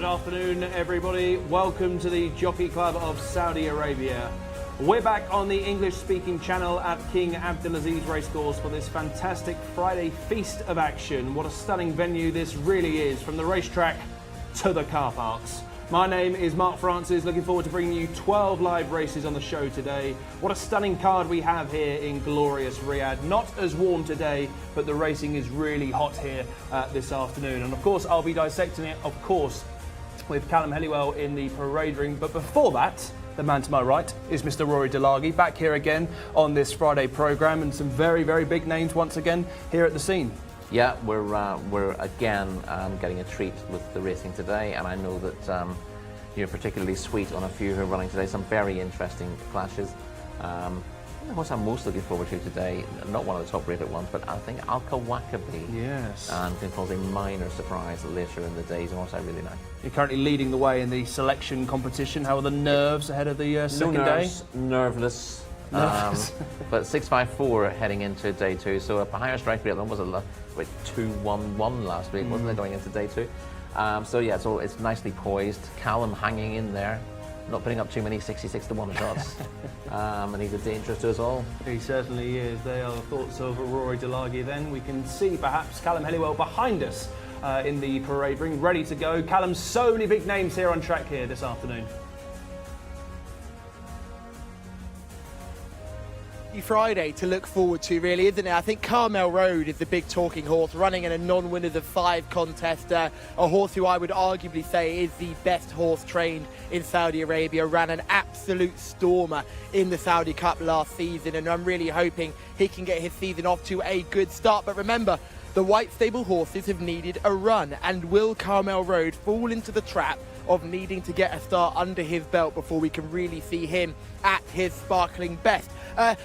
Good afternoon, everybody. Welcome to the Jockey Club of Saudi Arabia. We're back on the English-speaking channel at King Abdulaziz Racecourse for this fantastic Friday feast of action. What a stunning venue this really is, from the racetrack to the car parks. My name is Mark Francis, looking forward to bringing you 12 live races on the show today. What a stunning card we have here in glorious Riyadh. Not as warm today, but the racing is really hot here this afternoon. And of course, I'll be dissecting it, of course, with Callum Helliwell in the parade ring. But before that, the man to my right is Mr. Rory Delaghi, back here again on this Friday programme, and some very, very big names once again here at the scene. Yeah, we're again getting a treat with the racing today, and I know that you're particularly sweet on a few who are running today. Some very interesting clashes. The horse I'm most looking forward to today, not one of the top-rated ones, but I think Al-Kawakabi. Yes. And can cause a minor surprise later in the day. He's a horse I really like. You're currently leading the way in the selection competition. How are the nerves ahead of the second day? Nerveless. But 6.54 heading into day two, so a higher strike rate than was a 2.11 last week, wasn't it, going into day two? So yeah, so it's nicely poised. Callum hanging in there, not putting up too many 66 to 1 shots, and he's a danger to us all. He certainly is. They are the thoughts of Rory Delaghi. Then we can see perhaps Callum Helliwell behind us in the parade ring, ready to go. Callum, so many big names here on track here this afternoon. Friday to look forward to, really, isn't it? I think Carmel Road is the big talking horse, running in a non-winners of 5 contest. A horse who I would arguably say is the best horse trained in Saudi Arabia. Ran an absolute stormer in the Saudi Cup last season, and I'm really hoping he can get his season off to a good start. But remember, the white stable horses have needed a run, and will Carmel Road fall into the trap of needing to get a start under his belt before we can really see him at his sparkling best?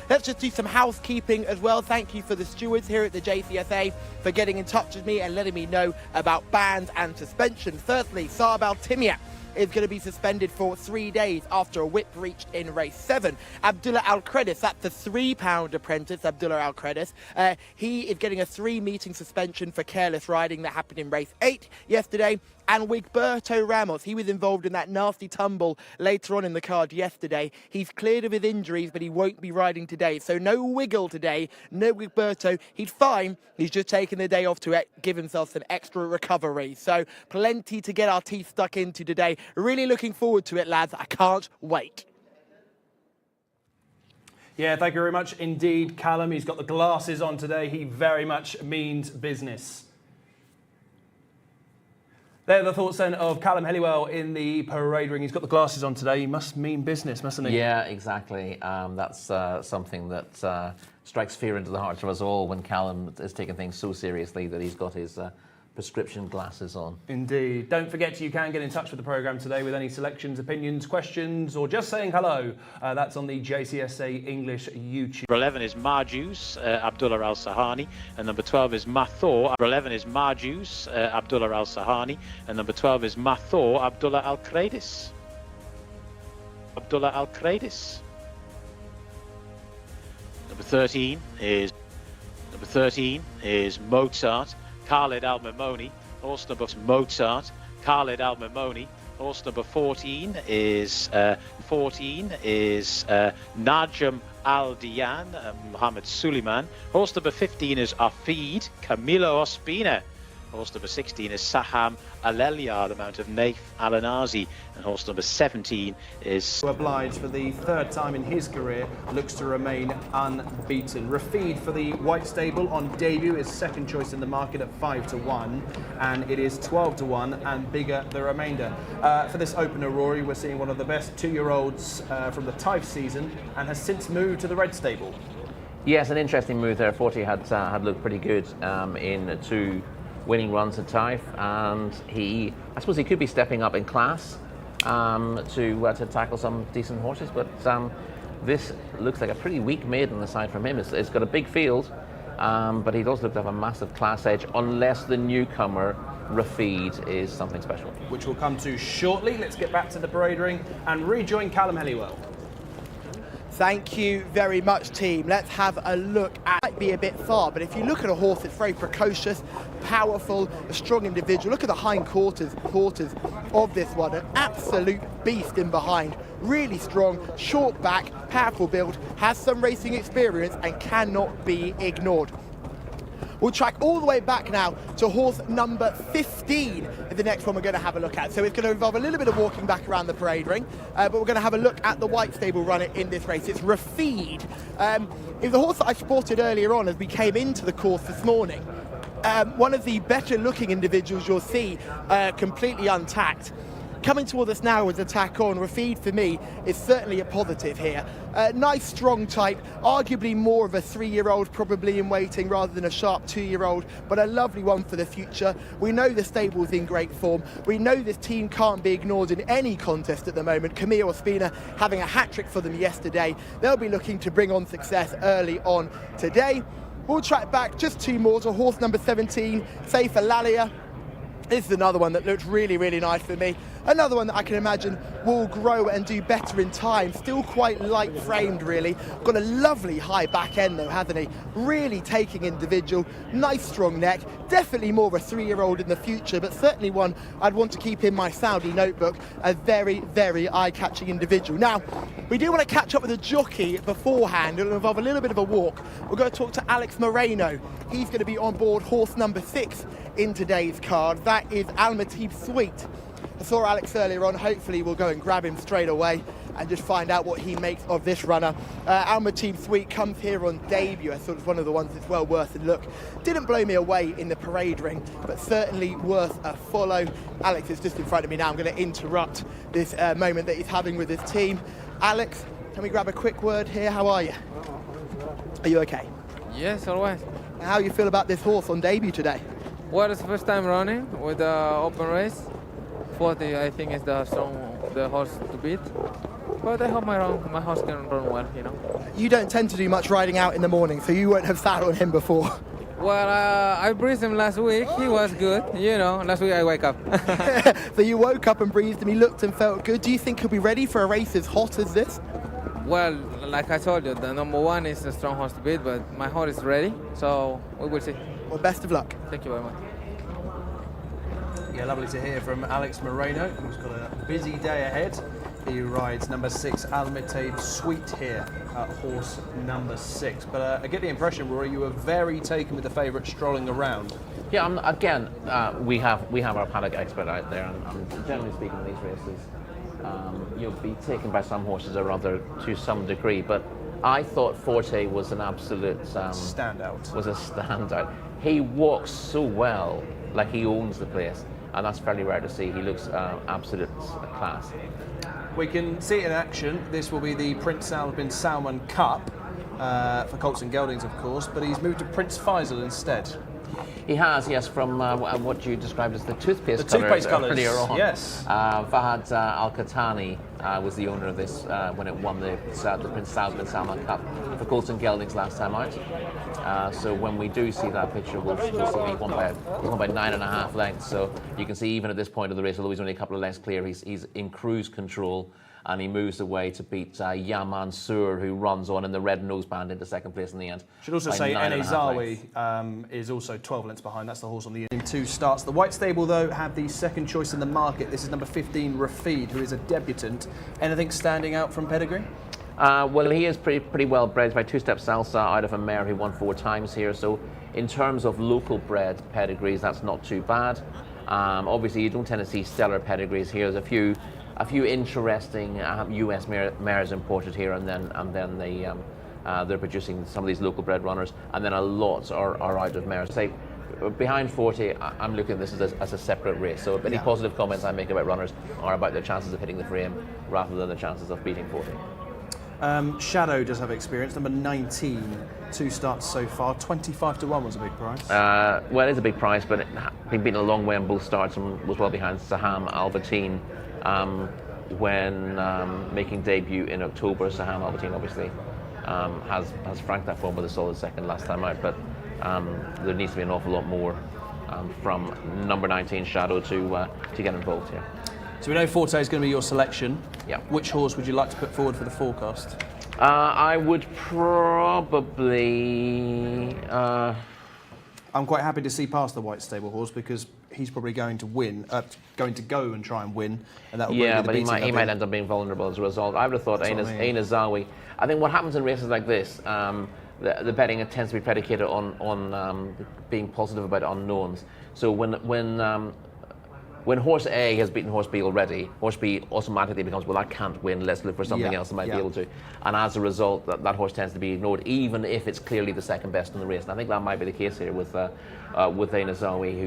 Let's just do some housekeeping as well. Thank you for the stewards here at the Jcsa for getting in touch with me and letting me know about bans and suspension. Firstly, Saab Al-Timiat is going to be suspended for 3 days after a whip reached in race 7. Abdullah Al-Kredis, that's the £3 apprentice, Abdullah Al-Kredis. He is getting a 3-meeting suspension for careless riding that happened in race 8 yesterday. And Wigberto Ramos, he was involved in that nasty tumble later on in the card yesterday. He's cleared of his injuries, but he won't be riding today. So no wiggle today, no Wigberto. He's fine. He's just taken the day off to give himself some extra recovery. So plenty to get our teeth stuck into today. Really looking forward to it, lads. I can't wait. Yeah, thank you very much indeed, Callum. He's got the glasses on today. He very much means business. They're the thoughts then of Callum Helliwell in the parade ring. He's got the glasses on today. He must mean business, mustn't he? Yeah, exactly. That's something that strikes fear into the hearts of us all when Callum is taking things so seriously that he's got his prescription glasses on. Indeed. Don't forget, you can get in touch with the programme today with any selections, opinions, questions, or just saying hello. That's on the Jcsa English YouTube. Number 11 is Marjus, Abdullah Al Sahani, and number 12 is Mathor. Number 11 is Marjus, Abdullah Al Sahani, and number 12 is Mathor, Abdullah Al Kredis. Abdullah Al Kredis. Number 13 is Mozart, Khalid Al Mamoni. Horse number Mozart, Khalid Al Mamoni. Horse number 14 is Najm Al Diyan, Mohammed Suleiman. Horse number 15 is Afid, Camilo Ospina. Horse number 16 is Saham Alelia, the mount of Naif Al-Anazi. And horse number 17 is... Obliged for the 3rd time in his career, looks to remain unbeaten. Rafid for the White Stable on debut is 2nd choice in the market at 5 to 1, and it is 12 to 1 and bigger the remainder. For this opener, Rory, we're seeing one of the best 2-year-olds from the Taif season, and has since moved to the Red Stable. Yes, an interesting move there. 40 had looked pretty good in 2 winning runs at Taif, and I suppose he could be stepping up in class to tackle some decent horses, but this looks like a pretty weak maiden aside from him. It's got a big field, but he does look to have a massive class edge, unless the newcomer Rafid is something special. Which we'll come to shortly. Let's get back to the parade ring and rejoin Callum Helliwell. Thank you very much, team. Let's have a look at, might be a bit far, but if you look at a horse that's very precocious, powerful, a strong individual, look at the hind quarters of this one, an absolute beast in behind. Really strong, short back, powerful build, has some racing experience and cannot be ignored. We'll track all the way back now to horse number 15, the next one we're going to have a look at. So it's going to involve a little bit of walking back around the parade ring, but we're going to have a look at the white stable runner in this race. It's Rafid. It's the horse that I spotted earlier on as we came into the course this morning. One of the better looking individuals you'll see, completely untacked. Coming towards us now with attack on, Rafid for me is certainly a positive here. Nice strong type, arguably more of a 3-year-old probably in waiting rather than a sharp 2-year-old, but a lovely one for the future. We know the stable's in great form. We know this team can't be ignored in any contest at the moment. Camille Ospina having a hat-trick for them yesterday. They'll be looking to bring on success early on today. We'll track back just 2 more to horse number 17, Saif Alalia. This is another one that looks really, really nice for me. Another one that I can imagine will grow and do better in time. Still quite light framed, really. Got a lovely high back end though, hasn't he? Really taking individual, nice strong neck. Definitely more of a 3-year-old in the future, but certainly one I'd want to keep in my Saudi notebook. A very, very eye-catching individual. Now, we do want to catch up with the jockey beforehand. It'll involve a little bit of a walk. We're going to talk to Alex Moreno. He's going to be on board horse number 6 in today's card. That is Al-Matib Sweet. I saw Alex earlier on. Hopefully we'll go and grab him straight away and just find out what he makes of this runner. Al-Matib Sweet comes here on debut. I thought it was one of the ones that's well worth a look. Didn't blow me away in the parade ring, but certainly worth a follow. Alex is just in front of me now. I'm going to interrupt this moment that he's having with his team. Alex, can we grab a quick word here? How are you? Are you okay? Yes, always. How you feel about this horse on debut today? Well, it's the first time running with the open race. 40, I think, is the horse to beat. But I hope my horse can run well, you know. You don't tend to do much riding out in the morning, so you won't have sat on him before. Well, I breezed him last week. He was good, you know. Last week I wake up. So you woke up and breezed him. He looked and felt good. Do you think he'll be ready for a race as hot as this? Well, like I told you, the number 1 is a strong horse to beat, but my horse is ready, so we will see. Well, best of luck. Thank you very much. Yeah, lovely to hear from Alex Moreno, who's got a busy day ahead. He rides number 6, Al-Matib Sweet here at horse number 6. But I get the impression, Rory, you were very taken with the favourite strolling around. Yeah, again, we have our paddock expert out there, and generally speaking, in these races, you'll be taken by some horses or other to some degree. But I thought Forte was an absolute standout. Was a standout. He walks so well, like he owns the place, and that's fairly rare to see. He looks absolute class. We can see it in action. This will be the Prince Saud bin Salman Cup for Colts and Geldings, of course, but he's moved to Prince Faisal instead. He has, yes, from what you described as the toothpaste colours earlier on. Yes. Fahad Al-Khatani was the owner of this when it won the Prince Saud bin Salman Cup for Colts and Geldings last time out. So when we do see that picture, we'll see he won by 9.5 lengths. So you can see even at this point of the race, although he's only a couple of lengths clear, he's in cruise control. And he moves away to beat Yaman Sur, who runs on in the red noseband into second place in the end. Should also say Enezawi is also 12 lengths behind. That's the horse on the in 2 starts. The White Stable, though, have the second choice in the market. This is number 15, Rafid, who is a debutant. Anything standing out from pedigree? Well, he is pretty well bred by Two Step Salsa out of a mare who won 4 times here. So in terms of local bred pedigrees, that's not too bad. Obviously, you don't tend to see stellar pedigrees here. There's a few interesting US mares imported here, and then they're producing some of these local bred runners, and then a lot are out of mares. Say, behind 40, I'm looking at this as a separate race. So any positive comments I make about runners are about their chances of hitting the frame rather than the chances of beating 40. Shadow does have experience, number 19, 2 starts so far. 25 to 1 was a big price. Well, it is a big price, but he's been a long way on both starts and was well behind Saham Albertine when making debut in October. Saham Albertine obviously has franked that form with a solid second last time out, but there needs to be an awful lot more from number 19 Shadow to get involved here. So we know Forte is going to be your selection. Yeah. Which horse would you like to put forward for the forecast? I would probably. I'm quite happy to see past the white stable horse because he's probably going to win, going to go and try and win, and that will Yeah, be the but he beating might end up being vulnerable as a result. I would have thought Aina Zawi. I think what happens in races like this, the betting tends to be predicated on being positive about unknowns. So when horse A has beaten horse B already, horse B automatically becomes, well, I can't win, let's look for something else that might be able to. And as a result, that horse tends to be ignored, even if it's clearly the second best in the race. And I think that might be the case here with Aina Zawi,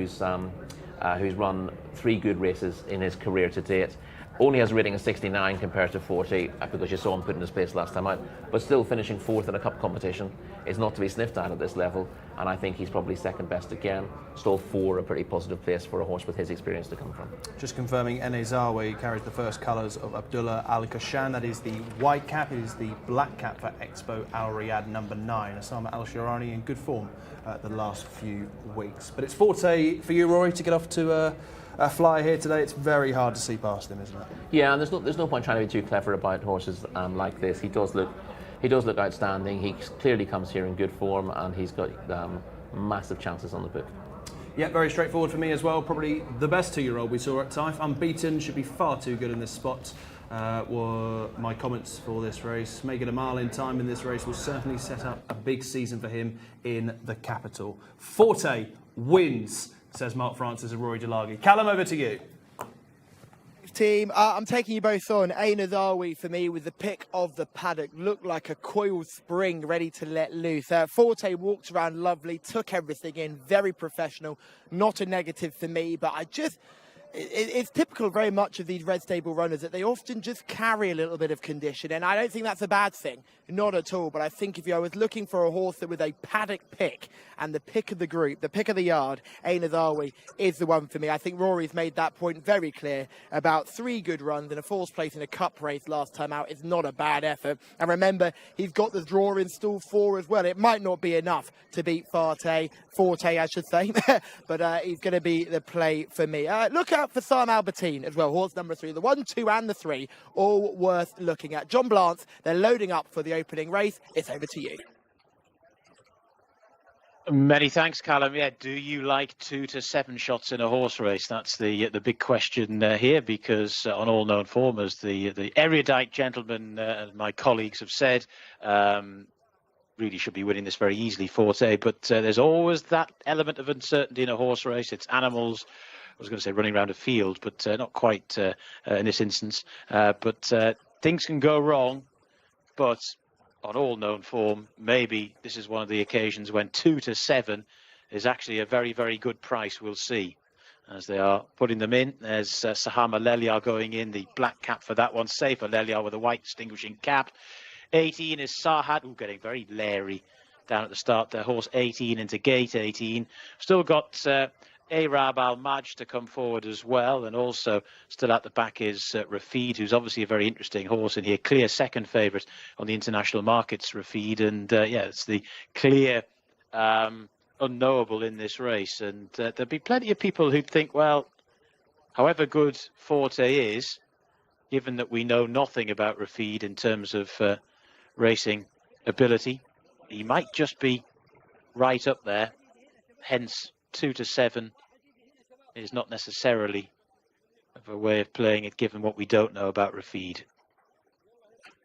who's run 3 good races in his career to date. Only has a rating of 69 compared to 40, because you saw him put in his place last time out. But still finishing 4th in a cup competition is not to be sniffed at this level. And I think he's probably second best again. Stall 4, a pretty positive place for a horse with his experience to come from. Just confirming, Enezawi carries the first colours of Abdullah Al Kashan. That is the white cap. It is the black cap for Expo Al Riyadh number 9. Osama Al Shirani in good form the last few weeks. But it's Forte for you, Rory, to get off to a flyer here today. It's very hard to see past him, isn't it? Yeah, and there's no point trying to be too clever about horses like this. He does look outstanding. He clearly comes here in good form, and he's got massive chances on the book. Yeah, very straightforward for me as well. Probably the best 2-year-old we saw at Taif. Unbeaten, should be far too good in this spot. Were my comments for this race. Make it a mile in time in this race will certainly set up a big season for him in the capital. Forte wins, says Mark Francis and Rory Delagi. Callum, over to you. Team, I'm taking you both on. Aina Zawi for me with the pick of the paddock. Looked like a coiled spring ready to let loose. Forte walked around lovely, took everything in, very professional. Not a negative for me, but it's typical very much of these red stable runners that they often just carry a little bit of condition, and I don't think that's a bad thing, not at all. But I think if I was looking for a horse that with a paddock pick and the pick of the group, the pick of the yard, Aina Zawi is the one for me. I think Rory's made that point very clear about 3 good runs and a 4th place in a cup race last time out is not a bad effort. And remember, he's got the draw in stall 4 as well. It might not be enough to beat Forte, I should say, but he's going to be the play for me. Look out for Sam Albertine as well, horse number 3. The 1, 2 and the 3, all worth looking at. John Blance, they're loading up for the opening race. It's over to you. Many thanks, Callum. Yeah, do you like 2 to 7 shots in a horse race? That's the big question here, because on All Known Form, as the erudite gentlemen and my colleagues have said, really should be winning this very easily, Forte. But there's always that element of uncertainty in a horse race. It's animals. I was going to say running around a field, but not quite in this instance. But things can go wrong. But on All Known Form, maybe this is one of the occasions when 2 to 7 is actually a very, very good price. We'll see as they are putting them in. There's Saham Alelia going in, the black cap for that one. Safe Alelia with a white distinguishing cap. 18 is Sarhat, getting very leery down at the start there. Horse 18 into gate 18. Still got Arab Al-Majd to come forward as well, and also still at the back is Rafid, who's obviously a very interesting horse in here. Clear second favourite on the international markets, Rafid, and yeah, it's the clear unknowable in this race. And there'll be plenty of people who'd think, well, however good Forte is, given that we know nothing about Rafid in terms of racing ability, he might just be right up there. Hence 2 to 7 is not necessarily of a way of playing it, given what we don't know about Rafid.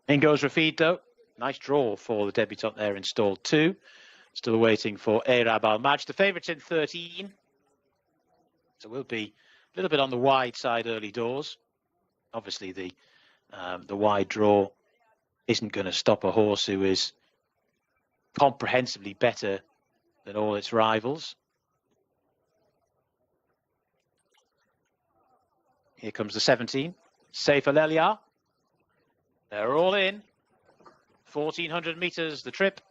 In goes Rafid, though. Nice draw for the debutant there in stall 2. Still waiting for Arab Al-Majd. The favourites in 13. So we'll be a little bit on the wide side early doors. Obviously, the wide draw isn't going to stop a horse who is comprehensively better than all its rivals. Here comes the 17. Saif Alelia. They're all in. 1,400 metres, the trip.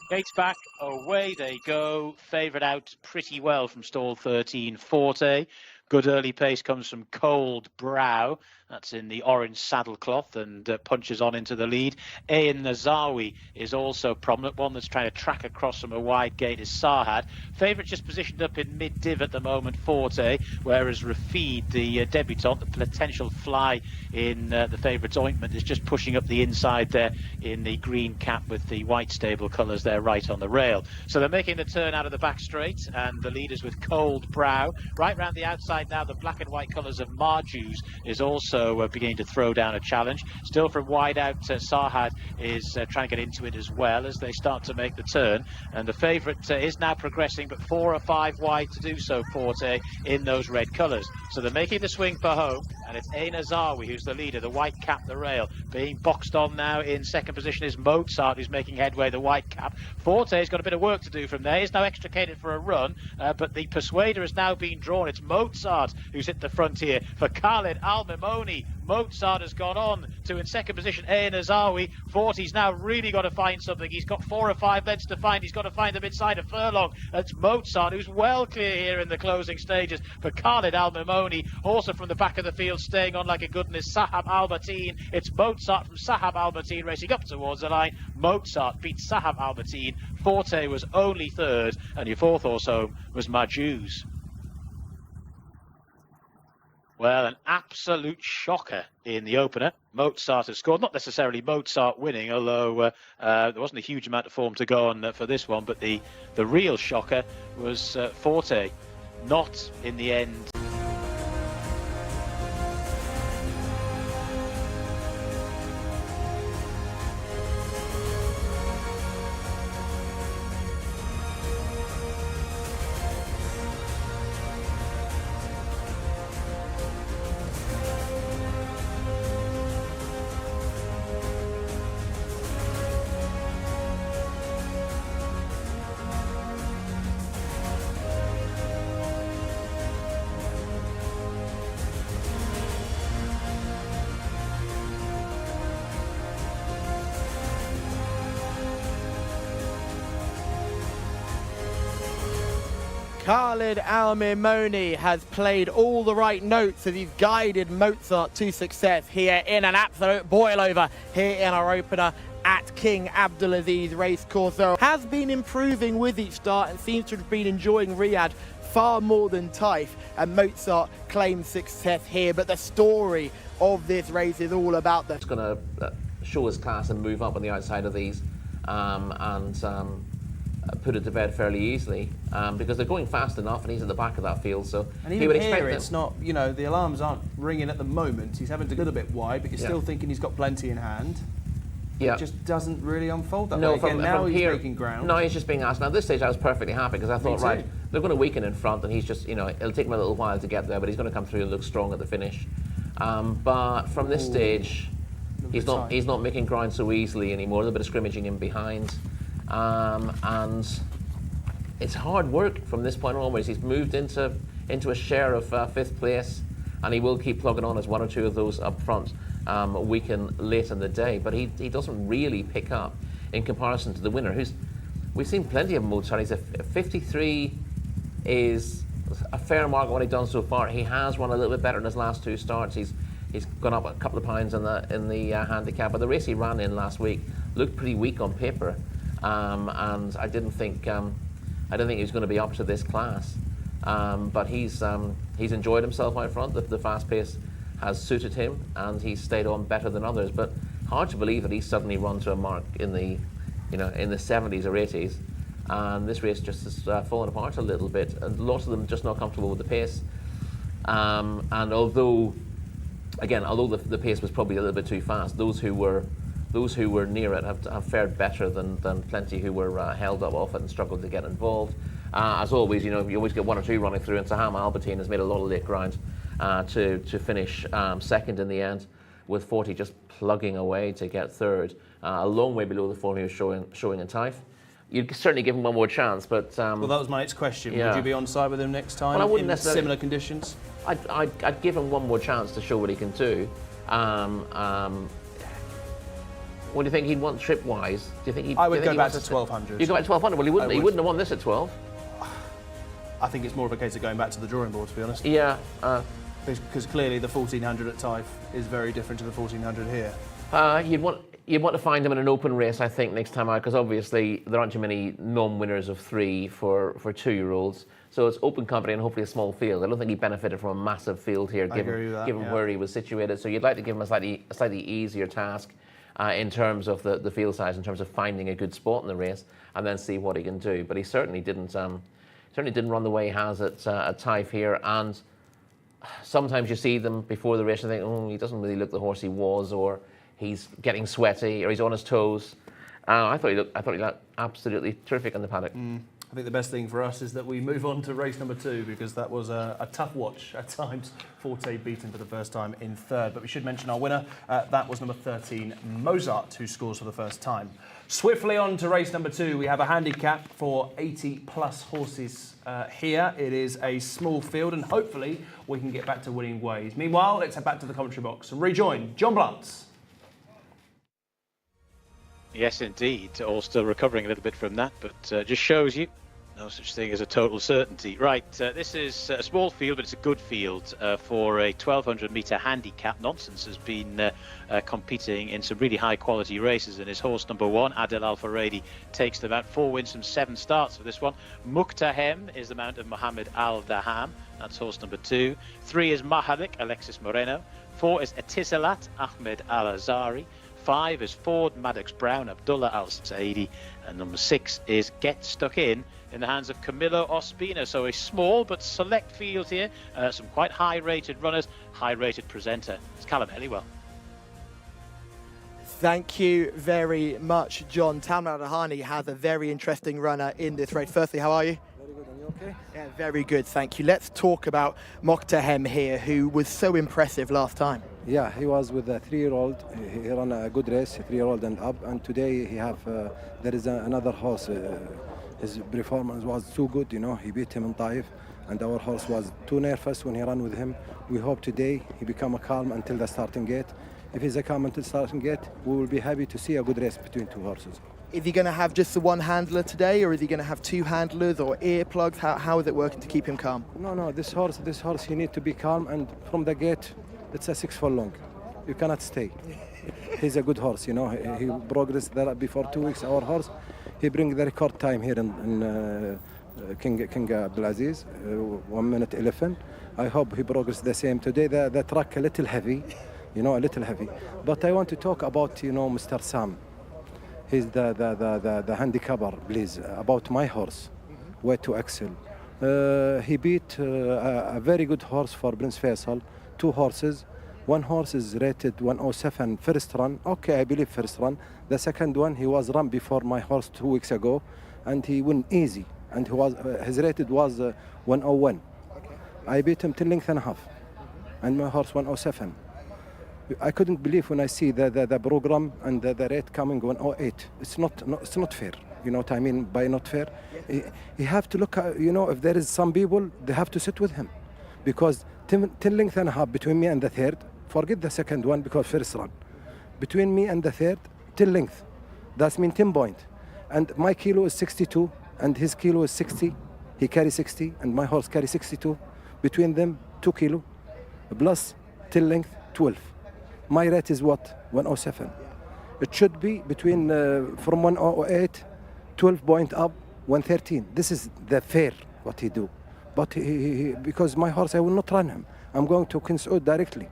Gates back, away they go. Favourite out pretty well from stall 13, Forte. Good early pace comes from Cold Brow. That's in the orange saddlecloth and punches on into the lead. Ayn Nazawi is also prominent. One that's trying to track across from a wide gate is Sarhad. Favourite just positioned up in mid-div at the moment, Forte, whereas Rafid, the debutant, the potential fly in the favourite's ointment, is just pushing up the inside there in the green cap with the white stable colours there right on the rail. So they're making the turn out of the back straight, and the leaders with cold brow. Right round the outside now, the black and white colours of Marjus is also beginning to throw down a challenge. Still from wide out, Sarhad is trying to get into it as well as they start to make the turn. And the favourite is now progressing, but 4 or 5 wide to do so, Forte, in those red colours. So they're making the swing for home, and it's Ayn Nazawi who's the leader, the white cap, the rail. Being boxed on now in second position is Mozart, who's making headway, the white cap. Forte's got a bit of work to do from there. He's now extricated for a run, but the persuader has now been drawn. It's Mozart who's hit the front here for Khalid Al-Mimoni. Mozart has gone on to, in second position, Ayn Nazawi. Forte's now really got to find something. He's got 4 or 5 lengths to find. He's got to find them inside a furlong. That's Mozart, who's well clear here in the closing stages for Khalid Al-Mimoni. Also from the back of the field, staying on like a goodness, Sahab Al-Bateen. It's Mozart from Sahab Al-Bateen racing up towards the line. Mozart beats Sahab Al-Bateen. Forte was only third, and your fourth horse home was Marjus. Well, an absolute shocker in the opener. Mozart has scored, not necessarily Mozart winning, although there wasn't a huge amount of form to go on for this one, but the real shocker was Forte, not in the end. Khalid Al-Mimoni has played all the right notes as he's guided Mozart to success here in an absolute boil-over here in our opener at King Abdulaziz Racecourse. So has been improving with each start and seems to have been enjoying Riyadh far more than Taif, and Mozart claims success here. But the story of this race is all about the... It's going to show his class and move up on the outside of these put it to bed fairly easily because they're going fast enough and he's at the back of that field, so and even he would here expect it's not, you know, the alarms aren't ringing at the moment. He's having to go a bit wide, but you're still thinking he's got plenty in hand. It just doesn't really unfold that way. Again, now he's making ground. No, he's just being asked. Now at this stage I was perfectly happy because I thought, right, they're going to weaken in front and he's just, you know, it'll take him a little while to get there, but he's going to come through and look strong at the finish. But from this stage he's not making ground so easily anymore. A little bit of scrimmaging in behind, and it's hard work from this point onwards. He's moved into a share of 5th place, and he will keep plugging on as 1 or 2 of those up front weaken late in the day. But he doesn't really pick up in comparison to the winner, who's, we've seen plenty of Mozart. He's a 53 is a fair mark on what he's done so far. He has run a little bit better in his last 2 starts. He's gone up a couple of pounds in the handicap, but the race he ran in last week looked pretty weak on paper, and I didn't think he was going to be up to this class. But he's enjoyed himself out front. The fast pace has suited him, and he's stayed on better than others. But hard to believe that he's suddenly run to a mark in the 70s or 80s, and this race just has fallen apart a little bit. And lots of them just not comfortable with the pace. And although the pace was probably a little bit too fast, those who were near it have fared better than plenty who were held up off it and struggled to get involved. As always, you always get 1 or 2 running through, and Saham Al-Bateen has made a lot of late ground to finish second in the end, with 40 just plugging away to get third, a long way below the form he was showing in Taif. You'd certainly give him one more chance, but... well, that was my next question. Would you be on side with him next time well, I wouldn't in similar conditions? I'd give him one more chance to show what he can do. What do you think he'd want trip-wise? Do you think he'd? I would go back to 1200. You go back to 1200? Well, he wouldn't have won this at 12. I think it's more of a case of going back to the drawing board, to be honest. Yeah. Because clearly the 1400 at Taif is very different to the 1400 here. You'd want to find him in an open race, I think, next time out, because obviously there aren't too many non-winners of 3 for 2-year-olds. So it's open company and hopefully a small field. I don't think he benefited from a massive field here, given where he was situated. So you'd like to give him a slightly easier task in terms of the field size, in terms of finding a good spot in the race, and then see what he can do. But he certainly didn't run the way he has at Taif here. And sometimes you see them before the race and think, oh, he doesn't really look the horse he was, or he's getting sweaty, or he's on his toes. I thought he looked absolutely terrific in the paddock. I think the best thing for us is that we move on to race number 2, because that was a tough watch at times. Forte beaten for the first time in 3rd. But we should mention our winner. That was number 13, Mozart, who scores for the first time. Swiftly on to race number 2. We have a handicap for 80-plus horses here. It is a small field, and hopefully we can get back to winning ways. Meanwhile, let's head back to the commentary box and rejoin John Blunt. Yes, indeed. All still recovering a little bit from that, but just shows you no such thing as a total certainty. Right, this is a small field, but it's a good field for a 1200-metre handicap. Nonsense has been competing in some really high-quality races, and his horse number 1, Adel Al-Faredi, takes them out. 4 wins from 7 starts for this one. Muqtahem is the mount of Mohammed Al-Daham. That's horse number 2. 3 is Mahalik, Alexis Moreno. 4 is Etisalat, Ahmed Al-Azari. 5 is Ford Maddox Brown, Abdullah Al-Saidi, and number 6 is Get Stuck In the hands of Camilo Ospina. So a small but select field here, some quite high-rated runners, high-rated presenter. It's Callum Helliwell. Thank you very much, John. Tamar Rahani has a very interesting runner in this race. Firstly, how are you? Very good, and you okay? Yeah, very good, thank you. Let's talk about Muqtahem here, who was so impressive last time. Yeah, he was with a 3-year-old. He ran a good race, 3-year-old and up. And today he have there is another horse. His performance was too good, you know. He beat him in Taif, and our horse was too nervous when he ran with him. We hope today he become a calm until the starting gate. If he's a calm until starting gate, we will be happy to see a good race between 2 horses. Is he going to have just the 1 handler today, or is he going to have 2 handlers or earplugs? How is it working to keep him calm? No, this horse, he need to be calm, and from the gate, it's a 6 furlong. You cannot stay. He's a good horse, you know. He progressed there before 2 weeks. Our horse, he bring the record time here in King Abdulaziz, 1 minute 11. I hope he progressed the same today. The track a little heavy, you know, a little heavy. But I want to talk about, you know, Mr. Sam. He's the handicapper, please, about my horse, Way to Excel. He beat a very good horse for Prince Faisal, 2 horses. 1 horse is rated 107 first run. Okay, I believe first run. The second one, he was run before my horse 2 weeks ago, and he won easy. And his rated was 101. Okay. I beat him 10 lengths and a half, and my horse 107. I couldn't believe when I see the program and the rate coming 108. It's not fair. You know what I mean by not fair? You have to look at, you know, if there is some people, they have to sit with him, because 10 lengths and a half between me and the third. Forget the second one because first run. Between me and the third, 10 lengths. That's mean 10 points. And my kilo is 62 and his kilo is 60. He carries 60 and my horse carries 62. Between them, 2 kilo plus 10 lengths, 12. My rate is what? 107. It should be between from 108, 12 point up, 113. This is the fair what he do. But he because my horse, I will not run him. I'm going to King Saud directly.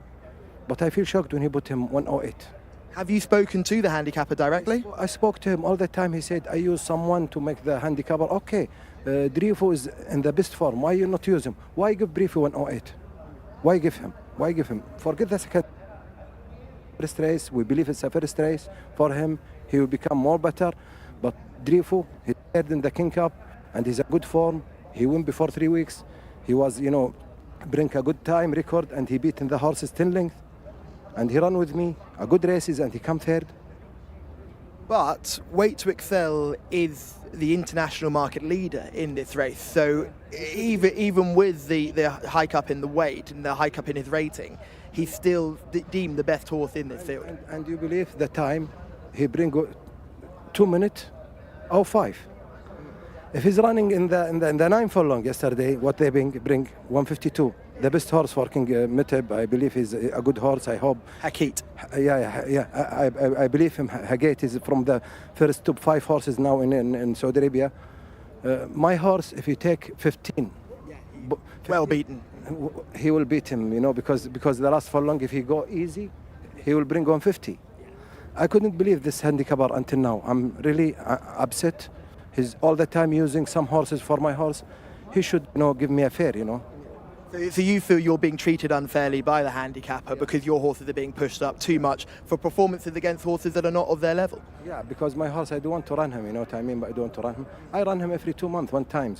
But I feel shocked when he put him 108. Have you spoken to the handicapper directly? I spoke to him all the time. He said, I use someone to make the handicapper. Okay, Drifo is in the best form. Why you not use him? Why give Drifo 108? Why give him? Why give him? Forget the second. First race, we believe it's a first race for him. He will become more better. But Drifo, he's third in the King Cup and he's a good form. He won before 3 weeks. He was, you know, bring a good time record, and he beat in the horses 10 length. And he ran with me a good races, and he come third. But Way to Excel is the international market leader in this race. So even with the hike up in the weight and the hike up in his rating, he's still deemed the best horse in this field. And you believe the time he bring 2 minutes 05. If he's running in the 9 furlong yesterday, what they bring 152. The best horse working Mitib, I believe he's a good horse. I hope. Hakit. I believe him. Hagate is from the first top 5 horses now in Saudi Arabia. My horse, if you take 15, Well beaten. he will beat him. You know, because the last furlong, if he go easy, he will bring 150. I couldn't believe this handicapper until now. I'm really upset. He's all the time using some horses for my horse. He should, give me a fair, So you feel you're being treated unfairly by the handicapper because your horses are being pushed up too much for performances against horses that are not of their level? Yeah, because my horse, I don't want to run him, you know what I mean? But I don't want to run him. I run him every 2 months, 1 time,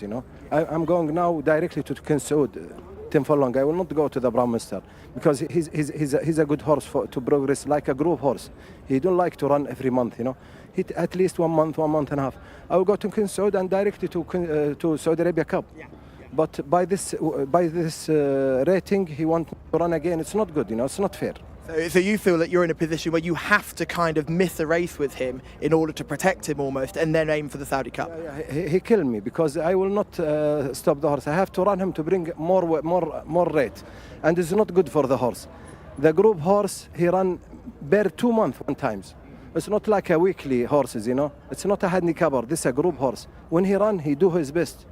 I'm going now directly to King Saud, 10 furlong. I will not go to the Brown Mister because he's a good horse to progress like a group horse. He don't like to run every month, He at least 1 month, 1 month and a half. I will go to King Saud and directly to Saudi Arabia Cup. Yeah. But by this rating, he wants to run again. It's not good, It's not fair. So you feel that you're in a position where you have to kind of miss a race with him in order to protect him almost, and then aim for the Saudi Cup. Yeah, he killed me because I will not stop the horse. I have to run him to bring more rate, and it's not good for the horse. The group horse he run bare 2 months 1 times. It's not like a weekly horses, It's not a handicapper. This is a group horse. When he run, he do his best.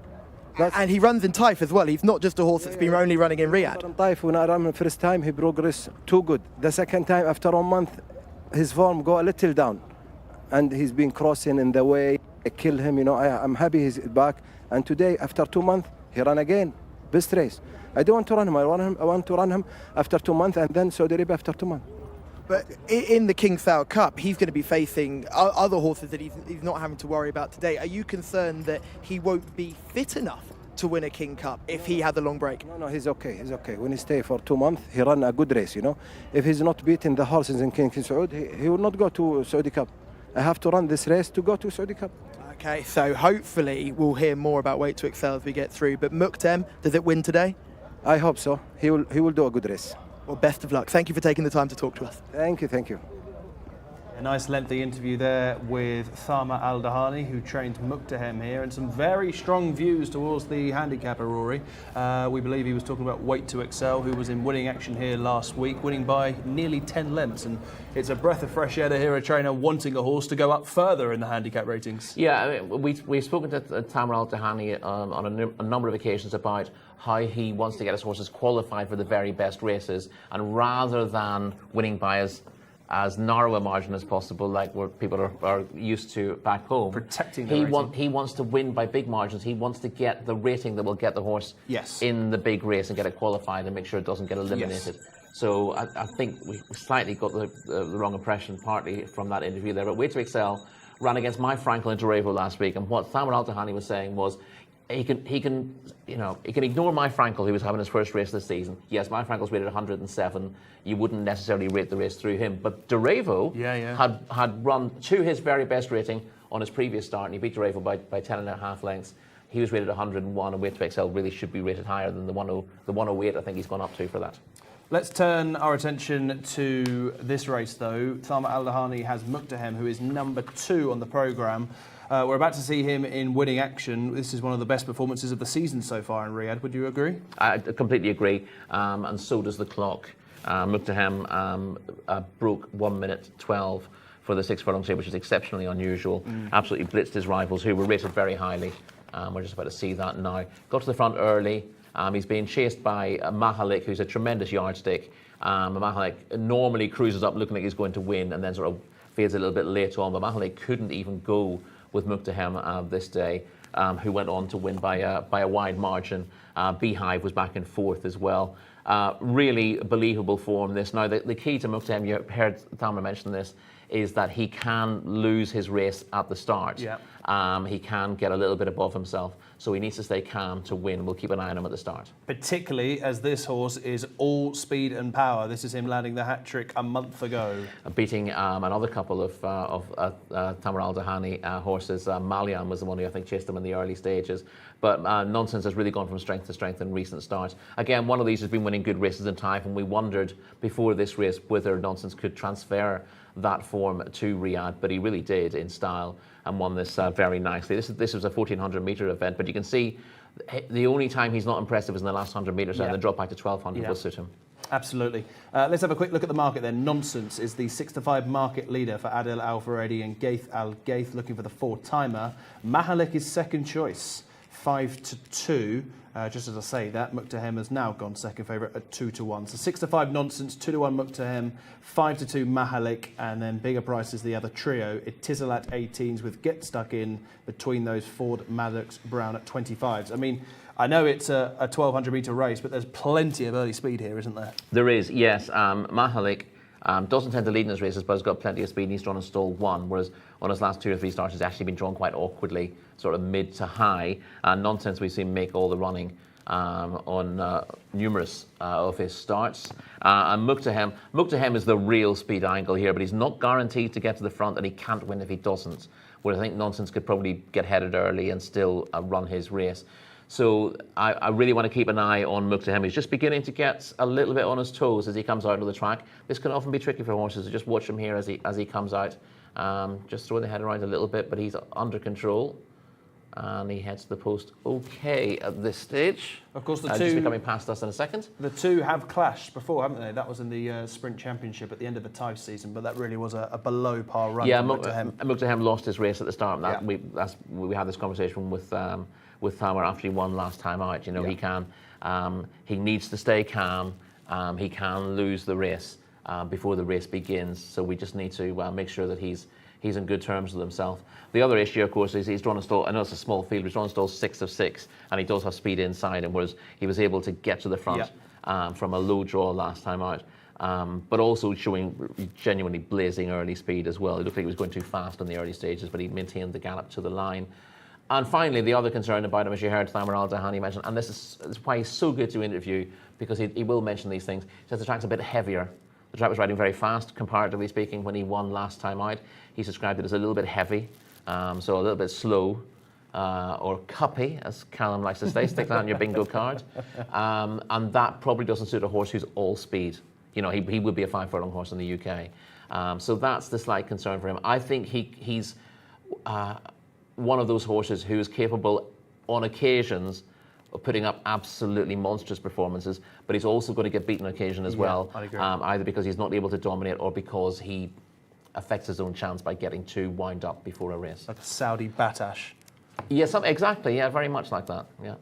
And he runs in Taif as well. He's not just a horse that's been only running in Riyadh. In Taif, when I ran him first time, he progressed too good. The second time, after 1 month, his form go a little down. And he's been crossing in the way. I kill him, I'm happy he's back. And today, after 2 months, he ran again. Best race. I don't want to run him. I want to run him after 2 months and then Saudi Arabia after 2 months. But in the King Saud Cup, he's going to be facing other horses that he's not having to worry about today. Are you concerned that he won't be fit enough to win a King Cup if he had a long break? No, he's okay. He's okay. When he stay for 2 months, he run a good race, If he's not beating the horses in King Saud, he will not go to Saudi Cup. I have to run this race to go to Saudi Cup. Okay, so hopefully we'll hear more about Weight to Excel as we get through. But Muqtem, does it win today? I hope so. He will do a good race. Well, best of luck. Thank you for taking the time to talk to us. Thank you. A nice lengthy interview there with Thama Al Dahani, who trained Muqtahem here, and some very strong views towards the handicapper, Rory. We believe he was talking about Weight to Excel, who was in winning action here last week, winning by nearly 10 lengths. And it's a breath of fresh air to hear a trainer wanting a horse to go up further in the handicap ratings. Yeah, we've spoken to Thama Al Dahani on a number of occasions about how he wants to get his horses qualified for the very best races, and rather than winning by as narrow a margin as possible, like what people are used to back home. Protecting the rating. He wants to win by big margins. He wants to get the rating that will get the horse in the big race and get it qualified and make sure it doesn't get eliminated. Yes. So I think we slightly got the wrong impression, partly from that interview there. But Weight to Excel ran against my Frankel in Durevo last week, and what Thama Al Dahani was saying was, he can ignore my Frankel, who was having his first race this season. Yes, my Frankel's rated 107. You wouldn't necessarily rate the race through him. But Durevo had run to his very best rating on his previous start, and he beat Durevo by 10.5 lengths. He was rated 101, and Weight to Excel really should be rated higher than the 108 I think he's gone up to for that. Let's turn our attention to this race, though. Thama Al Dahani has Muqtahem, who is number 2 on the programme. We're about to see him in winning action. This is one of the best performances of the season so far in Riyadh. Would you agree? I completely agree, and so does the clock. Muqtahem broke 1 minute 12 for the 6 furlong stage, which is exceptionally unusual. Absolutely blitzed his rivals, who were rated very highly. We're just about to see that now. Got to the front early. He's being chased by Mahalik, who's a tremendous yardstick. Mahalik normally cruises up looking like he's going to win and then sort of fades a little bit late on, but Mahalik couldn't even go with Muqtahem this day, who went on to win by a wide margin. Beehive was back in 4th as well. Really believable form this. Now, the key to Muqtahem, you heard Thama mention this, is that he can lose his race at the start. Yeah. He can get a little bit above himself, so he needs to stay calm to win. We'll keep an eye on him at the start. Particularly as this horse is all speed and power. This is him landing the hat-trick a month ago. Beating another couple of Thama Al Dahani horses. Malian was the one who I think chased him in the early stages. But Nonsense has really gone from strength to strength in recent starts. Again, one of these has been winning good races in time, and we wondered before this race whether Nonsense could transfer that form to Riyadh, but he really did in style. and won this very nicely. This was a 1400-meter event, but you can see the only time he's not impressive is in the last 100 metres, and the drop back to 1200 will suit him. Absolutely. Let's have a quick look at the market then. Nonsense is the 6-5 market leader for Adil Al Faredi and Gaith Al Gaith looking for the 4-timer. Mahalik is second choice, 5-2. Just as I say that, Muqtahem has now gone second favourite at 2-1. So 6-5 Nonsense, 2-1 Muqtahem, 5-2 Mahalik, and then bigger prices the other trio. Itizalat 18s with Get Stuck In between those Ford, Maddox, Brown at 25s. I mean, I know it's a 1200-metre race, but there's plenty of early speed here, isn't there? There is, yes. Mahalik doesn't tend to lead in his races, but has got plenty of speed, and he's drawn in stall 1, whereas on his last 2 or 3 starts, he's actually been drawn quite awkwardly, sort of mid to high. Nonsense, we've seen make all the running on numerous of his starts. And Muqtahem is the real speed angle here, but he's not guaranteed to get to the front, and he can't win if he doesn't. Where I think Nonsense could probably get headed early and still run his race. So I really want to keep an eye on Muqtahem. He's just beginning to get a little bit on his toes as he comes out of the track. This can often be tricky for horses, so just watch him here as he comes out. Just throw the head around a little bit, but he's under control. And he heads to the post okay at this stage. Of course, the just two coming past us in a second. The two have clashed before, haven't they? That was in the Sprint Championship at the end of the Taif season, but that really was a below par run. Yeah, for Muqtahem. Muqtahem lost his race at the start. Yeah. We had this conversation with Thamar after he won last time out. You know, he needs to stay calm. He can lose the race before the race begins. So we just need to make sure that he's in good terms with himself. The other issue, of course, is he's drawn a stall. I know it's a small field, but he's drawn a stall 6 of 6, and he does have speed inside him, whereas he was able to get to the front from a low draw last time out. But also showing genuinely blazing early speed as well. It looked like he was going too fast in the early stages, but he maintained the gallop to the line. And finally, the other concern about him, as you heard Thamar Al-Dahani mention, and this is why he's so good to interview, because he will mention these things. He says the track's a bit heavier. The track was riding very fast, comparatively speaking, when he won last time out. He described it as a little bit heavy, so a little bit slow, or cuppy, as Callum likes to say. Stick that on your bingo card. And that probably doesn't suit a horse who's all speed. You know, he would be a 5-furlong horse in the UK. So that's the slight concern for him. I think he's one of those horses who is capable, on occasions, of putting up absolutely monstrous performances, but he's also going to get beaten on occasion as well, either because he's not able to dominate or because he affects his own chance by getting too wound up before a race. Like a Saudi Batash. Yes, exactly, yeah, very much like that, yeah.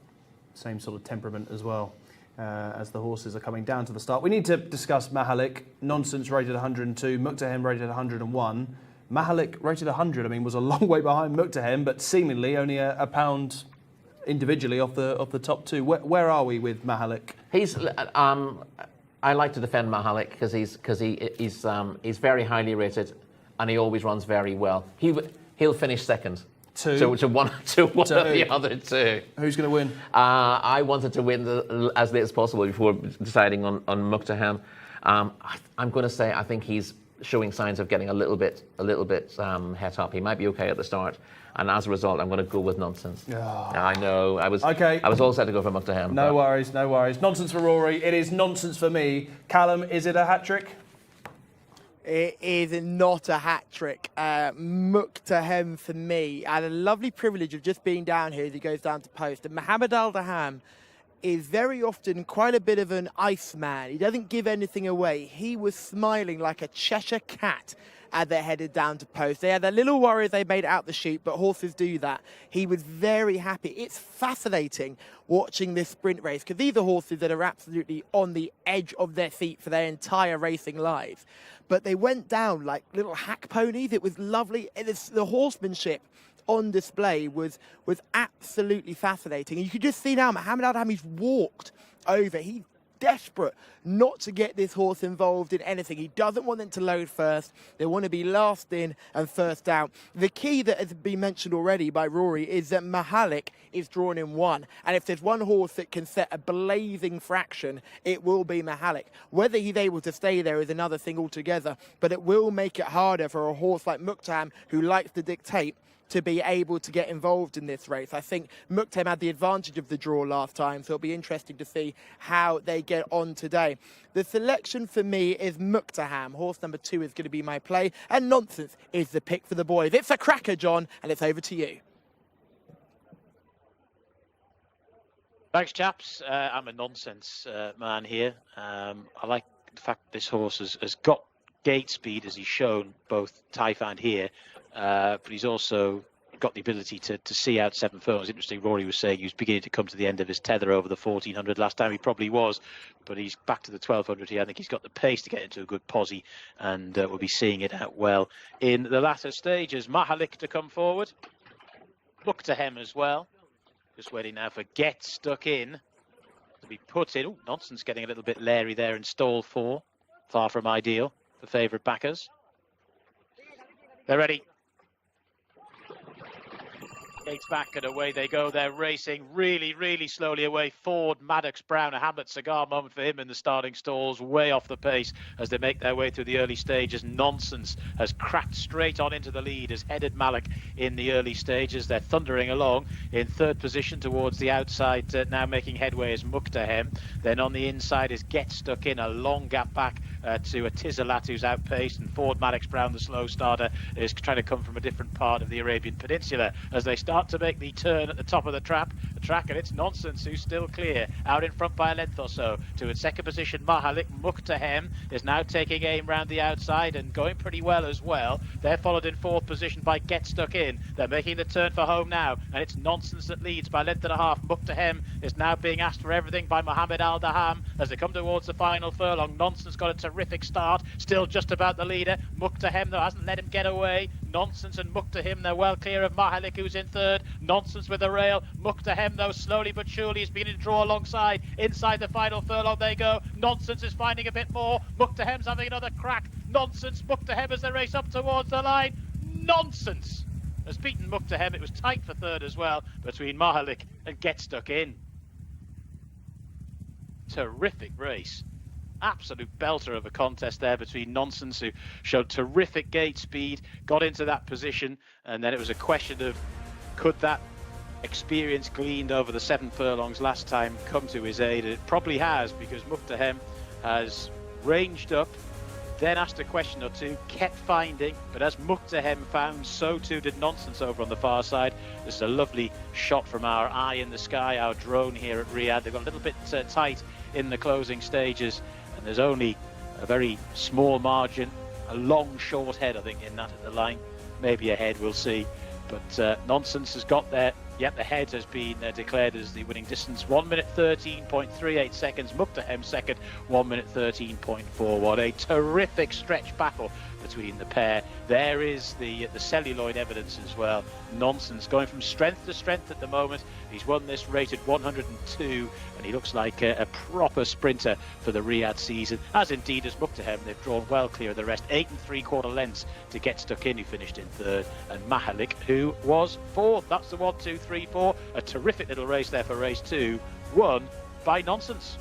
Same sort of temperament as well, as the horses are coming down to the start. We need to discuss Mahalik. Nonsense rated 102, Muqtahem rated 101. Mahalik rated 100, I mean, was a long way behind Muqtahem, but seemingly only a pound individually off the top two. Where are we with Mahalik? I like to defend Mahalik because he's very highly rated, and he always runs very well. He'll finish second. To one of the other two. Who's going to win? I wanted to win as late as possible before deciding on Muqtahem. I'm going to say I think he's showing signs of getting a little bit het up. He might be okay at the start, and as a result, I'm going to go with Nonsense. Oh. I know. I was all set to go for Muqtahem. No worries. Nonsense for Rory. It is nonsense for me. Callum, is it a hat trick? It is not a hat trick. Muqtahem for me. I had a lovely privilege of just being down here as he goes down to post. And Mohammed Al-Daham is very often quite a bit of an ice man. He doesn't give anything away. He was smiling like a Cheshire cat as they headed down to post. They had their little worries they made out the chute, but horses do that. He was very happy. It's fascinating watching this sprint race because these are horses that are absolutely on the edge of their seat for their entire racing lives. But they went down like little hack ponies. It was lovely. The horsemanship on display was absolutely fascinating. And you could just see now Mohammed Al-Daham, he's walked over. He's desperate not to get this horse involved in anything. He doesn't want them to load first. They want to be last in and first out. The key that has been mentioned already by Rory is that Mahalik is drawn in 1. And if there's one horse that can set a blazing fraction, it will be Mahalik. Whether he's able to stay there is another thing altogether, but it will make it harder for a horse like Muqtahem, who likes to dictate, to be able to get involved in this race. I think Muqtahem had the advantage of the draw last time, so it'll be interesting to see how they get on today. The selection for me is Muqtahem. Horse number 2 is going to be my play, and Nonsense is the pick for the boys. It's a cracker, John, and it's over to you. Thanks, chaps. I'm a nonsense man here. I like the fact this horse has got gate speed, as he's shown both Taif and here, but he's also got the ability to see out 7 furlongs. Interesting, Rory was saying he was beginning to come to the end of his tether over the 1400 last time. He probably was, but he's back to the 1200 here. I think he's got the pace to get into a good posse, and we'll be seeing it out well in the latter stages. Mahalik to come forward. Muqtahem as well. Just waiting now for Get Stuck In to be put in. Oh, Nonsense getting a little bit leery there in stall 4. Far from ideal for favourite backers. They're ready. Gates back and away they go. They're racing really, really slowly away. Ford, Maddox, Brown, a Hamlet cigar moment for him in the starting stalls. Way off the pace as they make their way through the early stages. Nonsense has cracked straight on into the lead, has headed Malik in the early stages. They're thundering along in 3rd position towards the outside. Now making headway is Muqtahem. Then on the inside is Get Stuck In, a long gap back to a Tizalat who's outpaced. And Ford, Maddox, Brown, the slow starter, is trying to come from a different part of the Arabian Peninsula as they start to make the turn at the top of the track, and it's Nonsense who's still clear, out in front by a length or so. To its 2nd position, Mahalik. Muqtahem is now taking aim round the outside and going pretty well as well. They're followed in 4th position by Get Stuck In. They're making the turn for home now, and it's Nonsense that leads by a length and a half. Muqtahem is now being asked for everything by Mohammed Al Daham as they come towards the final furlong. Nonsense got a terrific start, still just about the leader. Muqtahem, though, hasn't let him get away. Nonsense and Muqtahem, they're well clear of Mahalik, who's in 3rd. Nonsense with the rail. Muqtahem, though, slowly but surely is beginning to draw alongside. Inside the final furlong they go. Nonsense is finding a bit more. Muqtahem's having another crack. Nonsense, Muqtahem as they race up towards the line. Nonsense has beaten Muqtahem. It was tight for 3rd as well between Mahalik and Get Stuck In. Terrific race. Absolute belter of a contest there between Nonsense, who showed terrific gate speed, got into that position, and then it was a question of could that experience gleaned over the 7 furlongs last time come to his aid. And it probably has, because Muqtahem has ranged up, then asked a question or two, kept finding, but as Muqtahem found, so too did Nonsense over on the far side. This is a lovely shot from our eye in the sky, our drone here at Riyadh. They've got a little bit tight in the closing stages, and there's only a very small margin, a long short head I think in that at the line, maybe a head, we'll see. But Nonsense has got there. Yep, the head has been declared as the winning distance. 1 minute 13.38 seconds. Muqtahem 2nd, 1 minute 13.41. A terrific stretch battle between the pair. There is the celluloid evidence as well. Nonsense going from strength to strength at the moment. He's won this rated 102, and he looks like a proper sprinter for the Riyadh season, as indeed is Muqtahem. They've drawn well clear of the rest. 8 3/4 lengths to Get Stuck In, who finished in 3rd, and Mahalik, who was 4th. That's the 1, 2, 3, 4. A terrific little race there for race 2, won by Nonsense.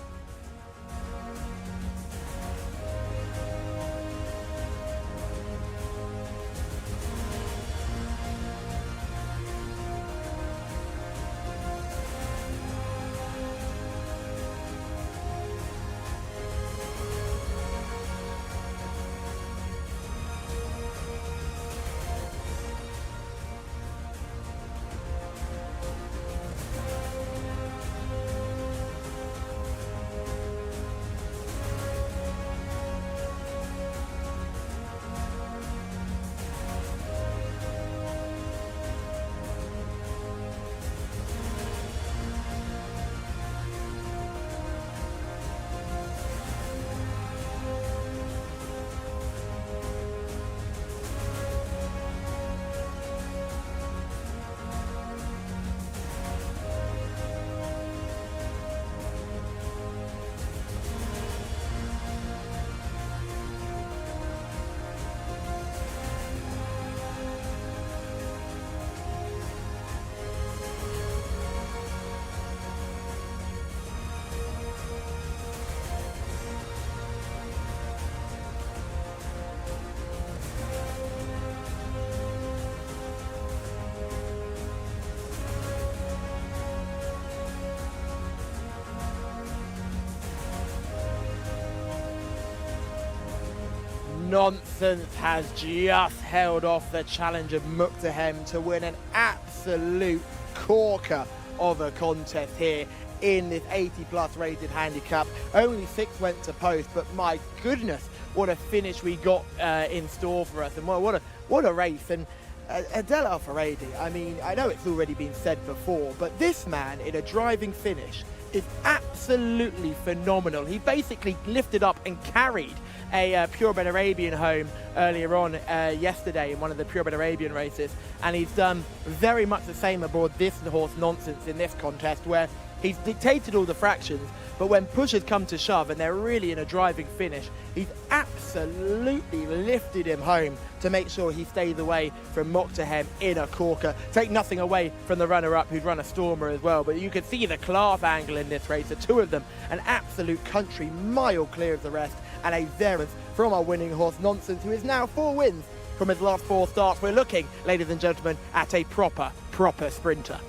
Nonsense has just held off the challenge of Muqtahem to win an absolute corker of a contest here in this 80+ rated handicap. Only 6 went to post, but my goodness, what a finish we got in store for us, and what a race. And Adel Al-Faradi, I mean, I know it's already been said before, but this man in a driving finish is absolutely phenomenal. He basically lifted up and carried a purebred Arabian home earlier on yesterday in one of the purebred Arabian races, and he's done very much the same aboard this horse Nonsense in this contest, where he's dictated all the fractions, but when push has come to shove and they're really in a driving finish, he's absolutely lifted him home to make sure he stays away from Muqtahem in a corker. Take nothing away from the runner-up who'd run a Stormer as well, but you can see the class angle in this race. The two of them, an absolute country mile clear of the rest, and a variance from our winning horse Nonsense, who is now 4 wins from his last 4 starts. We're looking, ladies and gentlemen, at a proper sprinter.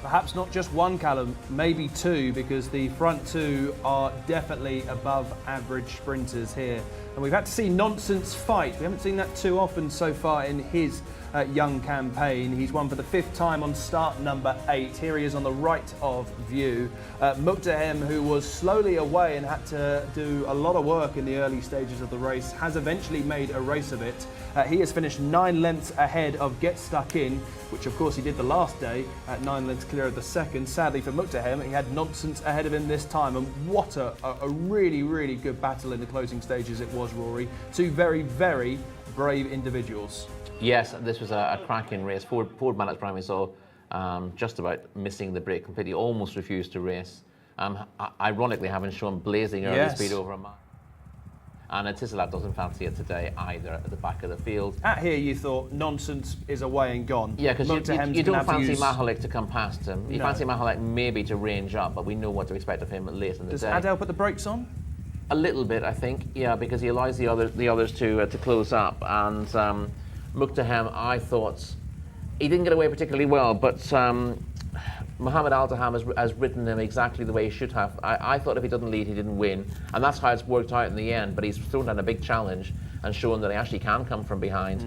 Perhaps not just one, Callum, maybe 2, because the front 2 are definitely above average sprinters here. And we've had to see Nonsense fight. We haven't seen that too often so far in his young campaign. He's won for the 5th time on start number 8. Here he is on the right of view. Muqtahem, who was slowly away and had to do a lot of work in the early stages of the race, has eventually made a race of it. He has finished 9 lengths ahead of Get Stuck In, which of course he did the last day at 9 lengths clear of the second. Sadly for Muqtahem, he had Nonsense ahead of him this time, and what a really, really good battle in the closing stages it was, Rory. 2 very, very brave individuals. Yes, this was a cracking race. Ford Mallet's Prime, we saw just about missing the break completely, almost refused to race. Ironically, having shown blazing early speed over a mile. And Jcsa doesn't fancy it today either at the back of the field. At here, you thought Nonsense is away and gone. Yeah, because you don't fancy Mahalik to come past him. You fancy Mahalik maybe to range up, but we know what to expect of him late in the day. Does Adel put the brakes on? A little bit, I think, yeah, because he allows the others to close up. And Muqtahem, I thought, he didn't get away particularly well, but Mohammed Al-Daham has ridden him exactly the way he should have. I thought if he doesn't lead, he didn't win, and that's how it's worked out in the end, but he's thrown down a big challenge and shown that he actually can come from behind.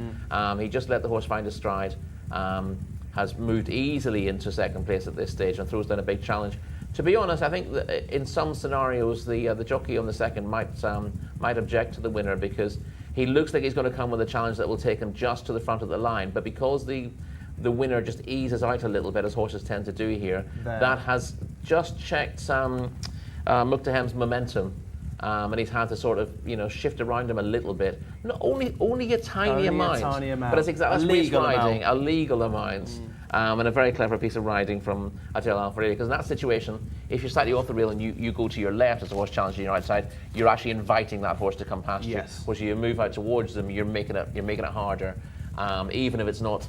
He just let the horse find his stride, has moved easily into 2nd place at this stage and throws down a big challenge. To be honest, I think that in some scenarios the jockey on the second might object to the winner, because he looks like he's going to come with a challenge that will take him just to the front of the line, but because the winner just eases out a little bit, as horses tend to do here, that has just checked Muqtahem's momentum, and he's had to sort of shift around him a little bit. Not only a tiny amount, but it's exactly a legal amount. And a very clever piece of riding from Adel Al-Faradi, because in that situation, if you're slightly off the rail and you go to your left as a horse challenging your outside, you're actually inviting that horse to come past you. Whereas you move out towards them, you're making it harder. Even if it's not,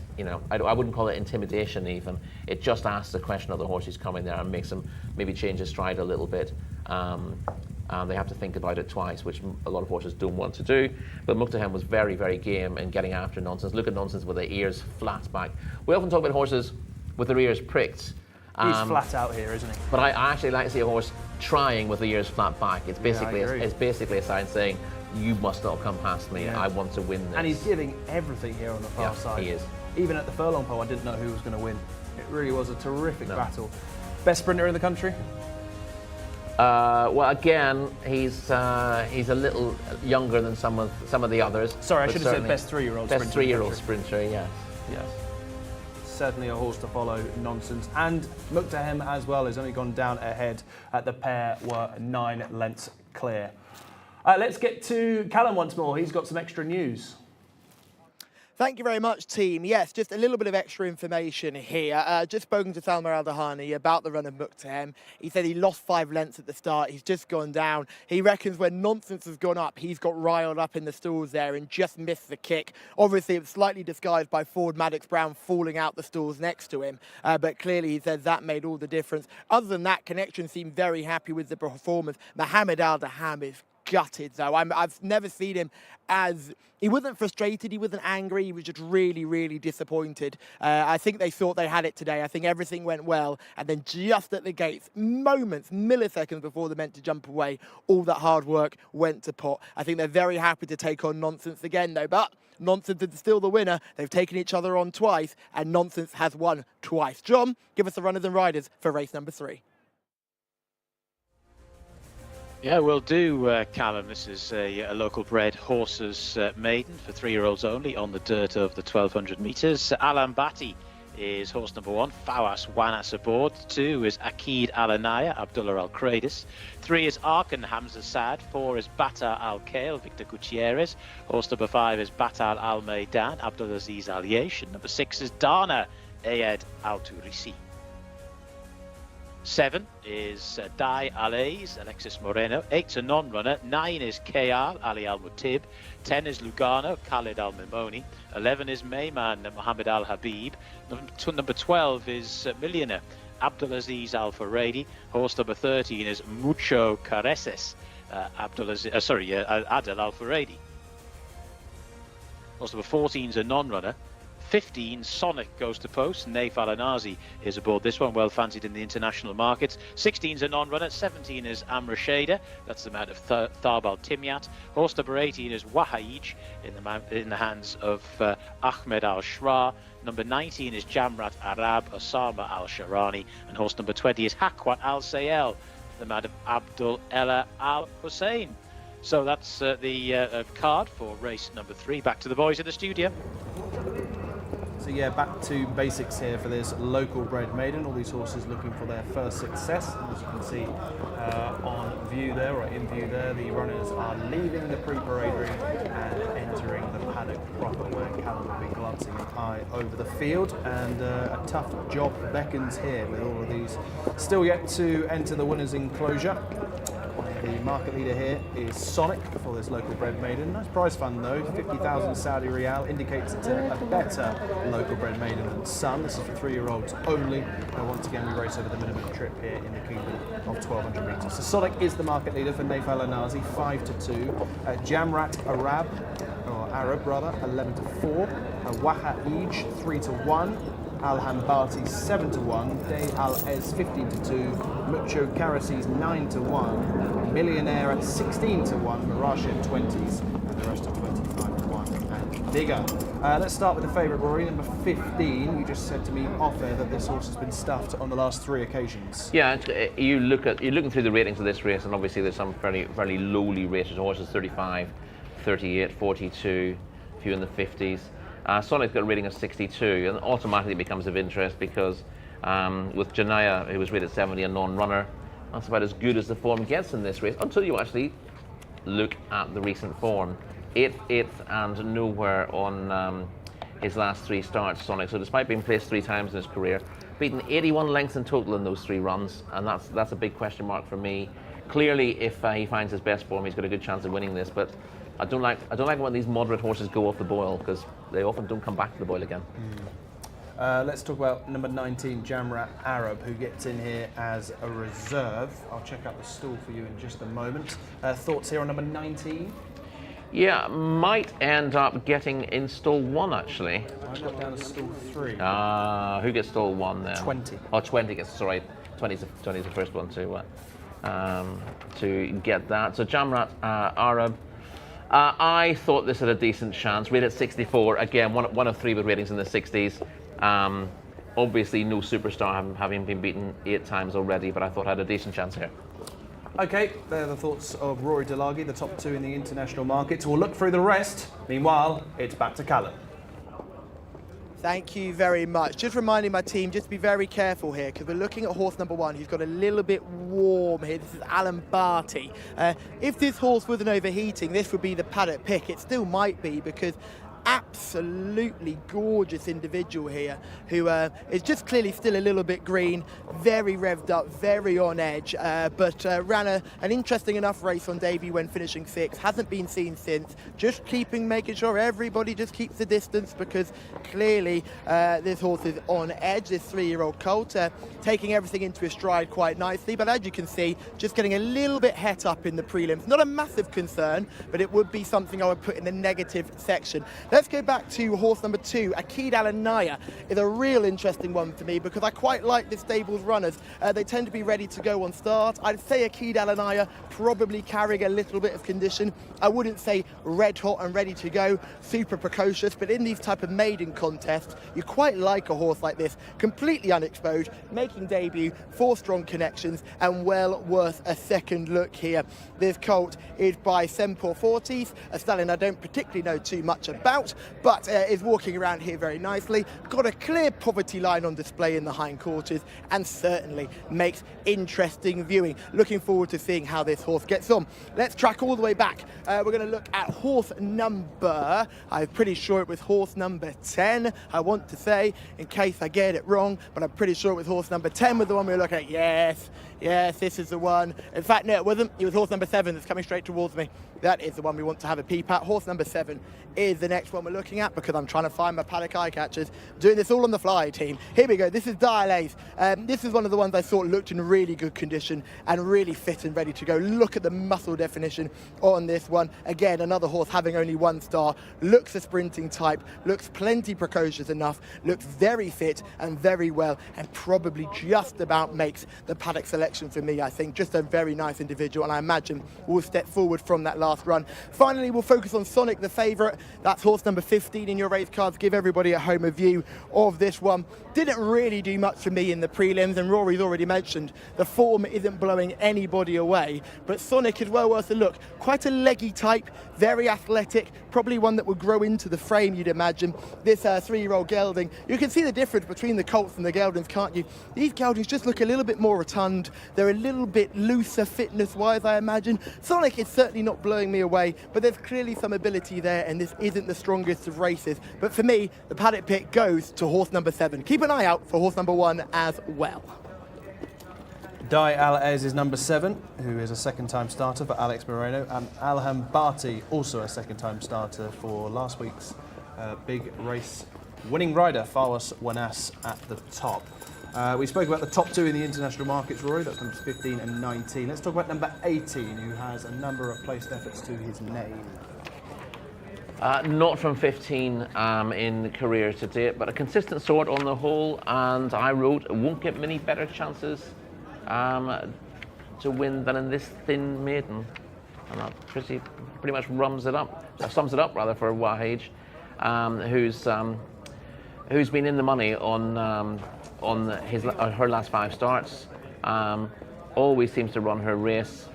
I wouldn't call it intimidation even. It just asks the question of the horse who's coming there and makes him maybe change his stride a little bit. They have to think about it twice, which a lot of horses don't want to do. But Muqtahem was very, very game in getting after Nonsense. Look at Nonsense with the ears flat back. We often talk about horses with their ears pricked. He's flat out here, isn't he? But I actually like to see a horse trying with the ears flat back. It's basically a sign saying, you must not come past me. I want to win this. And he's giving everything here on the far side. He is. Even at the furlong pole, I didn't know who was going to win. It really was a terrific battle. Best sprinter in the country? Well, again, he's a little younger than some of the others. Sorry, I should have said best 3-year-old sprinter. Best 3-year-old sprinter, yes. Certainly a horse to follow, Nonsense. And Muqtahem as well has only gone down ahead. The pair were 9 lengths clear. Let's get to Callum once more. He's got some extra news. Thank you very much, team. Yes, just a little bit of extra information here. Just spoken to Salma Al-Dahani about the run of Muqtahem. He said he lost 5 lengths at the start. He's just gone down. He reckons when Nonsense has gone up, he's got riled up in the stalls there and just missed the kick. Obviously, it was slightly disguised by Ford Maddox Brown falling out the stalls next to him. But clearly, he says that made all the difference. Other than that, Connection seemed very happy with the performance. Mohammed Al-Daham is gutted, though. I've never seen him as... He wasn't frustrated, he wasn't angry, he was just really, really disappointed. I think they thought they had it today. I think everything went well, and then just at the gates, moments, milliseconds before they're meant to jump away, all that hard work went to pot. I think they're very happy to take on Nonsense again, though, but Nonsense is still the winner. They've taken each other on twice, and Nonsense has won twice. John, give us the runners and riders for race number 3. Yeah, we'll do, Callum. This is a local bred horses maiden for 3-year-olds only on the dirt of the 1200 metres. Alambati is horse number 1, Fawas Wanas aboard. 2 is Akid Alanaya, Abdullah Al Kradis. 3 is Arkan Hamza Sad. 4 is Bata Al Kale, Victor Gutierrez. Horse number 5 is Batal Al Maidan, Abdulaziz Al Yesh. And number 6 is Dana Ayed Al Turisi. 7 is Dai Alays, Alexis Moreno. 8's a non-runner. 9 is Kayal, Ali Al-Mutib. 10 is Lugano, Khalid Al-Mimoni. 11 is Mayman, Mohammed Al-Habib. Number 12 is Millionaire, Abdulaziz Al-Faradi. Horse number 13 is Mucho Careses, Adel Al-Faradi. Horse number 14 is a non-runner. 15, Sonic goes to post. Naif Al-Anazi is aboard this one, well fancied in the international markets. 16 is a non-runner. 17 is Amra Shader, that's the mount of Tharbal Timyat. Horse number 18 is Wahaij in the hands of Ahmed Al-Shra. Number 19 is Jamrat Arab Osama Al-Sharani. And horse number 20 is Hakwat Al-Sayel, the mount of Abdul Ella Al-Hussein. So that's the card for race number 3. Back to the boys in the studio. So yeah, back to basics here for this local bred maiden. All these horses looking for their first success. As you can see on view there, or in view there, the runners are leaving the pre-parade ring and entering the paddock proper, where Callum will be glancing an eye over the field. And a tough job beckons here, with all of these still yet to enter the winner's enclosure. The market leader here is Sonic for this local bred maiden. Nice prize fund though, 50,000 Saudi Riyal, indicates it's a better local bred maiden than Sun. This is for 3-year-olds only. Once again, we race over the minimum trip here in the kingdom of 1200 metres. So Sonic is the market leader for Naif Al-Anazi, 5-2. Jamrat Arab, 11-4. Wahaij, 3-1. Al-Hambati 7-1, Day Al-Ez 15-2, Mucho Karasis 9-1, Millionaire at 16-1, Marashi at 20s, and the rest at 25-1 and bigger. Let's start with the favourite, Rory, number 15. You just said to me off air that this horse has been stuffed on the last 3 occasions. Yeah, you're looking through the ratings of this race, and obviously there's some fairly lowly rated horses, 35, 38, 42, a few in the 50s. Sonic's got a rating of 62, and automatically it becomes of interest because with Janaya, who was rated 70, a non-runner, that's about as good as the form gets in this race, until you actually look at the recent form. 8th and nowhere on his last 3 starts, Sonic. So despite being placed 3 times in his career, beaten 81 lengths in total in those 3 runs, and that's a big question mark for me. Clearly, if he finds his best form, he's got a good chance of winning this, but I don't like when these moderate horses go off the boil, because they often don't come back to the boil again. Let's talk about number 19, Jamrat Arab, who gets in here as a reserve. I'll check out the stall for you in just a moment. Thoughts here on number 19? Yeah, might end up getting in stall 1 actually. I got down to stall 3. Who gets stall 1 then? 20. Oh, 20 gets, sorry, 20's the first one to get that. So Jamrat Arab. I thought this had a decent chance. Rated 64, again, one of 3 with ratings in the 60s. Obviously, no superstar, having been beaten 8 times already, but I thought I had a decent chance here. Okay, they're the thoughts of Rory Delaghi, the top 2 in the international markets. We'll look through the rest. Meanwhile, it's back to Callum. Thank you very much. Just reminding my team just to be very careful here, because we're looking at horse number 1 who's got a little bit warm here. This is Alan Barty. If this horse wasn't overheating, this would be the paddock pick. It still might be, because absolutely gorgeous individual here who is just clearly still a little bit green, very revved up, very on edge, but ran an interesting enough race on debut when finishing 6th. Hasn't been seen since. Just making sure everybody just keeps the distance, because clearly this horse is on edge, this 3-year-old colt, taking everything into his stride quite nicely, but as you can see, just getting a little bit het up in the prelims. Not a massive concern, but it would be something I would put in the negative section. Let's go back to horse number 2. Akid Al-Anaya is a real interesting one for me, because I quite like this stable's runners. They tend to be ready to go on start. I'd say Akid Al-Anaya probably carrying a little bit of condition. I wouldn't say red hot and ready to go, super precocious, but in these type of maiden contests, you quite like a horse like this, completely unexposed, making debut, 4 strong connections, and well worth a second look here. This colt is by Sempor Forties, a stallion I don't particularly know too much about, but is walking around here very nicely, got a clear poverty line on display in the hindquarters, and certainly makes interesting viewing. Looking forward to seeing how this horse gets on. Let's track all the way back. We're going to look at horse number, I'm pretty sure it was horse number 10, I want to say, in case I get it wrong, but I'm pretty sure it was horse number 10 was the one we were looking at. Yes, this is the one. In fact, no, it wasn't. It was horse number 7 that's coming straight towards me. That is the one we want to have a peep at. Horse number 7 is the next one we're looking at, because I'm trying to find my paddock eye catchers. Doing this all on the fly, team. Here we go. This is Dial A's. This is one of the ones I thought looked in really good condition and really fit and ready to go. Look at the muscle definition on this one. Again, another horse having only 1 star. Looks a sprinting type. Looks plenty precocious enough. Looks very fit and very well, and probably just about makes the paddock selection for me, I think. Just a very nice individual, and I imagine will step forward from that last run. Finally, we'll focus on Sonic, the favourite. That's horse number 15 in your race cards. Give everybody at home a view of this one. Didn't really do much for me in the prelims, and Rory's already mentioned the form isn't blowing anybody away, but Sonic is well worth a look. Quite a leggy type, very athletic, probably one that would grow into the frame, you'd imagine. This 3-year-old gelding, you can see the difference between the colts and the geldings, can't you? These geldings just look a little bit more rotund. They're a little bit looser fitness-wise, I imagine. Sonic is certainly not blowing me away, but there's clearly some ability there, and this isn't the strongest of races. But for me, the paddock pick goes to horse number 7. Keep an eye out for horse number 1 as well. Dai Al-Ez is number 7, who is a second-time starter for Alex Moreno, and Alham Bati, also a second-time starter for last week's big race winning rider, Fawas Wanas, at the top. We spoke about the top 2 in the international markets, Rory. That's numbers 15 and 19. Let's talk about number 18, who has a number of placed efforts to his name. Not from 15 in career to date, but a consistent sort on the whole, and I wrote, won't get many better chances to win than in this thin maiden. And that pretty much sums it up rather, for Wahage, who's been in the money on her last 5 starts. Always seems to run her race,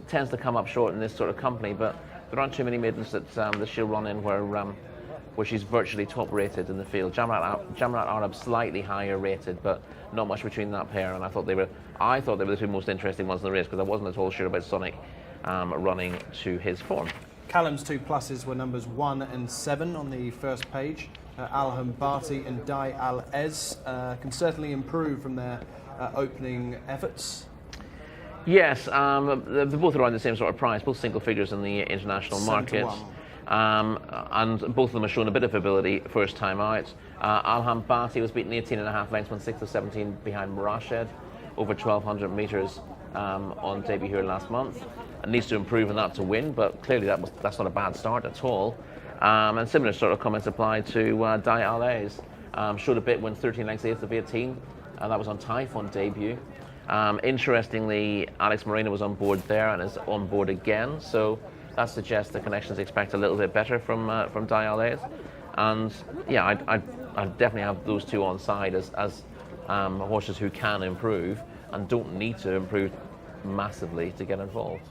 tends to come up short in this sort of company, but there aren't too many maidens that she'll run in where she's virtually top rated in the field. Jamarat Arab slightly higher rated, but not much between that pair, and I thought they were the 2 most interesting ones in the race, because I wasn't at all sure about Sonic running to his form. Callum's 2 pluses were numbers 1 and 7 on the first page. Alham Bati and Dai Al-Ez can certainly improve from their opening efforts. Yes, they're both around the same sort of price, both single figures in the international markets. And both of them have shown a bit of ability first time out. Alham Bati was beaten 18.5 lengths, won 6th of 17 behind Murashed, over 1,200 metres on debut here last month. And needs to improve on that to win, but clearly that's not a bad start at all. And similar sort of comments apply to Dai Al-Ez. Showed a bit, won 13 lengths, 8th of 18. That was on Taif on debut. Interestingly, Alex Moreno was on board there and is on board again, so that suggests the connections expect a little bit better from Dai Al-Ez. And yeah, I definitely have those 2 on side as horses who can improve and don't need to improve massively to get involved.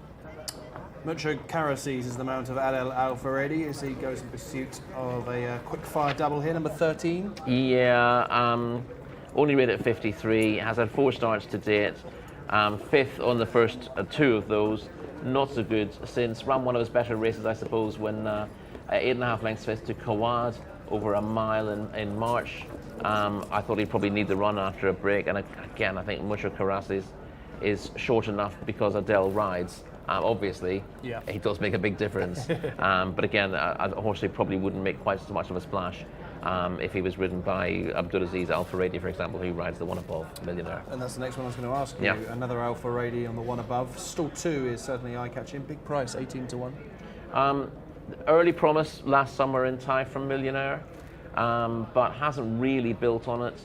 Mucho Karasis is the mount of Adel Al-Faredi as he goes in pursuit of a quick-fire double here, number 13. Yeah, only rated at 53, has had 4 starts to date, 5th on the first 2 of those. Not so good since ran one of his better races, I suppose, when 8.5 lengths fifth to Kawad over a mile in March. I thought he'd probably need the run after a break, and again, I think Musher Karasi is short enough because Adele rides. Obviously, he does make a big difference. But again, a horse who probably wouldn't make quite so much of a splash if he was ridden by Abdulaziz Al Faradi, for example, who rides the one above Millionaire. And that's the next one I was going to ask you. Another Al Faradi on the one above. Stall 2 is certainly eye-catching. Big price, 18 to 1. Early promise last summer in Thai from Millionaire, but hasn't really built on it,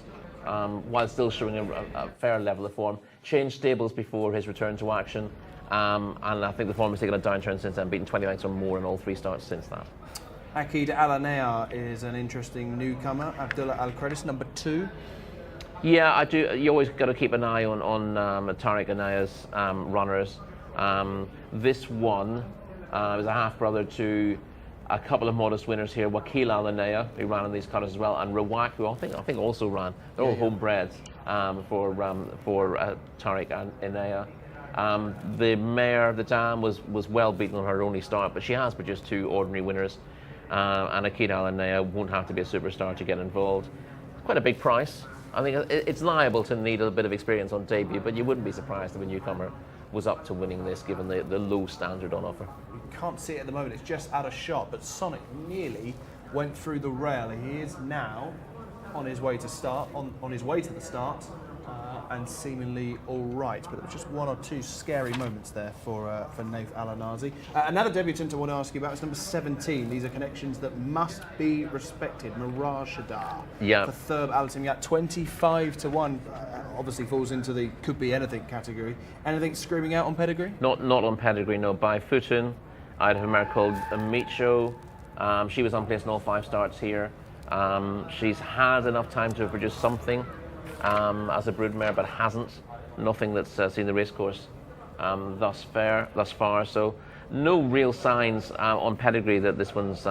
while still showing a fair level of form. Changed stables before his return to action, and I think the form has taken a downturn since then, beaten 20 lengths or more in all 3 starts since that. Akid Alanea is an interesting newcomer. Abdullah Al Kredis, number 2. Yeah, I do. You always got to keep an eye on Tariq Anaya's runners. This one is a half-brother to a couple of modest winners here. Wakil Alanea, who ran in these cutters as well, and Rawak, who I think also ran. They're all homebreds for Tariq Anaya. The mare, the dam, was well beaten on her only start, but she has produced 2 ordinary winners. And Akid Alanea won't have to be a superstar to get involved. Quite a big price. I think it's liable to need a bit of experience on debut, but you wouldn't be surprised if a newcomer was up to winning this, given the low standard on offer. You can't see it at the moment, it's just out of shot, but Sonic nearly went through the rail. He is now on his way to start, on his way to the start, and seemingly all right. But it was just 1 or 2 scary moments there for Naif Al-Anazi. Another debutant I want to ask you about is number 17. These are connections that must be respected. Mirage Shadar. Yeah. For Thurb Al-Timyat, 25 to 1. Obviously falls into the could be anything category. Anything screaming out on pedigree? Not on pedigree, no. By Futun, I'd have a mare called Micho. She was unplaced in all 5 starts here. She's had enough time to have produced something as a broodmare, but hasn't. Nothing that's seen the racecourse thus far. So no real signs on pedigree that this one's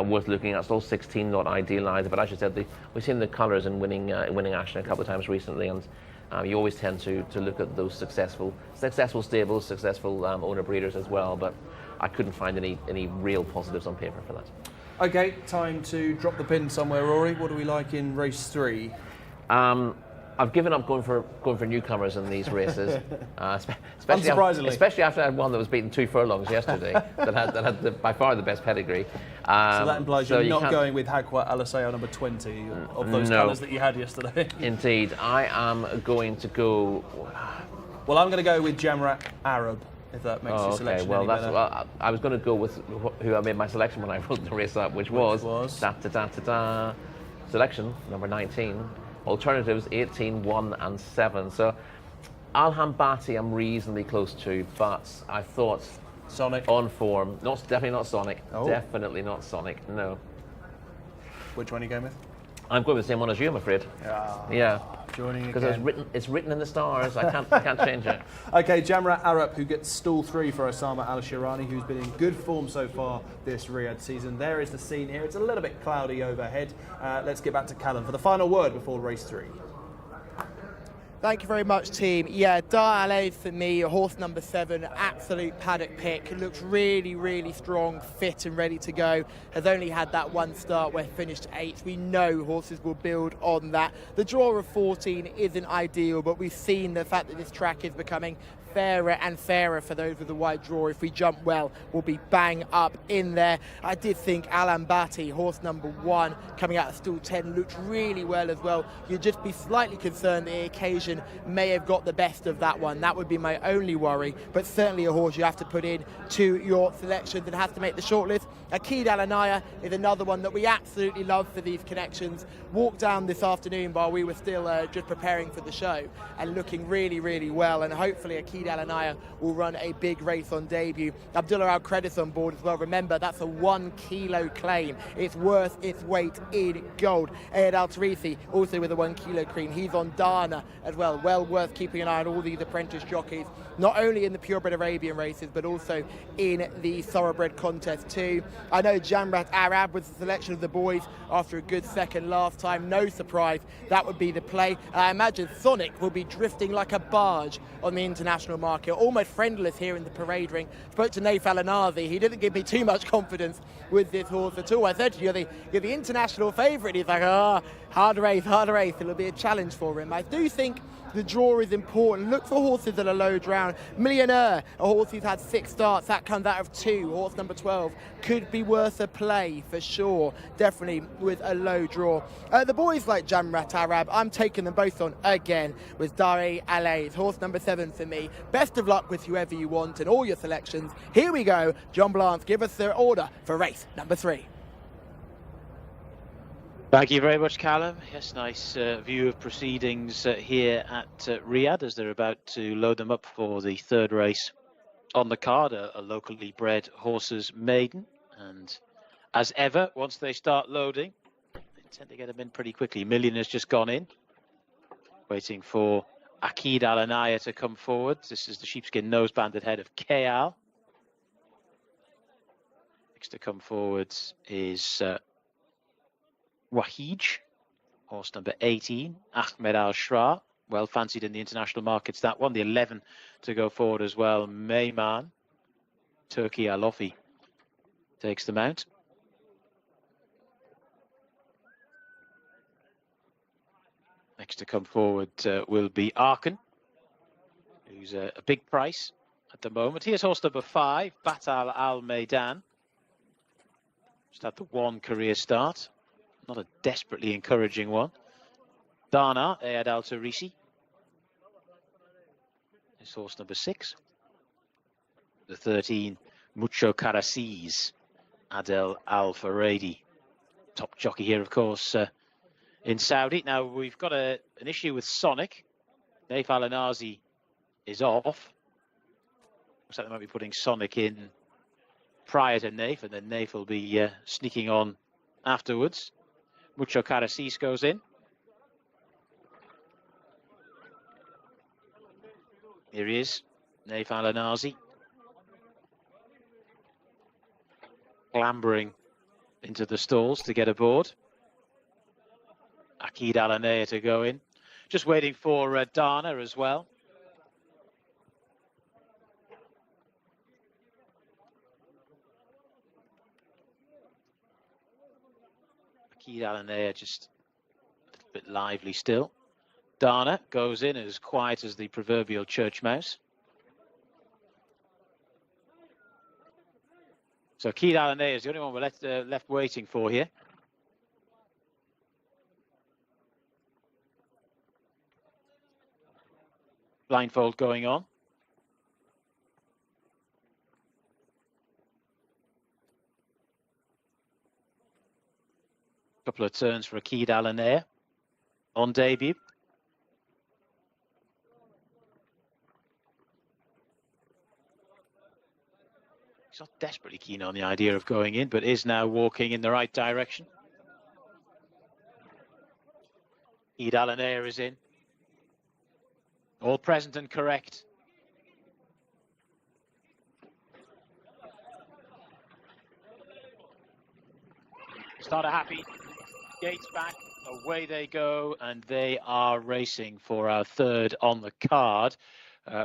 worth looking at. It's all 16, not idealised, but as you said, we've seen the colours in winning action a couple of times recently, and you always tend to look at those successful stables, successful owner breeders as well. But I couldn't find any real positives on paper for that. Okay, time to drop the pin somewhere, Rory. What do we like in race 3? I've given up going for newcomers in these races, Unsurprisingly. especially after I had one that was beaten 2 furlongs yesterday that had by far the best pedigree. So that implies you're not can't going with Haqua Alaseo number 20 of those colours that you had yesterday. Indeed, I am going to go. Well, I'm going to go with Jamrat Arab, if that makes your selection any better. Well, I was going to go with who I made my selection when I wrote the race up, which was selection number 19. Alternatives 18, 1 and 7. So Al-Hambati I'm reasonably close to, but I thought Sonic on form. Definitely not Sonic. Oh. Definitely not Sonic. No. Which one are you going with? I'm going with the same one as you, I'm afraid. Yeah. Joining Because again. it's written in the stars. I can't change it. Okay, Jamrat Arab, who gets stall 3 for Osama Al-Shirani, who's been in good form so far this Riyadh season. There is the scene here. It's a little bit cloudy overhead. Let's get back to Callum for the final word before race 3. Thank you very much, team. Yeah, Dar Alay for me, horse number 7, absolute paddock pick. Looks really, really strong, fit and ready to go. Has only had that 1 start where he finished 8th. We know horses will build on that. The draw of 14 isn't ideal, but we've seen the fact that this track is becoming fairer and fairer for those with a wide draw. If we jump well, we'll be bang up in there. I did think Al-Hambati, horse number 1, coming out of stall 10, looked really well as well. You'd just be slightly concerned the occasion may have got the best of that one. That would be my only worry, but certainly a horse you have to put in to your selections and has to make the shortlist. Akid Alanaya is another one that we absolutely love for these connections. Walked down this afternoon while we were still just preparing for the show and looking really, really well, and hopefully Akid Alanaya will run a big race on debut. Abdullah Al Kredis on board as well. Remember, that's a 1 kilo claim. It's worth its weight in gold. Ed Al Tarisi also with a 1 kilo cream. He's on Dana as well. Well worth keeping an eye on all these apprentice jockeys, not only in the purebred Arabian races, but also in the thoroughbred contest too. I know Jamrat Arab was the selection of the boys after a good second last time. No surprise, that would be the play. I imagine Sonic will be drifting like a barge on the international international market, almost friendless here in the parade ring. Spoke to Naif Al-Anazi. He didn't give me too much confidence with this horse at all. I said to you, you're the international favourite. He's like, hard race. It'll be a challenge for him. I do think the draw is important. Look for horses that are low down. Millionaire, a horse who's had 6 starts, that comes out of 2. Horse number 12 could be worth a play for sure, definitely with a low draw. The boys like Jamrat Arab, I'm taking them both on again with Dari Alays, horse number 7 for me. Best of luck with whoever you want and all your selections. Here we go. John Blanc, give us the order for race number 3. Thank you very much, Callum. Yes, nice view of proceedings here at Riyadh as they're about to load them up for the 3rd race on the card, a locally bred horses maiden. And as ever, once they start loading, they tend to get them in pretty quickly. Million has just gone in, waiting for Akid Al-Anaya to come forward. This is the sheepskin nose-banded head of Kayal. Next to come forward is Wahij, horse number 18, Ahmed Al-Shra, well fancied in the international markets, that one. The 11 to go forward as well, Meyman, Turki Alofi takes the mount. Next to come forward will be Arkan, who's a big price at the moment. Here's horse number 5, Batal Al-Maidan. Just had the 1 career start. Not a desperately encouraging one. Dana, Ayad Al Tarisi. This horse number 6. The 13, Mucho Karasis, Adel Al Faradi. Top jockey here, of course, in Saudi. Now, we've got an issue with Sonic. Naif Al-Anazi is off. Looks like they might be putting Sonic in prior to Naif, and then Naif will be sneaking on afterwards. Mucho Karasis goes in. Here he is, Naif Al-Anazi. Clambering into the stalls to get aboard. Akid Al-Anaya to go in. Just waiting for Dana as well. Akid Al-Anaya just a little bit lively still. Dana goes in as quiet as the proverbial church mouse. So Akid Al-Anaya is the only one we're left waiting for here. Blindfold going on. Couple of turns for Akid Al-Anaya on debut. He's not desperately keen on the idea of going in, but is now walking in the right direction. Akid Al-Anaya is in. All present and correct. Starter happy. Gates back, away they go, and they are racing for our 3rd on the card.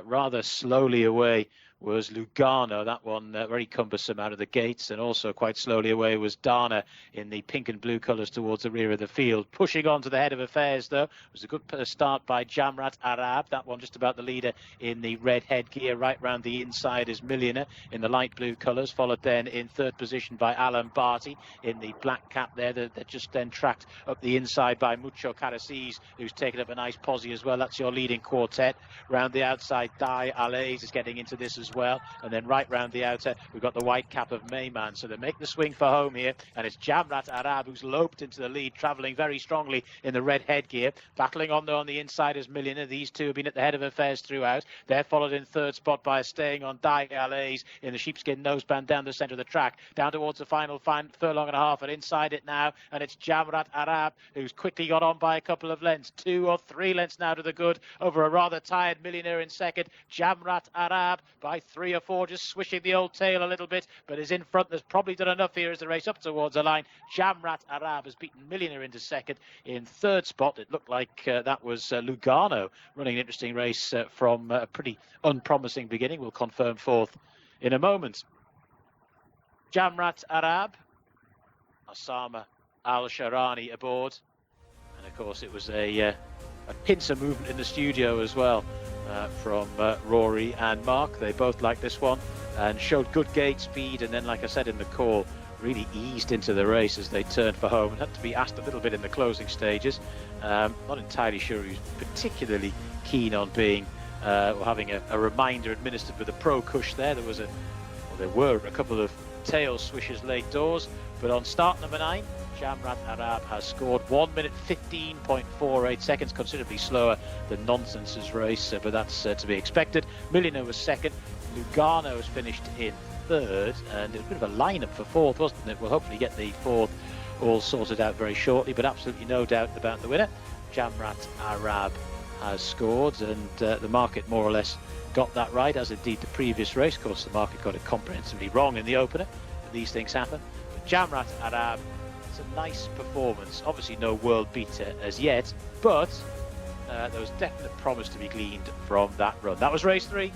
Rather slowly away was Lugano, that one very cumbersome out of the gates, and also quite slowly away was Dana in the pink and blue colours towards the rear of the field. Pushing on to the head of affairs, though, was a good start by Jamrat Arab, that one just about the leader in the red headgear. Right round the inside is Millionaire in the light blue colours, followed then in 3rd position by Alan Barty in the black cap there. They're just then tracked up the inside by Mucho Karasis, who's taken up a nice posse as well. That's your leading quartet. Round the outside, Dai Alays is getting into this as well, and then right round the outer we've got the white cap of Meyman. So they make the swing for home here, and it's Jamrat Arab who's loped into the lead, travelling very strongly in the red headgear. Battling on though on the inside is Millionaire. These two have been at the head of affairs throughout. They're followed in 3rd spot by staying on Dai Alays in the sheepskin noseband down the centre of the track, down towards the final furlong and a half, and inside it now, and it's Jamrat Arab who's quickly got on by a couple of lengths, 2 or 3 lengths now to the good over a rather tired Millionaire in 2nd. Jamrat Arab by by 3 or 4, just swishing the old tail a little bit, but is in front. There's probably done enough here as the race up towards the line. Jamrat Arab has beaten Millionaire into second. In third spot, it looked like that was Lugano running an interesting race from a pretty unpromising beginning. We'll confirm fourth in a moment. Jamrat Arab, Osama Al-Sharani aboard. And of course it was a pincer movement in the studio as well from Rory and Mark. They both liked this one and showed good gate speed, and then, like I said in the call, really eased into the race as they turned for home and had to be asked a little bit in the closing stages. Not entirely sure he was particularly keen on being or having a reminder administered with a pro cush there. There were a couple of tail swishes late doors, but on start number 9, Jamrat Arab has scored 1 minute 15.48 seconds, considerably slower than Nonsense's race, but that's to be expected. Millionaire was second. Lugano has finished in third, and it was a bit of a lineup for fourth, wasn't it? We'll hopefully get the fourth all sorted out very shortly, but absolutely no doubt about the winner. Jamrat Arab has scored, and the market more or less got that right, as indeed the previous race. Of course, the market got it comprehensively wrong in the opener, but these things happen. But Jamrat Arab, it's a nice performance. Obviously no world beater as yet, but there was definite promise to be gleaned from that run. That was race 3.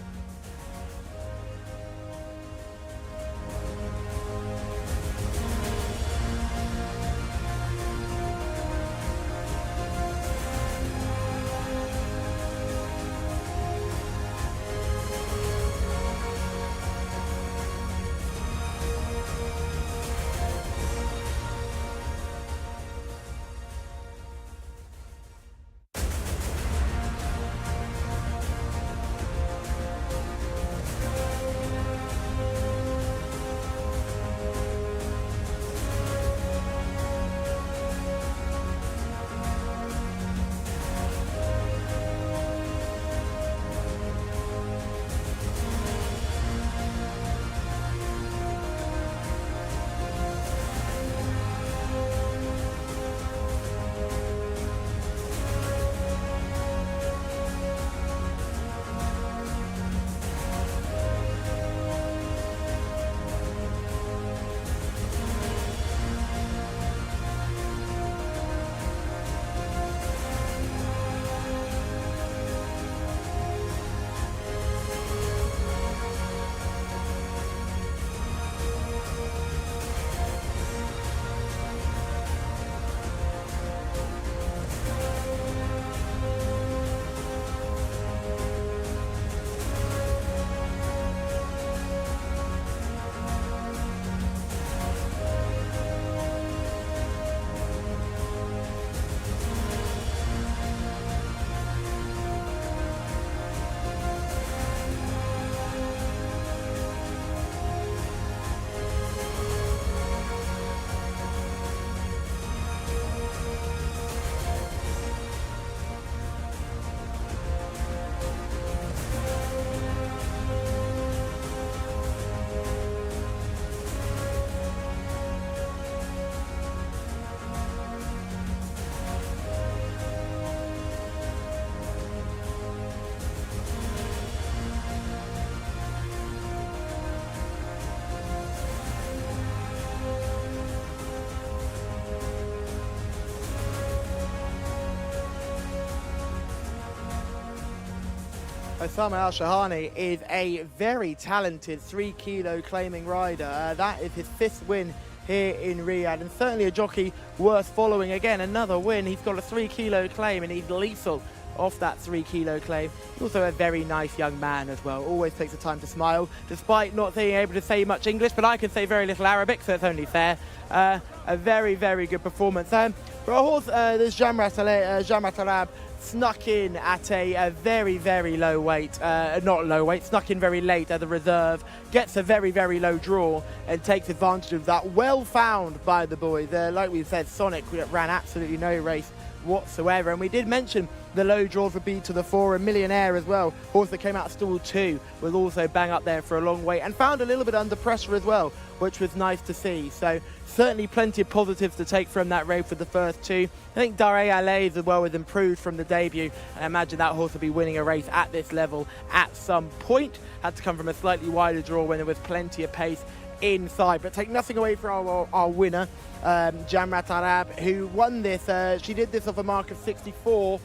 Osama Al-Shahani is a very talented 3 kilo claiming rider. That is his 5th win here in Riyadh, and certainly a jockey worth following. Again, another win. He's got a 3 kilo claim and he's lethal off that 3 kilo claim. He's also a very nice young man as well. Always takes the time to smile, despite not being able to say much English, but I can say very little Arabic, so it's only fair. A very, very good performance. For a horse, this Jamrat Arab snuck in at a very, very low weight. Not low weight, snuck in very late at the reserve, gets a very, very low draw and takes advantage of that. Well found by the boys. Like we said, Sonic ran absolutely no race whatsoever. And we did mention the low draws would be to the fore, and Millionaire as well. Horse that came out of stall 2 was also bang up there for a long way and found a little bit under pressure as well, which was nice to see. So certainly plenty of positives to take from that race for the first 2. I think Daré Allays as well was improved from the debut. I imagine that horse will be winning a race at this level at some point. Had to come from a slightly wider draw when there was plenty of pace inside, but take nothing away from our winner, Jamrat Arab, who won this. She did this off a mark of 64.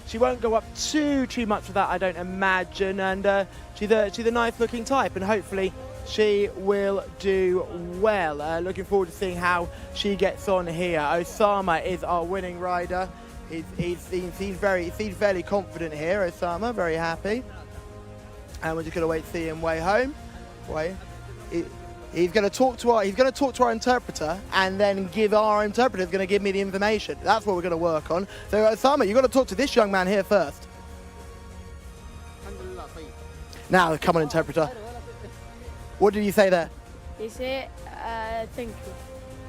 She won't go up too much for that, I don't imagine, and she's a nice looking type, and hopefully she will do well. Looking forward to seeing how she gets on here. Osama is our winning rider. He seems fairly confident here. Osama, very happy, and we're just going to wait to see him way home. He's going to talk to our interpreter, and then our interpreter is going to give me the information. That's what we're going to work on. So Osama, you've got to talk to this young man here first. Now, come on, interpreter. What did you say there? He said, thank you.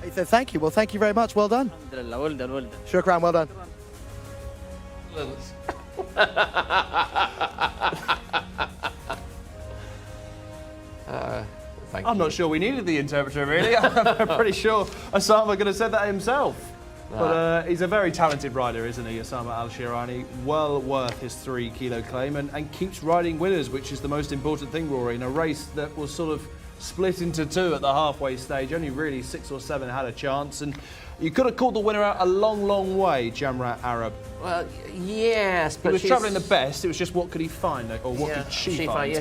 He said thank you. Well, thank you very much. Well done. Well done. Shukran, well done. I'm not sure we needed the interpreter, really. I'm pretty sure Osama could have said that himself. But he's a very talented rider, isn't he, Osama Al-Shirani? Well worth his 3 kilo claim, and keeps riding winners, which is the most important thing, Rory, in a race that was sort of split into 2 at the halfway stage. Only really 6 or 7 had a chance, and you could have called the winner out a long way, Jamrat Arab. Well, yes, but he was travelling the best. It was just what could he find, or what could she find? Yeah,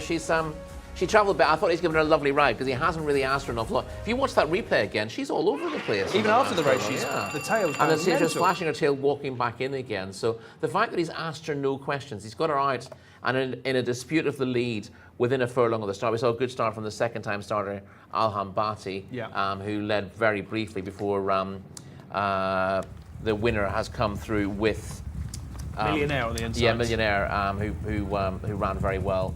she travelled better. I thought he's given her a lovely ride because he hasn't really asked her an awful lot. If you watch that replay again, she's all over the place. Even after the race, the tail's and she's just flashing her tail, walking back in again. So the fact that he's asked her no questions, he's got her out, and in a dispute of the lead within a furlong of the start. We saw a good start from the second-time starter, Alham Bati, who led very briefly before the winner has come through with Millionaire on the inside. Yeah, Millionaire, who ran very well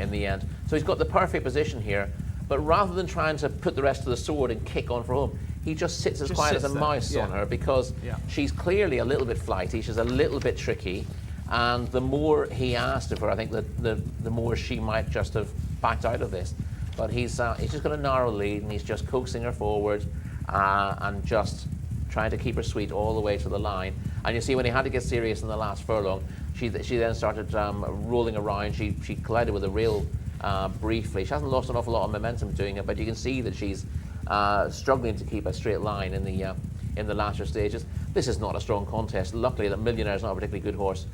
in the end. So he's got the perfect position here, but rather than trying to put the rest of the sword and kick on for home, he just sits as quiet as a mouse on her, because she's clearly a little bit flighty, she's a little bit tricky, and the more he asked of her, I think the more she might just have backed out of this. But he's just got a narrow lead, and he's just coaxing her forward and just trying to keep her sweet all the way to the line. And you see, when he had to get serious in the last furlong, she then started rolling around. She collided with a rail briefly. She hasn't lost an awful lot of momentum doing it, but you can see that she's struggling to keep a straight line in the latter stages. This is not a strong contest. Luckily, that Millionaire is not a particularly good horse,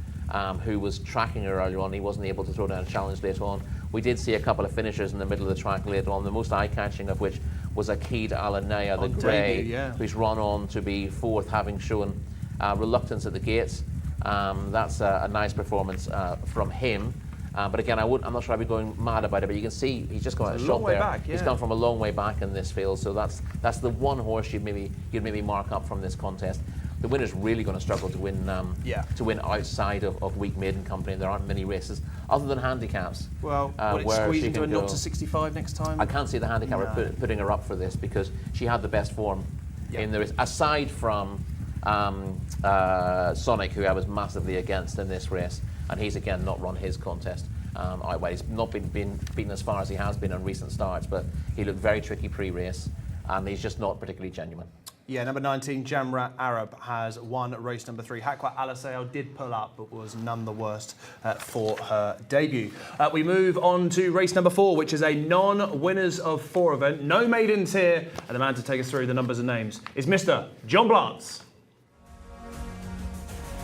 who was tracking her earlier on. He wasn't able to throw down a challenge later on. We did see a couple of finishers in the middle of the track later on, the most eye-catching of which was Akid Alanaya, the grey, who's run on to be 4th, having shown reluctance at the gates. That's a nice performance from him. But again, I'm not sure I'd be going mad about it, but you can see he's just got a shot there. Back, He's come from a long way back in this field, so that's the one horse you'd maybe mark up from this contest. The winner's really going to struggle to win outside of weak maiden company, and there aren't many races other than handicaps. Well, where squeeze she into can a go 0 to 65 next time? I can't see the handicapper putting her up for this, because she had the best form in the race, aside from Sonic, who I was massively against in this race, and he's again not run his contest outright. He's not been beaten as far as he has been on recent starts, but he looked very tricky pre-race, and he's just not particularly genuine. Yeah, number 19, Jamrat Arab, has won race number 3. Hakwa Alaseo did pull up, but was none the worst for her debut. We move on to race number 4, which is a non-winners of 4 event. No maidens here, and the man to take us through the numbers and names is Mr. John Blance.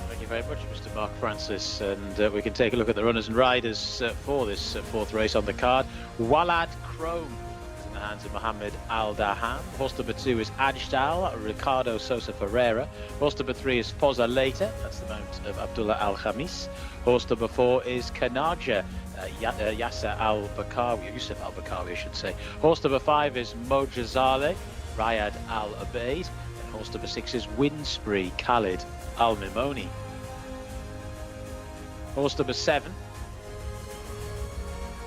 Thank you very much, Mr. Mark Francis, and we can take a look at the runners and riders for this 4th race on the card. Walad Chrome, in the hands of Mohammed Al Dahan. Horse number 2 is Ajdal, Ricardo Sosa Ferreira. Horse number 3 is Foza Later, that's the mount of Abdullah Al Khamis. Horse number 4 is Kanaja, Yasser Al Bakawi, Yusuf Al Bakawi, I should say. Horse number 5 is Mojazale, Riyadh Al Abeid. And horse number 6 is Windspree, Khalid Al Mimoni. Horse number 7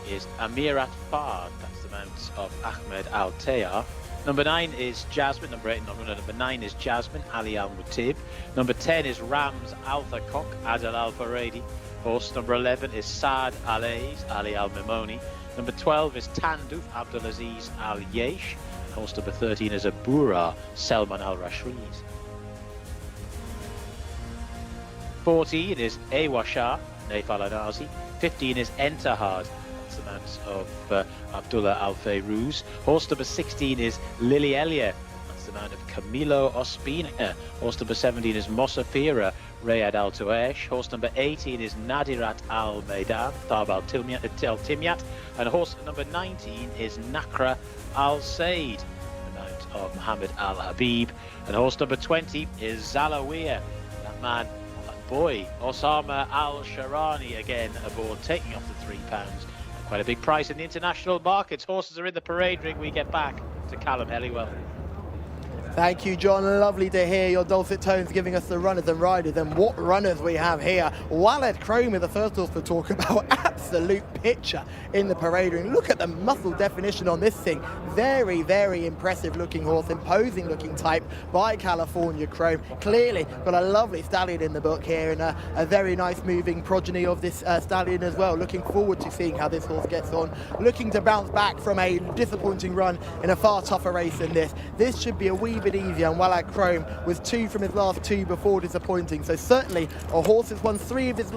is Amirat Fard, that's the mount of Ahmed Al Tayar. Number 9 is Jasmine. Number 8, not runner. Number 9 is Jasmine, Ali Al Mutib. Number 10 is Rams Alpha Cock, Adel Al Faradi. Horse number 11 is Saad Al Aiz, Ali Al Mimoni. Number 12 is Tanduf, Abdulaziz Al Yesh. Horse number 13 is Abura, Selman Al Rashid. 14 is Awashar, Naif Al Anazi. 15 is Entahad. That's the mount of Abdullah Al Fayruz. Horse number 16 is Lily Elia. That's the mount of Camilo Ospina. Horse number 17 is Mosafira, Riyadh Al Tuesh. Horse number 18 is Nadirat Al Maiden, Thab Al Timyat. And horse number 19 is Nakra Al Said, the mount of Muhammad Al Habib. And horse number 20 is Zalawiya, that man, that boy, Osama Al Sharani, again aboard, taking off the £3. Quite a big price in the international markets. Horses are in the parade ring. We get back to Callum Helliwell. Thank you, John. Lovely to hear your dulcet tones giving us the runners and riders. And what runners we have here. Walid Chrome is the first horse to talk about. Absolute picture in the parade ring. Look at the muscle definition on this thing. Very, very impressive looking horse. Imposing looking type by California Chrome. Clearly got a lovely stallion in the book here, and a very nice moving progeny of this stallion as well. Looking forward to seeing how this horse gets on. Looking to bounce back from a disappointing run in a far tougher race than this. This should be a wee bit easier, and Walid Chrome was 2 from his last 2 before disappointing. So certainly a horse that's won 2 of his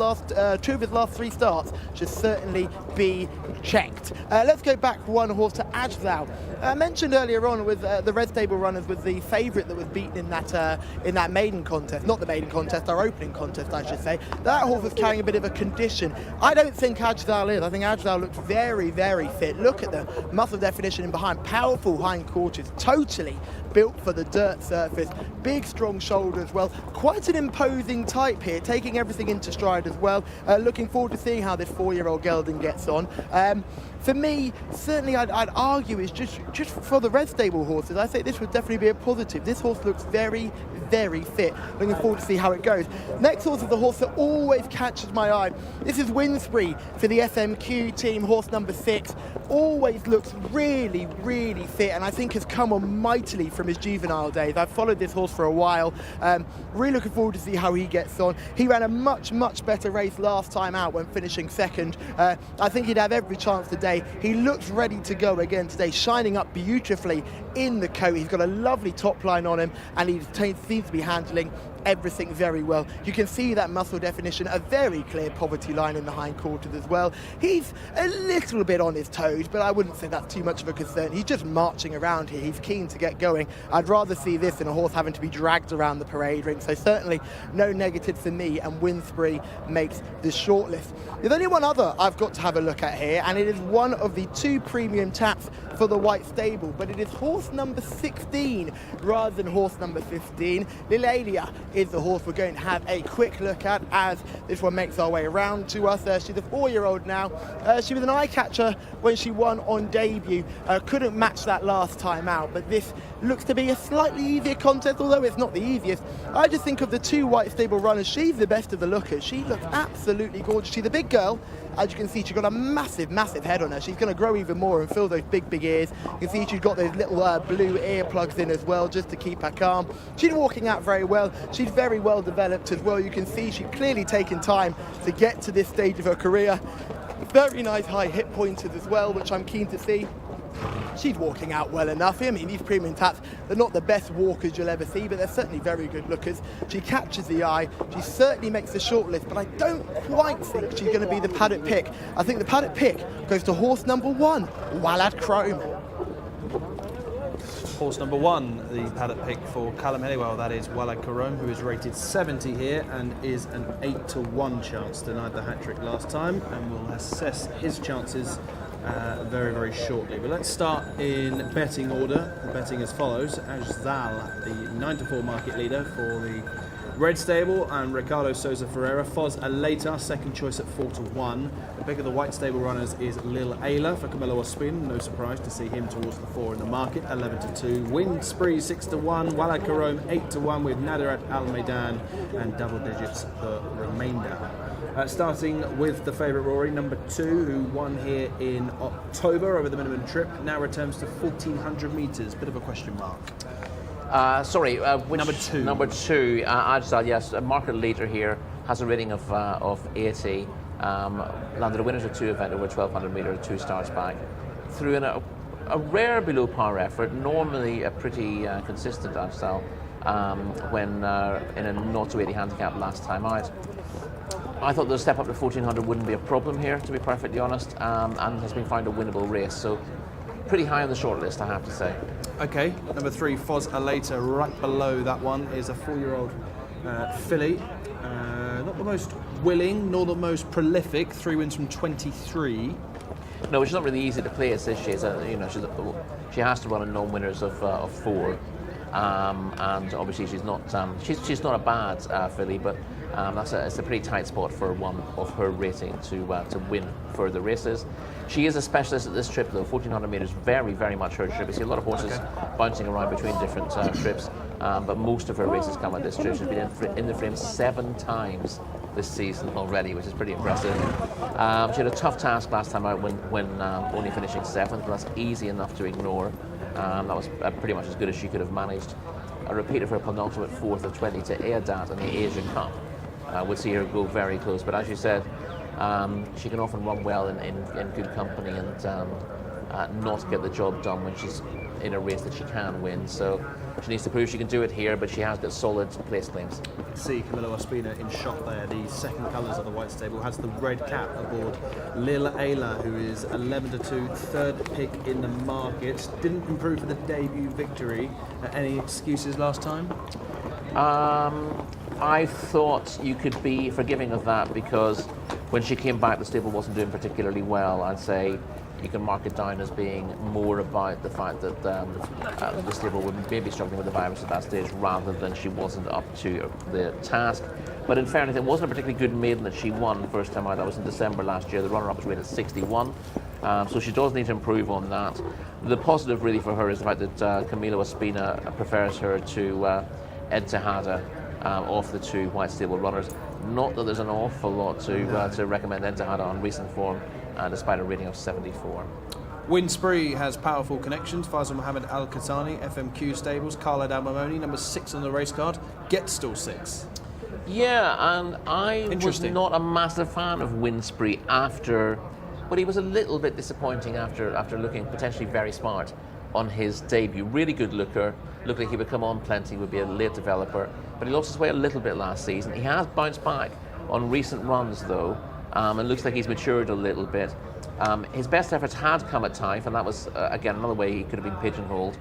last 3 starts should certainly be checked. Let's go back one horse to Ajzal. I mentioned earlier on with the Red Stable runners was the favourite that was beaten in that maiden contest, not the maiden contest, our opening contest I should say. That horse was carrying a bit of a condition. I don't think Ajzal is. I think Ajzal looks very, very fit. Look at the muscle definition in behind, powerful hind quarters, totally built for the dirt surface, big strong shoulder as well, quite an imposing type here, taking everything into stride as well. Looking forward to seeing how this 4-year-old gelding gets on. For me, certainly I'd argue is just for the Red Stable horses, I think this would definitely be a positive. This horse looks very, very fit. Looking forward to see how it goes. Next horse is the horse that always catches my eye. This is Winspree for the SMQ team, horse number 6. Always looks really, really fit, and I think has come on mightily from his juvenile days. I've followed this horse for a while. Really looking forward to see how he gets on. He ran a much, much better race last time out when finishing second. I think he'd have every chance today. He looks ready to go again today, shining up beautifully in the coat. He's got a lovely top line on him, and he seems to be handling everything very well. You can see that muscle definition, a very clear poverty line in the hindquarters as well. He's a little bit on his toes, but I wouldn't say that's too much of a concern. He's just marching around here. He's keen to get going. I'd rather see this than a horse having to be dragged around the parade ring. So certainly no negative for me, and Winspree makes the shortlist. There's only one other I've got to have a look at here, and it is one of the 2 premium taps for the White Stable, but it is horse number 16 rather than horse number 15. Lilalia is the horse we're going to have a quick look at as this one makes our way around to us. She's a 4-year-old now. She was an eye catcher when she won on debut. Couldn't match that last time out, but this looks to be a slightly easier contest, although it's not the easiest. I just think of the 2 White Stable runners, she's the best of the lookers. She looks absolutely gorgeous. She's a big girl. As you can see, she's got a massive, massive head on her. She's going to grow even more and fill those big, big ears. You can see she's got those little blue earplugs in as well, just to keep her calm. She's walking out very well. She's very well developed as well. You can see she's clearly taken time to get to this stage of her career. Very nice high hip pointers as well, which I'm keen to see. She's walking out well enough. I mean, these premium taps, they're not the best walkers you'll ever see, but they're certainly very good lookers. She catches the eye. She certainly makes the shortlist, but I don't quite think she's going to be the paddock pick. I think the paddock pick goes to horse number 1, Walid Chrome. Horse number 1, the paddock pick for Callum Helliwell, that is Walid Chrome, who is rated 70 here and is an 8-1 chance. Denied the hat-trick last time, and we'll assess his chances very, very shortly. But let's start in betting order. The betting as follows: Ajzal, the 9-4 market leader for the Red Stable, and Ricardo Souza Ferreira. Foz Aleta, second choice at 4-1. The pick of the White Stable runners is Lil Ayla for Camilo Ospin. No surprise to see him towards the 4 in the market, 11-2. Winspree 6-1. Walid Chrome 8-1 with Nadirat Al Maidan, and double digits the remainder. Starting with the favourite Rory, number 2, who won here in October over the minimum trip, now returns to 1,400 metres. Bit of a question mark. Which, number 2. Number 2, Jcsa, yes, a market leader here, has a rating of 80. Landed a winners of 2 event over 1,200 metres, 2 starts back. Threw in a rare below par effort, normally a pretty consistent Jcsa, when in a 0 to 80 handicap last time out. I thought the step up to 1,400 wouldn't be a problem here, to be perfectly honest, and has been found a winnable race. So pretty high on the short list, I have to say. Okay, number 3, Foz Aleta, right below that one is a 4-year-old filly. Not the most willing, nor the most prolific. 3 wins from 23. No, she's not really easy to place, is she? She has to run in non-winners of 4, and obviously she's not a bad filly, but it's a pretty tight spot for one of her rating to win further races. She is a specialist at this trip, though. 1,400 metres, very, very much her trip. You see a lot of horses bouncing around between different trips, but most of her races come at this trip. She's been in the frame 7 times this season already, which is pretty impressive. She had a tough task last time out when only finishing 7th, but that's easy enough to ignore. That was pretty much as good as she could have managed. A repeat of her penultimate 4th of 20 to Riyadh in the Asian Cup would see her go very close. But as you said, she can often run well in good company and not get the job done when she's in a race that she can win. So she needs to prove she can do it here, but she has got solid place claims. You can see Camilo Ospina in shot there. The second colours of the white stable has the red cap aboard Lil Ayla, who is 11-2, 3rd pick in the market. Didn't improve for the debut victory. Any excuses last time? I thought you could be forgiving of that because when she came back, the stable wasn't doing particularly well. I'd say you can mark it down as being more about the fact that the stable would maybe struggling with the virus at that stage rather than she wasn't up to the task. But in fairness, it wasn't a particularly good maiden that she won the first time out. That was in December last year. The runner-up was rated 61. So she does need to improve on that. The positive really for her is the fact that Camilo Ospina prefers her to Ed Tejada off the 2 white stable runners. Not that there's an awful lot to recommend Ed Tejada on recent form, despite a rating of 74. Win Spree has powerful connections. Faisal Mohammed Al Khatani, FMQ Stables, Khaled Al Mamoni, number 6 on the race card, gets still 6. Yeah, and I was not a massive fan of Win Spree but he was a little bit disappointing after looking potentially very smart on his debut. Really good looker, looked like he would come on plenty, would be a late developer, but he lost his way a little bit last season. He has bounced back on recent runs though, and looks like he's matured a little bit. His best efforts had come at Taif, and that was again another way he could have been pigeonholed,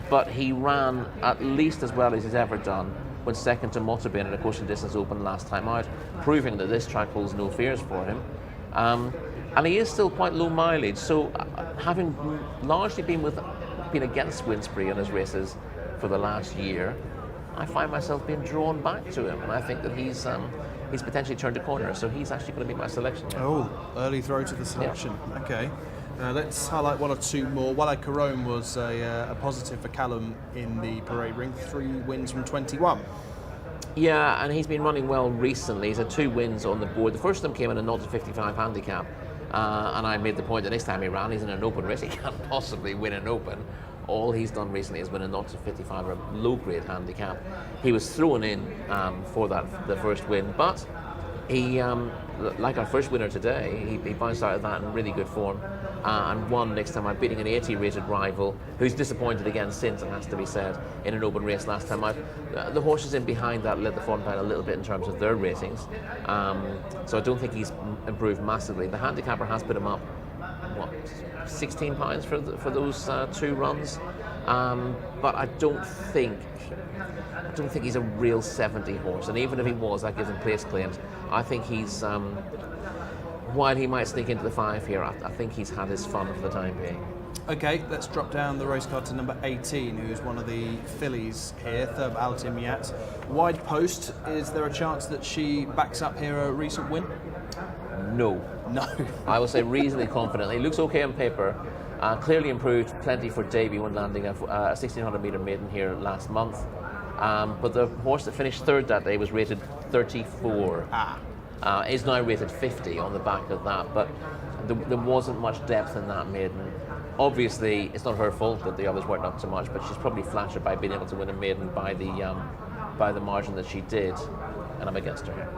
but he ran at least as well as he's ever done when second to Motabin at a Coastal Distance Open last time out, proving that this track holds no fears for him. And he is still quite low mileage, so having largely been against Win Spree in his races for the last year, I find myself being drawn back to him, and I think that he's potentially turned a corner, so he's actually going to be my selection here. Oh, early throw to the selection. Yeah. Okay. Let's highlight 1 or 2 more. Wale Carone was a positive for Callum in the parade ring, 3 wins from 21. Yeah, and he's been running well recently. He's had 2 wins on the board. The first of them came in a 0 to 55 handicap. And I made the point that next time he ran, he's in an open race. He can't possibly win an open. All he's done recently is win a 0 to 55 or a low-grade handicap. He was thrown in for the first win, but he, like our first winner today, he bounced out of that in really good form and won next time out, beating an 80-rated rival who's disappointed again since, it has to be said, in an open race last time out. The horses in behind that let the form down a little bit in terms of their ratings, so I don't think he's improved massively. The handicapper has put him up, £16 for those 2 runs, but I don't think he's a real 70 horse, and even if he was, that gives him place claims. I think he's, while he might sneak into the 5 here, I think he's had his fun for the time being. Okay, let's drop down the race card to number 18, who's one of the fillies here, Thurb Al Timyat. Wide post, is there a chance that she backs up here a recent win? No. No. I will say reasonably confidently. Looks okay on paper. Clearly improved plenty for debut when landing a 1,600 metre maiden here last month. But the horse that finished 3rd that day was rated 34. is now rated 50 on the back of that, but there wasn't much depth in that maiden. Obviously, it's not her fault that the others weren't up to much, but she's probably flattered by being able to win a maiden by the margin that she did, and I'm against her here.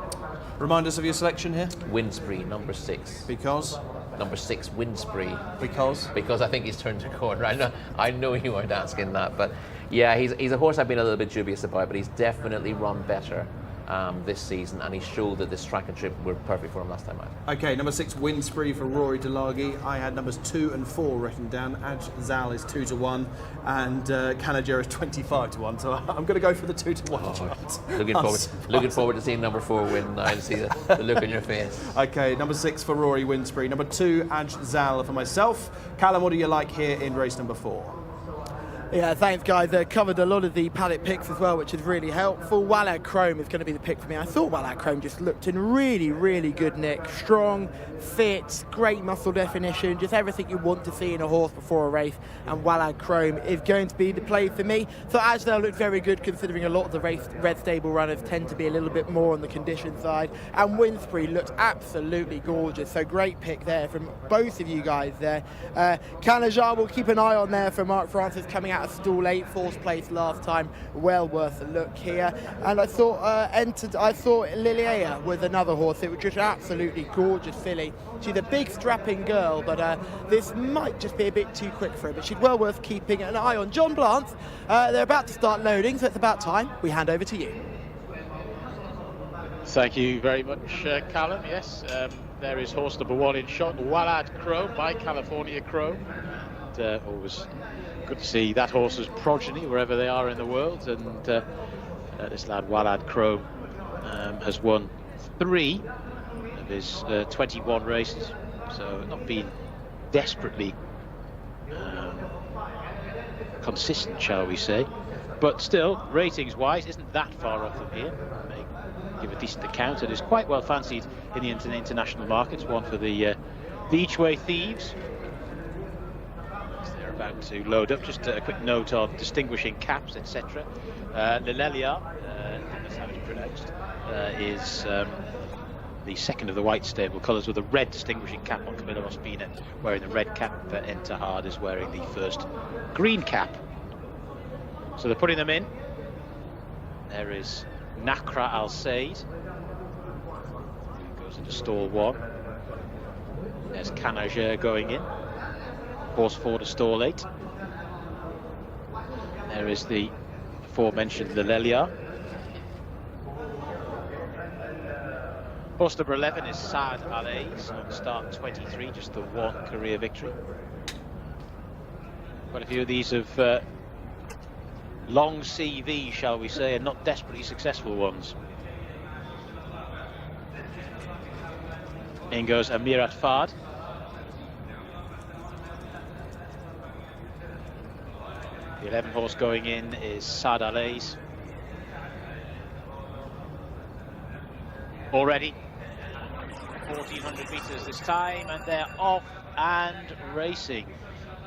Remind us of your selection here. Wind Spree, number 6. Because? Number 6, Wind Spree. Because? Because I think he's turned a corner. I know you weren't asking that, but yeah, he's a horse I've been a little bit dubious about, but he's definitely run better this season, and he showed that this track and trip were perfect for him last time out. Okay, number 6, Wind Spree for Rory Delagi. I had numbers 2 and 4 written down. Ajzal is 2-1, and Kanajer is 25-1. So I'm going to go for the 2-1 chance. Looking forward to seeing number 4 win now and see the look on your face. Okay, number 6 for Rory, Wind Spree. Number 2, Ajzal for myself. Callum, what do you like here in race number 4? Yeah, thanks guys. Covered a lot of the paddock picks as well, which is really helpful. Walad Chrome is going to be the pick for me. I thought Walad Chrome just looked in really, really good nick. Strong, fit, great muscle definition, just everything you want to see in a horse before a race. And Walad Chrome is going to be the play for me. So Ajdal looked very good, considering a lot of the Red Stable runners tend to be a little bit more on the condition side. And Wind Spree looked absolutely gorgeous. So great pick there from both of you guys there. Kanajar, will keep an eye on there for Mark Francis, coming out of stall 8, 4th place last time. Well worth a look here. And I thought Lilia was another horse. It was just absolutely gorgeous filly. She's a big strapping girl, but this might just be a bit too quick for her, but she's well worth keeping an eye on. John Blant, they're about to start loading, so it's about time we hand over to you. Thank you very much, Callum. Yes, there is horse number 1 in shot, Walad Chrome by California Chrome. And, always good to see that horse's progeny wherever they are in the world, and this lad Walad Chrome has won 3 of his 21 races, so not been desperately consistent, shall we say, but still, ratings wise, isn't that far off from here. May give a decent account. It is quite well fancied in the international markets. One for the Each Way Thieves. They're about to load up. Just a quick note on distinguishing caps, etc. Lilelia, I think that's how it's pronounced, is the second of the white stable colours, with a red distinguishing cap on Camilla Ospina wearing the red cap. Entahard is wearing the first green cap. So they're putting them in. There is Nakra Al Said, goes into stall 1. There's Kanajer going in, horse 4 to stall 8. There is the aforementioned Lilelia. Horse number 11 is Saad Alays on start 23, just the 1 career victory. Quite a few of these have long CV, shall we say, and not desperately successful ones. In goes Amirat Fard. The 11 horse going in is Saad Alays. Already 1400 meters this time, and they're off and racing.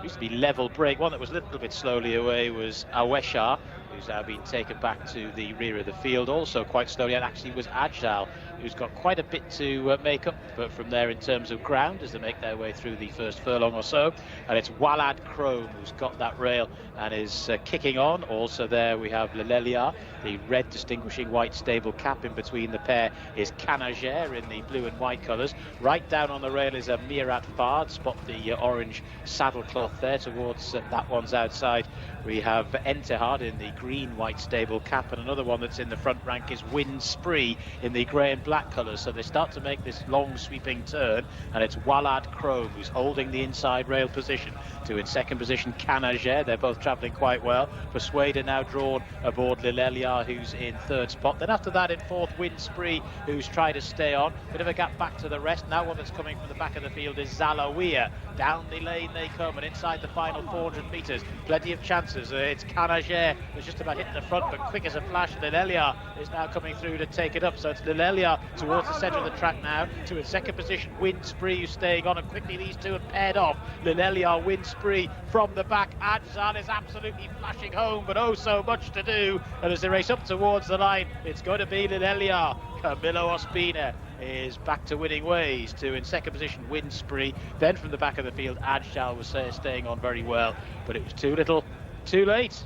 Used to be level break. One that was a little bit slowly away was Aweshar, who's now been taken back to the rear of the field, also quite slowly, and actually was Ajal, who's got quite a bit to make up from there in terms of ground as they make their way through the first furlong or so. And it's Walad Chrome who's got that rail and is kicking on. Also there we have Lilelia, the red distinguishing white stable cap. In between the pair is Kanajer in the blue and white colours. Right down on the rail is a Mirat Fard. Spot the orange saddle cloth there towards that one's outside. We have Entehard in the green white stable cap, and another one that's in the front rank is Wind Spree in the grey and black colours. So they start to make this long sweeping turn, and it's Walad Chrome who's holding the inside rail position. To in second position Kanajer. They're both travelling quite well. Persuader now drawn aboard Lilelia, who's in third spot. Then after that in fourth, Wind Spree, who's tried to stay on. Bit of a gap back to the rest. Now one that's coming from the back of the field is Zalawiya. Down the lane they come, and inside the final 400 metres, plenty of chances. It's Kanajer who's just about hitting the front, but quick as a flash. Lilelia is now coming through to take it up. So it's Lilelia towards the centre of the track now. To in second position, Wind Spree, who's staying on, and quickly these two have paired off. Lilelia, Wind Spree from the back. Ajzal is absolutely flashing home, but oh so much to do. And as they race up towards the line, it's going to be Lilelia, Camilo Ospina, is back to winning ways. In second position, Win Spree. Then from the back of the field, Ajshal was staying on very well, but it was too little, too late.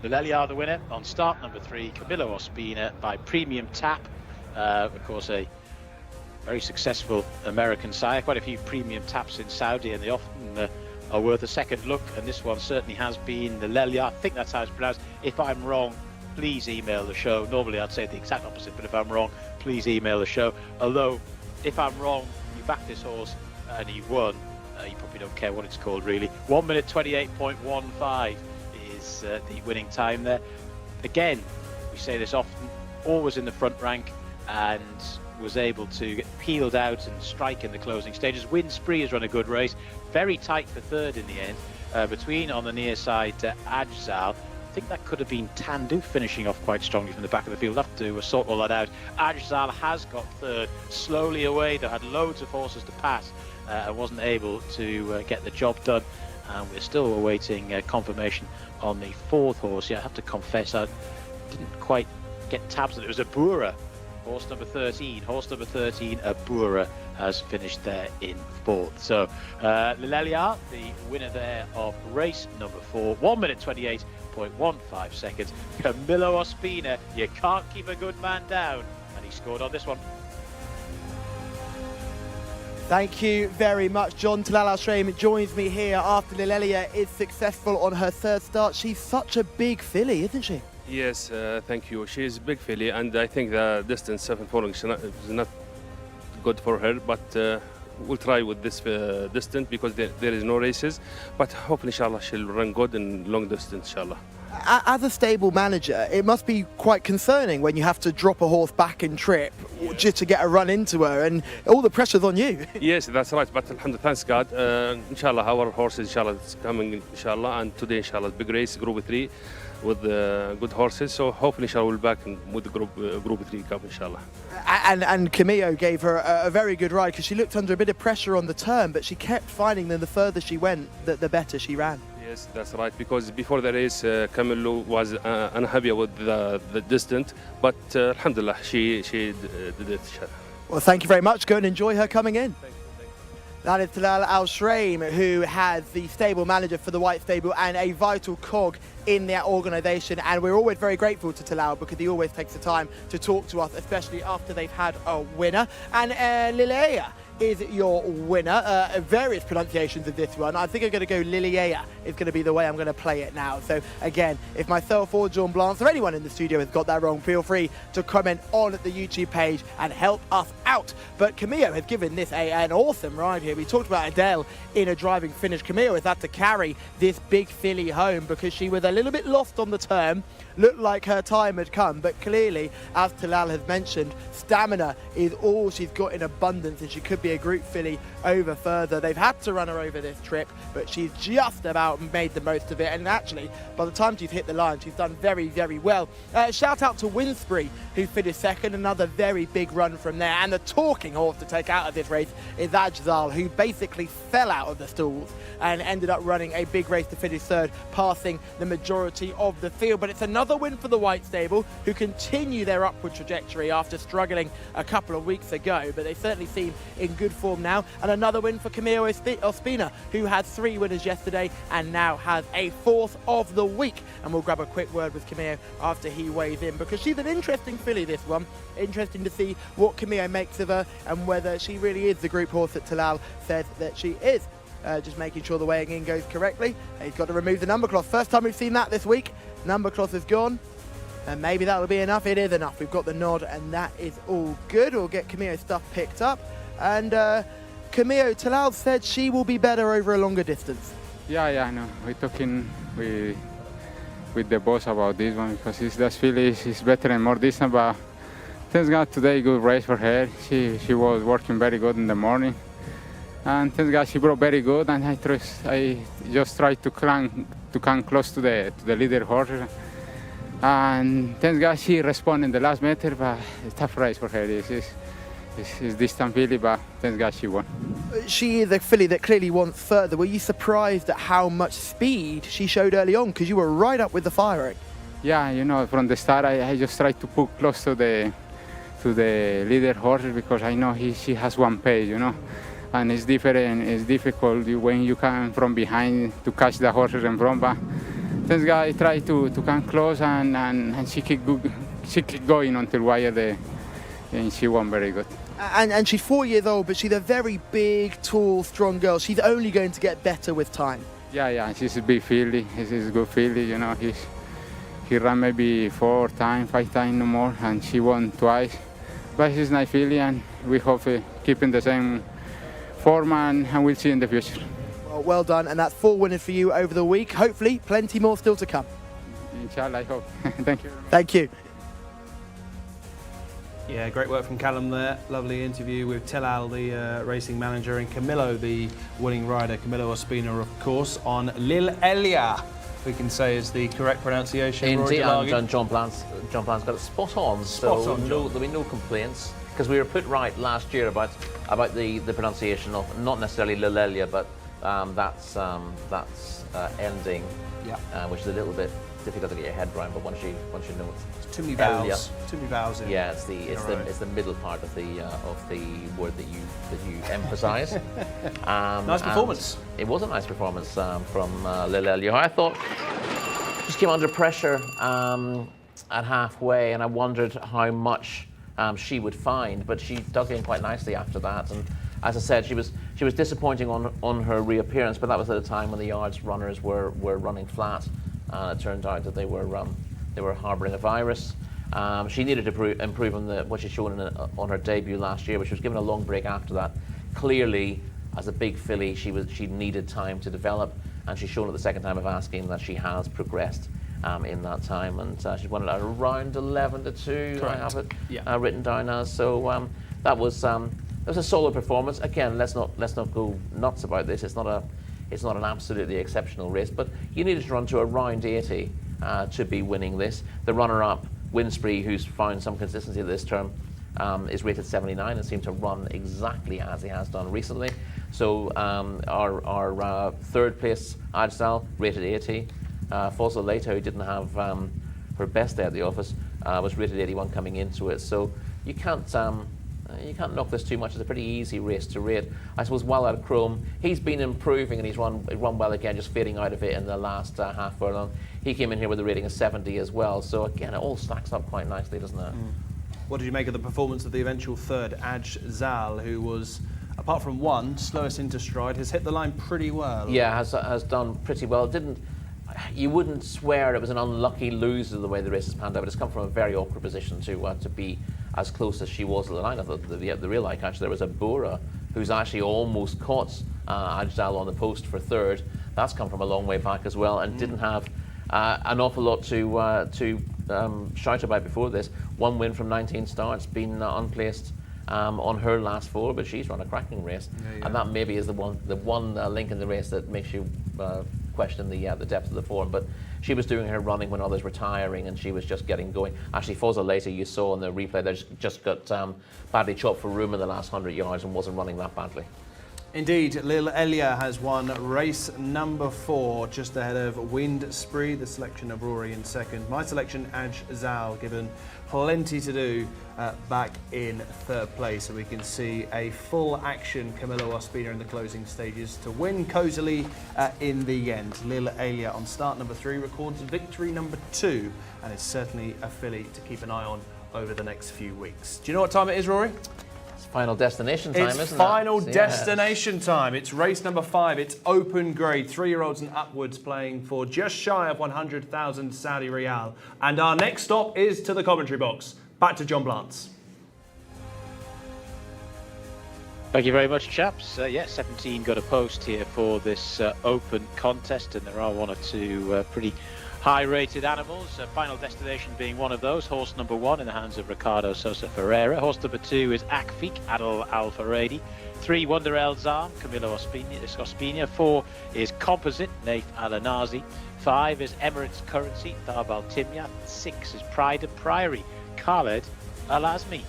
Lelelia the winner on start number 3, Camillo Ospina by Premium Tap. Of course, a very successful American sire. Quite a few Premium Taps in Saudi, and they often are worth a second look, and this one certainly has been. Lelelia, I think that's how it's pronounced. If I'm wrong, please email the show. Normally I'd say the exact opposite, but if I'm wrong, please email the show. Although, if I'm wrong, you back this horse and you won, you probably don't care what it's called really. 1 minute 28.15 is the winning time there. Again, we say this often, always in the front rank, and was able to get peeled out and strike in the closing stages. Win Spree has run a good race, very tight for third in the end, between on the near side Ajzal. I think that could have been Tandu finishing off quite strongly from the back of the field. We'll have to sort all that out. Ajzal has got third, slowly away. They had loads of horses to pass and wasn't able to get the job done. And we're still awaiting confirmation on the fourth horse. Yeah, I have to confess, I didn't quite get tabs on it. It was Abura, horse number 13. Horse number 13, Abura, has finished there in fourth. So Lelelia, the winner there of race number 4, 1 minute 28.15 seconds. Camillo Ospina, you can't keep a good man down, and he scored on this one. Thank you very much, John. Talal Al-Shraim joins me here after Lelelia is successful on her third start. She's such a big filly, isn't she? Yes, thank you. She's a big filly, and I think the distance 7 furlongs is not good for her, but we'll try with this distance because there is no races. But hopefully, inshallah, she'll run good in long distance, inshallah. As a stable manager, it must be quite concerning when you have to drop a horse back in trip just to get a run into her, and all the pressure's on you. Yes, that's right. But alhamdulillah, thanks God. Inshallah, our horses, inshallah, is coming, inshallah, and today, inshallah, big race, Group 3. With good horses, so hopefully inshallah we'll be back with the group 3 cup, inshallah. And Camillo gave her a very good ride because she looked under a bit of pressure on the turn, but she kept finding that the further she went, the better she ran. Yes, that's right, because before the race Camillo was unhappy with the distance, but alhamdulillah she did it. Well, thank you very much. Go and enjoy her coming in. That is Talal Al-Shraim, who has the stable manager for the White Stable and a vital cog in their organisation. And we're always very grateful to Talal because he always takes the time to talk to us, especially after they've had a winner. And Lelelia is your winner. Various pronunciations of this one. I think I'm going to go Liliea is going to be the way I'm going to play it now. So again, if myself or John Blance or anyone in the studio has got that wrong, feel free to comment on the YouTube page and help us out. But Camillo has given this an awesome ride here. We talked about Adele in a driving finish. Camillo has had to carry this big filly home because she was a little bit lost on the turn. Looked like her time had come, but clearly, as Talal has mentioned, stamina is all she's got in abundance, and she could be a group filly over further. They've had to run her over this trip, but she's just about made the most of it, and actually, by the time she's hit the line, she's done very, very well. Shout out to Win Spree, who finished second, another very big run from there, and the talking horse to take out of this race is Ajzal, who basically fell out of the stalls and ended up running a big race to finish third, passing the majority of the field. But it's another win for the White Stable, who continue their upward trajectory after struggling a couple of weeks ago, but they certainly seem in good form now. And another win for Camillo Ospina, who had 3 winners yesterday and now has a 4th of the week. And we'll grab a quick word with Camillo after he weighs in, because she's an interesting filly, this one. Interesting to see what Camillo makes of her and whether she really is the group horse that Talal says that she is. Just making sure the weighing in goes correctly. He's got to remove the number cloth. First time we've seen that this week. Number cloth is gone. And maybe that'll be enough. It is enough. We've got the nod, and that is all good. We'll get Camillo's stuff picked up. And Camillo, Talal said she will be better over a longer distance. Yeah, I know. We're talking with the boss about this one because this filly is better and more distant. But thanks God today, good race for her. She was working very good in the morning. And thanks God she brought very good, and I just tried to come close to the leader horse. And thanks God she responded in the last meter, but it's a tough race for her. It's distant filly, but thanks God she won. She is a filly that clearly wants further. Were you surprised at how much speed she showed early on? Because you were right up with the firing. Yeah, from the start I just tried to put close to to the leader horses because I know she has one pace, you know, and it's different. It's difficult when you come from behind to catch the horses in front. But this guy tried to come close and she kept going until wire and she won very good. And she's 4 years old, but she's a very big, tall, strong girl. She's only going to get better with time. Yeah, she's a big filly. She's a good filly, you know. He ran maybe 4 times, 5 times, no more, and she won twice. But she's a nice filly, and we hope keeping the same form, and we'll see in the future. Well done, and that's 4 winners for you over the week. Hopefully, plenty more still to come. Inshallah, I hope. Thank you. Thank you. Yeah, great work from Callum there. Lovely interview with Tilal, the racing manager, and Camillo, the winning rider. Camillo Ospina, of course, on Lil Elia. We can say is the correct pronunciation. Indeed, and John Blant's got it spot on. So there'll be no complaints, because we were put right last year about the pronunciation of not necessarily Lil Elia, but that's ending, which is a little bit difficult to get your head around. But once you know it's too many vowels. Too many vowels in. Yeah, it's the middle part of the word that you emphasise. Nice performance. It was a nice performance from Lil Elia. I thought just came under pressure at halfway, and I wondered how much she would find, but she dug in quite nicely after that. And as I said, she was disappointing on her reappearance, but that was at a time when the yards runners were running flat. It turned out that they were harbouring a virus. She needed to improve on what she'd shown on her debut last year, but she was given a long break after that. Clearly, as a big filly, she needed time to develop, and she's shown at the second time of asking that she has progressed in that time, and she's won it at around 11-2. Correct. I have it written down as. So that was a solid performance. Again, let's not go nuts about this. It's not an absolutely exceptional race, but you needed to run to around 80 to be winning this. The runner-up, Winspree, who's found some consistency this term, is rated 79 and seemed to run exactly as he has done recently. So our third place, Ajsal, rated 80. Fosa Leto, who didn't have her best day at the office, was rated 81 coming into it. So you can't knock this too much. It's a pretty easy race to rate. I suppose Well Out of Chrome, he's been improving, and he's run well again, just fading out of it in the last half furlong. He came in here with a rating of 70 as well. So again, it all stacks up quite nicely, doesn't it? What did you make of the performance of the eventual third, Ajzal, who was, apart from one, slowest into stride, has hit the line pretty well? Yeah, has done pretty well. You wouldn't swear it was an unlucky loser the way the race has panned out, but it's come from a very awkward position to be as close as she was to the line. I thought the real eye catch there was a Bora, who's actually almost caught Ajzal on the post for third. That's come from a long way back as well, and didn't have an awful lot to shout about before this. One win from 19 starts, been unplaced on her last 4, but she's run a cracking race, and that maybe is the one link in the race that makes you question the depth of the form. But she was doing her running when others were tiring, and she was just getting going. Actually, Fosa later, you saw in the replay, they just got badly chopped for room in the last 100 yards and wasn't running that badly. Indeed, Lil Elia has won race number 4, just ahead of Winspree, the selection of Rory in second. My selection, Ajzal, given plenty to do back in third place. So we can see a full action Camillo Ospina in the closing stages to win cosily in the end. Lil Elia on start number 3 records victory number 2, and it's certainly a filly to keep an eye on over the next few weeks. Do you know what time it is, Rory? Final destination time, isn't it? It's final destination time. It's race number 5. It's open grade, 3-year-olds and upwards, playing for just shy of 100,000 Saudi Riyal. And our next stop is to the commentary box. Back to John Blantz. Thank you very much, chaps. 17 got a post here for this open contest, and there are 1 or 2 pretty high-rated animals. Final Destination being one of those. Horse number 1 in the hands of Ricardo Sosa Ferreira. Horse number 2 is Akfik, Adel Al Faredi. 3, Wonder Elzar, Camillo Ospina. 4 is Composite, Naif Al Anazi. 5 is Emirates Currency, Darb Al Timya. 6 is Pride and Priory, Khaled Al Azmi.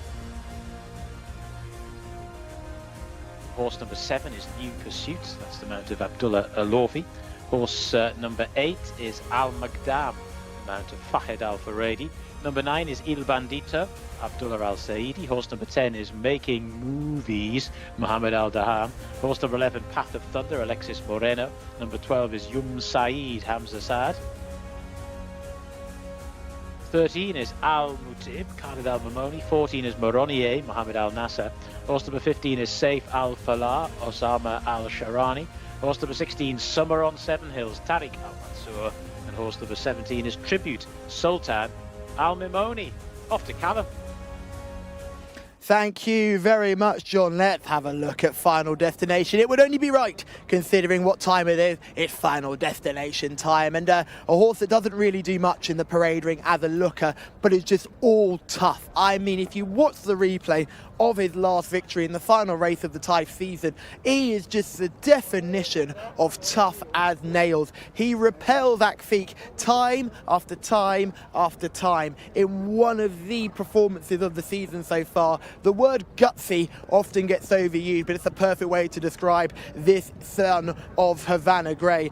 Horse number 7 is New Pursuits, that's the mount of Abdullah Alorfi. Horse number 8 is Al Magdam, the mount of Fahed Al Faredi. Number 9 is Il Bandito, Abdullah Al Saidi. Horse number 10 is Making Movies, Mohammed Al Daham. Horse number 11, Path of Thunder, Alexis Moreno. Number 12 is Yum Saeed, Hamza Saad. 13 is Al Mutib, Khalid Al Mamoni. 14 is Moronier, Mohammed Al Nasser. Horse number 15 is Saif Al Falah, Osama Al Sharani. Horse number 16, Summer on Seven Hills, Tariq Al Mansour. And horse number 17 is Tribute, Sultan Al Mimoni. Off to Callum. Thank you very much, John. Let's have a look at Final Destination. It would only be right, considering what time it is. It's Final Destination time. And a horse that doesn't really do much in the parade ring as a looker, but is just all tough. I mean, if you watch the replay of his last victory in the final race of the Taif season, he is just the definition of tough as nails. He repels Akfiq time after time after time in one of the performances of the season so far. The word gutsy often gets overused, but it's a perfect way to describe this son of Havana Grey.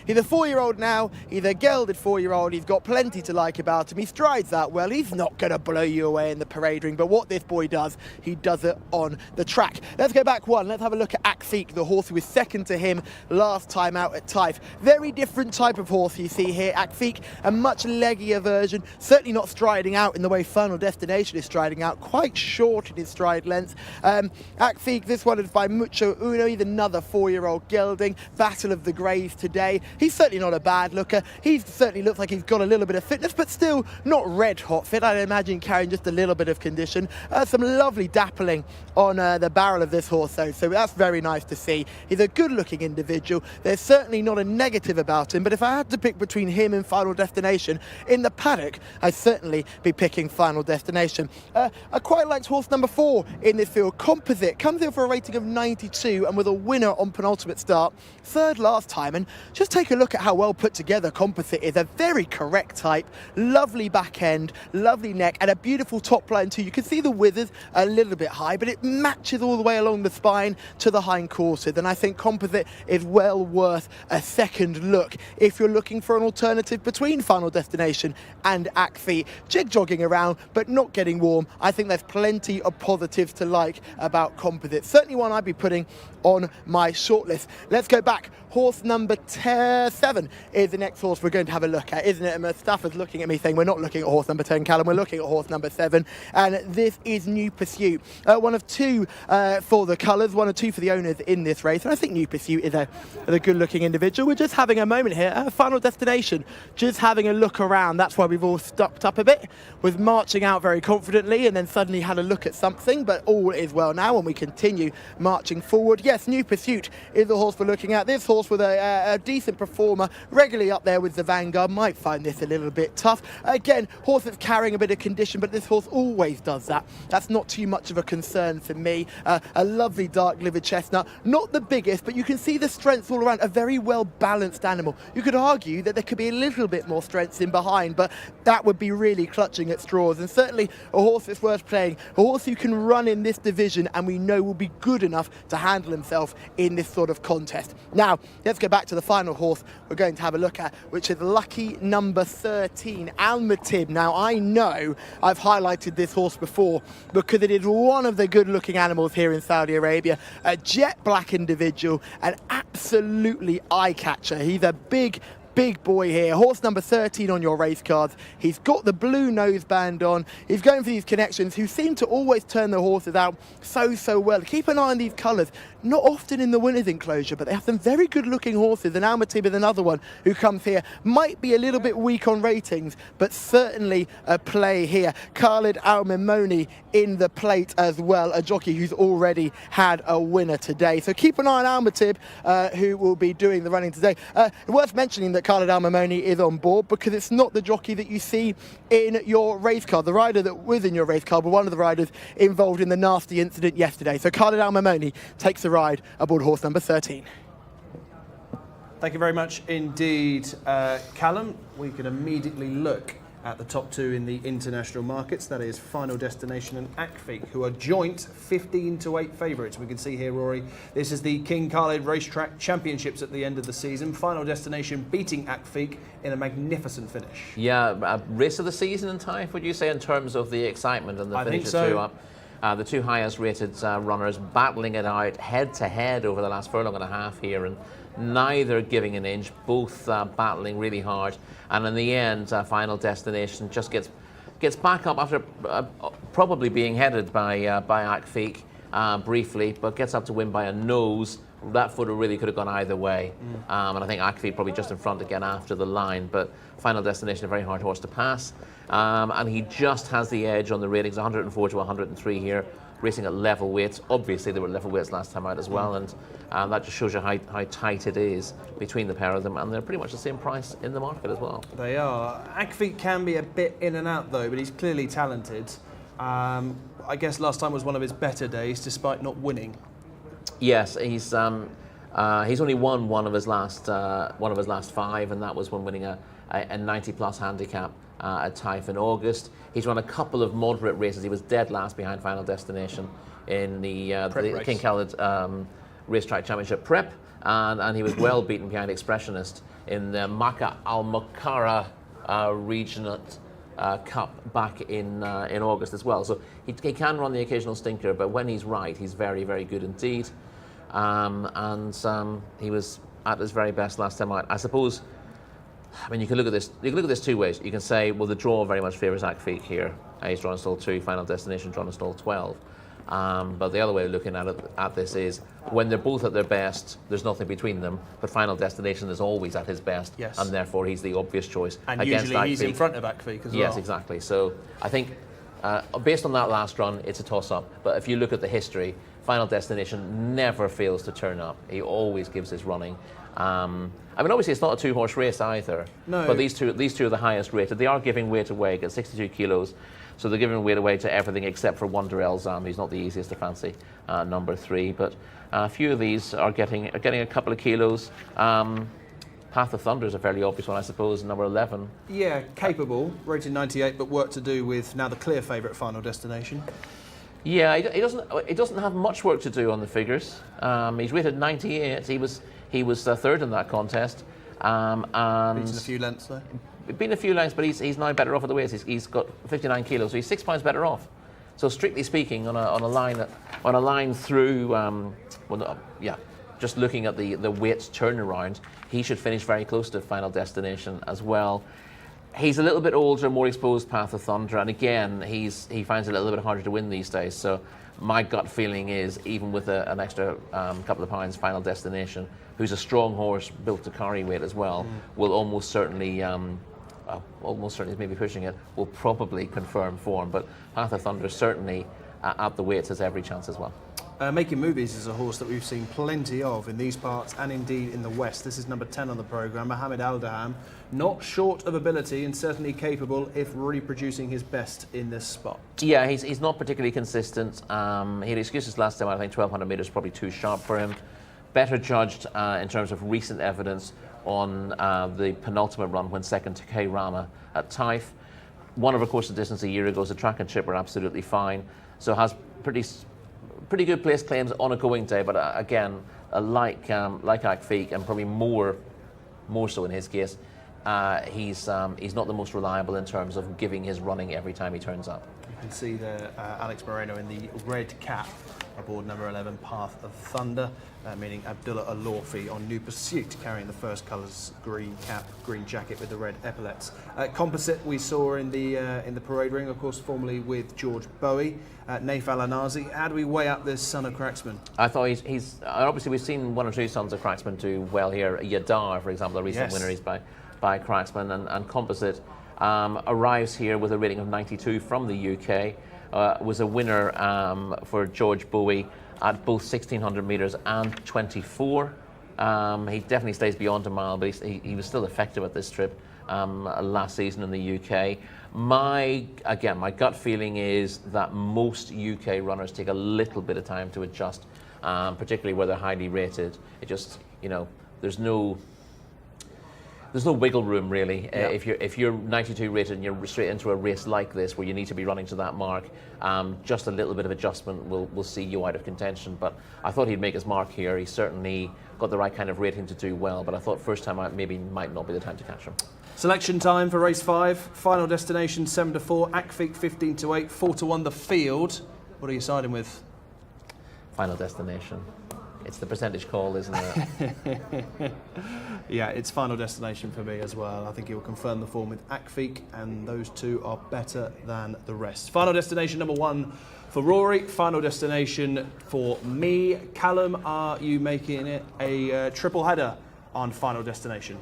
He's a 4-year-old now. He's a gelded 4-year-old. He's got plenty to like about him. He strides that well. He's not going to blow you away in the parade ring, but what this boy does, he does it on the track. Let's go back one. Let's have a look at Akfiq, the horse who was second to him last time out at Taif. Very different type of horse you see here. Akfiq, a much leggier version, certainly not striding out in the way Final Destination is striding out, quite short in his stride length. Akfiq, this one is by Mucho Uno. He's another 4-year-old gelding. Battle of the Greys today. He's certainly not a bad looker. He certainly looks like he's got a little bit of fitness, but still not red hot fit. I'd imagine carrying just a little bit of condition. Some lovely dappling on the barrel of this horse though, so that's very nice to see. He's a good looking individual. There's certainly not a negative about him, but if I had to pick between him and Final Destination in the paddock, I'd certainly be picking Final Destination. I quite liked horse number 4 in this field, Composite. Comes in for a rating of 92 and with a winner on penultimate start, third last time. And just take a look at how well put together Composite is. A very correct type, lovely back end, lovely neck, and a beautiful top line too. You can see the withers a little bit high, but it matches all the way along the spine to the hind quarters, and I think Composite is well worth a second look if you're looking for an alternative between Final Destination and Akfiq. Jig jogging around but not getting warm. I think there's plenty of positives to like about Composite. Certainly one I'd be putting on my shortlist. Let's go back. Horse number 7 is the next horse we're going to have a look at, isn't it? And Mustafa's looking at me saying we're not looking at horse number 10, Callum, we're looking at horse number 7, and this is New Pursuit. One of 2 for the colours, 1 or 2 for the owners in this race, and I think New Pursuit is a good looking individual. We're just having a moment here, Final Destination, just having a look around. That's why we've all stopped up a bit, was marching out very confidently and then suddenly had a look at something, but all is well now and we continue marching forward. Yes, New Pursuit is the horse we're looking at. This horse with a decent performer, regularly up there with the Vanguard. Might find this a little bit tough. Again, horse that's carrying a bit of condition, but this horse always does that. That's not too much of a concern for me. A lovely dark liver chestnut, not the biggest, but you can see the strengths all around. A very well balanced animal. You could argue that there could be a little bit more strengths in behind, but that would be really clutching at straws, and certainly a horse that's worth playing, a horse who can run in this division and we know will be good enough to handle himself in this sort of contest. Now, let's go back to the final horse we're going to have a look at, which is lucky number 13, Al Mutib. Now, I know I've highlighted this horse before because it is one of the good looking animals here in Saudi Arabia. A jet black individual, an absolutely eye catcher. He's a big boy here. Horse number 13 on your race cards. He's got the blue noseband on. He's going for these connections who seem to always turn the horses out so well. Keep an eye on these colours. Not often in the winners enclosure, but they have some very good looking horses, and Al Mutib is another one who comes here. Might be a little bit weak on ratings, but certainly a play here. Khalid Al Mimoni in the plate as well, a jockey who's already had a winner today. So keep an eye on Al Mutib, who will be doing the running today. Worth mentioning that Khalid Al Mimoni is on board because it's not the jockey that you see in your race card. The rider that was in your race card was one of the riders involved in the nasty incident yesterday. So Khalid Al Mimoni takes the ride aboard horse number 13. Thank you very much indeed, Callum. We can immediately look at the top two in the international markets. That is Final Destination and Akfiq, who are joint 15-8 favourites. We can see here, Rory, this is the King Khalid Racetrack Championships at the end of the season. Final Destination beating Akfiq in a magnificent finish. Yeah, race of the season in Taif, would you say, in terms of the excitement and the finish of so. two up? The two highest rated runners battling it out head to head over the last furlong and a half here, and neither giving an inch, both battling really hard. And in the end, Final Destination just gets back up after probably being headed by Akfiq briefly, but gets up to win by a nose. That footer really could have gone either way. And I think Akfiq probably just in front again after the line, but Final Destination, a very hard horse to pass. And he just has the edge on the ratings, 104 to 103 here, racing at level weights. Obviously, they were level weights last time out as well, and that just shows you how tight it is between the pair of them, and they're pretty much the same price in the market as well. They are. Akfiq can be a bit in and out though, but he's clearly talented. I guess last time was one of his better days, despite not winning. Yes, he's only won one of his last five, and that was when winning a 90-plus handicap at Taif in August. He's run a couple of moderate races. He was dead last behind Final Destination in the King Khalid Racetrack Championship Prep, and he was well beaten behind Expressionist in the Makkah Al Mukarra Regionate Cup back in August as well. So he can run the occasional stinker, but when he's right, he's very, very good indeed. He was at his very best last time out. I suppose, I mean, you can look at this two ways. You can say, well, the draw very much favours Akfiq here. He's drawn a stall 2, Final Destination drawn a stall 12. But the other way of looking at this is, when they're both at their best, there's nothing between them. But Final Destination is always at his best, yes, and therefore he's the obvious choice. And against usually he's Akfiq. in front of Akfiq as well. Yes, exactly. So I think, based on that last run, it's a toss-up. But if you look at the history, Final Destination never fails to turn up. He always gives his running. I mean, obviously, it's not a two-horse race either. No. But these two are the highest rated. They are giving weight away at 62 kilos. So they're giving weight away to everything except for Wonder Elzam, who's not the easiest to fancy, number 3. But a few of these are getting a couple of kilos. Path of Thunder is a fairly obvious one, I suppose, number 11. Yeah, capable, rated 98, but work to do with now the clear favourite Final Destination. Yeah, he doesn't have much work to do on the figures. He's rated 98. He was third in that contest. And beaten a few lengths though. Been a few lengths, but he's now better off at the weights. He's got 59 kilos, so he's 6 pounds better off. So strictly speaking, on a line through, just looking at the weights turnaround, he should finish very close to Final Destination as well. He's a little bit older, more exposed, Path of Thunder, and again, he finds it a little bit harder to win these days. So my gut feeling is, even with an extra couple of pounds, Final Destination, who's a strong horse, built to carry weight as well, will almost certainly is maybe pushing it, will probably confirm form. But Path of Thunder certainly at the weights has every chance as well. Making Movies is a horse that we've seen plenty of in these parts and indeed in the West. This is number 10 on the programme, Mohammed Al-Daham. Not short of ability and certainly capable if really producing his best in this spot. Yeah, he's not particularly consistent. He had excuses last time. I think 1,200 metres probably too sharp for him. Better judged in terms of recent evidence on the penultimate run when second to K Rama at Taif. One of, course, the distance a year ago, so track and chip were absolutely fine. So has pretty good place claims on a going day, but again, like Akfiq, and probably more so in his case, he's not the most reliable in terms of giving his running every time he turns up. You can see there Alex Moreno in the red cap aboard number 11, Path of Thunder, meaning Abdullah Alorfi on New Pursuit, carrying the first colours, green cap, green jacket with the red epaulets. Composite we saw in the parade ring, of course, formerly with George Bowie. Naif Al-Anazi. How do we weigh up this son of Cracksman? I thought he's obviously we've seen one or two sons of Cracksman do well here. Yadar, for example, a recent winner is by Cracksman, and Composite arrives here with a rating of 92 from the UK. Was a winner for George Bowie at both 1,600 metres and 24. He definitely stays beyond a mile, but he was still effective at this trip last season in the UK. My gut feeling is that most UK runners take a little bit of time to adjust, particularly where they're highly rated. It just, there's no there's no wiggle room really. If you're 92 rated and you're straight into a race like this where you need to be running to that mark, just a little bit of adjustment will see you out of contention. But I thought he'd make his mark here. He certainly got the right kind of rating to do well, but I thought first time out maybe might not be the time to catch him. Selection time for race 5. Final destination 7-4. Akfik 15-8. 4-1 the field. What are you siding with? Final destination. It's the percentage call, isn't it? Yeah, it's final destination for me as well. I think he'll confirm the form with Akfik, and those two are better than the rest. Final destination number 1 for Rory. Final destination for me. Callum, are you making it a triple header on final destination?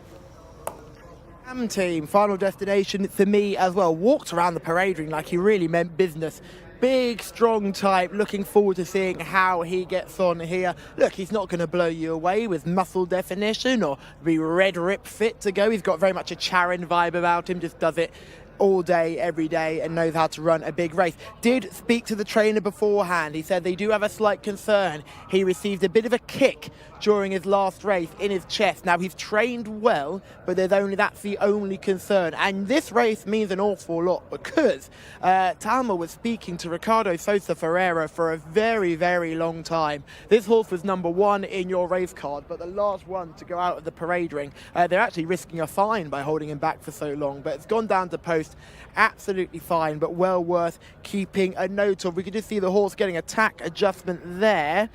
Team, final destination for me as well. Walked around the parade ring like he really meant business. Big, strong type, looking forward to seeing how he gets on here. Look, he's not going to blow you away with muscle definition or be red rip fit to go. He's got very much a Charon vibe about him, just does it all day, every day, and knows how to run a big race. Did speak to the trainer beforehand. He said they do have a slight concern. He received a bit of a kick during his last race in his chest. Now, he's trained well, but that's the only concern. And this race means an awful lot because Talma was speaking to Ricardo Sosa Ferreira for a very, very long time. This horse was number 1 in your race card, but the last one to go out of the parade ring, they're actually risking a fine by holding him back for so long. But it's gone down to post. Absolutely fine, but well worth keeping a note of. We could just see the horse getting a tack adjustment there.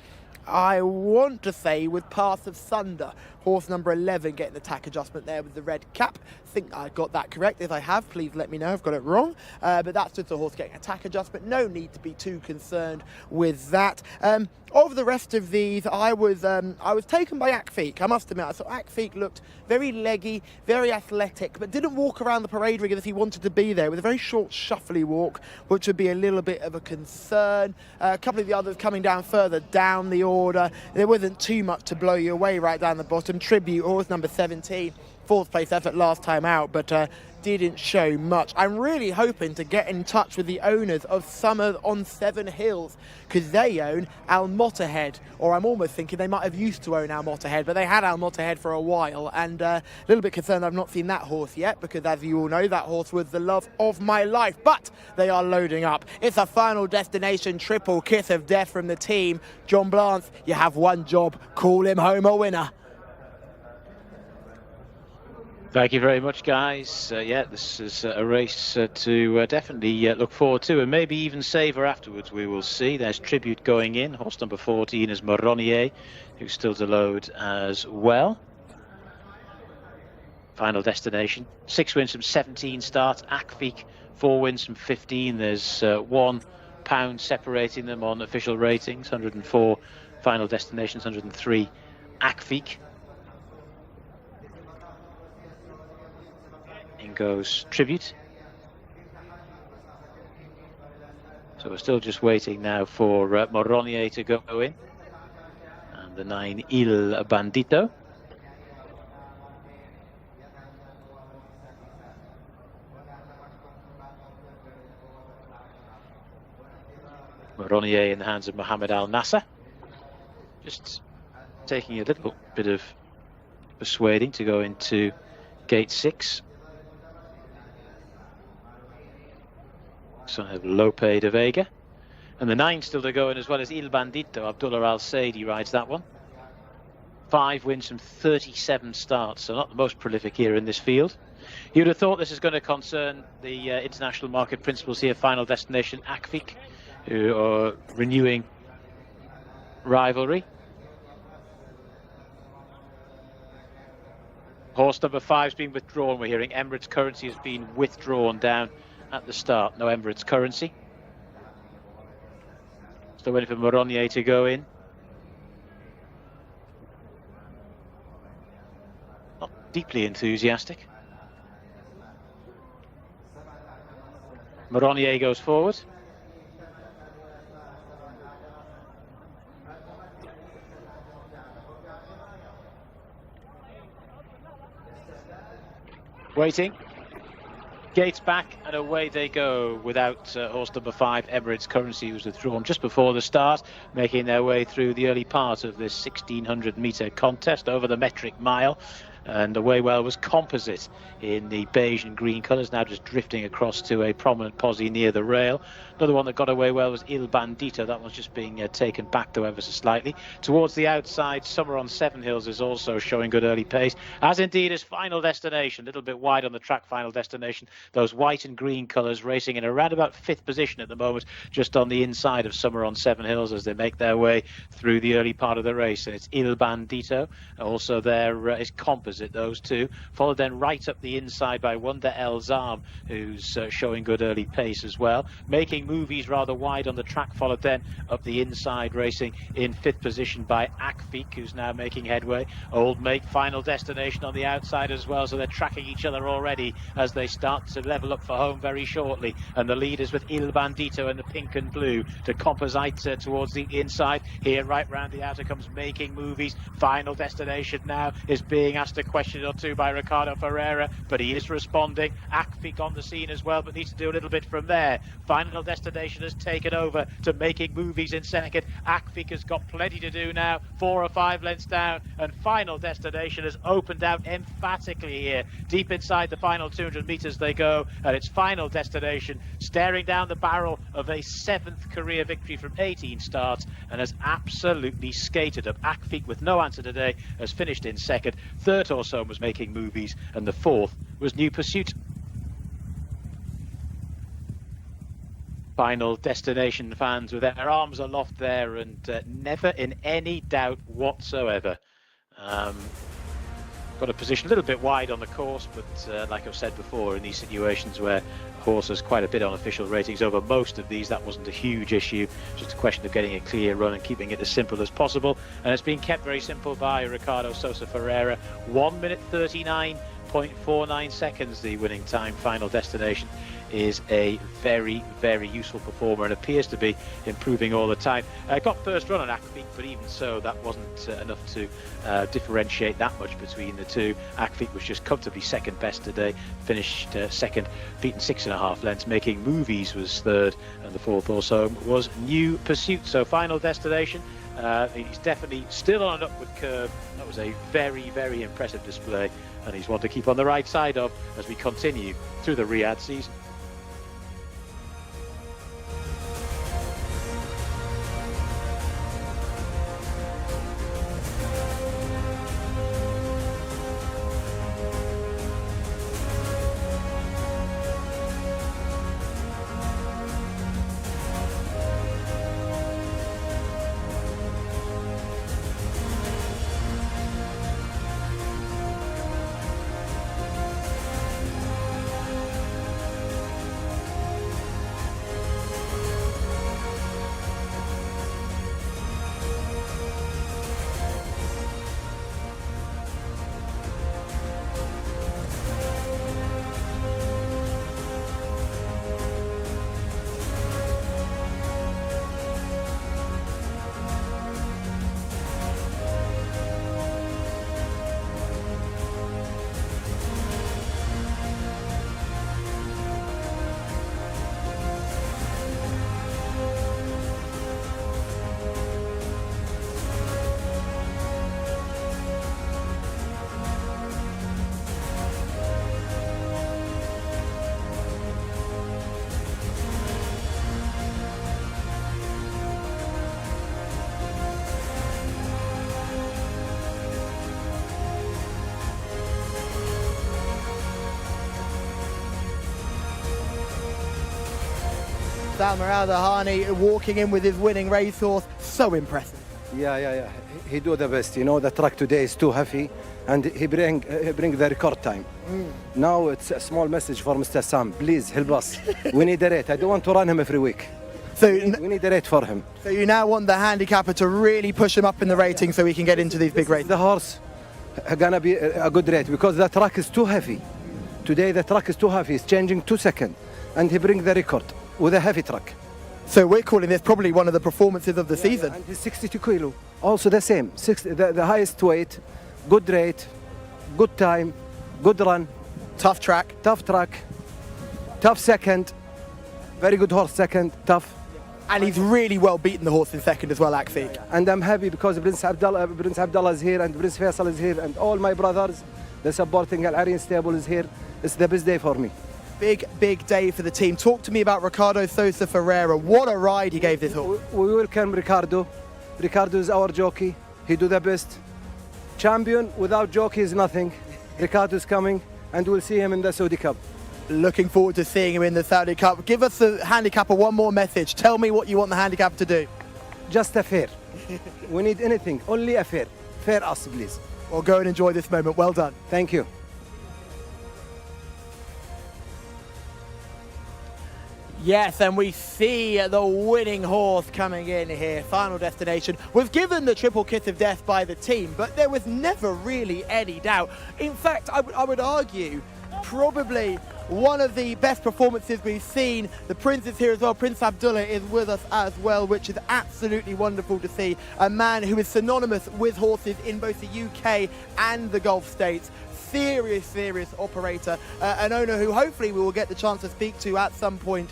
I want to say with Path of Thunder, horse number 11 getting the tack adjustment there with the red cap. I think I got that correct. If I have, please let me know I've got it wrong. But that's just the horse getting a tack adjustment. No need to be too concerned with that. Of the rest of these, I was taken by Akfik. I must admit, I thought Akfik looked very leggy, very athletic, but didn't walk around the parade ring as he wanted to be there, with a very short, shuffly walk, which would be a little bit of a concern. A couple of the others coming down further down the order. There wasn't too much to blow you away right down the bottom. Tribute, horse number 17, 4th place effort last time out, but didn't show much. I'm really hoping to get in touch with the owners of Summer on 7 Hills, because they own Al Motterhead, or I'm almost thinking they might have used to own Al Motterhead, but they had Al Motterhead for a while, and a little bit concerned I've not seen that horse yet, because as you all know, that horse was the love of my life. But they are loading up. It's a final destination triple kiss of death from the team. John Blance, you have one job, call him home a winner. Thank you very much, guys. Yeah, this is a race to definitely look forward to, and maybe even savour afterwards. We will see. There's Tribute going in. Horse number 14 is Moronier, who's still to load as well. Final destination. 6 wins from 17 starts. Akfik, 4 wins from 15. There's £1 separating them on official ratings. 104 final destinations, 103 Akfik. In goes Tribute. So we're still just waiting now for Moronier to go in. And the 9 Il Bandito. Moronier in the hands of Mohammed Al Nasser. Just taking a little bit of persuading to go into gate 6. Son of Lope de Vega. And the 9 still to go in, as well as Il Bandito. Abdullah Al Saidi rides that one. 5 wins from 37 starts, so not the most prolific here in this field. You'd have thought this is going to concern the international market principles here. Final destination Akfik, who are renewing rivalry. Horse number 5's been withdrawn. We're hearing Emirates Currency has been withdrawn down at the start. No Emirates Currency. Still waiting for Moronier to go in. Not deeply enthusiastic. Moronier goes forward. Waiting. Gates back and away they go without horse number 5, Emirates Currency, who was withdrawn just before the start, making their way through the early part of this 1600 metre contest over the metric mile. and Away Well was composite in the beige and green colours, now just drifting across to a prominent posse near the rail. Another one that got away well was Il Bandito. That one's just being taken back though ever so slightly. Towards the outside, Summer on Seven Hills is also showing good early pace, as indeed is Final Destination. A little bit wide on the track, Final Destination. Those white and green colours racing in around about 5th position at the moment, just on the inside of Summer on Seven Hills as they make their way through the early part of the race. And it's Il Bandito. Also there is Composite, those two. Followed then right up the inside by Wonder El Zam, who's showing good early pace as well. Making movies rather wide on the track, followed then up the inside, racing in 5th position by Akfik, who's now making headway. Old Mate, Final Destination on the outside as well, so they're tracking each other already as they start to level up for home very shortly. And the lead is with Il Bandito in the pink and blue to Composite towards the inside. Here right round the outer comes Making Movies. Final Destination now is being asked a question or two by Ricardo Ferreira, but he is responding. Akfik on the scene as well, but needs to do a little bit from there. Final Destination has taken over to Making Movies in second. Akfik has got plenty to do now, 4 or 5 lengths down, and Final Destination has opened out emphatically here. Deep inside the final 200 metres they go, and it's Final Destination staring down the barrel of a 7th career victory from 18 starts, and has absolutely skated up. Akfik, with no answer today, has finished in second. Third or so was Making Movies, and the fourth was New Pursuit. Final Destination fans with their arms aloft there, and never in any doubt whatsoever. Got a position a little bit wide on the course, but like I've said before, in these situations where a horse has quite a bit on official ratings over most of these, that wasn't a huge issue. Just a question of getting a clear run and keeping it as simple as possible, and it's been kept very simple by Ricardo Sosa Ferreira. 1 minute 39.49 seconds the winning time. Final Destination is a very, very useful performer and appears to be improving all the time. Got first run on Akfik, but even so, that wasn't enough to differentiate that much between the two. Akfik was just comfortably second best today, finished second, beaten 6.5 lengths. Making Movies was third, and the fourth also was New Pursuit. So Final Destination, he's definitely still on an upward curve. That was a very, very impressive display, and he's one to keep on the right side of as we continue through the Riyadh season. Salman Al-Dahani walking in with his winning racehorse, so impressive. Yeah. He do the best. You know, the track today is too heavy, and he bring the record time. Now it's a small message for Mr. Sam. Please help us. We need a rate. I don't want to run him every week. So we need a rate for him. So you now want the handicapper to really push him up in the rating so we can get into these big races. The horse gonna be a good rate because the track is too heavy. Today the track is too heavy. It's changing 2 seconds, and he bring the record with a heavy track. So we're calling this probably one of the performances of the season. And he's 62 kilo. Also the same. The highest weight, good rate, good time, good run. Tough track, tough second. Very good horse second, tough. And he's really well beaten the horse in second as well, Akfik. And I'm happy because Prince Abdullah is here, and Prince Faisal is here, and all my brothers. The supporting Arabian stable is here. It's the best day for me. Big day for the team. Talk to me about Ricardo Sosa Ferreira. What a ride he gave this horse. We welcome Ricardo. Ricardo is our jockey. He do the best. Champion without jockey is nothing. Ricardo is coming, and we'll see him in the Saudi Cup. Looking forward to seeing him in the Saudi Cup. Give us the handicapper one more message. Tell me what you want the handicapper to do. Just a fair. We need anything, only a fair. Fair us, please. Well, go and enjoy this moment. Well done. Thank you. Yes, and we see the winning horse coming in here. Final Destination was given the triple kiss of death by the team, but there was never really any doubt. In fact, I would argue probably one of the best performances we've seen. The Prince is here as well. Prince Abdullah is with us as well, which is absolutely wonderful to see. A man who is synonymous with horses in both the UK and the Gulf states. Serious operator, an owner who hopefully we will get the chance to speak to at some point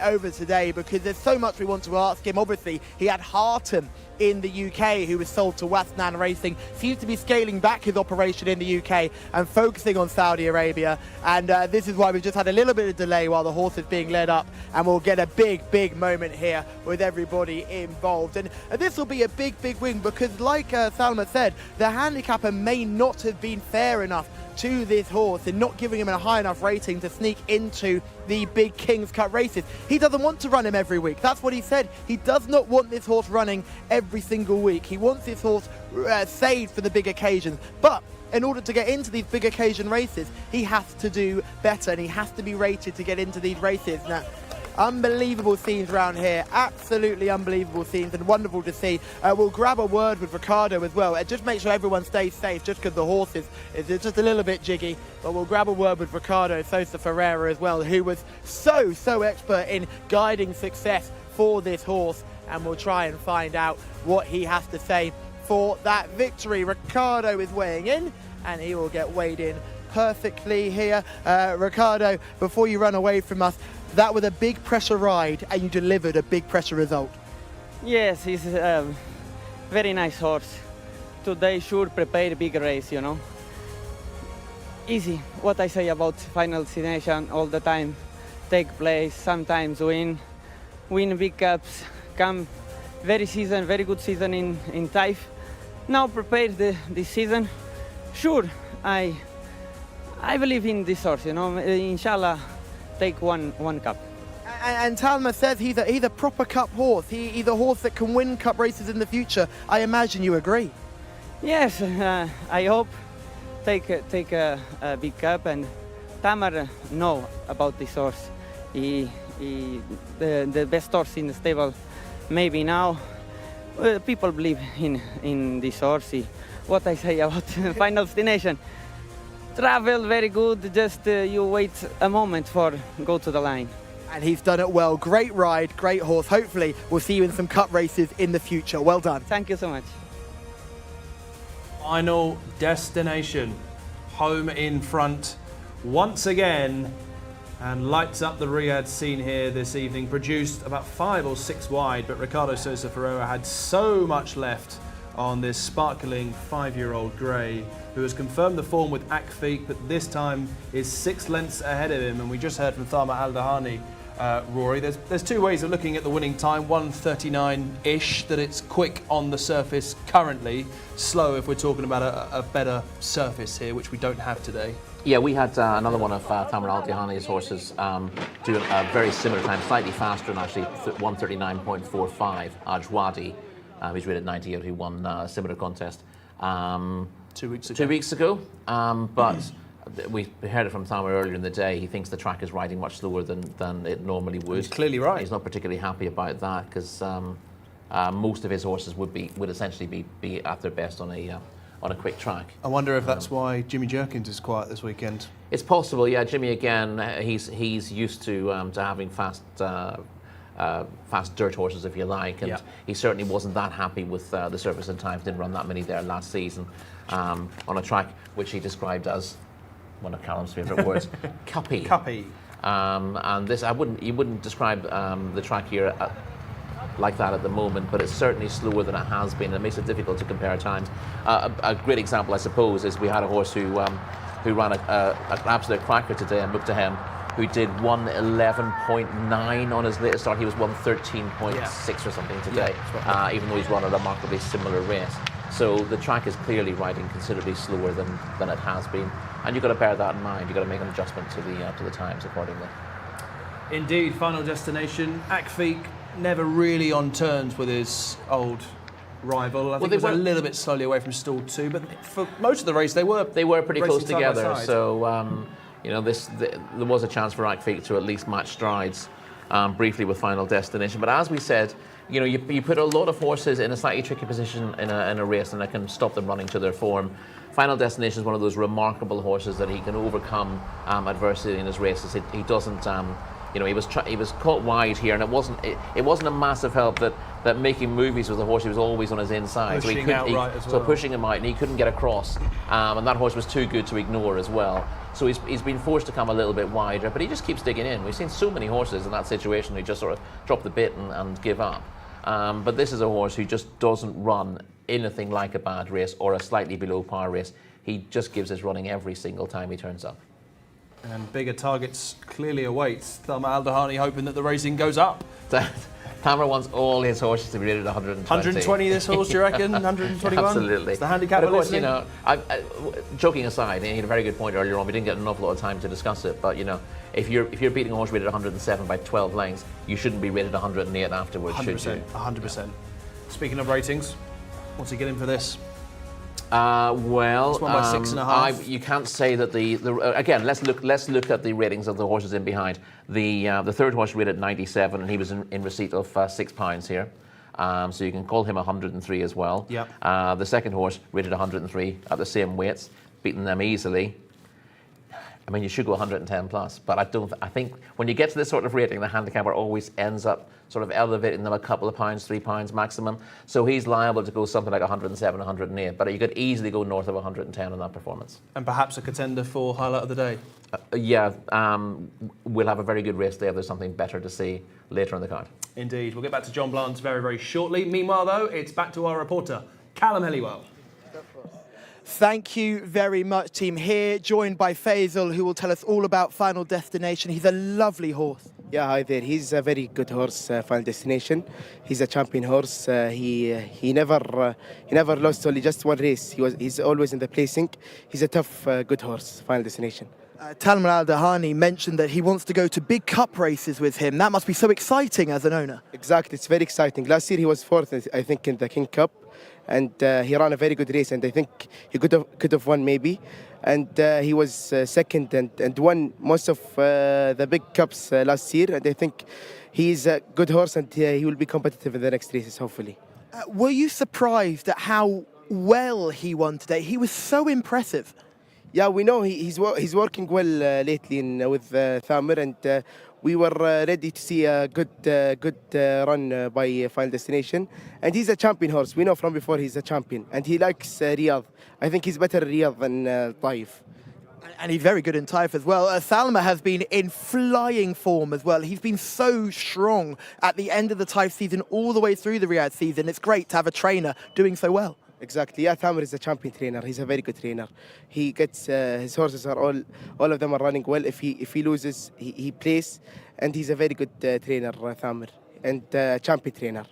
over today, because there's so much we want to ask him. Obviously, he had Harton in the UK who was sold to Wasnan Racing, seems to be scaling back his operation in the UK and focusing on Saudi Arabia, and this is why we've just had a little bit of delay while the horse is being led up, and we'll get a big moment here with everybody involved. And this will be a big win, because like Salma said, the handicapper may not have been fair enough to this horse and not giving him a high enough rating to sneak into the big King's Cup races. He doesn't want to run him every week. That's what he said. He does not want this horse running every single week. He wants this horse saved for the big occasions. But in order to get into these big occasion races, he has to do better, and he has to be rated to get into these races. Now, unbelievable scenes around here, absolutely unbelievable scenes, and wonderful to see. We'll grab a word with Ricardo as well, and just make sure everyone stays safe, just because the horse is just a little bit jiggy. But we'll grab a word with Ricardo Sosa Ferreira as well, who was so expert in guiding success for this horse, and we'll try and find out what he has to say for that victory. Ricardo is weighing in, and he will get weighed in perfectly here. Ricardo, before you run away from us, that was a big pressure ride, and you delivered a big pressure result. Yes, he's a very nice horse. Today should prepare a big race, you know. Easy, what I say about Final Destination all the time. Take place, sometimes win big cups, come very good season in Taif. Now prepare this season. Sure, I believe in this horse, you know. Inshallah, take one cup. And Talma says he's a proper cup horse. He's a horse that can win cup races in the future. I imagine you agree. Yes, I hope take a big cup, and Tamar know about this horse. He the best horse in the stable. Maybe now people believe in this horse. What I say about Final Destination. Travel very good, just you wait a moment for go to the line. And he's done it well. Great ride, great horse. Hopefully we'll see you in some cup races in the future. Well done. Thank you so much. Final Destination, home in front once again, and lights up the Riyadh scene here this evening. Produced about 5 or 6 wide, but Ricardo Sosa Ferreira had so much left on this sparkling 5-year-old grey, who has confirmed the form with Akfiq, but this time is 6 lengths ahead of him. And we just heard from Thama Al-Dahani, Rory. There's 2 ways of looking at the winning time. 1:39-ish, that it's quick on the surface currently, slow if we're talking about a better surface here, which we don't have today. Yeah, we had another one of Tamar Al-Dihani's horses doing a very similar time, slightly faster, and actually 1:39.45. Ajwadi, who's rated 98, who won a similar contest 2 weeks ago. 2 weeks ago. But we heard it from Tamar earlier in the day. He thinks the track is riding much slower than it normally would. He's clearly right. He's not particularly happy about that, because most of his horses would essentially be at their best on a quick track. I wonder if that's why Jimmy Jerkins is quiet this weekend. It's possible, yeah. Jimmy, again, he's used to having fast dirt horses, if you like, and he certainly wasn't that happy with the surface in time. Didn't run that many there last season on a track which he described as one of Callum's favourite words, cuppy. Cuppy. And this, you wouldn't describe the track here like that at the moment, but it's certainly slower than it has been. It makes it difficult to compare times. A great example, I suppose, is we had a horse who who ran an absolute cracker today, and Muktaham, who did 111.9 on his latest start. He was 113.6 or something today, even though he's run a remarkably similar race. So the track is clearly riding considerably slower than it has been, and you've got to bear that in mind. You've got to make an adjustment to the times accordingly. Indeed, final destination. Akfiq never really on terms with his old rival. I think he was a little bit slowly away from stall 2, but for most of the race they were pretty close together. So there was a chance for Akfiq to at least match strides briefly with final destination. But as we said, you put a lot of horses in a slightly tricky position in a race, and it can stop them running to their form. Final destination is one of those remarkable horses that he can overcome adversity in his races. He doesn't. He was caught wide here, and it wasn't a massive help that making movies with the horse. He was always on his inside, pushing pushing him out, and he couldn't get across. And that horse was too good to ignore as well. So he's been forced to come a little bit wider, but he just keeps digging in. We've seen so many horses in that situation who just sort of drop the bit and give up. But this is a horse who just doesn't run anything like a bad race or a slightly below par race. He just gives his running every single time he turns up. And bigger targets clearly await. Thelma Al-Dahani hoping that the racing goes up. Tamer wants all his horses to be rated 120. 120 this horse, do you reckon? 121? Absolutely. It's the handicap. But of course, joking aside, he had a very good point earlier on. We didn't get an awful lot of time to discuss it, but if you're beating a horse rated 107 by 12 lengths, you shouldn't be rated 108 afterwards, 100%, should you? 100%. Speaking of ratings, what's he getting for this? Well, it's won by 6.5. You can't say that again. Let's look at the ratings of the horses in behind. The third horse rated 97, and he was in receipt of £6 here. So you can call him 103 as well. Yep. The second horse rated 103 at the same weights, beating them easily. I mean, you should go 110 plus, but I think when you get to this sort of rating, the handicapper always ends up sort of elevating them a couple of pounds, £3 maximum. So he's liable to go something like 107, 108, but you could easily go north of 110 on that performance. And perhaps a contender for highlight of the day. We'll have a very good race there. There's something better to see later in the card. Indeed. We'll get back to John Blance very, very shortly. Meanwhile, though, it's back to our reporter, Callum Helliwell. Thank you very much, team. Here, joined by Faisal, who will tell us all about Final Destination. He's a lovely horse. Yeah, hi there. He's a very good horse, Final Destination. He's a champion horse. He never lost only just one race. He's always in the placing. He's a tough, good horse, Final Destination. Thelma Al-Dahani mentioned that he wants to go to big cup races with him. That must be so exciting as an owner. Exactly, it's very exciting. Last year he was fourth, I think, in the King Cup, and he ran a very good race, and I think he could have won maybe. And he was second and won most of the big cups last year, and I think he's a good horse, and he will be competitive in the next races, hopefully. Were you surprised at how well he won today? He was so impressive. Yeah, we know he's working well lately with Thamer, and we were ready to see a good run by Final Destination. And he's a champion horse. We know from before he's a champion, and he likes Riyadh. I think he's better at Riyadh than Taif. And he's very good in Taif as well. Salma has been in flying form as well. He's been so strong at the end of the Taif season all the way through the Riyadh season. It's great to have a trainer doing so well. Exactly. Yeah, Thamer is a champion trainer. He's a very good trainer. He gets his horses are all of them are running well. If he loses, he plays, and he's a very good trainer, Thamer, and champion trainer.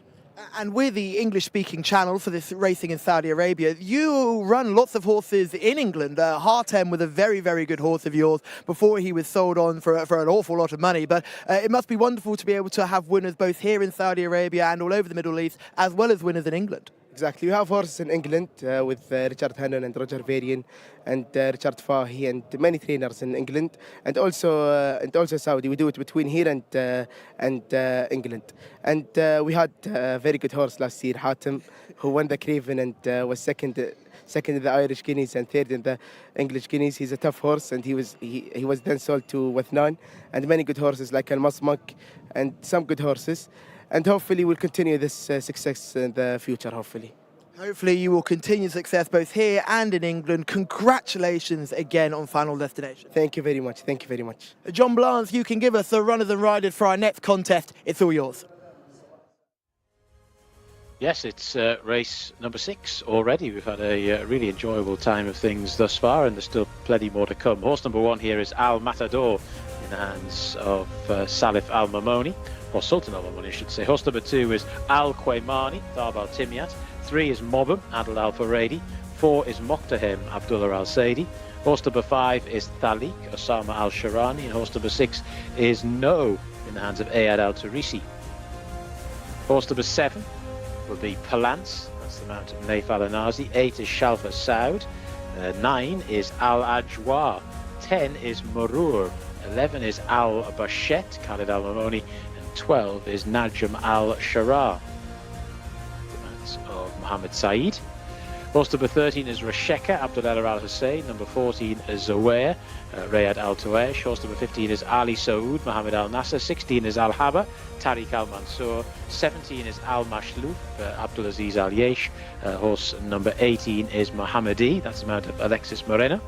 And we're the English-speaking channel for this racing in Saudi Arabia. You run lots of horses in England. Hartem was a very, very good horse of yours before he was sold on for an awful lot of money. But it must be wonderful to be able to have winners both here in Saudi Arabia and all over the Middle East, as well as winners in England. Exactly. We have horses in England with Richard Hannon and Roger Varian and Richard Fahy and many trainers in England, and also Saudi. We do it between here and England. And we had a very good horse last year, Hatem, who won the Craven and was second in the Irish Guineas and third in the English Guineas. He's a tough horse, and he was then sold to Wathnan, and many good horses like Al Masmak and some good horses. And hopefully we'll continue this success in the future, hopefully. Hopefully you will continue success both here and in England. Congratulations again on Final Destination. Thank you very much. Thank you very much. John Blance, you can give us the runners and riders for our next contest. It's all yours. Yes, it's race number 6 already. We've had a really enjoyable time of things thus far, and there's still plenty more to come. Horse number 1 here is Al Matador in the hands of Salif Al Mamoni, or Sultan Al Mamoni, I should say. Horse number 2 is Al Quaymani, Darb Al Timyat. 3 is Mobham, Adil Al Faredi. 4 is Moqtahem, Abdullah Al Saidi. Horse number 5 is Thalik, Osama Al Sharani. And horse number 6 is No, in the hands of Ayad Al Turisi. Horse number 7 will be Palance, that's the mount of Naif Al Anazi. 8 is Shalfa Saud. 9 is Al Ajwa. 10 is Murur. 11 is Al Bashet, Khalid Al Mamoni. And 12 is Najm Al Shara, the mounts of Mohammed Saeed. Horse number 13 is Rasheka, Abdullah Al Hussein. Number 14 is Zawaya, Riyadh Al Tuesh. Horse number 15 is Ali Saud, Mohammed Al Nasser. 16 is Al Haba, Tariq Al Mansour. 17 is Al Mashlouf, Abdulaziz Al Yesh. Horse number 18 is Mohammedi, that's the mount of Alexis Moreno.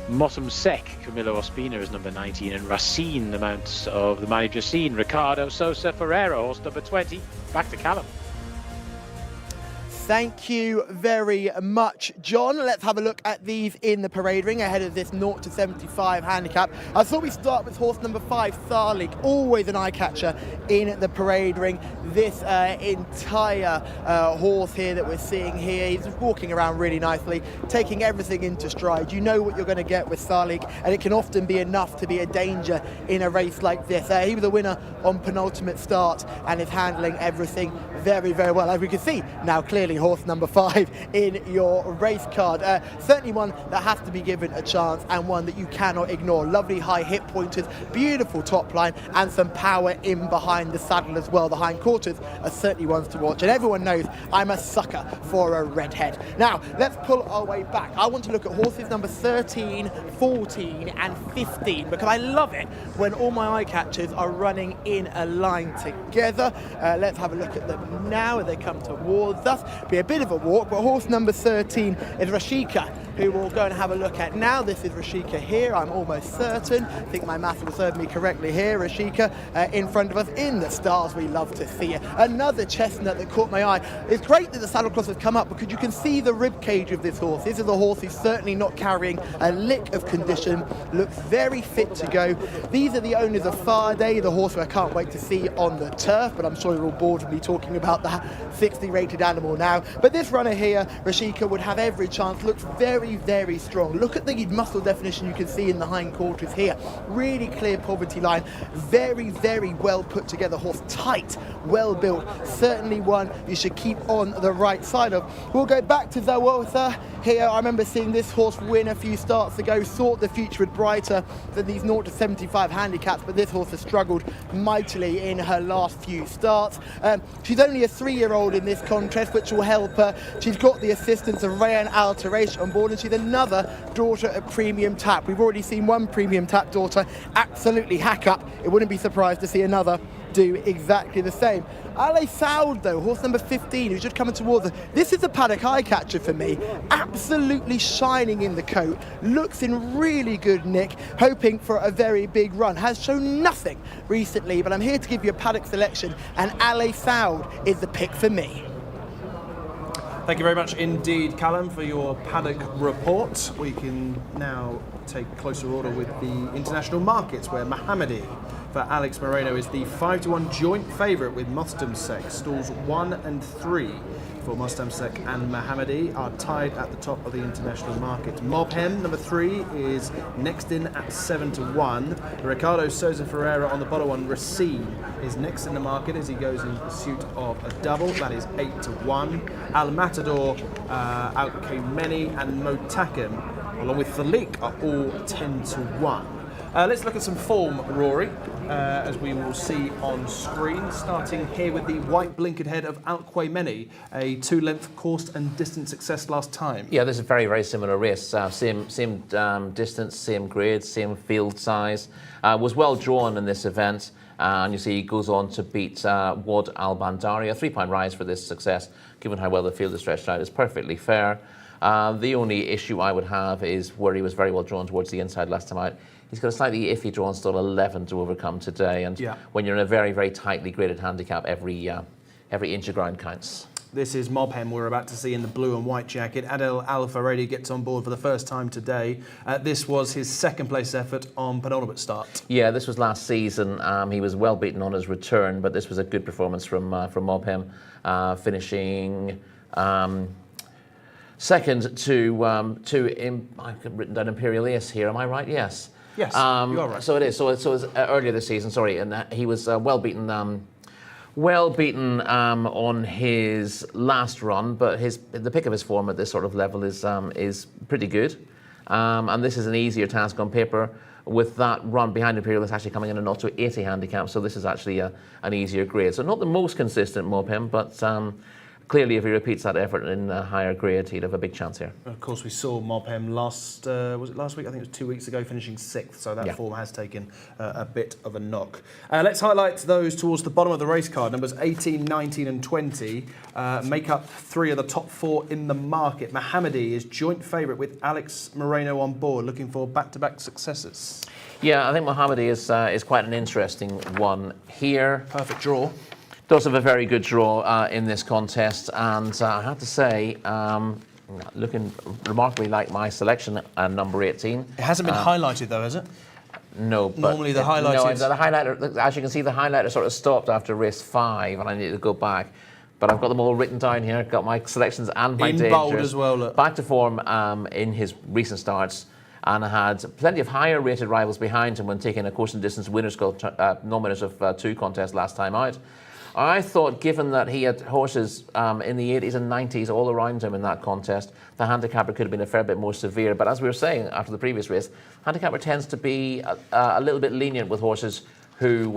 Motum Sek, Camilo Ospina is number 19, and Racine, the mount of the manager Racine. Ricardo Sosa Ferreira, horse number 20. Back to Callum. Thank you very much, John. Let's have a look at these in the parade ring ahead of this 0 to 75 handicap. I thought we'd start with horse number 5, Thalik, always an eye-catcher in the parade ring. This entire horse here that we're seeing here, he's walking around really nicely, taking everything into stride. You know what you're going to get with Thalik, and it can often be enough to be a danger in a race like this. He was a winner on penultimate start and is handling everything very, very well. As we can see now clearly, horse number 5 in your race card. Certainly one that has to be given a chance, and one that you cannot ignore. Lovely high hip pointers, beautiful top line, and some power in behind the saddle as well. The hindquarters are certainly ones to watch, and everyone knows I'm a sucker for a redhead. Now let's pull our way back. I want to look at horses number 13, 14 and 15, because I love it when all my eye catchers are running in a line together. Let's have a look at them now as they come towards us. Be a bit of a walk, but horse number 13 is Rashika, who we'll go and have a look at now. This is Rashika here, I'm almost certain. I think my math will serve me correctly here. Rashika in front of us in the stars we love to see it. Another chestnut that caught my eye. It's great that the saddlecloth has come up, because you can see the rib cage of this horse. This is a horse who's certainly not carrying a lick of condition, looks very fit to go. These are the owners of Farday, the horse who I can't wait to see on the turf, but I'm sure you're all bored of me talking about that 60 rated animal now. But this runner here, Rashika, would have every chance. Looks very, very strong. Look at the muscle definition you can see in the hindquarters here. Really clear poverty line. Very, very well put together horse. Tight, well built. Certainly one you should keep on the right side of. We'll go back to Zawota here. I remember seeing this horse win a few starts ago. Thought the future was brighter than these 0 to 75 handicaps, but this horse has struggled mightily in her last few starts. She's only a 3-year-old in this contest, which will help her. She's got the assistance of Rayan Al Taresh on board, and she's another daughter of Premium Tap. We've already seen one Premium Tap daughter absolutely hack up. It wouldn't be surprised to see another do exactly the same. Ale Saud, though, horse number 15, who's just coming towards us. This is a paddock eye catcher for me. Absolutely shining in the coat. Looks in really good nick. Hoping for a very big run. Has shown nothing recently, but I'm here to give you a paddock selection, and Ale Saud is the pick for me. Thank you very much indeed, Callum, for your paddock report. We can now take closer order with the international markets, where Mohammedi for Alex Moreno is the 5-1 joint favourite with Mostamsek. Stalls 1 and 3 for Mostamsek and Mohammedi are tied at the top of the international market. Mobhem, number 3, is next in at 7-1. Ricardo Souza Ferreira on the bottom one. Racine is next in the market as he goes in pursuit of a double. That is 8-1. Al Matador, Al Kaymeni and Motakem, along with Thalik, are all 10-1. Let's look at some form, Rory, as we will see on screen, starting here with the white blinkered head of Al Quaymeni, a 2-length course and distance success last time. Yeah, this is a very, very similar race. Same distance, same grade, same field size. Was well drawn in this event. And you see he goes on to beat Wad Al-Bandari. A 3-point rise for this success, given how well the field is stretched out, is perfectly fair. The only issue I would have is where he was very well drawn towards the inside last time out. He's got a slightly iffy draw on stall 11 to overcome today. And when you're in a very, very tightly graded handicap, every inch of ground counts. This is Mobhem we're about to see in the blue and white jacket. Adel Al-Faredi gets on board for the first time today. This was his second place effort on penultimate start. Yeah, this was last season. He was well beaten on his return, but this was a good performance from Mobhem, finishing second to I've written down Imperial Ace here. Am I right? Yes. Yes, you are right. So it is. So it was earlier this season. Sorry, and he was well beaten. On his last run, but the pick of his form at this sort of level is pretty good, and this is an easier task on paper. With that run behind Imperial, it's actually coming in an auto 80 handicap, so this is actually an easier grade. So not the most consistent Mobhem, but clearly if he repeats that effort in a higher grade, he'd have a big chance here. Of course, we saw Mobhem was it last week? I think it was 2 weeks ago, finishing 6th, so that form has taken a bit of a knock. Let's highlight those towards the bottom of the race card. Numbers 18, 19 and 20 make up 3 of the top 4 in the market. Mohammadi is joint favourite with Alex Moreno on board, looking for back-to-back successes. Yeah, I think Mohammadi is quite an interesting one here. Perfect draw. Does have a very good draw in this contest, and I have to say, looking remarkably like my selection, number 18. It hasn't been highlighted though, has it? No, but normally the highlighted. No, the highlighter. As you can see, the highlighter sort of stopped after race 5, and I need to go back. But I've got them all written down here. Got my selections and my in bold as well. Look. Back to form in his recent starts, and had plenty of higher rated rivals behind him when taking a course and distance winners non-winners of 2 contests last time out. I thought, given that he had horses in the 80s and 90s all around him in that contest, the handicapper could have been a fair bit more severe. But as we were saying after the previous race, handicapper tends to be a little bit lenient with horses who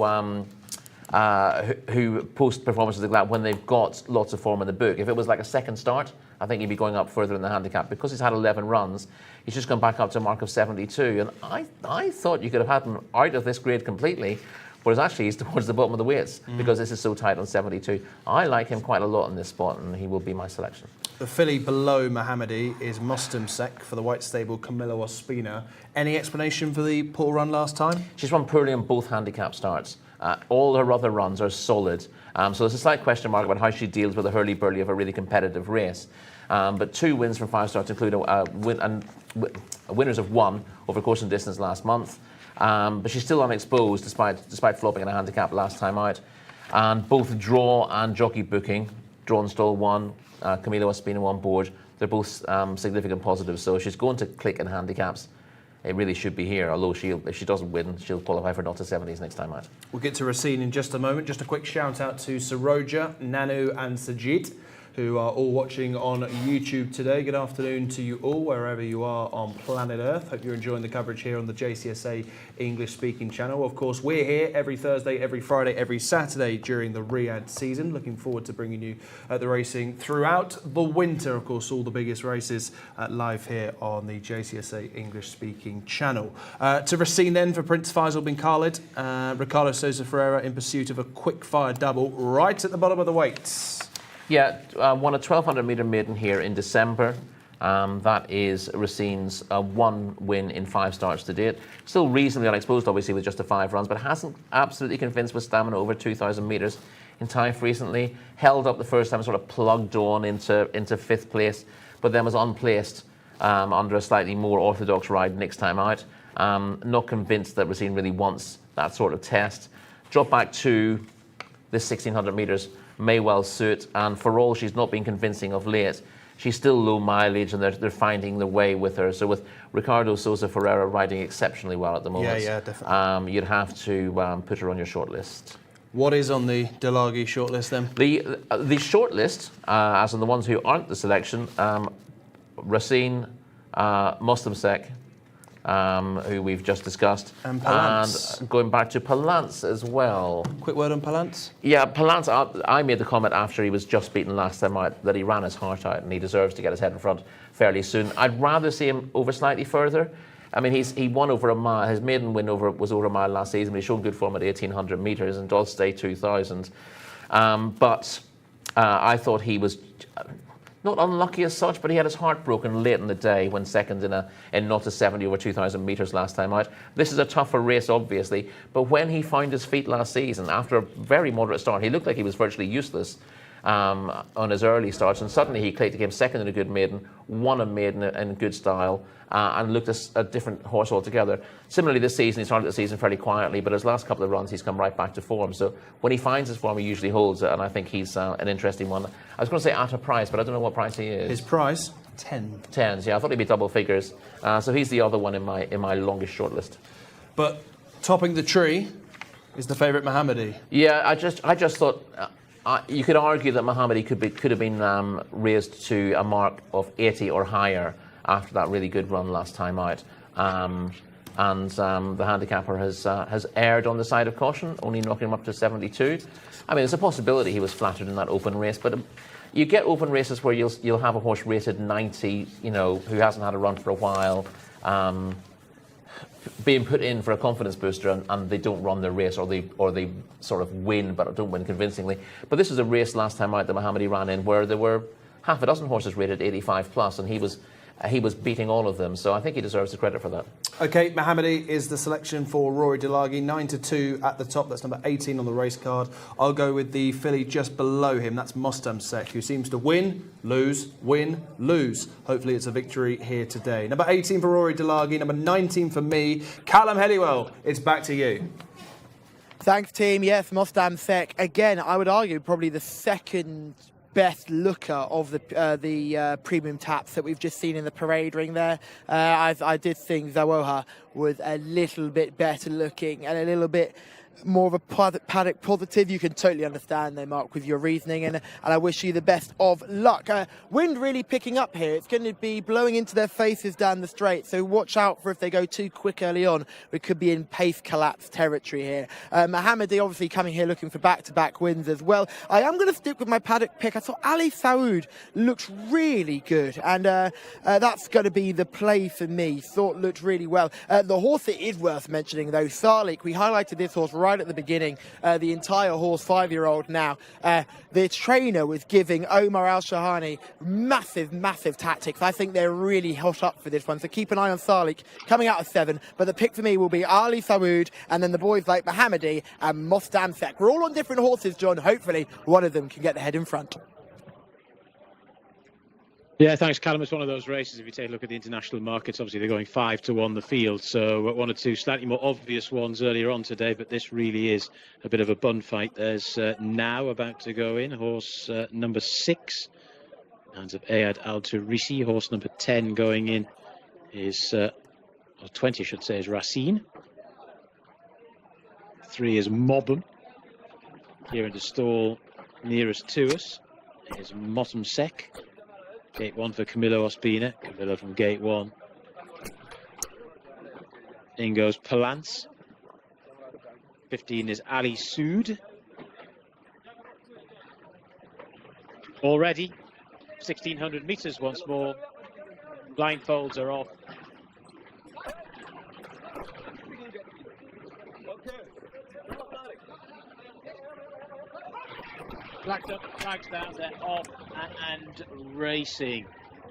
post performances like that when they've got lots of form in the book. If it was like a second start, I think he'd be going up further in the handicap. Because he's had 11 runs, he's just gone back up to a mark of 72. And I thought you could have had him out of this grade completely. Whereas actually he's towards the bottom of the weights because this is so tight on 72. I like him quite a lot in this spot, and he will be my selection. The filly below Mohammadi is Mustamsek for the white stable Camilo Ospina. Any explanation for the poor run last time? She's run poorly on both handicap starts. All her other runs are solid. So there's a slight question mark about how she deals with the hurly-burly of a really competitive race. But 2 wins from 5 starts include winners of 1 over course and distance last month. But she's still unexposed despite flopping in a handicap last time out. And both draw and jockey booking, draw and stall 1, Camilo Ospina on board, they're both significant positives. So she's going to click in handicaps. It really should be here, although if she doesn't win, she'll qualify for not to 70s next time out. We'll get to Racine in just a moment. Just a quick shout out to Saroja, Nanu and Sajid, who are all watching on YouTube today. Good afternoon to you all, wherever you are on planet Earth. Hope you're enjoying the coverage here on the Jcsa English-speaking channel. Of course, we're here every Thursday, every Friday, every Saturday during the Riyadh season. Looking forward to bringing you the racing throughout the winter. Of course, all the biggest races live here on the Jcsa English-speaking channel. To Racine then for Prince Faisal bin Khalid. Ricardo Sousa Ferreira in pursuit of a quick-fire double right at the bottom of the weights. Yeah, won a 1,200 metre maiden here in December. That is Racine's 1 win in 5 starts to date. Still reasonably unexposed, obviously, with just the 5 runs, but hasn't absolutely convinced with stamina over 2,000 metres in Taif recently. Held up the first time, sort of plugged on into 5th place, but then was unplaced under a slightly more orthodox ride next time out. Not convinced that Racine really wants that sort of test. Dropped back to this 1,600 metres. May well suit, and for all she's not been convincing of late, she's still low mileage, and they're finding the way with her. So with Ricardo Sousa Ferreira riding exceptionally well at the moment, yeah, definitely. You'd have to put her on your shortlist. What is on the Delagi shortlist then? The shortlist, as in the ones who aren't the selection, Racine, Mustamsek, who we've just discussed, and Palance. And going back to Palance as well. Quick word on Palance? Yeah, Palance, I made the comment after he was just beaten last time out that he ran his heart out and he deserves to get his head in front fairly soon. I'd rather see him over slightly further. I mean, he won over a mile. His maiden win was over a mile last season. But he showed good form at 1,800 metres and does stay 2,000. But I thought he was not unlucky as such, but he had his heart broken late in the day when second in 0 to 70 over 2,000 metres last time out. This is a tougher race, obviously, but when he found his feet last season, after a very moderate start, he looked like he was virtually useless on his early starts, and suddenly he came second in a good maiden, won a maiden in good style, and looked a different horse altogether. Similarly, this season, he started the season fairly quietly, but his last couple of runs, he's come right back to form. So when he finds his form, he usually holds it, and I think he's an interesting one. I was going to say at a price, but I don't know what price he is. His price? 10. 10s, yeah. I thought he'd be double figures. So he's the other one in my longest shortlist. But topping the tree is the favourite Mohammedi. Yeah, I just thought you could argue that Mohammedi could have been raised to a mark of 80 or higher after that really good run last time out. The handicapper has erred on the side of caution, only knocking him up to 72. I mean, there's a possibility he was flattered in that open race, but you get open races where you'll have a horse rated 90, who hasn't had a run for a while, being put in for a confidence booster, and they don't run their race, or they sort of win, but don't win convincingly. But this is a race last time out that Mohammedi ran in where there were half a dozen horses rated 85 plus, and he was beating all of them, so I think he deserves the credit for that. OK, Mohammedi is the selection for Rory Delagi, 9-2 at the top. That's number 18 on the race card. I'll go with the filly just below him. That's Mostamsek, who seems to win, lose, win, lose. Hopefully it's a victory here today. Number 18 for Rory Delagi, number 19 for me. Callum Helliwell, it's back to you. Thanks, team. Yes, Mostamsek. Again, I would argue probably the second best looker of the premium taps that we've just seen in the parade ring there. I did think Zawoha was a little bit better looking and a little bit more of a paddock positive. You can totally understand though, Mark, with your reasoning, and I wish you the best of luck. Wind really picking up here. It's going to be blowing into their faces down the straight, so watch out for if they go too quick early on. We could be in pace collapse territory here. Mohammedi obviously coming here looking for back-to-back wins as well. I am going to stick with my paddock pick. I thought Ali Saoud looks really good, and that's going to be the play for me. Thought looked really well. The horse that is worth mentioning though, Salik. We highlighted this horse right at the beginning. The entire horse, 5-year-old now. The trainer was giving Omar Al-Shahani massive tactics. I think they're really hot up for this one, so keep an eye on Salik coming out of 7. But the pick for me will be Ali Saoud, and then the boys like Mohammedi and Mostamsek. We're all on different horses, John. Hopefully one of them can get the head in front. Yeah, thanks, Callum. It's one of those races, if you take a look at the international markets, obviously they're going 5-1 the field, so one or two slightly more obvious ones earlier on today, but this really is a bit of a bun fight. There's now about to go in horse number 6, hands of Ayad Al-Turisi. Horse number 10 going in is, or 20 I should say, is Racine. 3 is Mobham. Here in the stall nearest to us is Mostamsek. Gate 1 for Camillo Ospina. Camillo from gate 1. In goes Palance. 15 is Ali Sood. Already 1,600 metres once more. Blindfolds are off. Flags down, they're off and racing.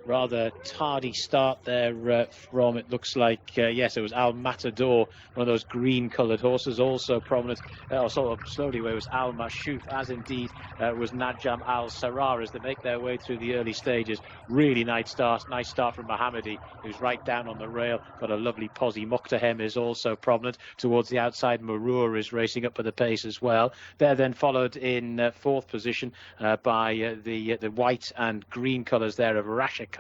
Rather tardy start there from, it looks like, yes, it was Al Matador, one of those green coloured horses, also prominent, sort of slowly away was Al Mashouf, as indeed was Najam Al Sarar, as they make their way through the early stages. Really nice start from Mohammedi, who's right down on the rail, got a lovely posse. Mokhtahem is also prominent. Towards the outside, Marur is racing up for the pace as well. They're then followed in 4th position by the white and green colours there of Rashakar,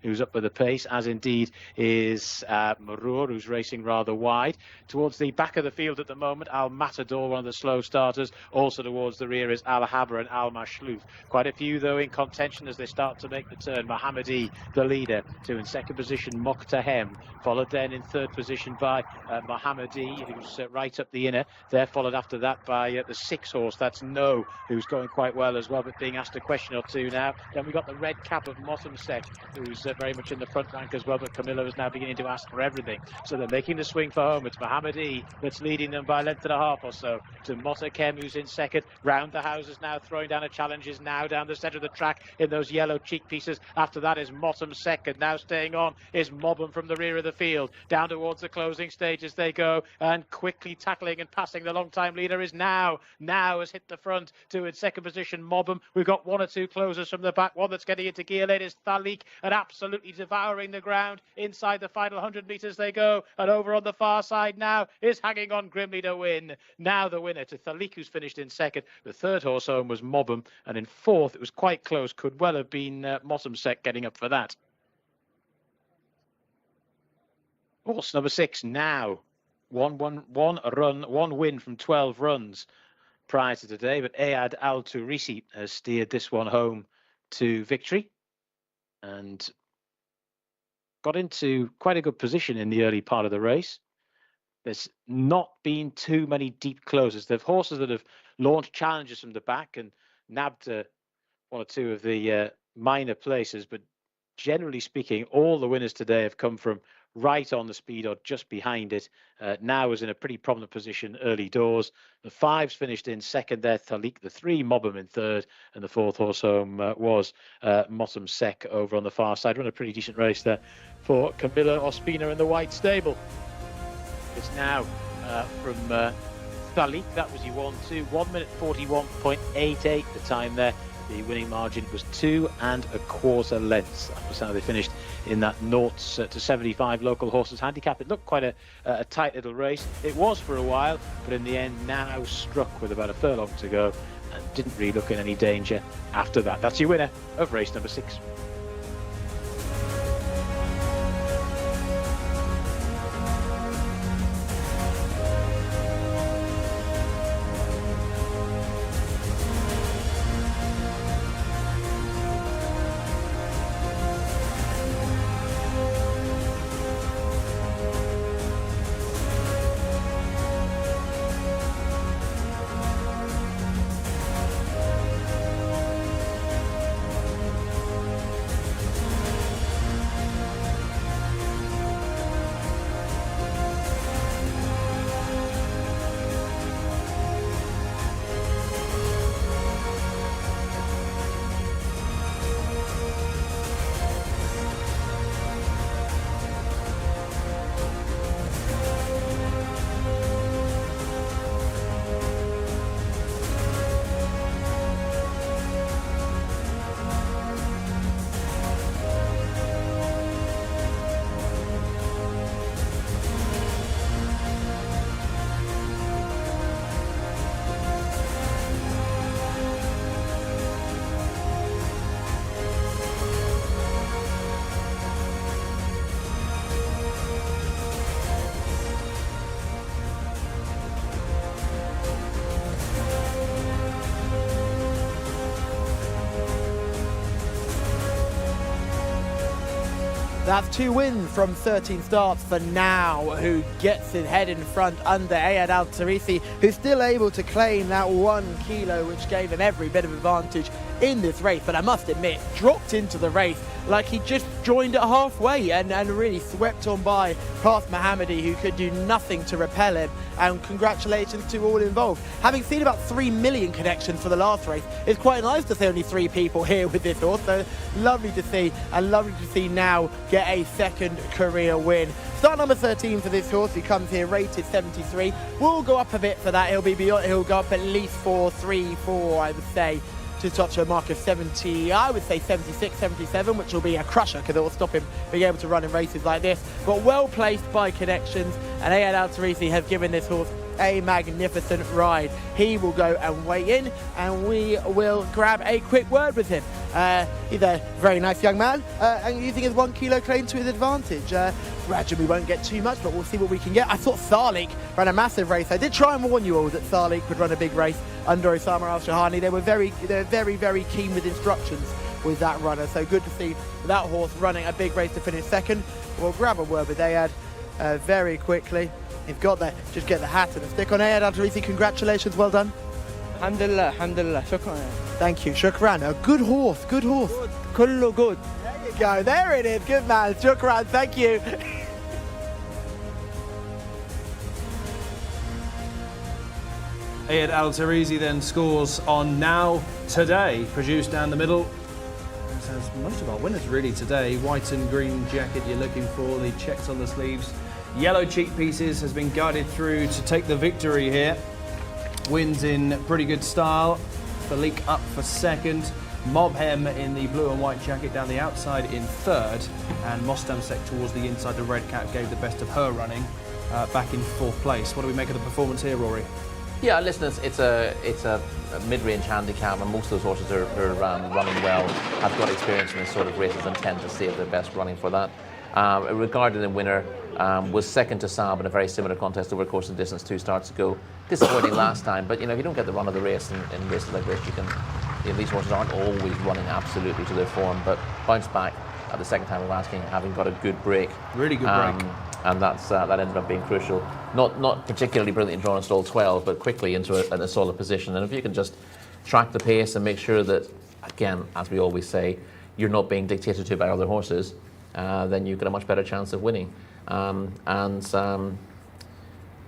who's up with the pace, as indeed is Marur, who's racing rather wide. Towards the back of the field at the moment, Al Matador, one of the slow starters. Also towards the rear is Al Habra and Al Mashlouf. Quite a few, though, in contention as they start to make the turn. Mohammedi, the leader. 2 in 2nd position, Mokhtahem. Followed then in 3rd position by Mohammedi, who's right up the inner. They're followed after that by the 6 horse, that's No, who's going quite well as well, but being asked a question or two now. Then we've got the red cap of Mostamsek, who's very much in the front rank as well, but Camillo is now beginning to ask for everything. So they're making the swing for home. It's Mohammadi that's leading them by a length and a half or so to Motakem, who's in second. Round the houses now, throwing down a challenge, is now down the centre of the track in those yellow cheek pieces. After that is Motum second. Now staying on is Mobham from the rear of the field. Down towards the closing stage as they go, and quickly tackling and passing the long-time leader is Now. Now has hit the front to in second position Mobham. We've got one or two closers from the back. One that's getting into gear late is Thalik, and absolutely devouring the ground. Inside the final 100 metres they go, and over on the far side now is hanging on grimly to win. Now the winner to Thalik, who's finished in second. The third horse home was Mobham, and in fourth it was quite close. Could well have been Motumsek getting up for that. Horse number 6 Now. One win from 12 runs prior to today, but Ayad Al Turisi has steered this one home to victory and got into quite a good position in the early part of the race. There's not been too many deep closes. There are horses that have launched challenges from the back and nabbed one or two of the minor places, but generally speaking, all the winners today have come from right on the speed or just behind it. Now is in a pretty prominent position early doors. The 5's finished in second there, Thalik. The 3, Mobham in third, and the 4th horse home was Motumsek over on the far side. Run a pretty decent race there for Camillo Ospina in the white stable. It's now from Thalik. That was your 1-2. 1 minute 41.88 the time there. The winning margin was 2 1/4 lengths. That was how they finished in that 0 to 75 local horses handicap. It looked quite a tight little race. It was for a while, but in the end Now struck with about a furlong to go and didn't really look in any danger after that. That's your winner of race number 6. That's 2 wins from 13 starts for Now, who gets his head in front under Ayad Al Turisi, who's still able to claim that 1 kilo, which gave him every bit of advantage in this race. But I must admit, dropped into the race like he just joined it halfway and really swept on by past Mohammadi, who could do nothing to repel him. And congratulations to all involved. Having seen about 3 million connections for the last race, it's quite nice to see only 3 people here with this horse. So lovely to see, and lovely to see Now get a second career win. Start number 13 for this horse. He comes here rated 73. Will go up a bit for that. He'll go up at least 4, I would say, to touch a mark of 70, I would say 76, 77, which will be a crusher because it will stop him being able to run in races like this. But well placed by connections, and Ayad Al Turisi has given this horse a magnificent ride. He will go and weigh in, and we will grab a quick word with him. He's a very nice young man, and using his 1 kilo claim to his advantage. Gradually, we won't get too much, but we'll see what we can get. I thought Thalik ran a massive race. I did try and warn you all that Thalik would run a big race under Osama Al-Shahani. They were very, very keen with instructions with that runner. So good to see that horse running a big race to finish second. We'll grab a word with Ayad very quickly. You've got that. Just get the hat and the stick on. Ayad Al Turisi, congratulations, well done. Alhamdulillah, shukran. Thank you, shukran. A good horse, good horse. Kullu good. go. There it is. Good man. Shukran. Thank you. Ayad Al-Tarizi then scores on Now Today, produced down the middle. As has most of our winners really today. White and green jacket you're looking for, the checks on the sleeves. Yellow cheek pieces has been guided through to take the victory here. Wins in pretty good style. Falik up for second. Mobhem in the blue and white jacket down the outside in third. And Mostamsek towards the inside. The red cap gave the best of her running back in fourth place. What do we make of the performance here, Rory? Yeah, listen, it's a mid-range handicap, and most of those horses are running well, have got experience in this sort of races and tend to save their best running for that. Regarded the winner, was second to Saab in a very similar contest over the course of the distance 2 starts ago. Disappointing last time, but you know, if you don't get the run of the race in races like this, you can. You know, these horses aren't always running absolutely to their form, but bounce back at the second time of asking, having got a good break. Really good break. And that ended up being crucial. Not particularly brilliantly drawn in stall 12, but quickly into a solid position. And if you can just track the pace and make sure that, again, as we always say, you're not being dictated to by other horses, then you get a much better chance of winning.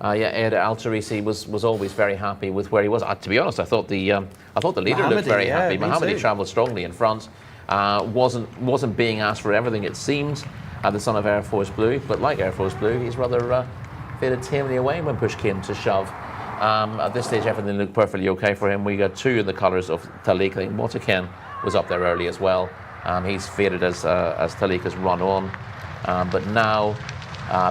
Ayad Al-Tarizi was always very happy with where he was. To be honest, I thought the leader looked very happy. Mohammadi travelled strongly in front. Wasn't being asked for everything, it seemed. The son of Air Force Blue, but like Air Force Blue, he's rather faded tamely away when push came to shove. At this stage, everything looked perfectly okay for him. We got 2 in the colours of Talik. I think Motaken was up there early as well. He's faded as Talik has run on. But now,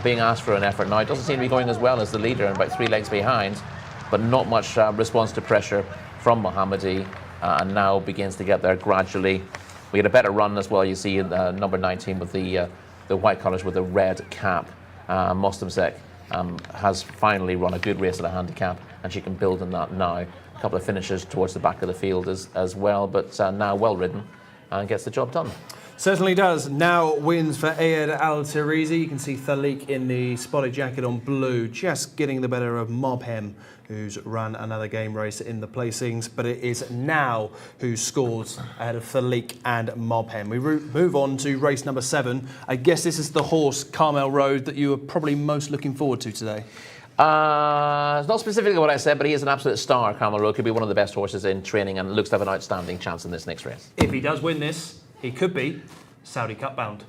being asked for an effort now, it doesn't seem to be going as well as the leader and about 3 legs behind, but not much response to pressure from Mohammadi, and now begins to get there gradually. We get a better run as well. You see number 19 with the white colours with the red cap. Mostamsek has finally run a good race at a handicap, and she can build on that now. A couple of finishes towards the back of the field as well, but now well ridden and gets the job done. Certainly does. Now wins for Ayad Al-Tarizi. You can see Thalik in the spotted jacket on blue, just getting the better of Mobhem, who's run another game race in the placings, but it is Now who scores ahead of Thalik and Mobhem. We move on to race number 7. I guess this is the horse, Carmel Road, that you are probably most looking forward to today. It's not specifically what I said, but he is an absolute star. Carmel Road could be one of the best horses in training and looks to have an outstanding chance in this next race. If he does win this, he could be Saudi Cup bound.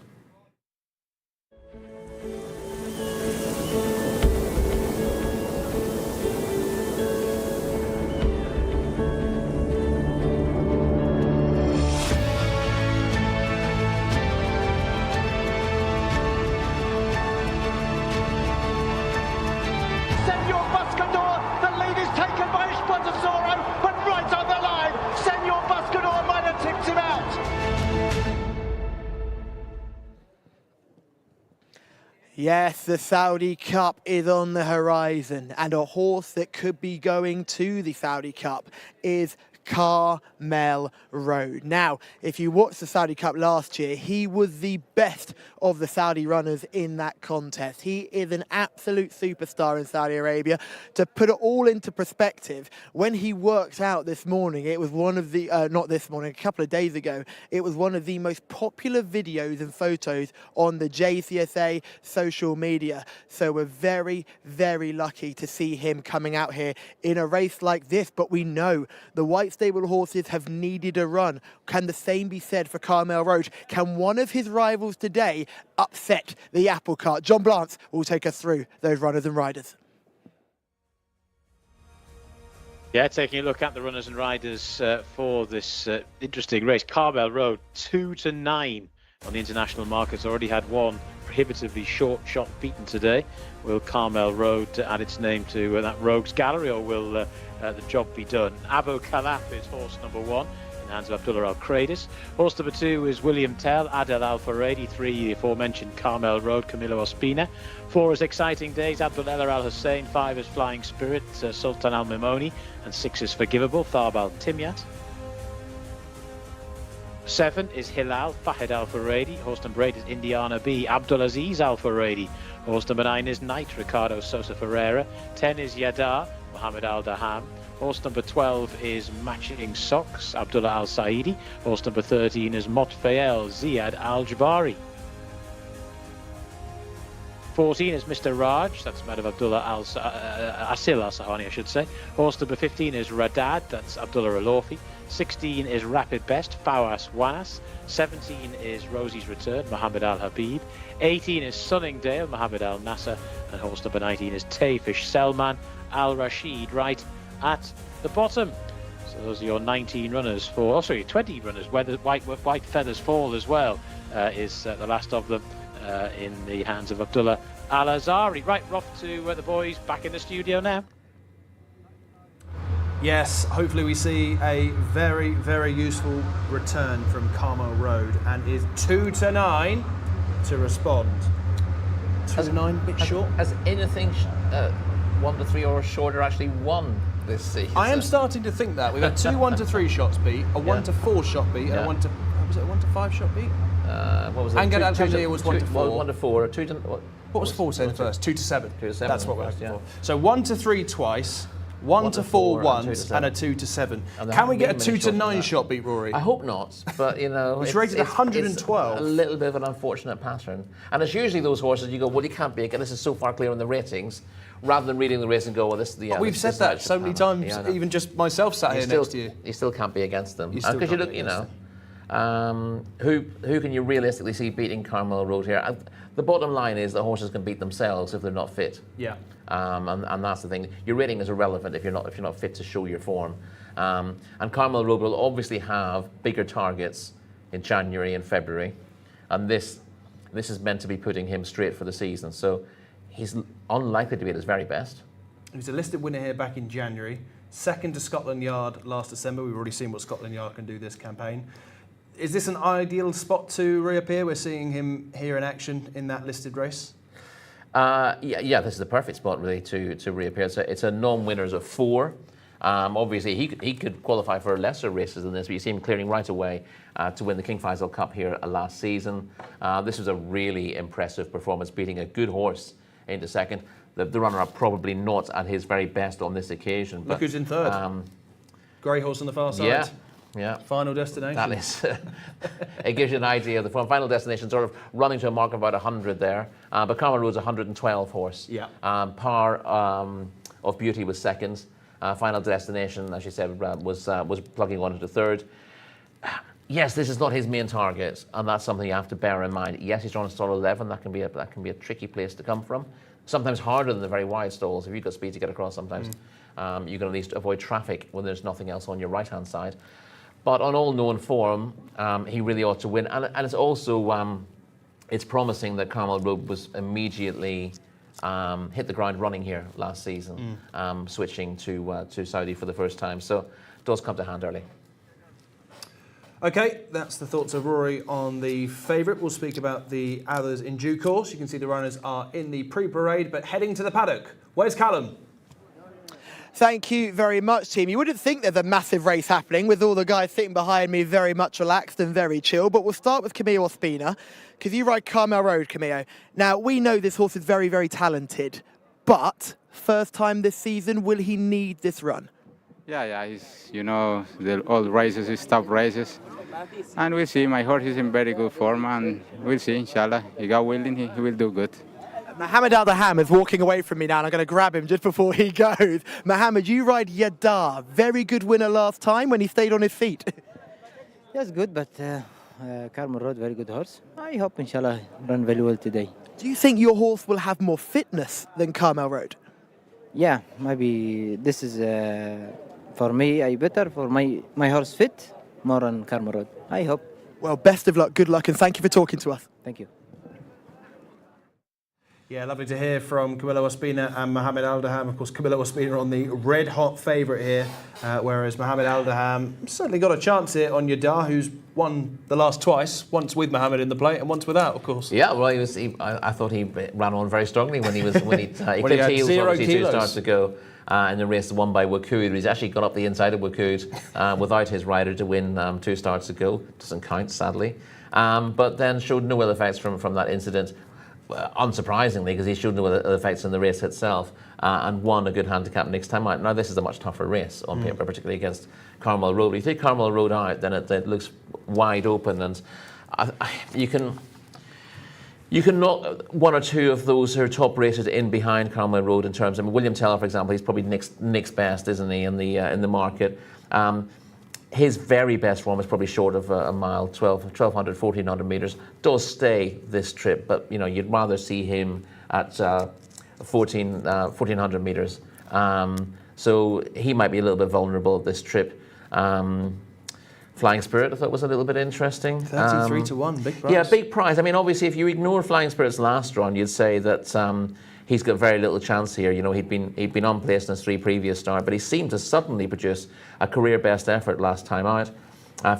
Yes, the Saudi Cup is on the horizon, and a horse that could be going to the Saudi Cup is Carmel Road. Now, if you watched the Saudi Cup last year, he was the best of the Saudi runners in that contest. He is an absolute superstar in Saudi Arabia. To put it all into perspective, when he worked out this morning, it was one of the, not this morning, a couple of days ago, it was one of the most popular videos and photos on the Jcsa social media. So we're very, very lucky to see him coming out here in a race like this, but we know the white stable horses have needed a run. Can the same be said for Carmel Road? Can one of his rivals today upset the apple cart? John Blance will take us through those runners and riders. Yeah, taking a look at the runners and riders for this interesting race. Carmel Road 2-9 on the international markets. Already had one prohibitively short shot beaten today. Will Carmel Road add its name to that rogues gallery, or will the job be done? Abu Khalaf is horse number 1 in hands of Abdullah Al Kradis. Horse number 2 is William Tell, Adel Al Faradi. 3, the aforementioned Carmel Road, Camilo Ospina. 4 is Exciting Days, Abdullah Al Hussein. 5 is Flying Spirit, Sultan Al Mimoni. And 6 is Forgivable, Tharb Al Timyat. 7 is Hilal, Fahid Al Faradi. Horse number 8 is Indiana B, Abdulaziz Al Faradi. Horse number 9 is Knight, Ricardo Sosa Ferreira. 10 is Yadar, Mohammed Al Daham. Horse number 12 is Matching Socks, Abdullah Al Saidi. Horse number 13 is Motfael, Ziad Al Jabari. 14 is Mr. Raj, that's made of Abdullah Asil Al Sahani, I should say. Horse number 15 is Radad, that's Abdullah Alofi. 16 is Rapid Best, Fawas Wanas. 17 is Rosie's Return, Mohammed Al Habib. 18 is Sunningdale, Mohammed Al Nasser. And horse number 19 is Tayfish Selman Al Rashid, right at the bottom. So those are your 19 runners for, 20 runners, where the white feathers fall as well, is the last of them. In the hands of Abdullah Al Azari. Right, we're off to the boys back in the studio now. Yes, hopefully we see a very, very useful return from Carmel Road, and is 2 to 9 to respond. 2 to 9, bit short. Has anything 1 to 3 or shorter actually won this season? I am starting to think that. We've had 2 1 to 3 shots beat, a 1 to 4 shot beat, and a 1 to, was it a 1 to 5 shot beat? What was it? Angad Al-Hamdiya was 1 to 4. 1 to 4. 2 to... What was 4 saying first? 2 to 7. 2 to 7. That's what we're first, looking for. So 1 to 3 twice, 1 to 4 once, and a 2 to 7. Can we get a 2 to 9 shot beat, Rory? I hope not, but you know... It's rated 112. It's a little bit of an unfortunate pattern. And it's usually those horses you go, well, you can't beat it, this is so far clear in the ratings, rather than reading the race and go, well, this is the... We've said that so many times, even just myself sat here next to you. You still can't be against them. Because you look, you know... who can you realistically see beating Carmel Road here? The bottom line is the horses can beat themselves if they're not fit. Yeah. And that's the thing. Your rating is irrelevant if you're not fit to show your form. And Carmel Road will obviously have bigger targets in January and February, and this is meant to be putting him straight for the season. So he's unlikely to be at his very best. He was a listed winner here back in January, second to Scotland Yard last December. We've already seen what Scotland Yard can do this campaign. Is this an ideal spot to reappear? We're seeing him here in action in that listed race. Yeah, this is the perfect spot really to reappear. It's a non-winners of 4. Obviously, he could qualify for lesser races than this, but you see him clearing right away to win the King Faisal Cup here last season. This was a really impressive performance, beating a good horse into second. The runner-up probably not at his very best on this occasion. Look who's in third. Grey horse on the far side. Yeah. Yeah. Final destination. That is, it gives you an idea of the final destination, sort of running to a mark of about 100 there. But Carmel Road's 112 horse. Yeah. Par of Beauty was second. Final destination, as you said, was plugging on into third. Yes, this is not his main target, and that's something you have to bear in mind. Yes, he's on stall 11. That can be a tricky place to come from. Sometimes harder than the very wide stalls. If you've got speed to get across, sometimes you can at least avoid traffic when there's nothing else on your right-hand side. But on all known form, he really ought to win. And it's also, it's promising that Carmel Road was immediately hit the ground running here last season, switching to Saudi for the first time. So it does come to hand early. Okay, that's the thoughts of Rory on the favourite. We'll speak about the others in due course. You can see the runners are in the pre-parade, but heading to the paddock. Where's Callum? Thank you very much, team. You wouldn't think there's a massive race happening with all the guys sitting behind me very much relaxed and very chill, but we'll start with Camillo Ospina, because you ride Carmel Road, Camillo. Now, we know this horse is very, very talented, but first time this season, will he need this run? Yeah, he's, the old races, his top races. And we'll see, my horse is in very good form, and we'll see, inshallah. He got willing, he will do good. Mohammed Al-Daham is walking away from me now, and I'm going to grab him just before he goes. Mohammed, you ride Yadar. Very good winner last time when he stayed on his feet. Yes, good, but Carmel Road, very good horse. I hope, inshallah, run very well today. Do you think your horse will have more fitness than Carmel Road? Yeah, maybe this is, for me, I better for my horse fit more on Carmel Road. I hope. Well, best of luck, good luck, and thank you for talking to us. Thank you. Yeah, lovely to hear from Camillo Ospina and Mohammed Al-Daham. Of course, Camillo Ospina on the red-hot favourite here, whereas Mohammed Al-Daham certainly got a chance here on Yadar, who's won the last twice, once with Mohammed in the plate and once without, of course. Yeah, well, I thought he ran on very strongly when he clipped heels, 0 obviously, kilos. 2 starts to go. In the race won by Wakud. He's actually got up the inside of Wakud without his rider to win 2 starts to go. Doesn't count, sadly. But then showed no ill effects from that incident. unsurprisingly, because he showed no other effects in the race itself, and won a good handicap next time out. Now, this is a much tougher race on paper, particularly against Carmel Road. If you take Carmel Road out, then it looks wide open, and you can knock one or two of those who are top rated in behind Carmel Road in terms of William Tell, for example. He's probably Nick's best, isn't he, in the market. His very best form is probably short of a mile, 1,200, 1,400 metres. Does stay this trip, but you'd rather see him at 1,400 metres. So he might be a little bit vulnerable at this trip. Flying Spirit, I thought, was a little bit interesting. 33 to 1, big price. Yeah, big price. I mean, obviously, if you ignore Flying Spirit's last run, you'd say that he's got very little chance here. He'd been unplaced in his 3 previous starts, but he seemed to suddenly produce a career best effort last time out,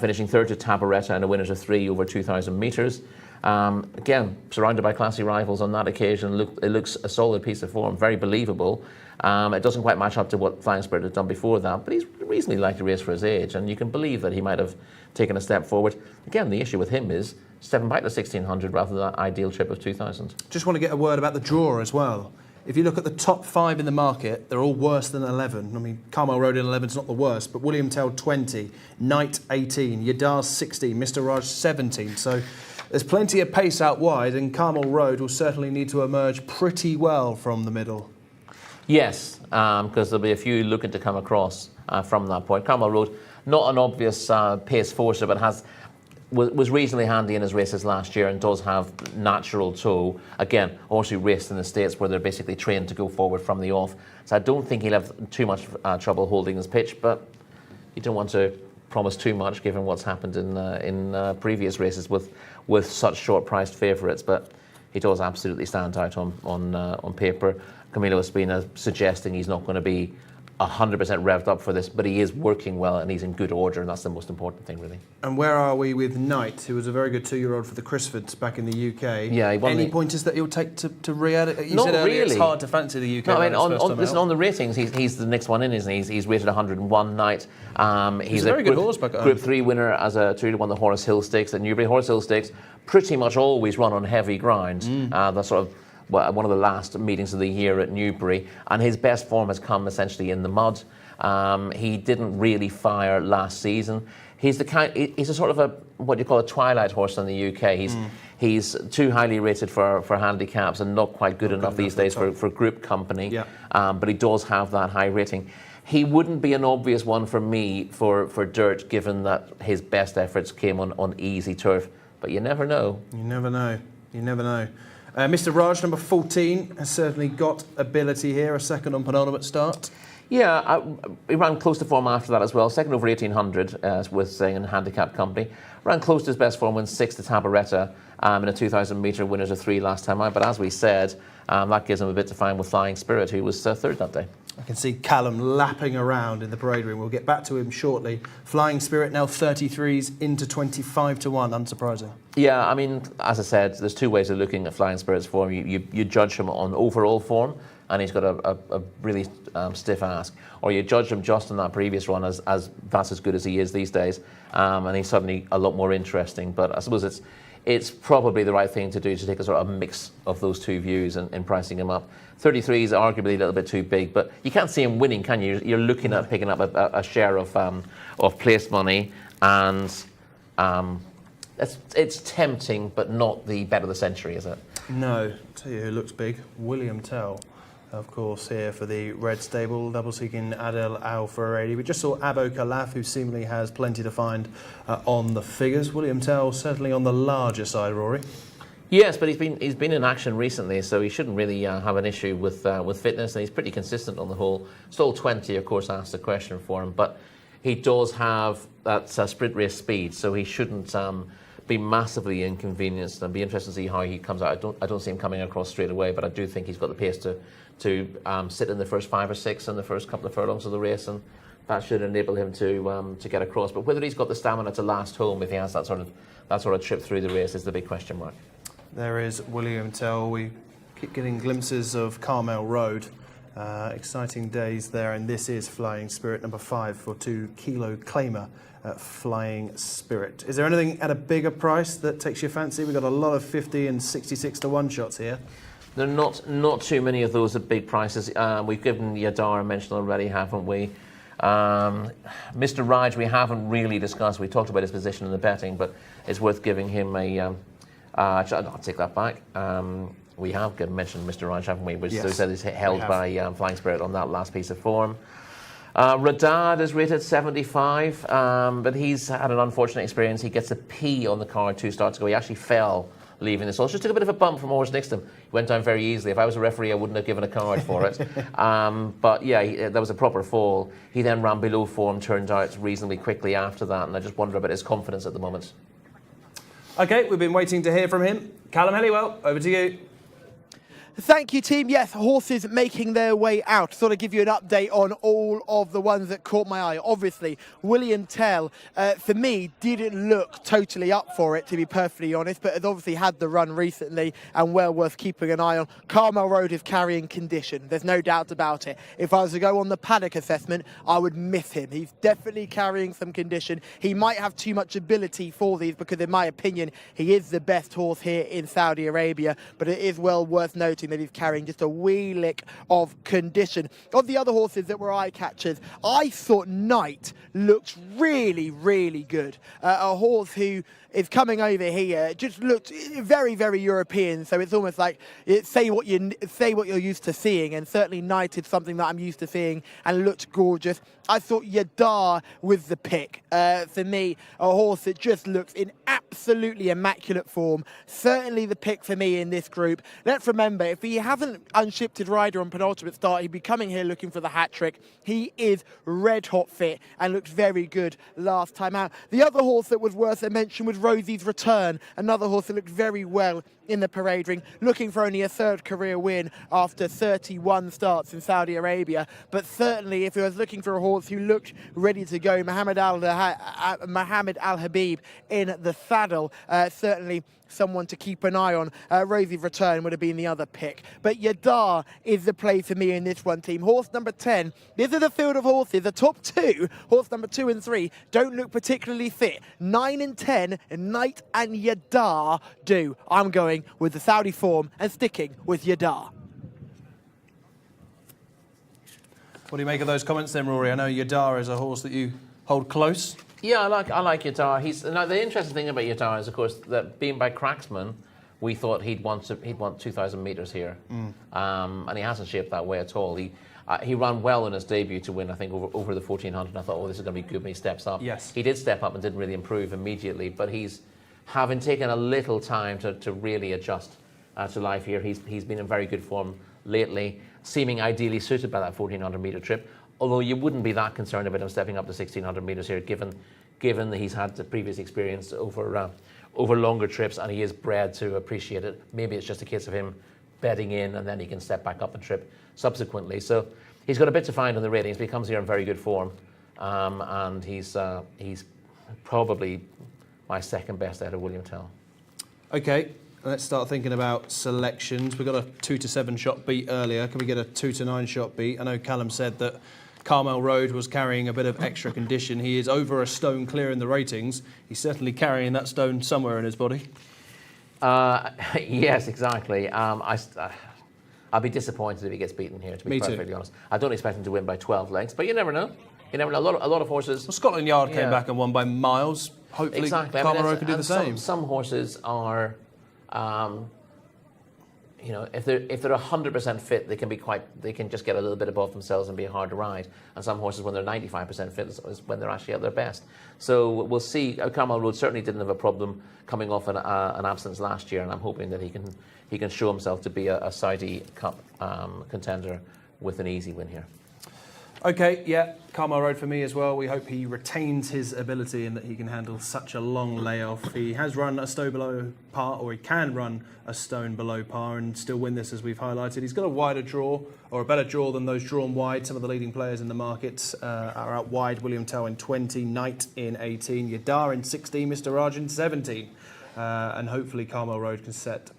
finishing third to Tabaretta and a winner to 3 over 2,000 metres. Again, surrounded by classy rivals on that occasion. It looks a solid piece of form, very believable. It doesn't quite match up to what Flying Spirit had done before that, but he's reasonably likely to race for his age, and you can believe that he might have taken a step forward. Again, the issue with him is stepping back to 1,600 rather than that ideal trip of 2,000. Just want to get a word about the draw as well. If you look at the top 5 in the market, they're all worse than 11. I mean, Carmel Road in 11 is not the worst, but William Tell 20, Knight 18, Yadar 16, Mr. Raj 17. So there's plenty of pace out wide, and Carmel Road will certainly need to emerge pretty well from the middle. Yes, because there'll be a few looking to come across from that point. Carmel Road, not an obvious pace forcer, but was reasonably handy in his races last year and does have natural toe. Again, also raced in the States where they're basically trained to go forward from the off. So I don't think he'll have too much trouble holding his pitch, but you don't want to promise too much given what's happened in previous races with such short-priced favourites. But he does absolutely stand out on paper. Camilo Espina suggesting he's not going to be 100% revved up for this, but he is working well and he's in good order, and that's the most important thing, really. And where are we with Knight, who was a very good 2-year-old for the Crisfords back in the UK? Yeah, any pointers that he'll take to Riyadh? You Not said earlier really. It's hard to fancy the UK. No, I mean, on the ratings, he's the next one in, isn't he? He's rated 101 Knight. He's a very good horse back at home. Group 3 winner as a 2-to-1 the Horace Hill Stakes at Newbury. Horace Hill Stakes pretty much always run on heavy ground. That's sort of one of the last meetings of the year at Newbury, and his best form has come essentially in the mud. He didn't really fire last season. He's a sort of what you call a twilight horse in the UK. He's too highly rated for handicaps and not quite good enough these days for group company. Yeah. But he does have that high rating. He wouldn't be an obvious one for me for dirt, given that his best efforts came on easy turf. But you never know. You never know. You never know. Mr. Raj, number 14, has certainly got ability here. A second on penultimate start. Yeah, he ran close to form after that as well. Second over 1,800 with in handicap company. Ran close to his best form, went 6th to Tabaretta in a 2,000 metre, winners of 3 last time out. But as we said, that gives him a bit to find with Flying Spirit, who was third that day. I can see Callum lapping around in the parade room. We'll get back to him shortly. Flying Spirit now 33s into 25 to 1, unsurprising. Yeah, I mean, as I said, there's 2 ways of looking at Flying Spirit's form. You judge him on overall form, and he's got a really stiff ask, or you judge him just on that previous run as that's as good as he is these days, and he's suddenly a lot more interesting. But I suppose it's probably the right thing to do to take a sort of mix of those 2 views in pricing him up. 33 is arguably a little bit too big, but you can't see him winning, can you? You're looking at picking up a share of place money, and it's tempting, but not the bet of the century, is it? No. I'll tell you who looks big. William Tell, of course, here for the Red Stable, double seeking Adel Al Faradi. We just saw Abo Khalaf, who seemingly has plenty to find on the figures. William Tell certainly on the larger side, Rory. Yes, but he's been in action recently, so he shouldn't really have an issue with fitness, and he's pretty consistent on the whole. Stall 20, of course, asked a question for him, but he does have that sprint race speed, so he shouldn't be massively inconvenienced. And be interested to see how he comes out. I don't see him coming across straight away, but I do think he's got the pace to sit in the first 5 or 6 in the first couple of furlongs of the race, and that should enable him to get across. But whether he's got the stamina to last home if he has that sort of trip through the race is the big question mark. There is William Tell. We keep getting glimpses of Carmel Road. Exciting days there, and this is Flying Spirit, number 5 for 2 Kilo Claimer at Flying Spirit. Is there anything at a bigger price that takes your fancy? We've got a lot of 50 and 66 to 1 shots here. There are not too many of those at big prices. We've given Yadar a mention already, haven't we? Mr. Raj, we haven't really discussed. We talked about his position in the betting, but it's worth giving him a. I'll take that back. We have mentioned Mr. Raj, haven't we? Which Yes, said is held by Flying Spirit on that last piece of form. Riyadh is rated 75, but he's had an unfortunate experience. He gets a P on the card 2 starts ago. He actually fell leaving this horse. Just took a bit of a bump from horse next to him. He went down very easily. If I was a referee, I wouldn't have given a card for it. But yeah, that was a proper fall. He then ran below form, turned out reasonably quickly after that, and I just wonder about his confidence at the moment. Okay, we've been waiting to hear from him. Callum Helliwell, over to you. Thank you, team. Yes, horses making their way out. Sort of give you an update on all of the ones that caught my eye. Obviously, William Tell, for me, didn't look totally up for it, to be perfectly honest, but has obviously had the run recently and well worth keeping an eye on. Carmel Road is carrying condition. There's no doubt about it. If I was to go on the paddock assessment, I would miss him. He's definitely carrying some condition. He might have too much ability for these because, in my opinion, he is the best horse here in Saudi Arabia, but it is well worth noting that he's carrying just a wee lick of condition. Of the other horses that were eye catchers, I thought Knight looked really, really good. A horse who is coming over here just looked very, very European. So it's almost like say what you're used to seeing, and certainly Knight is something that I'm used to seeing and looked gorgeous. I thought Yadar was the pick. For me, a horse that just looks in absolutely immaculate form. Certainly the pick for me in this group. Let's remember, if he hasn't unshifted rider on penultimate start, he'd be coming here looking for the hat-trick. He is red hot fit and looked very good last time out. The other horse that was worth a mention was Rosie's Return, another horse that looked very well in the parade ring, looking for only a 3rd career win after 31 starts in Saudi Arabia. But certainly, if he was looking for a horse who looked ready to go, Mohammed Al-Habib in the saddle, certainly someone to keep an eye on. Rosie's Return would have been the other pick. But Yadar is the play for me in this one, team. Horse number 10. This is a field of horses. The top 2, horse number 2 and 3, don't look particularly fit. 9 and 10, Knight and Yadar do. I'm going with the Saudi form and sticking with Yadar. What do you make of those comments then, Rory? I know Yadar is a horse that you hold close. Yeah, I like Yadar. Now the interesting thing about Yadar is, of course, that being by Cracksman, we thought he'd want 2,000 metres here, and he hasn't shaped that way at all. He ran well in his debut to win, I think, over the 1400. And I thought, oh, this is going to be good when he steps up. Yes, he did step up and didn't really improve immediately, but he's having taken a little time to really adjust to life here. He's been in very good form lately, seeming ideally suited by that 1400 metre trip. Although you wouldn't be that concerned about him stepping up to 1600 metres here, given that he's had the previous experience over longer trips, and he is bred to appreciate it. Maybe it's just a case of him bedding in, and then he can step back up and trip subsequently. So he's got a bit to find on the ratings, but he comes here in very good form, and he's probably my second best out of William Tell. Okay, let's start thinking about selections. We got a 2 to 7 shot beat earlier. Can we get a 2 to 9 shot beat? I know Callum said that Carmel Road was carrying a bit of extra condition. He is over a stone clear in the ratings. He's certainly carrying that stone somewhere in his body. Yes, exactly. I'll be disappointed if he gets beaten here, to be perfectly honest. I don't expect him to win by 12 lengths, but you never know. You never know. A lot of horses. Well, Scotland Yard came back and won by miles. Hopefully, exactly. Carmel Road could do the same. Some horses are, if they're 100% fit, they can just get a little bit above themselves and be hard to ride. And some horses, when they're 95% fit, is when they're actually at their best. So we'll see. Carmel Road certainly didn't have a problem coming off an absence last year, and I'm hoping that he can show himself to be a Saudi Cup contender with an easy win here. Okay, yeah, Carmel Road for me as well. We hope he retains his ability and that he can handle such a long layoff. He has run a stone below par, or he can run a stone below par and still win this, as we've highlighted. He's got a wider draw, or a better draw than those drawn wide. Some of the leading players in the market are out wide. William Tell in 20, Knight in 18, Yadar in 16, Mr. Raj in 17. And hopefully Carmel Road can set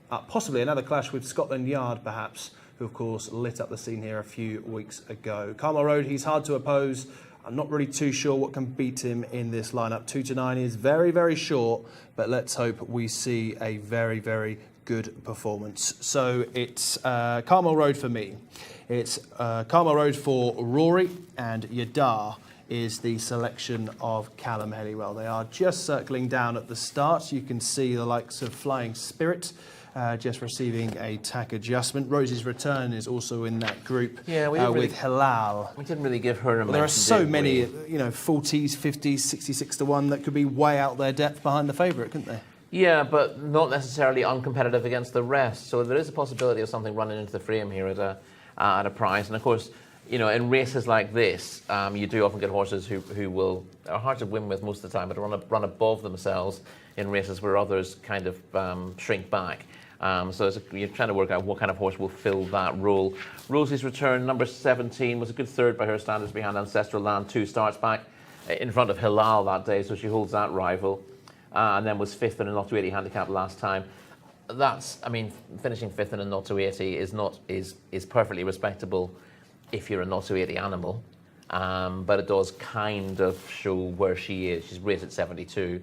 up possibly another clash with Scotland Yard, perhaps, who of course lit up the scene here a few weeks ago. Carmel Road, he's hard to oppose. I'm not really too sure what can beat him in this lineup. 2-9 is very, very short, but let's hope we see a very, very good performance. So it's Carmel Road for me. It's Carmel Road for Rory, and Yadar is the selection of Callum Helliwell. They are just circling down at the start. You can see the likes of Flying Spirit just receiving a tack adjustment. Rosie's Return is also in that group with Halal. We didn't really give her a mention. There are so many, you know, 40s, 50s, 66-1 that could be way out their depth behind the favourite, couldn't they? Yeah, but not necessarily uncompetitive against the rest. So there is a possibility of something running into the frame here at a price. And of course, you know, in races like this, you do often get horses who are hard to win with most of the time, but run above themselves in races where others kind of shrink back. So you're trying to work out what kind of horse will fill that role. Rosie's Return, number 17, was a good third by her standards behind Ancestral Land, 2 starts back in front of Hilal that day, so she holds that rival. And then was 5th in a 0-80 handicap last time. That's, I mean, finishing 5th in a 0-80 is perfectly respectable if you're a 0-80 animal, but it does kind of show where she is. She's rated 72.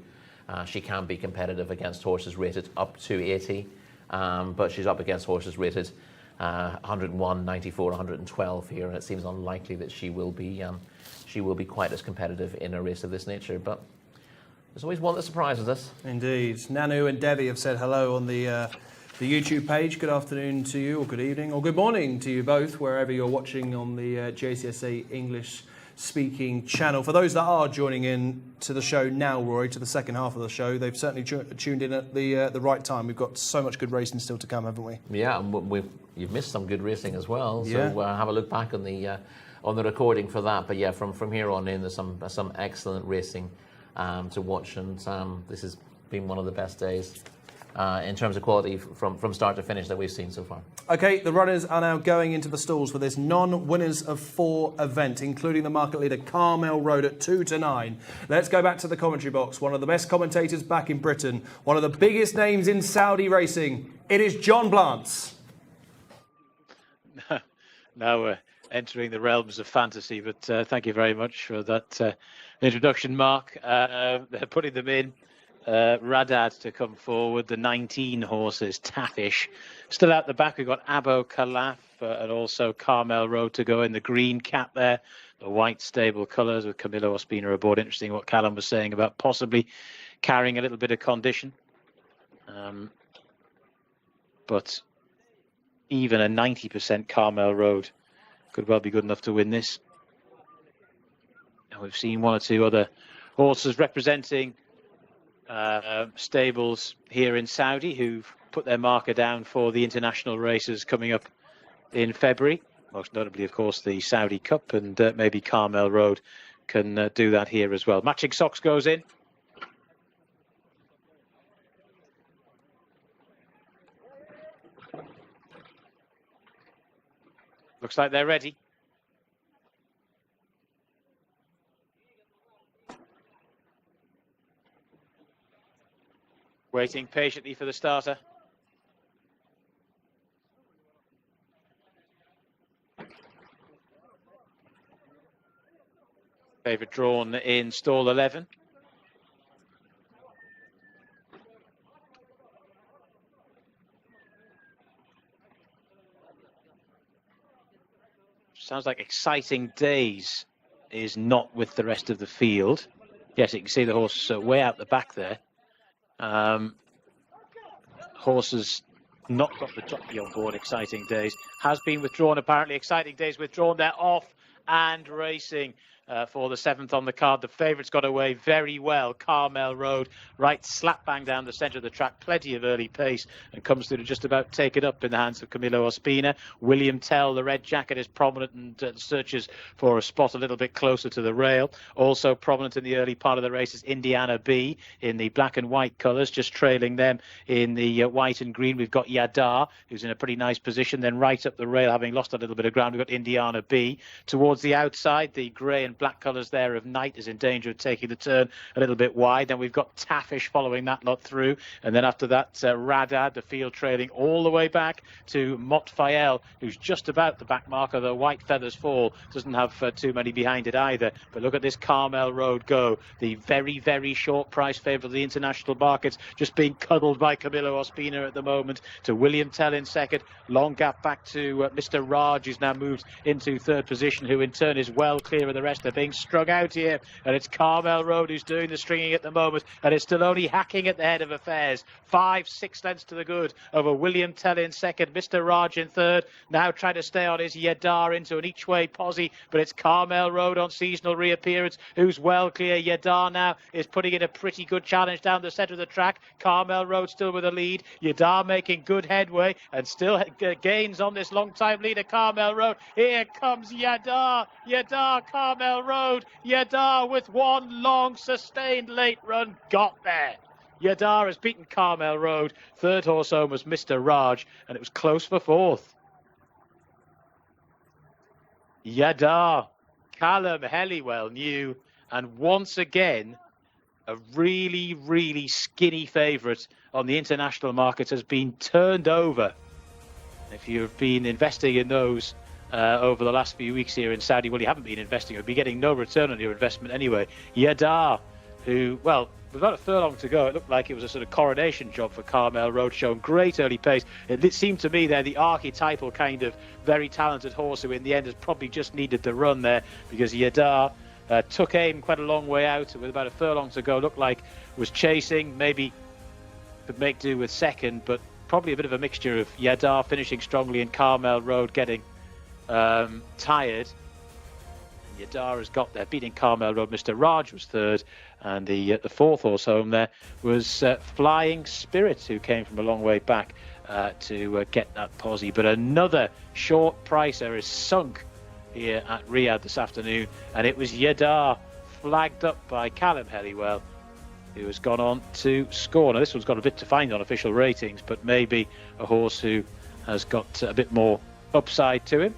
She can be competitive against horses rated up to 80. But she's up against horses rated 101, 94, 112 here, and it seems unlikely that she will be quite as competitive in a race of this nature. But there's always one that surprises us. Indeed. Nanu and Debbie have said hello on the YouTube page. Good afternoon to you, or good evening, or good morning to you both, wherever you're watching on the Jcsa English speaking channel. For those that are joining in to the show now, Rory, to the second half of the show, they've certainly tuned in at the right time. We've got so much good racing still to come, haven't we? Yeah, and you've missed some good racing as well. So have a look back on the recording for that. But yeah, from here on in, there's some excellent racing to watch, and this has been one of the best days in terms of quality from start to finish that we've seen so far. Okay, the runners are now going into the stalls for this non-winners of 4 event, including the market leader Carmel Road at 2-9. Let's go back to the commentary box. One of the best commentators back in Britain, one of the biggest names in Saudi racing. It is John Blance. Now we're entering the realms of fantasy, but thank you very much for that introduction, Mark. They're putting them in. Radad to come forward, the 19 horses, Tafish. Still out the back, we've got Abo Kalaf and also Carmel Road to go in the green cap there. The white stable colours with Camilo Ospina aboard. Interesting what Callum was saying about possibly carrying a little bit of condition. But even a 90% Carmel Road could well be good enough to win this. And we've seen 1 or 2 other horses representing stables here in Saudi who've put their marker down for the international races coming up in February. Most notably, of course, the Saudi Cup, and maybe Carmel Road can do that here as well. Matching Socks goes in. Looks like they're ready. Waiting patiently for the starter. Favourite drawn in stall 11. Sounds like Exciting Days is not with the rest of the field. Yes, you can see the horse way out the back there. Horse has not got the jockey on board. Exciting Days has been withdrawn. Apparently, Exciting Days withdrawn. They're off and racing for the 7th on the card. The favourites got away very well. Carmel Road, right slap bang down the centre of the track. Plenty of early pace and comes through to just about take it up in the hands of Camilo Ospina. William Tell, the red jacket, is prominent and searches for a spot a little bit closer to the rail. Also prominent in the early part of the race is Indiana B in the black and white colours. Just trailing them in the white and green, we've got Yadar, who's in a pretty nice position. Then right up the rail, having lost a little bit of ground, we've got Indiana B. Towards the outside, the grey and black colours there of Knight is in danger of taking the turn a little bit wide. Then we've got Tafish following that lot through. And then after that, Radad, the field trailing all the way back to Motfael, who's just about the back marker. The white feathers fall. Doesn't have too many behind it either. But look at this Carmel Road go. The very, very short price favourite of the international markets, just being cuddled by Camilo Ospina at the moment, to William Tell in second. Long gap back to Mr. Raj, who's now moved into third position, who in turn is well clear of the rest. They're being strung out here, and it's Carmel Road who's doing the stringing at the moment, and it's still only hacking at the head of affairs. 5-6 lengths to the good over William Tell in second, Mr. Raj in third, now trying to stay on his Yadar into an each-way posse, but it's Carmel Road on seasonal reappearance who's well clear. Yadar now is putting in a pretty good challenge down the centre of the track. Carmel Road still with a lead. Yadar making good headway and still gains on this long-time leader, Carmel Road. Here comes Yadar. Yadar, Carmel Road. Yadar with one long, sustained late run got there. Yadar has beaten Carmel Road. Third horse home was Mr. Raj, and it was close for fourth. Yadar, Callum Helliwell knew, and once again, a really, really skinny favourite on the international markets has been turned over. If you've been investing in those over the last few weeks here in Saudi, well, you haven't been investing. You'll be getting no return on your investment anyway. Yadar, who, well, with about a furlong to go, it looked like it was a sort of coronation job for Carmel Road, showing great early pace. It seemed to me they're the archetypal kind of very talented horse who in the end has probably just needed the run there, because Yadar took aim quite a long way out with about a furlong to go. Looked like was chasing, maybe could make do with second, but probably a bit of a mixture of Yadar finishing strongly and Carmel Road getting tired. Yadar has got there, beating Carmel Road. Mr. Raj was third, and the fourth horse home there was Flying Spirit, who came from a long way back to get that posse. But another short pricer is sunk here at Riyadh this afternoon, and it was Yadar, flagged up by Callum Helliwell, who has gone on to score. Now this one's got a bit to find on official ratings, but maybe a horse who has got a bit more upside to him.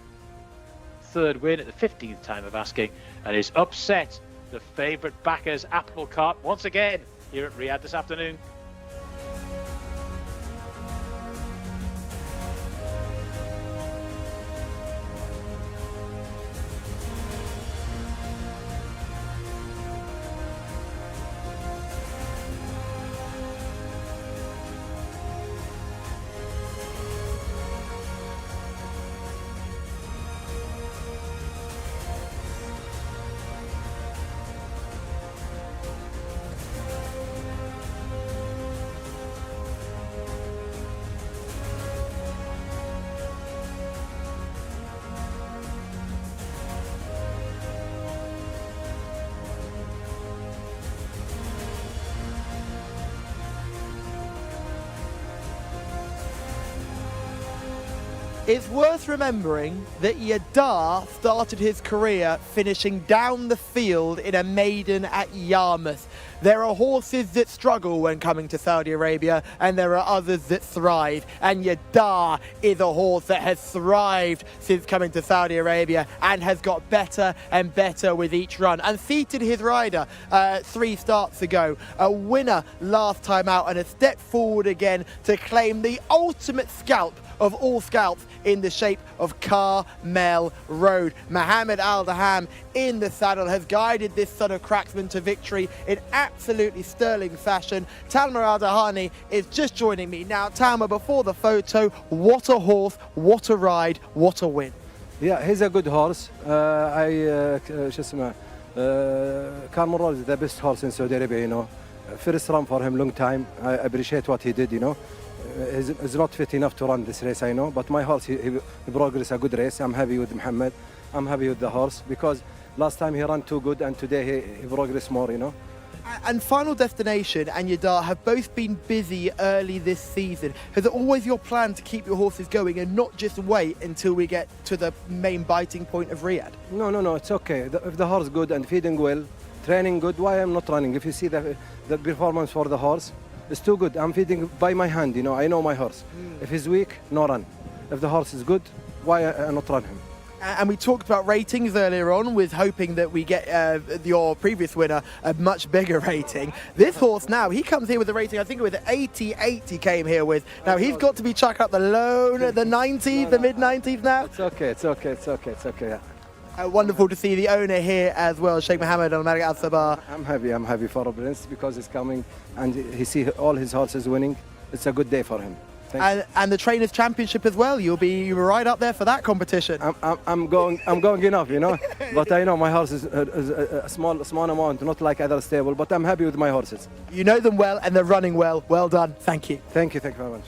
Third win at the 15th time of asking, and is upset the favourite backers apple cart once again here at Riyadh this afternoon. It's worth remembering that Yadar started his career finishing down the field in a maiden at Yarmouth. There are horses that struggle when coming to Saudi Arabia, and there are others that thrive. And Yadar is a horse that has thrived since coming to Saudi Arabia and has got better and better with each run. And seated his rider 3 starts ago, a winner last time out, and a step forward again to claim the ultimate scalp of all scalps in the shape of Carmel Road. Mohammed Al-Daham in the saddle has guided this son of Cracksman to victory in absolutely sterling fashion. Talma Al-Dahani is just joining me now. Talma, before the photo, what a horse, what a ride, what a win. Yeah, he's a good horse. Carmel Road is the best horse in Saudi Arabia, you know. First run for him, long time. I appreciate what he did, you know. He's not fit enough to run this race, I know, but my horse, he progressed a good race. I'm happy with Mohammed. I'm happy with the horse because last time he ran too good and today he progressed more, you know. And Final Destination and Yadar have both been busy early this season. Is it always your plan to keep your horses going and not just wait until we get to the main biting point of Riyadh? No, it's okay. If the horse good and feeding well, training good, why I'm not running? If you see the performance for the horse, it's too good. I'm feeding by my hand, you know. I know my horse. If he's weak, no run. If the horse is good, why I not run him? And we talked about ratings earlier on, with hoping that we get your previous winner a much bigger rating. This horse now, he comes here with a rating, I think with 88 he came here with. Now he's got to be chucking up the low, the 90s, the mid-90s now. It's okay. Wonderful to see the owner here as well, Sheikh Mohammed Al-Malik Al-Sabah. I'm happy for Prince because he's coming and he see all his horses winning. It's a good day for him. And the Trainers' Championship as well. You were right up there for that competition. I'm going enough, But I know my horse is a small amount, not like other stable. But I'm happy with my horses. You know them well, and they're running well. Well done. Thank you. Thank you very much.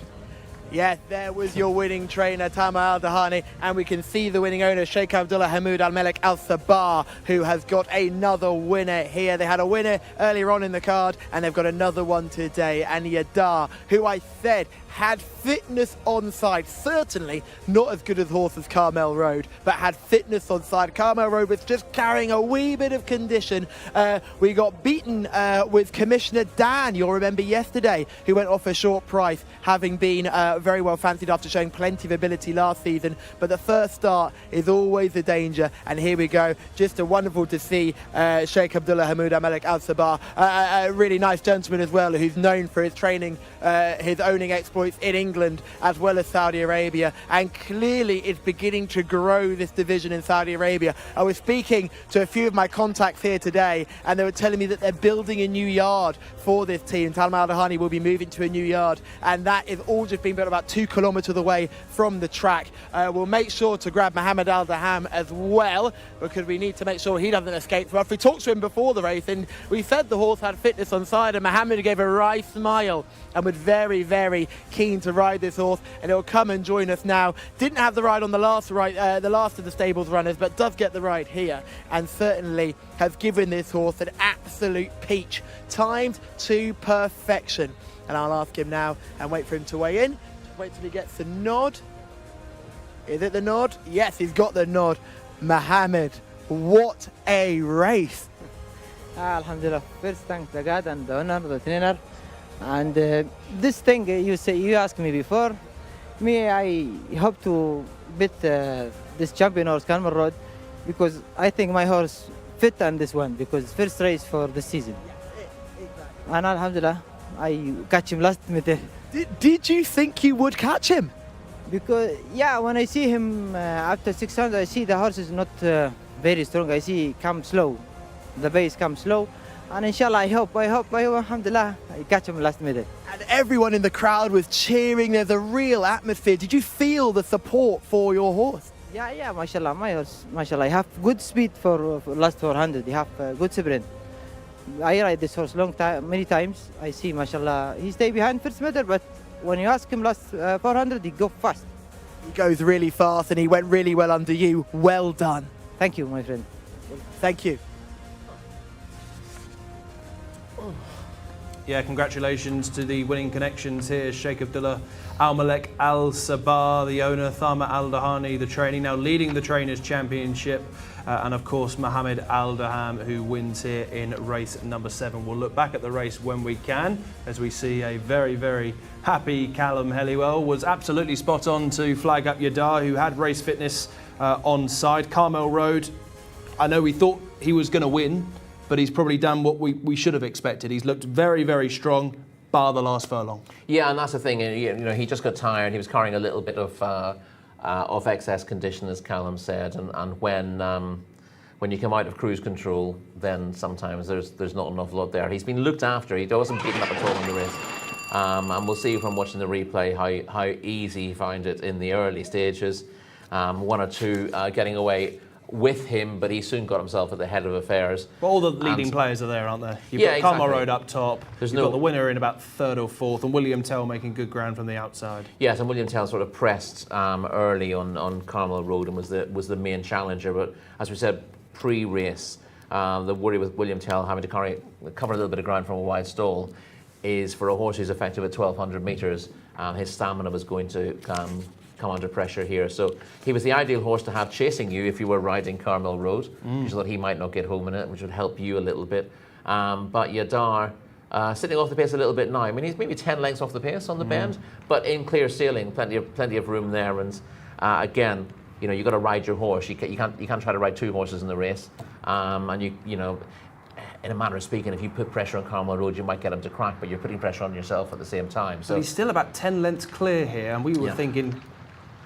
Yes, there was your winning trainer, Tama Al-Dahani, and we can see the winning owner, Sheikh Abdullah Hamoud Al-Malik Al-Sabah, who has got another winner here. They had a winner earlier on in the card, and they've got another one today. And Yadar, who I said had fitness on side, certainly not as good as horse as Carmel Road, but had fitness on side. Carmel Road was just carrying a wee bit of condition. We got beaten with Commissioner Dan, you'll remember yesterday, who went off a short price, having been very well fancied after showing plenty of ability last season. But the first start is always a danger, and here we go. Just wonderful to see Sheikh Abdullah Hamoud Al-Malik Al-Sabah, a really nice gentleman as well, who's known for his training, his owning exploits in England as well as Saudi Arabia, and clearly is beginning to grow this division in Saudi Arabia. I was speaking to a few of my contacts here today, and they were telling me that they're building a new yard for this team. Tama Al-Dahani will be moving to a new yard, and that is all just being built about 2 kilometres away from the track. We'll make sure to grab Mohammed Al-Daham as well, because we need to make sure he doesn't escape from us. We talked to him before the race, and we said the horse had fitness on side, and Mohammed gave a wry smile and was very, very keen to ride this horse, and he'll come and join us now. Didn't have the ride on the last of the stables runners, but does get the ride here, and certainly has given this horse an absolute peach, timed to perfection. And I'll ask him now and wait for him to weigh in. Just wait till he gets the nod. Is it the nod? Yes, he's got the nod. Mohammed, what a race. Alhamdulillah. First, thank the God and the owner, the trainer. And this thing you asked me before, I hope to beat this champion horse, Carmel Road, because I think my horse fit on this one, because first race for the season. And Alhamdulillah, I catch him last minute. Did you think you would catch him? Because, when I see him after 600, I see the horse is not very strong. I see come slow. The base comes slow. And inshallah, I hope, alhamdulillah, I catch him last minute. And everyone in the crowd was cheering. There's a real atmosphere. Did you feel the support for your horse? Yeah, mashallah, my horse, mashallah, I have good speed for last 400. He have good sprint. I ride this horse many times. I see, mashallah, he stay behind first meter, but when you ask him last 400, he go fast. He goes really fast, and he went really well under you. Well done. Thank you, my friend. Thank you. Yeah, congratulations to the winning connections here. Sheikh Abdullah Al-Malik Al-Sabah, the owner, Tama Al-Dahani, the trainee, now leading the Trainers' Championship. And of course, Mohammed Al-Daham, who wins here in race number 7. We'll look back at the race when we can, as we see a very, very happy Callum Helliwell. Was absolutely spot on to flag up Yadar, who had race fitness on side. Carmel Road, I know we thought he was going to win, but he's probably done what we should have expected. He's looked very, very strong, bar the last furlong. Yeah, and that's the thing. He just got tired. He was carrying a little bit of excess condition, as Callum said, and when you come out of cruise control, then sometimes there's not enough lot there. He's been looked after. He wasn't beaten up at all in the race, and we'll see from watching the replay how easy he found it in the early stages. 1 or 2 getting away with him, but he soon got himself at the head of affairs. But all the leading players are there, aren't there? You've got exactly. Carmel Road up top. You've got the winner in about 3rd or 4th, and William Tell making good ground from the outside. Yes, and William Tell sort of pressed early on Carmel Road and was the main challenger. But as we said pre-race, the worry with William Tell having to cover a little bit of ground from a wide stall is for a horse who's effective at 1,200 metres. His stamina was going to come under pressure here. So he was the ideal horse to have chasing you if you were riding Carmel Road, because you thought he might not get home in it, which would help you a little bit. But Yadar, sitting off the pace a little bit now. I mean, he's maybe 10 lengths off the pace on the bend, but in clear sailing, plenty of room there. And again, you know, you got to ride your horse. You can't try to ride two horses in the race. And you know, in a manner of speaking, if you put pressure on Carmel Road, you might get him to crack, but you're putting pressure on yourself at the same time. So he's still about 10 lengths clear here, and we were thinking,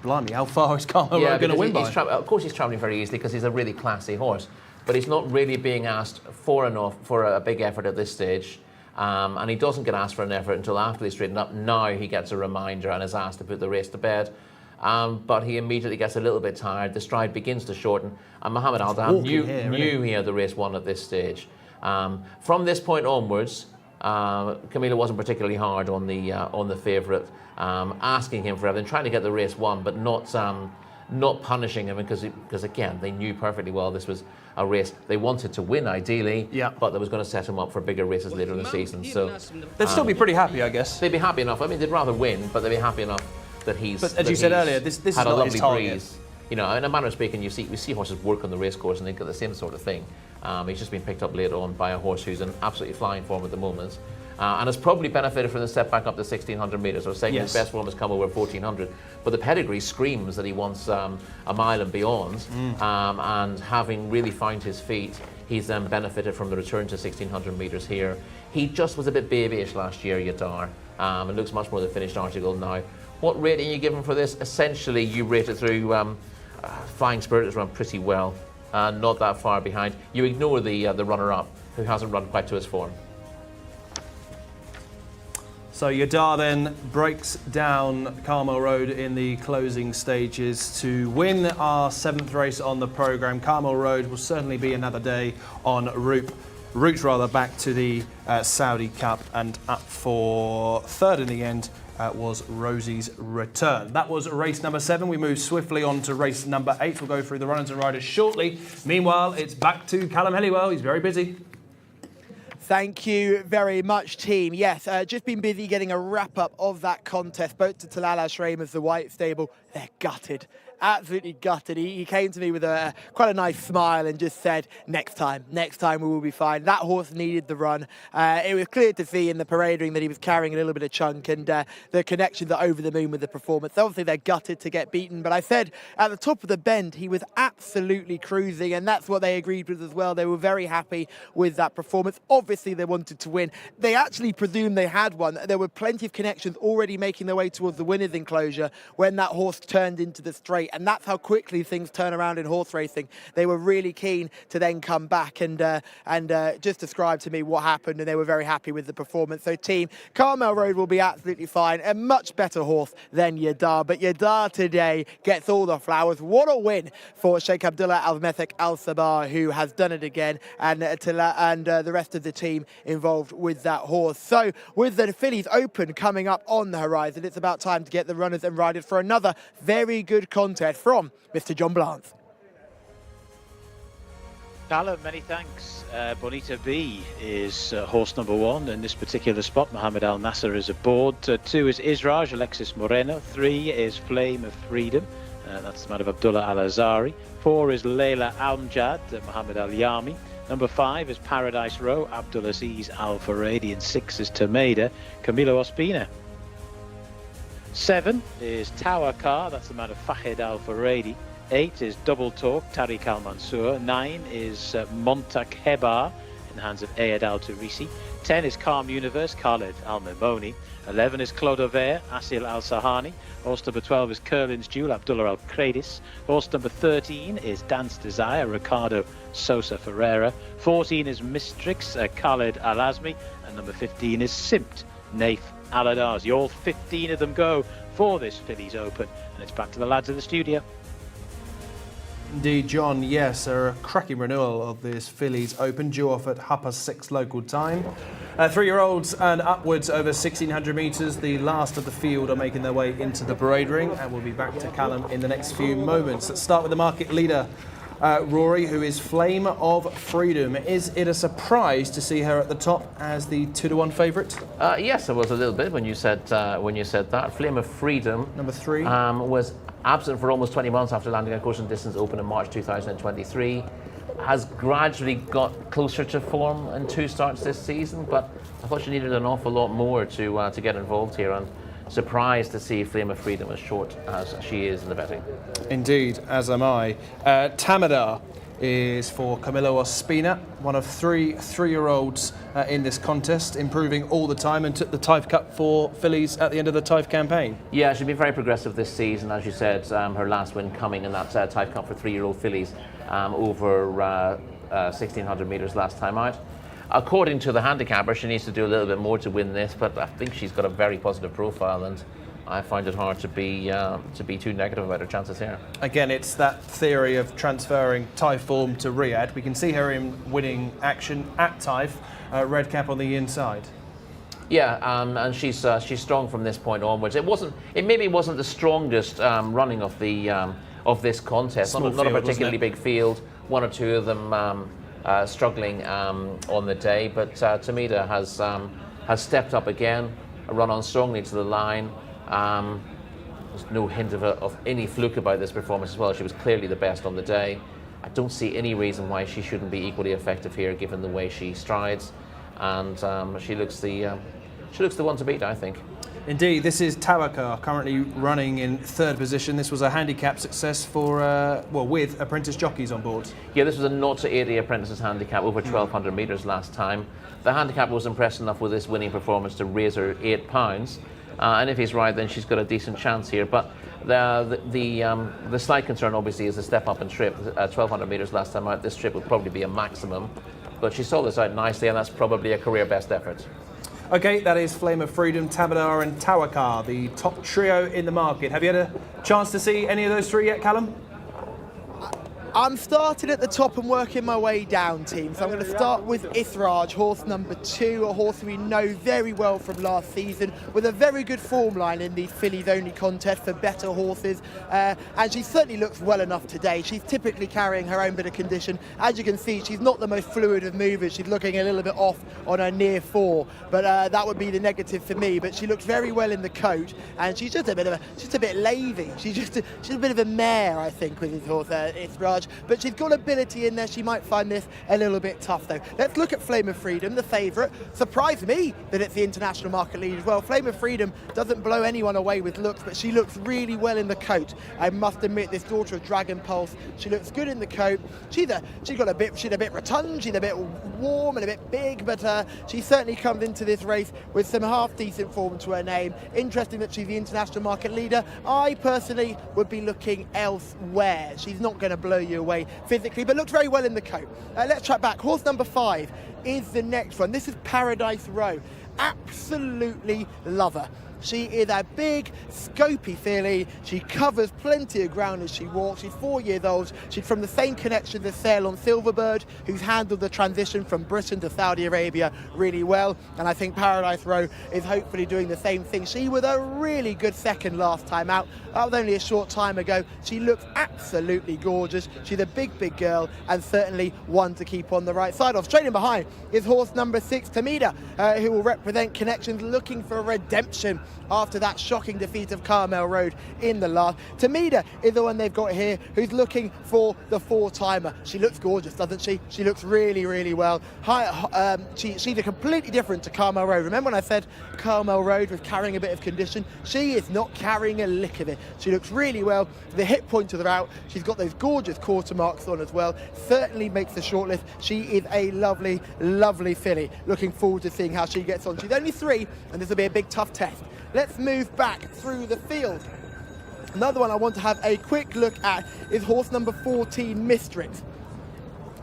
blimey, how far is Carmel Road going to win by? Of course, he's travelling very easily because he's a really classy horse, but he's not really being asked for a big effort at this stage. And he doesn't get asked for an effort until after they straighten up. Now he gets a reminder and is asked to put the race to bed. But he immediately gets a little bit tired. The stride begins to shorten, and Mohammed Al Dam knew he had the race won at this stage. From this point onwards, Camilo wasn't particularly hard on the favourite, asking him for everything, trying to get the race won, but not punishing him because again they knew perfectly well this was a race they wanted to win ideally, but that was going to set him up for bigger races later in the season. So they'd still be pretty happy, I guess. They'd be happy enough. I mean, they'd rather win, but they'd be happy enough that he's. But as you said earlier, this is had a not lovely his target. breeze. You know, in a manner of speaking, we see horses work on the race course and they've got the same sort of thing. He's just been picked up later on by a horse who's in absolutely flying form at the moment. And has probably benefited from the step back up to 1,600 metres. I was saying his best form has come over 1,400, but the pedigree screams that he wants a mile and beyond. And having really found his feet, he's then benefited from the return to 1,600 metres here. He just was a bit babyish last year, Yadar. It looks much more the finished article now. What rating are you giving for this? Essentially, you rate it through Flying Spirit has run pretty well, not that far behind. You ignore the runner-up, who hasn't run quite to his form. So Yadar then breaks down Carmel Road in the closing stages to win our 7th race on the programme. Carmel Road will certainly be another day en route back to the Saudi Cup, and up for third in the end was Rosie's Return. That was race number 7. We move swiftly on to race number 8. We'll go through the runners and riders shortly. Meanwhile, it's back to Callum Helliwell. He's very busy. Thank you very much, team. Yes, just been busy getting a wrap-up of that contest. Spoke to Talal Ashraim of the White Stable. They're gutted. Absolutely gutted. He came to me with quite a nice smile and just said, next time we will be fine. That horse needed the run. It was clear to see in the parading that he was carrying a little bit of chunk, and the connections are over the moon with the performance. Obviously, they're gutted to get beaten, but I said at the top of the bend, he was absolutely cruising, and that's what they agreed with as well. They were very happy with that performance. Obviously, they wanted to win. They actually presumed they had one. There were plenty of connections already making their way towards the winner's enclosure when that horse turned into the straight. And that's how quickly things turn around in horse racing. They were really keen to then come back and just describe to me what happened, and they were very happy with the performance. So team, Carmel Road will be absolutely fine. A much better horse than Yadar, but Yadar today gets all the flowers. What a win for Sheikh Abdullah Al-Methek Al-Sabah, who has done it again, and the rest of the team involved with that horse. So with the Fillies Open coming up on the horizon, it's about time to get the runners and riders for another very good contest from Mr. John Blance. Callum, many thanks. Bonita B is horse number 1 in this particular spot. Mohammed Al Nasser is aboard. 2 is Israj, Alexis Moreno. 3 is Flame of Freedom. That's the man of Abdullah Al Azari. 4 is Leila Almjad, Mohammed Al Yami. Number 5 is Paradise Row, Abdulaziz Al Faradi. And 6 is Tomeda, Camilo Ospina. 7 is Tower Car, that's the man of Fahed Al Faradi. 8 is Double Talk, Tariq Al Mansour. 9 is Montak Hebar, in the hands of Ayad Al Turisi. 10 is Calm Universe, Khaled Al Memoni. 11 is Clodover, Asil Al Sahani. Horse number 12 is Curlin's Jewel, Abdullah Al Kradis. Horse number 13 is Dance Desire, Ricardo Sosa Ferreira. 14 is Mistrix, Khaled Al Azmi. And number 15 is Simpt, Naif Al-Adars. All 15 of them go for this Fillies Open, and it's back to the lads in the studio. Indeed, John, yes, a cracking renewal of this Fillies Open, due off at 6:30 local time. 3-year-olds and upwards over 1,600 metres. The last of the field are making their way into the parade ring, and we'll be back to Callum in the next few moments. Let's start with the market leader, Rory, who is Flame of Freedom. Is it a surprise to see her at the top as the 2-to-1 favourite? Yes, it was a little bit when you said that. Flame of Freedom, number 3, was absent for almost 20 months after landing a course and distance open in March 2023. Has gradually got closer to form in 2 starts this season, but I thought she needed an awful lot more to get involved here. And surprised to see Flame of Freedom as short as she is in the betting. Indeed, as am I. Tamadar is for Camilo Ospina, one of three-year-olds in this contest, improving all the time, and took the Taif Cup for Fillies at the end of the Taif campaign. Yeah, she's been very progressive this season, as you said. Her last win coming in that Taif Cup for 3-year-old Fillies over 1,600 metres last time out. According to the handicapper, she needs to do a little bit more to win this, but I think she's got a very positive profile, and I find it hard to be too negative about her chances here. Again, it's that theory of transferring Taif form to Riyadh. We can see her in winning action at Taif, red cap on the inside. Yeah, and she's strong from this point onwards. It maybe wasn't the strongest running of this contest. Not a particularly big field. One or two of them struggling on the day, but Tamida has stepped up again, run on strongly to the line. There's no hint of any fluke about this performance as well. She was clearly the best on the day. I don't see any reason why she shouldn't be equally effective here, given the way she strides, and she looks the one to beat, I think. Indeed, this is Tawakar, currently running in third position. This was a handicap success for, with apprentice jockeys on board. Yeah, this was a 0 to 80 apprentices handicap over 1,200 metres last time. The handicap was impressed enough with this winning performance to raise her £8. And if he's right, then she's got a decent chance here. But the slight concern, obviously, is the step up in trip. 1,200 metres last time out. This trip would probably be a maximum. But she sold this out nicely, and that's probably a career best effort. Okay, that is Flame of Freedom, Tabadar and Tawakar, the top trio in the market. Have you had a chance to see any of those three yet, Callum? I'm starting at the top and working my way down, team. So I'm going to start with Ithraj, horse number 2, a horse we know very well from last season, with a very good form line in these Fillies-only contest for better horses. And she certainly looks well enough today. She's typically carrying her own bit of condition. As you can see, she's not the most fluid of movers. She's looking a little bit off on her near 4, but that would be the negative for me. But she looks very well in the coat, and she's just a bit lazy. She's a bit of a mare, I think, with this horse, Ithraj. But she's got ability in there. She might find this a little bit tough, though. Let's look at Flame of Freedom, the favourite. Surprised me that it's the international market lead as well. Flame of Freedom doesn't blow anyone away with looks, but she looks really well in the coat. I must admit, this daughter of Dragon Pulse, she looks good in the coat. She's a bit rotund, she's a bit warm and a bit big, but she certainly comes into this race with some half-decent form to her name. Interesting that she's the international market leader. I personally would be looking elsewhere. She's not going to blow you away physically, but looks very well in the coat. Let's track back. Horse number 5 is the next one. This is Paradise Row. Absolutely love her. She is a big, scopy filly. She covers plenty of ground as she walks. She's 4 years old. She's from the same connection as Ceylon Silverbird, who's handled the transition from Britain to Saudi Arabia really well. And I think Paradise Row is hopefully doing the same thing. She was a really good second last time out. That was only a short time ago. She looks absolutely gorgeous. She's a big, big girl, and certainly one to keep on the right side of. Straight in behind is horse number 6, Tamida, who will represent Connections, looking for redemption after that shocking defeat of Carmel Road in the last. Tamida is the one they've got here, who's looking for the 4-timer. She looks gorgeous, doesn't she? She looks really, really well. She's a completely different to Carmel Road. Remember when I said Carmel Road was carrying a bit of condition? She is not carrying a lick of it. She looks really well. The hit point of the route, she's got those gorgeous quarter marks on as well. Certainly makes the shortlist. She is a lovely, lovely filly. Looking forward to seeing how she gets on. She's only 3, and this will be a big, tough test. Let's move back through the field. Another one I want to have a quick look at is horse number 14, Mistrix.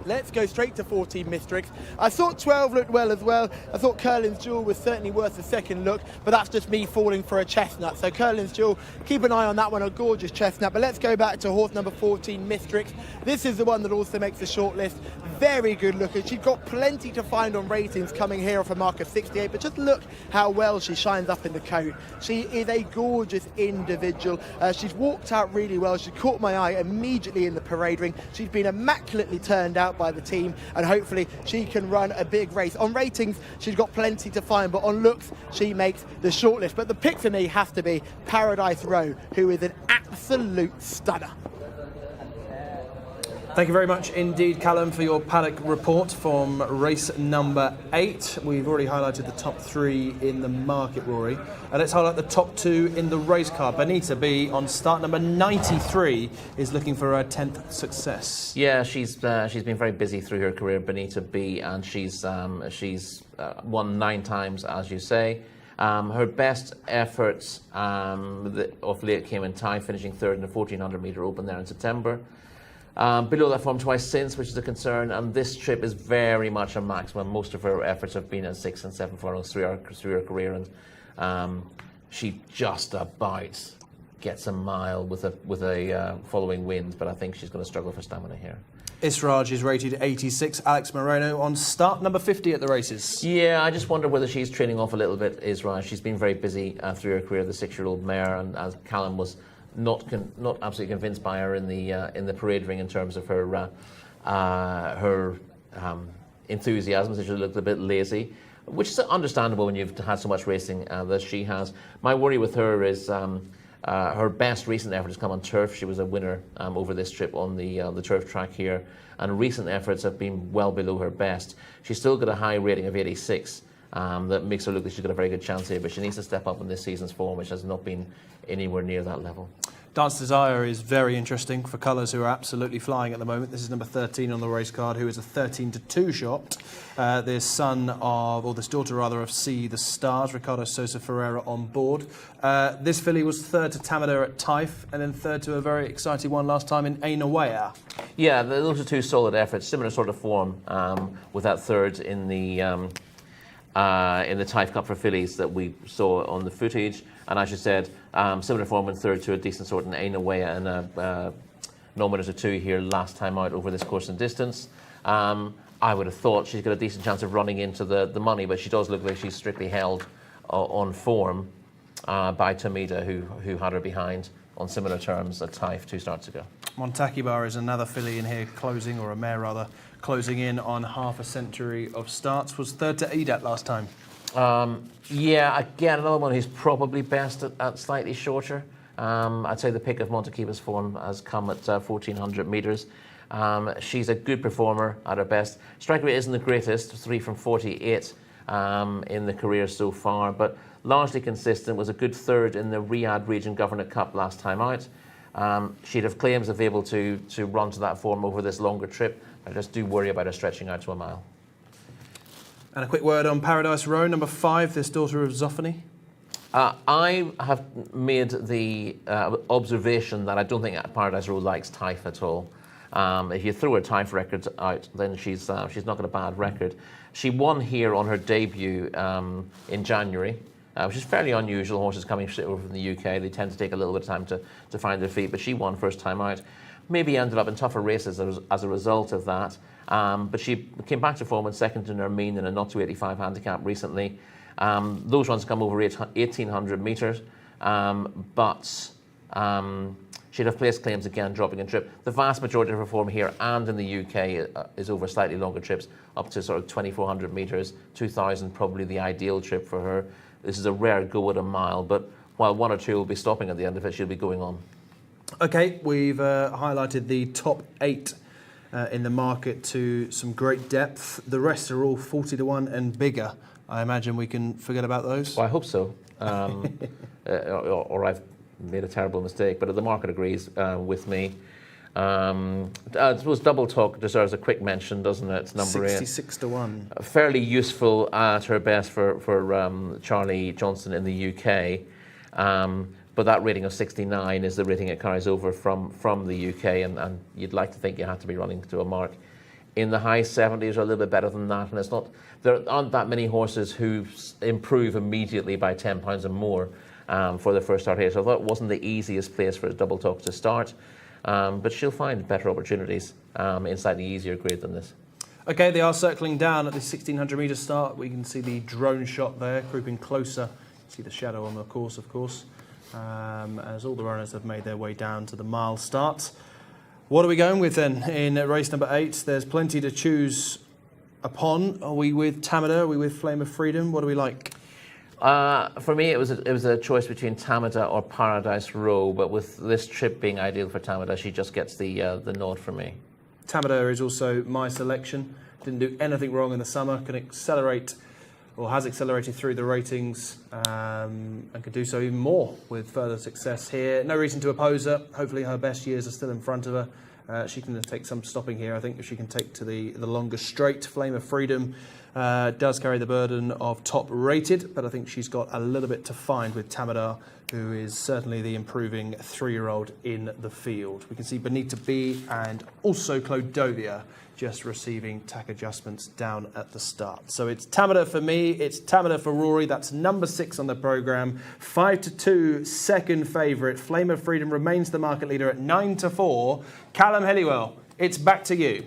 Let's go straight to 14, Mistrix. I thought 12 looked well as well. I thought Curlin's Jewel was certainly worth a second look, but that's just me falling for a chestnut. So Curlin's Jewel, keep an eye on that one, a gorgeous chestnut. But let's go back to horse number 14, Mistrix. This is the one that also makes the shortlist. Very good looker. She's got plenty to find on ratings coming here off a mark of 68, but just look how well she shines up in the coat. She is a gorgeous individual. She's walked out really well. She caught my eye immediately in the parade ring. She's been immaculately turned out by the team, and hopefully she can run a big race. On ratings, she's got plenty to find, but on looks, she makes the shortlist. But the pick for me has to be Paradise Row, who is an absolute stunner. Thank you very much indeed, Callum, for your paddock report from race number 8. We've already highlighted the top 3 in the market, Rory. Let's highlight the top 2 in the race car. Bonita B on start number 93 is looking for her 10th success. Yeah, she's been very busy through her career, Bonita B, and she's won 9 times, as you say. Her best efforts of late came in Taif, finishing 3rd in the 1400 metre open there in September. Below that form twice since, which is a concern, and this trip is very much a maximum. Most of her efforts have been at 6 and 7 furlongs through her career, and she just about gets a mile with a following wind, but I think she's going to struggle for stamina here. Israj is rated 86. Alex Moreno on start number 50 at the races. Yeah, I just wonder whether she's training off a little bit, Israj. She's been very busy through her career, the 6-year-old mare, and as Callum was not absolutely convinced by her in the parade ring in terms of her enthusiasm. So she looked a bit lazy, which is understandable when you've had so much racing that she has. My worry with her is her best recent effort has come on turf. She was a winner over this trip on the turf track here, and recent efforts have been well below her best. She's still got a high rating of 86. That makes her look like she's got a very good chance here, but she needs to step up in this season's form, which has not been anywhere near that level. Dance Desire is very interesting for colours who are absolutely flying at the moment. This is number 13 on the race card, who is a 13-2 shot. This daughter rather, of C the Stars, Ricardo Sosa Ferreira on board. This filly was 3rd to Tamada at Taif, and then 3rd to a very exciting one last time in Ainawea. Yeah, those are 2 solid efforts, similar sort of form with that 3rd in the Taif Cup for fillies that we saw on the footage, and as you said, similar form in 3rd to a decent sort in Ainawea and a nominate or 2 here last time out over this course and distance. I would have thought she's got a decent chance of running into the money, but she does look like she's strictly held on form by Tamida, who had her behind on similar terms at Taif 2 starts ago. Montaki Bar is another filly in here closing, or a mare rather, closing in on half a century of starts. Was 3rd to Edat last time. Yeah, again, another one who's probably best at slightly shorter. I'd say the pick of Montekiba's form has come at 1400 metres. She's a good performer at her best. Strike rate isn't the greatest, 3 from 48 in the career so far, but largely consistent. Was a good 3rd in the Riyadh Region Governor Cup last time out. She'd have claims of able to run to that form over this longer trip. I just do worry about her stretching out to a mile. And a quick word on Paradise Row, number 5, this daughter of Zophany. I have made the observation that I don't think Paradise Row likes Taif at all. If you throw her Taif records out, then she's not got a bad record. She won here on her debut in January, which is fairly unusual. Horses coming over from the UK, they tend to take a little bit of time to find their feet, but she won first time out. Maybe ended up in tougher races as a result of that. But she came back to form in 2nd in her mean in a not to 85 handicap recently. Those runs come over 1800 metres, but she'd have placed claims again, dropping in trip. The vast majority of her form here and in the UK is over slightly longer trips, up to sort of 2400 metres, 2000 probably the ideal trip for her. This is a rare go at a mile, but while 1 or 2 will be stopping at the end of it, she'll be going on. Okay, we've highlighted the top 8 in the market to some great depth. The rest are all 40-1 and bigger. I imagine we can forget about those. Well, I hope so. Or I've made a terrible mistake, but the market agrees with me. I suppose Double Talk deserves a quick mention, doesn't it? It's number 66-1. Fairly useful at her best for Charlie Johnson in the UK. But that rating of 69 is the rating it carries over from the UK, and you'd like to think you have to be running to a mark in the high 70s or a little bit better than that. And there aren't that many horses who improve immediately by £10 or more for their first start here. So I thought it wasn't the easiest place for a Double Talk to start, but she'll find better opportunities in slightly easier grade than this. Okay, they are circling down at the 1600 metre start. We can see the drone shot there, creeping closer. See the shadow on the course, of course, as all the runners have made their way down to the mile start. What are we going with then in race number 8? There's plenty to choose upon. Are we with Tamada? Are we with Flame of Freedom? What do we like? For me, it was a choice between Tamada or Paradise Row, but with this trip being ideal for Tamada, she just gets the nod for me. Tamada is also my selection. Didn't do anything wrong in the summer. Can accelerate, or has accelerated through the ratings, and could do so even more with further success here. No reason to oppose her. Hopefully her best years are still in front of her. She can take some stopping here. I think if she can take to the longer straight. Flame of Freedom does carry the burden of top rated, but I think she's got a little bit to find with Tamada, who is certainly the improving 3-year-old in the field. We can see Bonita B and also Clodovia just receiving tack adjustments down at the start. So it's Tamada for me, it's Tamada for Rory. That's number 6 on the programme. 5-2, second favourite. Flame of Freedom remains the market leader at 9-4. Callum Helliwell, it's back to you.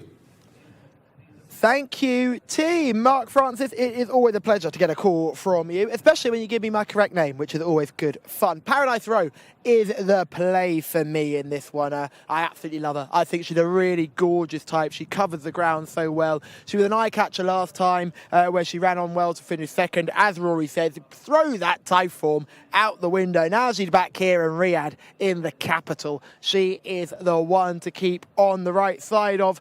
Thank you, team. Mark Francis, it is always a pleasure to get a call from you, especially when you give me my correct name, which is always good fun. Paradise Row is the play for me in this one. I absolutely love her. I think she's a really gorgeous type. She covers the ground so well. She was an eye-catcher last time where she ran on well to finish second. As Rory says, throw that type form out the window. Now she's back here in Riyadh in the capital. She is the one to keep on the right side of.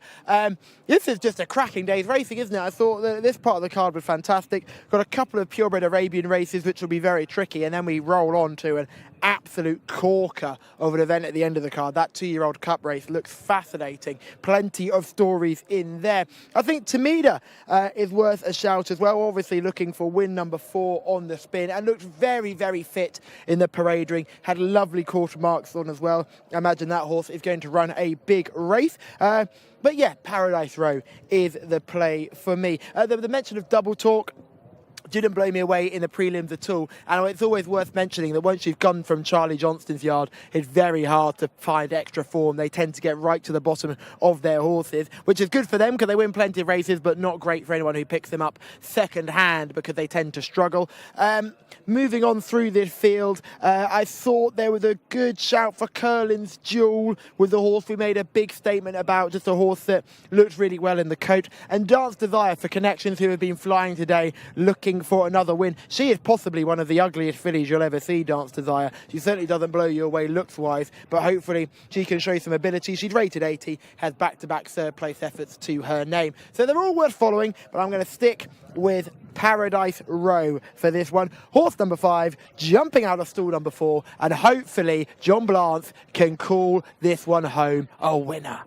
This is just a cracking day's racing, isn't it? I thought that this part of the card was fantastic. Got a couple of purebred Arabian races, which will be very tricky, and then we roll on to an absolute corker of an event at the end of the card. That 2-year-old cup race looks fascinating. Plenty of stories in there. I think Tamida is worth a shout as well. Obviously looking for win number 4 on the spin, and looked very, very fit in the parade ring. Had lovely quarter marks on as well. I imagine that horse is going to run a big race. But yeah, Paradise Row is the play for me. The mention of Double Talk didn't blow me away in the prelims at all. And it's always worth mentioning that once you've gone from Charlie Johnston's yard, it's very hard to find extra form. They tend to get right to the bottom of their horses, which is good for them because they win plenty of races, but not great for anyone who picks them up second hand because they tend to struggle. Moving on through this field, I thought there was a good shout for Curlin's Jewel with the horse we made a big statement about, just a horse that looked really well in the coat. And Dance Desire for Connections, who have been flying today, looking for another win. She is possibly one of the ugliest fillies you'll ever see, Dance Desire. She certainly doesn't blow you away looks-wise, but hopefully she can show some ability. She's rated 80, has back-to-back third-place efforts to her name. So they're all worth following, but I'm going to stick with Paradise Row for this one. Horse number 5, jumping out of stall number 4, and hopefully John Blance can call this one home a winner.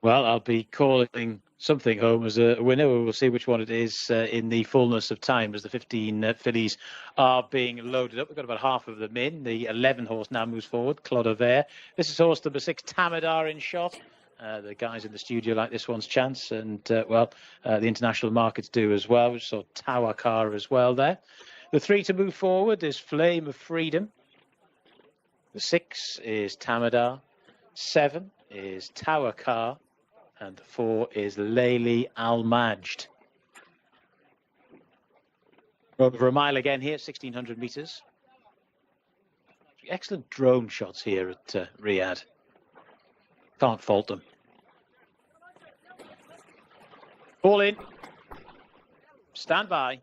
Well, I'll be calling something home as a winner. We'll see which one it is in the fullness of time as the 15 fillies are being loaded up. We've got about half of them in. The 11 horse now moves forward, Clodovia. This is horse number 6, Tamadar, in shot. The guys in the studio like this one's chance, and the international markets do as well. We saw Tawakar as well there. The 3 to move forward is Flame of Freedom. The 6 is Tamadar. 7 is Tawakar. And the 4 is Layli Al-Majd. Over a mile again here, 1,600 metres. Excellent drone shots here at Riyadh. Can't fault them. All in. Stand by.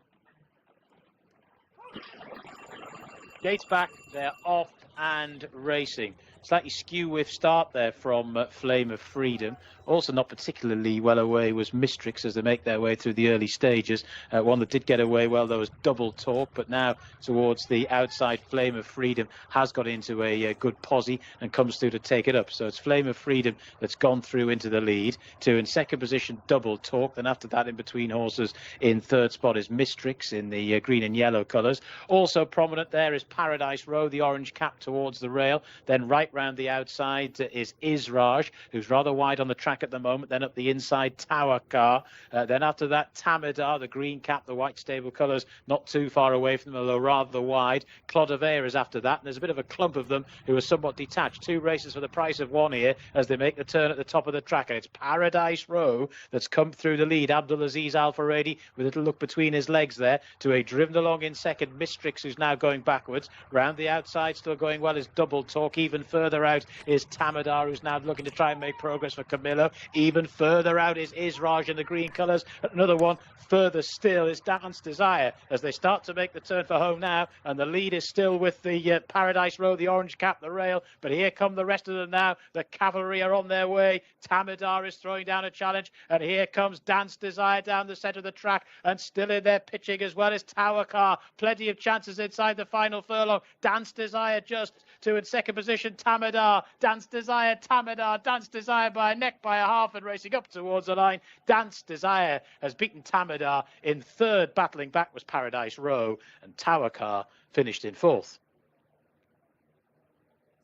Gates back. They're off and racing. Slightly skew with start there from Flame of Freedom. Also not particularly well away was Mistrix as they make their way through the early stages. One that did get away well, though, was Double Talk, but now towards the outside, Flame of Freedom has got into a good posse and comes through to take it up. So it's Flame of Freedom that's gone through into the lead. In second position, Double Talk. Then after that, in between horses, in third spot is Mistrix in the green and yellow colours. Also prominent there is Paradise Row, the orange cap towards the rail. Then right round the outside is Israj, who's rather wide on the track at the moment. Then up the inside, Tawakar. Then after that, Tamadar, the green cap, the white stable colours, not too far away from them, although rather wide. Clodovia is after that, and there's a bit of a clump of them who are somewhat detached. 2 races for the price of 1 here as they make the turn at the top of the track, and it's Paradise Row that's come through the lead. Abdulaziz Al Faredi with a little look between his legs there to a driven along in second, Mistrix, who's now going backwards. Round the outside, still going going well is Double Talk. Even further out is Tamadar, who's now looking to try and make progress for Camillo. Even further out is Israj in the green colours. Another one further still is Dance Desire as they start to make the turn for home now, and the lead is still with the Paradise Road, the orange cap, the rail. But here come the rest of them now. The cavalry are on their way. Tamadar is throwing down a challenge, and here comes Dance Desire down the centre of the track, and still in there pitching as well as Tower Car. Plenty of chances inside the final furlong. Dance Desire just to in second position. Tamadar, Dance Desire, Tamadar, Dance Desire by a neck, by a half, and racing up towards the line. Dance Desire has beaten Tamadar. In third, battling back was Paradise Row, and Tower Car finished in fourth.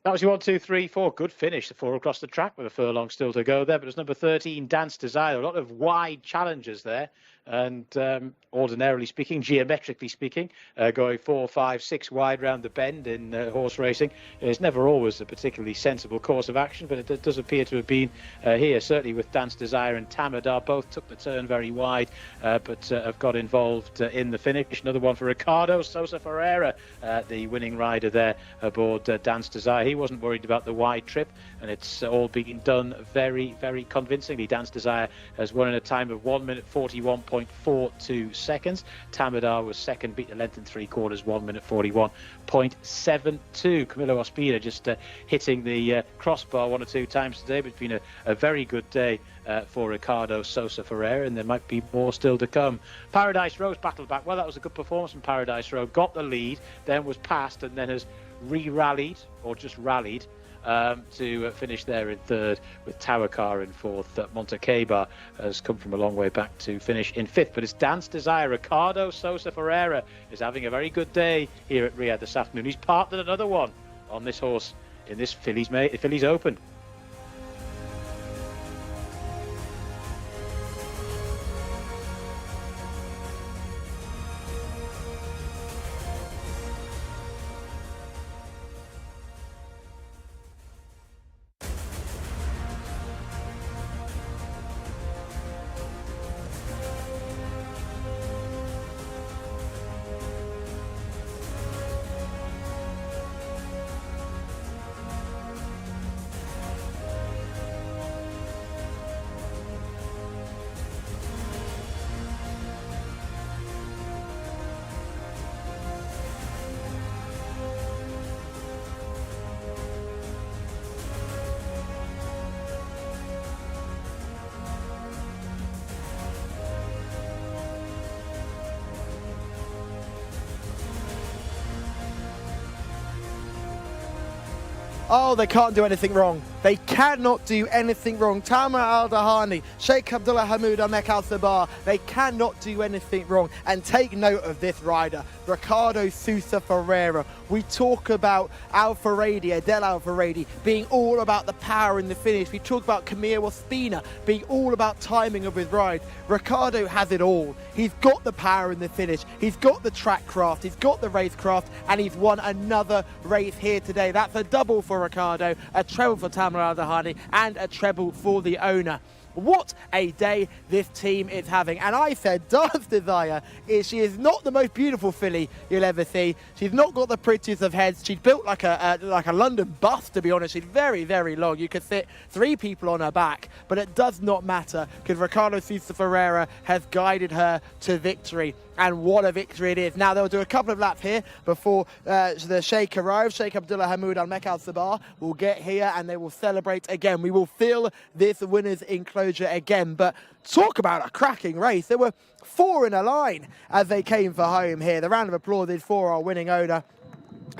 That was your 1, 2, 3, 4. Good finish. The 4 across the track with a furlong still to go there. But it's number 13, Dance Desire. A lot of wide challenges there. And ordinarily speaking, geometrically speaking, going 4, 5, 6 wide round the bend in horse racing is never always a particularly sensible course of action. But it does appear to have been here, certainly with Dance Desire and Tamadar. Both took the turn very wide, but have got involved in the finish. Another one for Ricardo Sosa Ferreira, the winning rider there aboard Dance Desire. He wasn't worried about the wide trip, and it's all been done very, very convincingly. Dance Desire has won in a time of 1 minute 41.42 seconds. Tamadar was second, beat a length and 3/4, 1 minute 41.72. Camillo Ospina just hitting the crossbar 1 or 2 times today, but it's been a very good day for Ricardo Sosa Ferreira, and there might be more still to come. Paradise Row's battled back. Well, that was a good performance from Paradise Row. Got the lead, then was passed, and then has re-rallied, or just rallied, to finish there in third, with Tower Car in fourth. Montecabar has come from a long way back to finish in fifth. But it's Dance Desire. Ricardo Sosa Ferreira is having a very good day here at Riyadh this afternoon. He's partnered another one on this horse in this Fillies Open. Oh, they can't do anything wrong. They cannot do anything wrong. Tamer Al Dahani, Sheikh Abdullah Hamoud Al-Mek Al-Sabah, they cannot do anything wrong. And take note of this rider, Ricardo Sosa Ferreira. We talk about Al-Faradi, Adel Al-Faradi, being all about the power in the finish. We talk about Camillo Ospina being all about timing of his ride. Ricardo has it all. He's got the power in the finish. He's got the track craft. He's got the race craft, and he's won another race here today. That's a double for Ricardo, a treble for Tamer Al Dahani, and a treble for the owner. What a day this team is having. And I said Dance Desire she is not the most beautiful filly you'll ever see. She's not got the prettiest of heads. She's built like a London bus, to be honest. She's very, very long. You could fit 3 people on her back, but it does not matter because Ricardo Sosa Ferreira has guided her to victory. And what a victory it is. Now, they'll do a couple of laps here before the Sheikh arrives. Sheikh Abdullah Hamoud Al-Mek Al-Sabah will get here and they will celebrate again. We will fill this winner's enclosure again. But talk about a cracking race. There were 4 in a line as they came for home here. The round of applause is for our winning owner.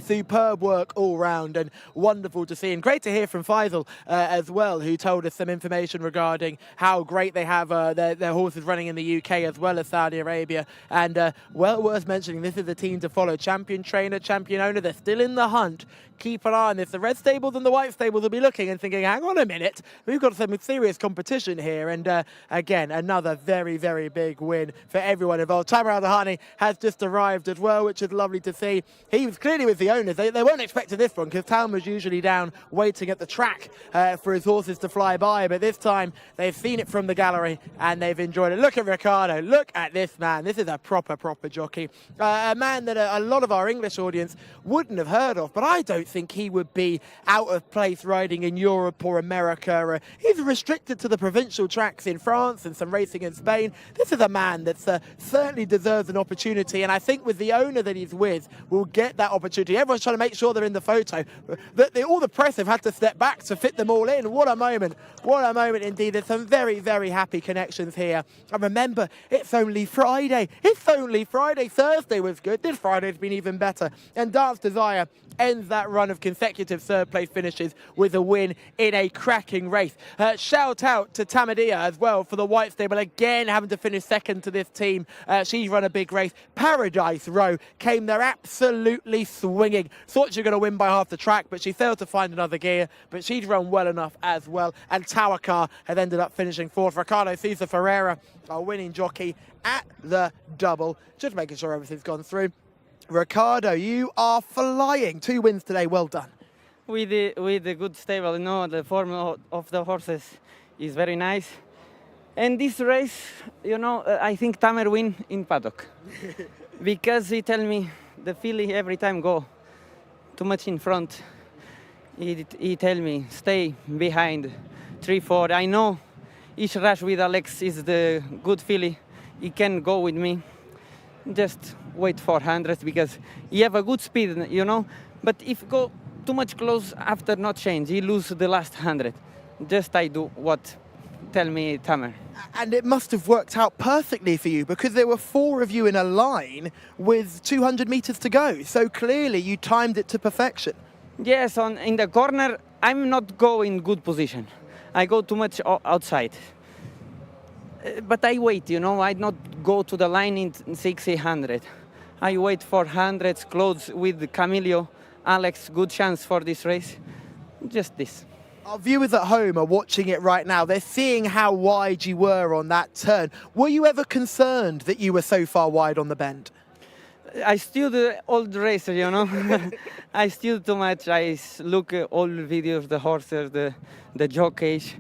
Superb work all round and wonderful to see, and great to hear from Faisal as well, who told us some information regarding how great they have their horses running in the UK as well as Saudi Arabia. And well worth mentioning, this is a team to follow. Champion trainer, champion owner, they're still in the hunt. Keep an eye on this. The red stables and the white stables will be looking and thinking, hang on a minute, we've got some serious competition here. And again, another very, very big win for everyone involved. Tamer Al Dahani has just arrived as well, which is lovely to see. He was clearly with with the owners. They weren't expecting this one because Talma's usually down waiting at the track for his horses to fly by. But this time they've seen it from the gallery and they've enjoyed it. Look at Ricardo. Look at this man. This is a proper jockey. A man that a lot of our English audience wouldn't have heard of. But I don't think he would be out of place riding in Europe or America. He's restricted to the provincial tracks in France and some racing in Spain. This is a man that certainly deserves an opportunity, and I think with the owner that he's with, will get that opportunity. Everyone's trying to make sure they're in the photo. All the press have had to step back to fit them all in. What a moment. What a moment indeed. There's some very, very happy connections here. And remember, it's only Friday. It's only Friday. Thursday was good. This Friday's been even better. And Dance Desire ends that run of consecutive third-place finishes with a win in a cracking race. Shout out to Tamadia as well for the White Stable, again having to finish second to this team. She's run a big race. Paradise Row came there absolutely swinging. Thought she was going to win by half the track, but she failed to find another gear, but she'd run well enough as well. And Tower Car had ended up finishing fourth. Ricardo Cesar Ferreira, our winning jockey at the double. Just making sure everything's gone through. Ricardo, you are flying. 2 wins today. Well done. With the good stable, the form of the horses is very nice. And this race, I think Tamer win in paddock. Because he tell me the filly every time go too much in front. He tell me stay behind 3-4. I know each rush with Alex is the good filly. He can go with me. Just wait for 100 because he have a good speed, But if go too much close after not change, he lose the last 100. Just I do what tell me Tamer. And it must have worked out perfectly for you because there were 4 of you in a line with 200 meters to go. So clearly you timed it to perfection. Yes, in the corner, I'm not go in good position. I go too much outside. But I wait, I not go to the line in 600. I wait for 100s close with Camilio. Alex, good chance for this race. Just this. Our viewers at home are watching it right now. They're seeing how wide you were on that turn. Were you ever concerned that you were so far wide on the bend? I still the old racer, I still too much. I look at all videos, the horses, the jockeys.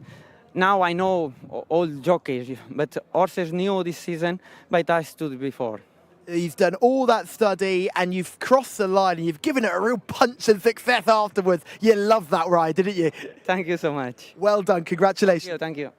Now I know all jockeys, but horses new this season, but I stood before. You've done all that study and you've crossed the line and you've given it a real punch and success afterwards. You loved that ride, didn't you? Thank you so much. Well done. Congratulations. Thank you.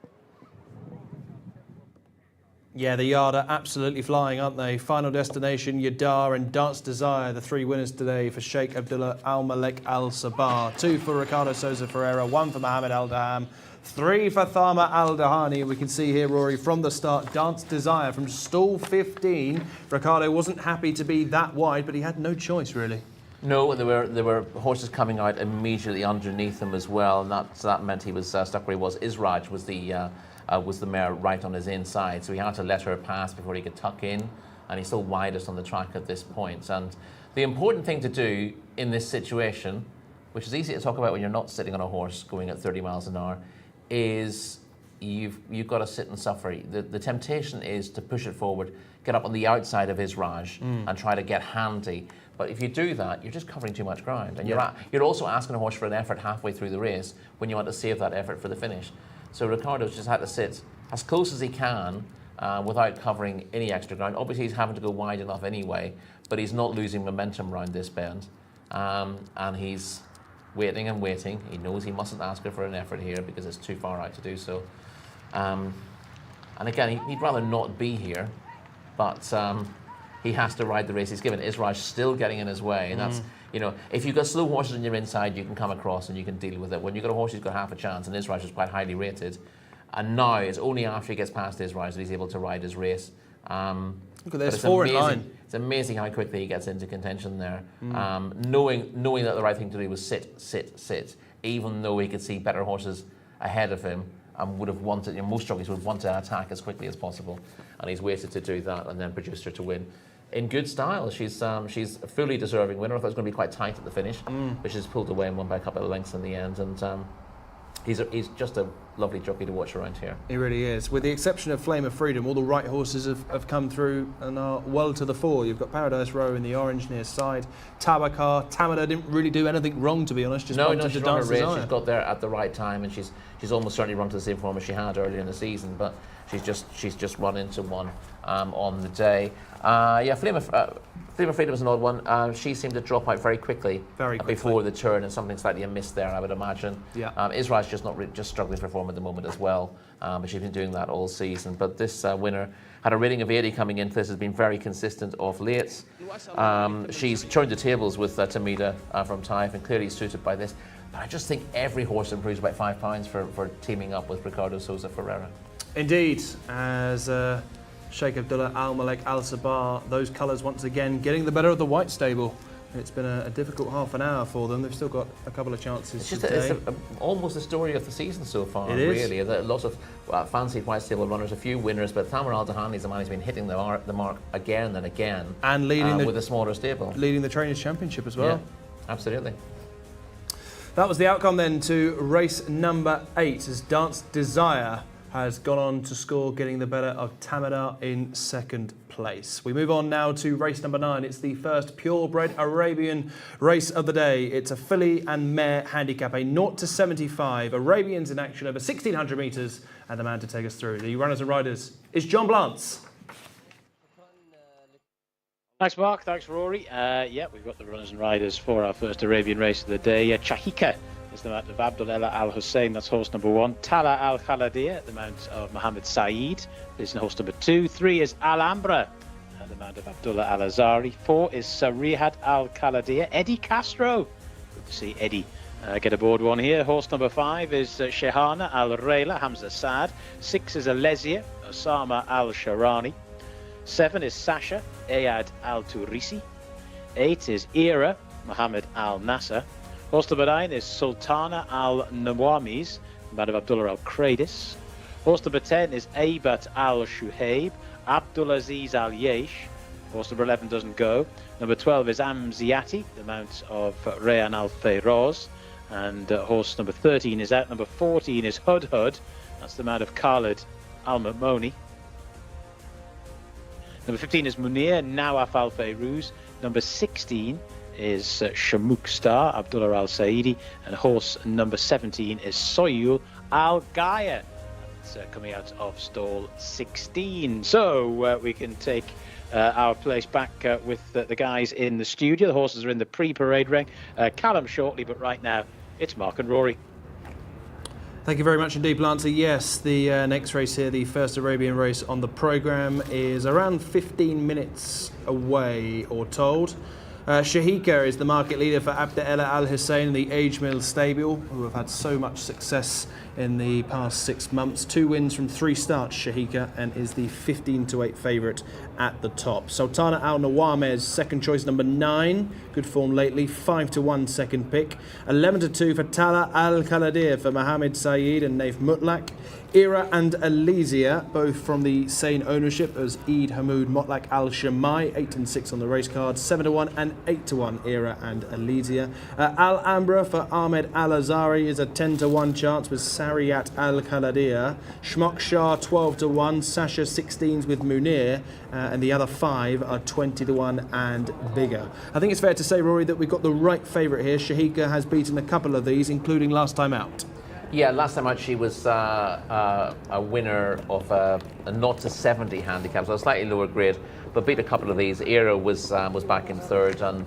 Yeah, the Yard are absolutely flying, aren't they? Final destination, Yadar and Dance Desire, the 3 winners today for Sheikh Abdullah Al Malek Al Sabah. 2 for Ricardo Souza Ferreira, 1 for Mohammed Al Daham, 3 for Thama Al Dahani. We can see here, Rory, from the start, Dance Desire from stall 15. Ricardo wasn't happy to be that wide, but he had no choice, really. No, there were horses coming out immediately underneath him as well, and that meant he was stuck where he was. Israj was the mare right on his inside, so he had to let her pass before he could tuck in, and he's still widest on the track at this point. And the important thing to do in this situation, which is easy to talk about when you're not sitting on a horse going at 30 miles an hour, is you've got to sit and suffer. The temptation is to push it forward, get up on the outside of Israj and try to get handy. But if you do that, you're just covering too much ground. And you're also asking a horse for an effort halfway through the race when you want to save that effort for the finish. So Ricardo's just had to sit as close as he can without covering any extra ground. Obviously, he's having to go wide enough anyway, but he's not losing momentum around this bend. And he's waiting and waiting. He knows he mustn't ask her for an effort here because it's too far out to do so. And again, he'd rather not be here, but he has to ride the race he's given. Israj still getting in his way, and that's, if you've got slow horses on your inside, you can come across and you can deal with it. When you've got a horse who's got half a chance, and Israj is quite highly rated, and now it's only after he gets past Israj that he's able to ride his race. Look at this, 4 in line. It's amazing how quickly he gets into contention there. Knowing that the right thing to do was sit, even though he could see better horses ahead of him and would have wanted, most jockeys would want to attack as quickly as possible, and he's waited to do that and then produced her to win. In good style, she's a fully deserving winner. I thought it was going to be quite tight at the finish, but she's pulled away and won by a couple of lengths in the end. And he's just a lovely jockey to watch around here. He really is. With the exception of Flame of Freedom, all the right horses have come through and are well to the fore. You've got Paradise Row in the orange near side. Tabakar, Tamada didn't really do anything wrong, to be honest. Just No, wanted she's to run a dance race. desire. She's got there at the right time, and she's almost certainly run to the same form as she had earlier in the season. But she's just run into one on the day. Flame of Freedom is an odd one. She seemed to drop out very quickly, before the turn, and something slightly amiss there, I would imagine. Yeah. Israel's just struggling for form at the moment as well, but she's been doing that all season. But this winner had a rating of 80 coming into this, has been very consistent off late. She's turned the tables with Tamida from Taif, and clearly suited by this. But I just think every horse improves about £5 for teaming up with Ricardo Souza Ferreira. Indeed, as Sheikh Abdullah Al Malek Al Sabah, those colours once again getting the better of the white stable. It's been a difficult half an hour for them. They've still got a couple of chances today. It's almost the story of the season so far, It is. really. Lots of fancied white stable runners, a few winners, but Thamar Al-Dahani is the man who's been hitting the mark again and again. And leading with a smaller stable. Leading the Trainers' Championship as well. Yeah, absolutely. That was the outcome then to race number 8, as Dance Desire has gone on to score, getting the better of Tamada in second place. We move on now to race number 9. It's the first purebred Arabian race of the day. It's a filly and mare handicap, a 0 to 75. Arabians in action over 1,600 metres, and the man to take us through the runners and riders is John Blance. Thanks, Mark. Thanks, Rory. We've got the runners and riders for our first Arabian race of the day. Chahika is the mount of Abdullah Al Hussein, that's horse number 1. Tala Al Khaladir, the mount of Mohammed Saeed, is in horse number 2. 3 is Alhambra, the mount of Abdullah Al Azari. 4 is Sarihad Al Khaladir, Eddie Castro. Good to see Eddie get aboard one here. Horse number 5 is Shehana Al Rayla, Hamza Saad. 6 is Alesia, Osama Al Sharani. 7 is Sasha, Ayad Al Turisi. 8 is Ira, Mohammed Al Nasser. Horse number 9 is Sultana Al Nawamis, man of Abdullah Al Kradis. Horse number 10 is Aybat Al Shuhaib, Abdulaziz Al Yesh. Horse number 11 doesn't go. Number 12 is Amziati, the mount of Rayan Al Fayroz. And horse number 13 is out. Number 14 is Hudhud, that's the mount of Khalid Al Mamoni. Number 15 is Munir Nawaf Al Fayruz. Number 16 is Shamuk Star, Abdullah Al Saidi. And horse number 17 is Soyul Al Gaya. That's coming out of stall 16. So we can take our place back with the guys in the studio. The horses are in the pre-parade ring. Callum shortly, but right now it's Mark and Rory. Thank you very much indeed, Blancy. Yes, the next race here, the first Arabian race on the programme, is around 15 minutes away, or told. Shahika is the market leader for Abdullah Al Hussein in the Age Mill stable, who have had so much success in the past 6 months. 2 wins from 3 starts, Shahika, and is the 15-8 favourite at the top. Sultana Al Nawamez, second choice, number 9, good form lately, 5-1 second pick. 11-2 for Tala Al Khaladir for Mohammed Saeed and Naif Mutlak. Ira and Elysia, both from the same ownership as Eid Hamoud Motlak Al Shamai, 8-6 on the race card, 7-1 and 8-1 Ira and Elysia. Al Ambra for Ahmed Al Azari is a 10-1 chance with Sariyat Al Khaladir. Shmok Shah 12-1, Sasha 16s with Munir, and the other 5 are 20-1 and bigger. I think it's fair to say, Rory, that we've got the right favourite here. Shahika has beaten a couple of these, including last time out. Yeah, last time out she was a winner of a 0 to 70 handicap, so a slightly lower grade, but beat a couple of these. Era was back in third, and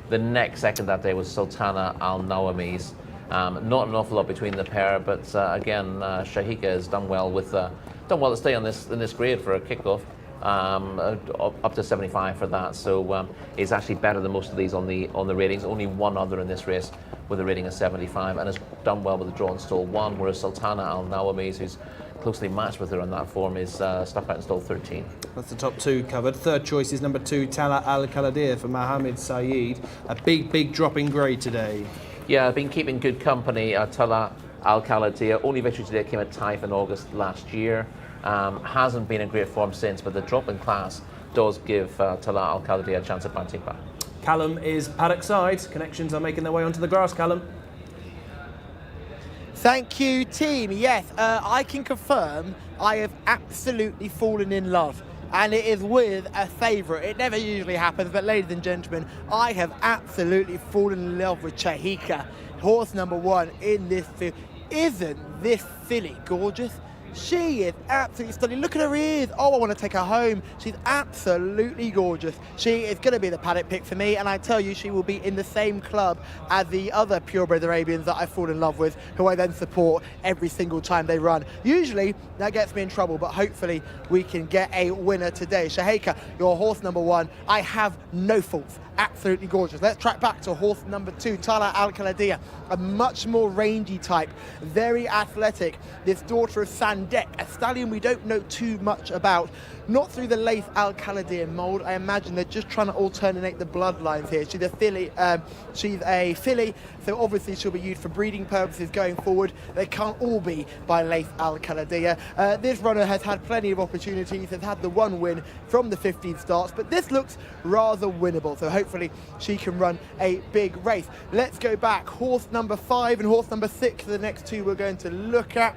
the next second that day was Sultana Al Nawamis. Not an awful lot between the pair, but again, Shahika has done well to stay on in this grade for a kickoff. Up to 75 for that, so is actually better than most of these on the ratings. Only one other in this race with a rating of 75, and has done well with the draw in stall 1, whereas Sultana Al Nawamis, who's closely matched with her on that form, is stuck out in stall 13. That's the top 2 covered. Third choice is number 2, Tala Al Khaladir for Mohammed Saeed. A big drop in grade today. Yeah, I've been keeping good company. Tala Al Khaladir, only victory today came at Taif in August last year. Hasn't been in great form since, but the drop in class does give Tala Al Khaladir a chance at bouncing back. Callum is paddock side. Connections are making their way onto the grass, Callum. Thank you, team. Yes, I can confirm I have absolutely fallen in love. And it is with a favourite. It never usually happens, but ladies and gentlemen, I have absolutely fallen in love with Jcsa, horse number 1 in this field. Isn't this filly gorgeous? She is absolutely stunning. Look at her ears. Oh, I want to take her home. She's absolutely gorgeous. She is going to be the paddock pick for me, and I tell you, she will be in the same club as the other purebred Arabians that I fall in love with, who I then support every single time they run. Usually, that gets me in trouble, but hopefully we can get a winner today. Jcsa, your horse number 1. I have no faults. Absolutely gorgeous. Let's track back to horse number 2, Tala Al-Khaladiyah, a much more rangy type, very athletic. This daughter of Sandek, a stallion we don't know too much about. Not through the Laith Al-Khaladiyah mould. I imagine they're just trying to alternate the bloodlines here. She's a filly, so obviously she'll be used for breeding purposes going forward. They can't all be by Laith Al-Khaladiyah. This runner has had plenty of opportunities, has had the 1 win from the 15 starts, but this looks rather winnable, so hopefully she can run a big race. Let's go back. Horse number 5 and horse number 6 are the next 2 we're going to look at.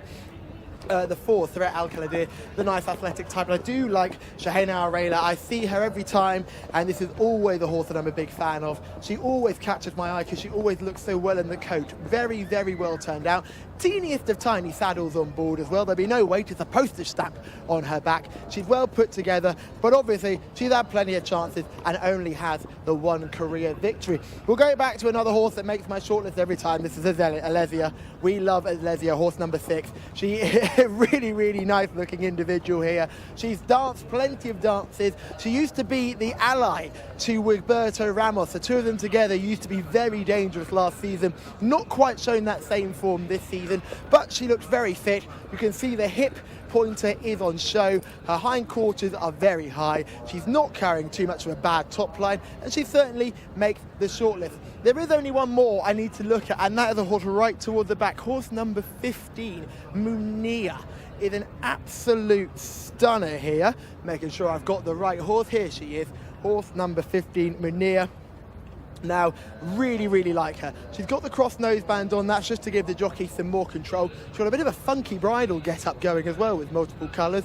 The 4th, Threat Al-Khaladiyah, the nice athletic type. And I do like Shahena Arela. I see her every time, and this is always a horse that I'm a big fan of. She always catches my eye because she always looks so well in the coat. Very, very well turned out. Teeniest of tiny saddles on board as well. There'll be no weight, it's a postage stamp on her back. She's well put together, but obviously she's had plenty of chances and only has the 1 career victory. We'll go back to another horse that makes my shortlist every time. This is Alesia. We love Alesia, horse number 6. She is a really, really nice looking individual here. She's danced plenty of dances. She used to be the ally to Wigberto Ramos. The 2 of them together used to be very dangerous last season. Not quite shown that same form this season, but she looks very fit. You can see the hip pointer is on show. Her hindquarters are very high. She's not carrying too much of a bad top line, and she certainly makes the shortlist. There is only one more I need to look at, and that is a horse right toward the back. Horse number 15, Munir, is an absolute stunner here. Making sure I've got the right horse. Here she is, horse number 15, Munir. Now, really, really like her. She's got the cross noseband on. That's just to give the jockey some more control. She's got a bit of a funky bridle get-up going as well with multiple colours.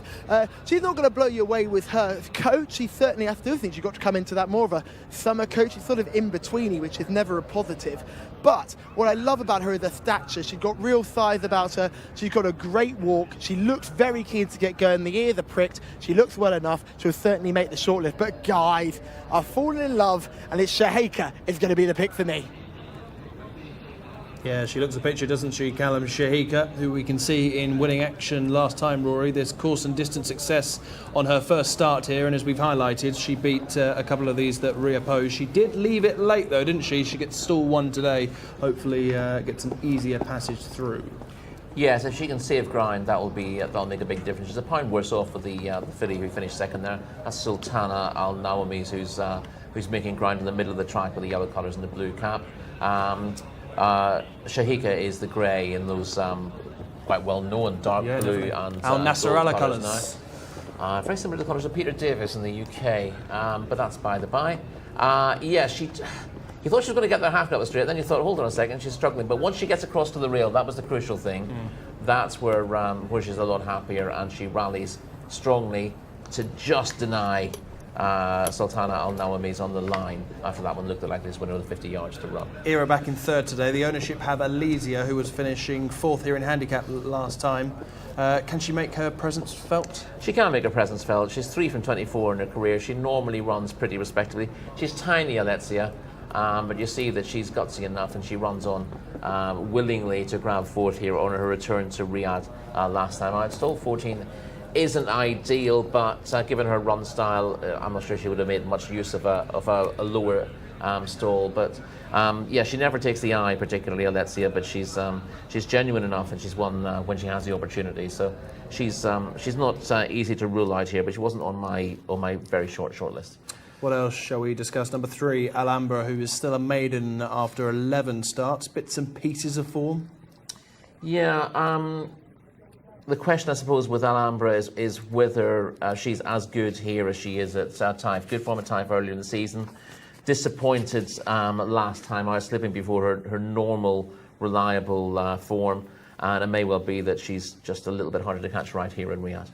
She's not going to blow you away with her coat. She certainly, I still think she's got to come into that more of a summer coat. She's sort of in-betweeny, which is never a positive. But what I love about her is her stature. She's got real size about her. She's got a great walk. She looks very keen to get going. The ears are pricked. She looks well enough. She'll certainly make the shortlist. But guys, I've fallen in love, and it's Jcsa is going to be the pick for me. Yeah, she looks a picture, doesn't she, Callum? Jcsa, who we can see in winning action last time, Rory. This course and distance success on her first start here, and as we've highlighted, she beat a couple of these that reopposed. She did leave it late, though, didn't she? She gets stall 1 today. Hopefully gets an easier passage through. Yes, if she can save ground, that'll make a big difference. She's a pound worse off for the filly who finished second there. That's Sultana Al Nawamis, who's making ground in the middle of the track with the yellow colours and the blue cap. Jcsa is the grey in those quite well-known dark blue and Al Nasrallah colours. Very similar to the colours of Peter Davis in the UK, but that's by the by. Yeah, you thought she was going to get there half up the straight, then you thought, hold on a second, she's struggling. But once she gets across to the rail, that was the crucial thing. That's where she's a lot happier, and she rallies strongly to just deny Sultana Al Nawamis on the line after that one looked like this winner with 50 yards to run. Era back in 3rd today. The ownership have Alesia, who was finishing 4th here in Handicap last time. Can she make her presence felt? She can make her presence felt. She's 3 from 24 in her career. She normally runs pretty respectably. She's tiny, Alesia, but you see that she's gutsy enough, and she runs on willingly to grab 4th here on her return to Riyadh last time out. Stall 14 isn't ideal, but given her run style, I'm not sure she would have made much use of a lower stall. But yeah, she never takes the eye, particularly Alesia, but she's genuine enough, and she's won when she has the opportunity. So she's not easy to rule out here, but she wasn't on my very short list. What else shall we discuss? Number 3, Alhambra, who is still a maiden after 11 starts. Bits and pieces of form. Yeah. The question, I suppose, with Alhambra is whether she's as good here as she is at Taif. Good form at Taif earlier in the season. Disappointed last time out, slipping before her normal, reliable form. and it may well be that she's just a little bit harder to catch right here in Riyadh.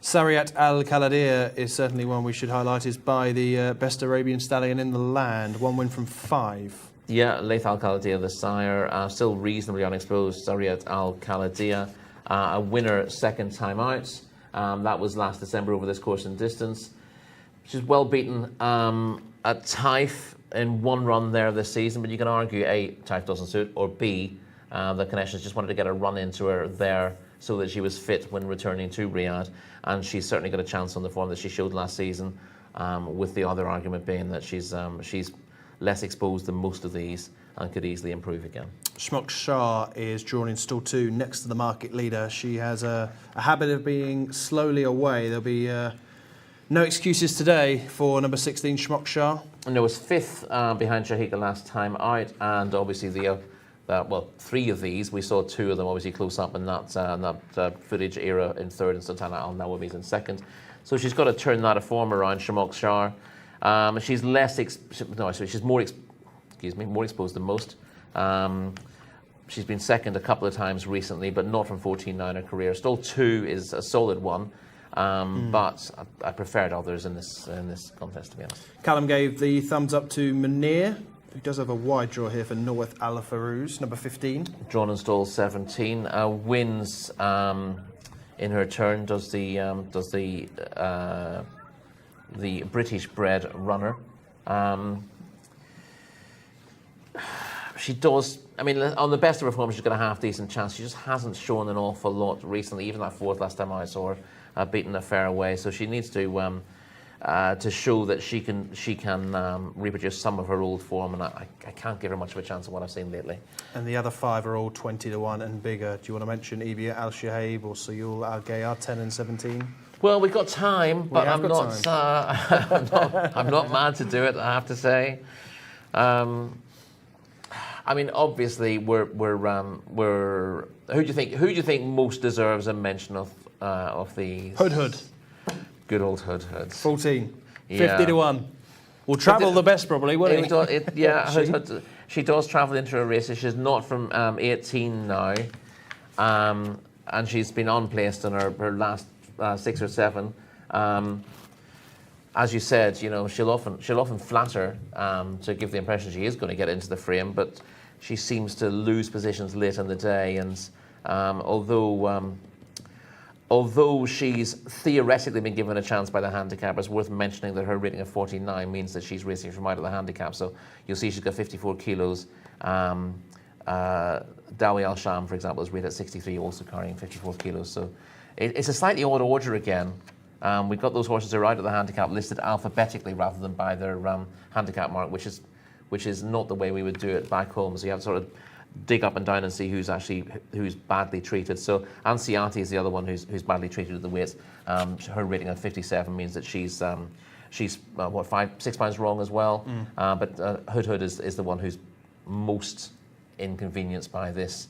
Sariat Al Kaladir is certainly one we should highlight, is by the best Arabian stallion in the land. 1 win from 5. Yeah, Laith Al Kaladir, the sire, still reasonably unexposed. Sariat Al Kaladir, a winner second time out. That was last December over this course and distance. She's well beaten at Taif in 1 run there this season, but you can argue A, Taif doesn't suit, or B, the Connections just wanted to get a run into her there so that she was fit when returning to Riyadh, and she's certainly got a chance on the form that she showed last season, with the other argument being that she's less exposed than most of these and could easily improve again. Shmok Shah is drawn in stall 2 next to the market leader. She has a habit of being slowly away. There'll be no excuses today for number 16, Shmok Shah. And there was 5th behind Shahika last time out, and obviously well, 3 of these, we saw 2 of them obviously close up in that footage era in 3rd and Sultana Al Nawawi's in 2nd. So she's got to turn that form around, Shmok Shah. She's she's more exposed than most. She's been 2nd a couple of times recently, but not from 14-9 in her career. Stall 2 is a solid one, but I preferred others in this contest, to be honest. Callum gave the thumbs up to Munir, who does have a wide draw here for North Al Farouz, number 15. Drawn in stall 17, wins in her turn. Does the British-bred runner. She does. I mean, on the best of her form, she's got a half-decent chance. She just hasn't shown an awful lot recently. Even that 4th last time I saw her, beaten a fair away. So she needs to show that she can reproduce some of her old form, and I can't give her much of a chance of what I've seen lately. And the other 5 are all 20-1 and bigger. Do you want to mention Evia Al Shahab or Sayul Al Gayar, 10 and 17? Well, we've got time, but I'm not mad to do it, I have to say. I mean, obviously, we're who do you think most deserves a mention of these? Hood. Good old Hood. 14. Yeah. 50-1. Will travel the best probably, won't he? She does travel into her races. She's not from 18 now, and she's been unplaced in her last 6 or 7. As you said, she'll often flatter to give the impression she is going to get into the frame, but she seems to lose positions late in the day. And although she's theoretically been given a chance by the handicap, it's worth mentioning that her rating of 49 means that she's racing from out of the handicap. So you'll see she's got 54 kilos. Dawi Al-Sham, for example, is rated at 63, also carrying 54 kilos. So it's a slightly odd order again. We've got those horses that are out of the handicap listed alphabetically rather than by their handicap mark, which is not the way we would do it back home. So you have to sort of dig up and down and see who's badly treated. So Ansiati is the other one who's badly treated at the weights. Her rating of 57 means that she's 6 pounds wrong as well. But Hood is the one who's most inconvenienced by this,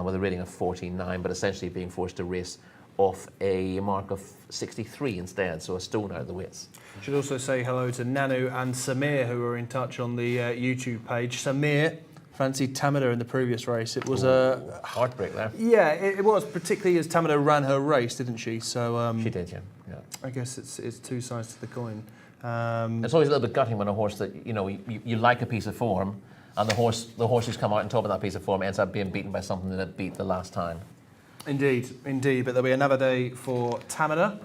with a rating of 49, but essentially being forced to race off a mark of 63 instead, so a stone out of the weights. Should also say hello to Nanu and Samir, who are in touch on the YouTube page. Samir fancied Tamada in the previous race. It was a heartbreak there. Yeah, it was, particularly as Tamada ran her race, didn't she? So she did, yeah. I guess it's 2 sides to the coin. It's always a little bit gutting when a horse that you like a piece of form, and the horse who's come out on top of that piece of form ends up being beaten by something that it beat the last time. Indeed. But there'll be another day for Tamada,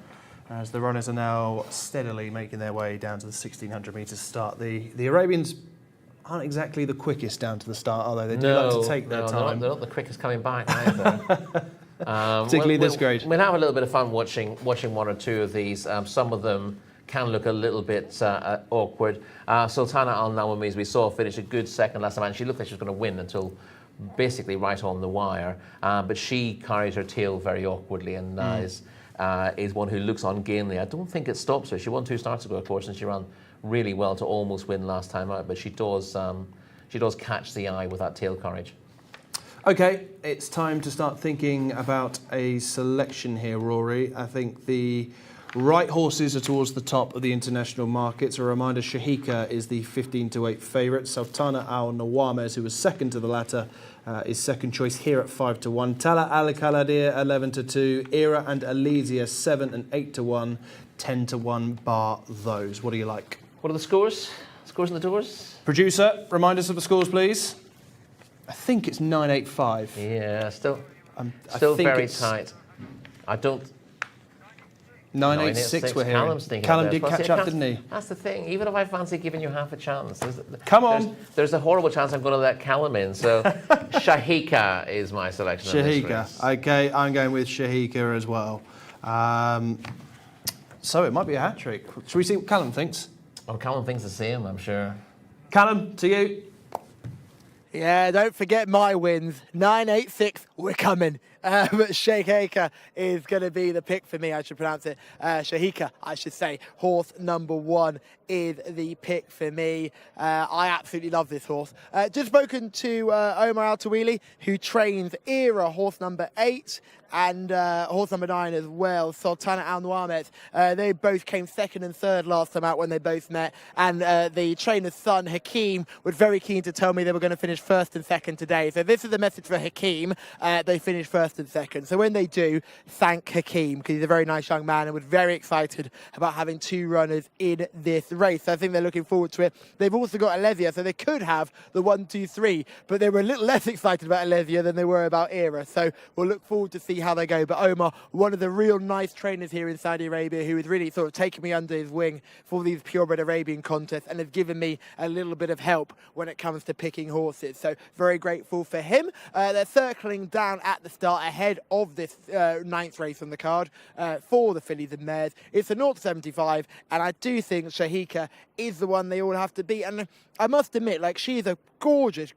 as the runners are now steadily making their way down to the 1,600 metres start. The Arabians aren't exactly the quickest down to the start, are they? They do like to take their time. They're not the quickest coming back either. Particularly this grade. We'll have a little bit of fun watching 1 or 2 of these. Some of them can look a little bit awkward. Sultana Al Nawami, as we saw, finished a good second last time, and she looked like she was going to win until basically right on the wire, but she carries her tail very awkwardly and is one who looks ungainly. I don't think it stops her. She won 2 starts ago, of course, and she ran really well to almost win last time out, but she does catch the eye with that tail carriage. Okay, it's time to start thinking about a selection here, Rory. I think the right horses are towards the top of the international markets. A reminder, Jcsa is the 15-8 favourite. Sultana Al Nawames, who was second to the latter, is second choice here at 5-1. Tala Al Kaladir 11-2. Era and Elysia 7 and 8-1. 10-1 bar those. What do you like? What are the scores? Scores in the doors? Producer, remind us of the scores, please. I think it's 9-8-5. Yeah, still think very it's tight. I don't. 9-8-6 we're hearing. Callum's thinking Callum of did this. catch up, didn't he? That's the thing. Even if I fancy giving you half a chance, Come on. There's a horrible chance I'm going to let Callum in. So Jcsa is my selection. Jcsa. Okay, I'm going with Jcsa as well. So it might be a hat trick. Shall we see what Callum thinks? Oh, Callum thinks the same, I'm sure. Callum, to you. Yeah, don't forget my wins. 9-8-6, we're coming. But Jcsa is going to be the pick for me, I should pronounce it. Jcsa, I should say. Horse number 1 is the pick for me. I absolutely love this horse. Just spoken to Omar Al-Tawili, who trains Era, horse number 8, and horse number 9 as well, Sultana Al Nawames. They both came 2nd and 3rd last time out when they both met, and the trainer's son, Hakeem, was very keen to tell me they were going to finish 1st and 2nd today. So this is the message for Hakeem. They finished 1st and 2nd. So when they do, thank Hakeem, because he's a very nice young man and was very excited about having 2 runners in this race. So I think they're looking forward to it. They've also got Elysia, so they could have the 1, 2, 3, but they were a little less excited about Elysia than they were about Era. So we'll look forward to see how they go. But Omar, one of the real nice trainers here in Saudi Arabia, who has really sort of taken me under his wing for these purebred Arabian contests and has given me a little bit of help when it comes to picking horses. So very grateful for him. They're circling down at the start ahead of this 9th race on the card for the fillies and mares. It's a 0-75, and I do think Jcsa is the one they all have to beat. And I must admit, like, she is a gorgeous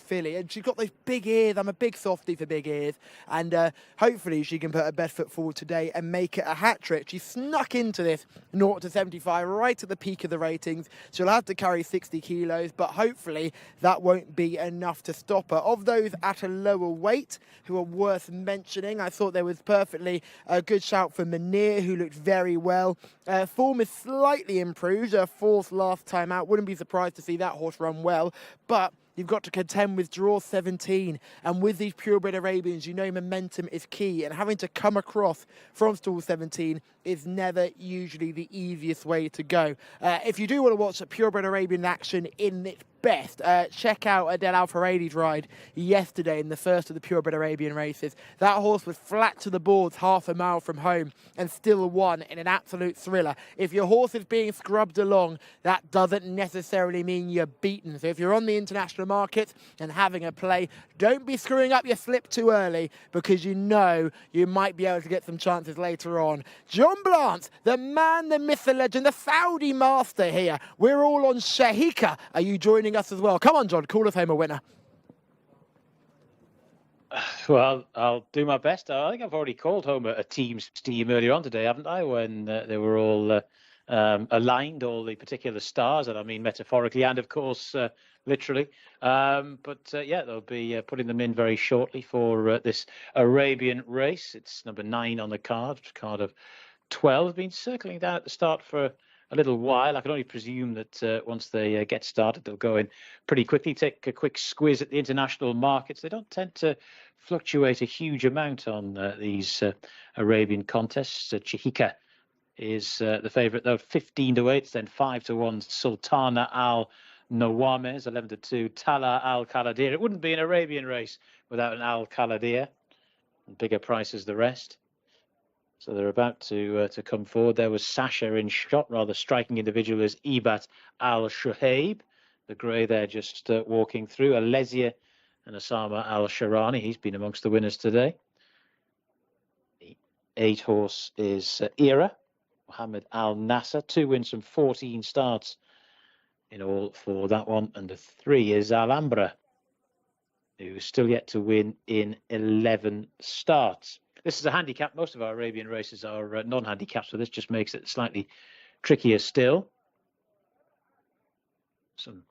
filly, and she's got those big ears. I'm a big softie for big ears, and hopefully she can put her best foot forward today and make it a hat trick. She snuck into this 0-75 right at the peak of the ratings. She'll have to carry 60 kilos, but hopefully that won't be enough to stop her. Of those at a lower weight who are worth mentioning, I thought there was perfectly a good shout for Munir, who looked very well. Form is slightly improved, 4th last time out. Wouldn't be surprised to see that horse run well, but you've got to contend with draw 17, and with these purebred Arabians, you know momentum is key, and having to come across from stall 17 is never usually the easiest way to go. If you do want to watch a purebred Arabian action in its best, check out Adel Al-Faradi's ride yesterday in the first of the purebred Arabian races. That horse was flat to the boards half a mile from home and still won in an absolute thriller. If your horse is being scrubbed along, that doesn't necessarily mean you're beaten. So if you're on the international market and having a play, don't be screwing up your slip too early, because you know you might be able to get some chances later on. John Blanc, the man, the myth, the legend, the Saudi master here. We're all on Jcsa. Are you joining us as well? Come on, John, call us home a winner. Well, I'll do my best. I think I've already called home a team's team earlier on today, haven't I? When they were all aligned, all the particular stars, and I mean metaphorically and, of course, literally. Yeah, they'll be putting them in very shortly for this Arabian race. It's number 9 on the card of 12. Been circling down at the start for a little while. I can only presume that once they get started, they'll go in pretty quickly, take a quick squiz at the international markets. They don't tend to fluctuate a huge amount on these Arabian contests. Jcsa is the favourite, though, 15-8, then 5-1 Sultana Al Nawames, 11-2 Tala Al Kaladir. It wouldn't be an Arabian race without an Al Kaladir. Bigger prices the rest. So they're about to come forward. There was Sasha in shot, rather striking individual is Ibat Al Shuhaib, the grey there just walking through. Elysia and Osama Al Sharani, he's been amongst the winners today. The 8 horse is Era, Mohammed Al Nasser, 2 wins from 14 starts in all for that one. And the 3 is Alhambra, who's still yet to win in 11 starts. This is a handicap. Most of our Arabian races are non-handicaps, so this just makes it slightly trickier still. Some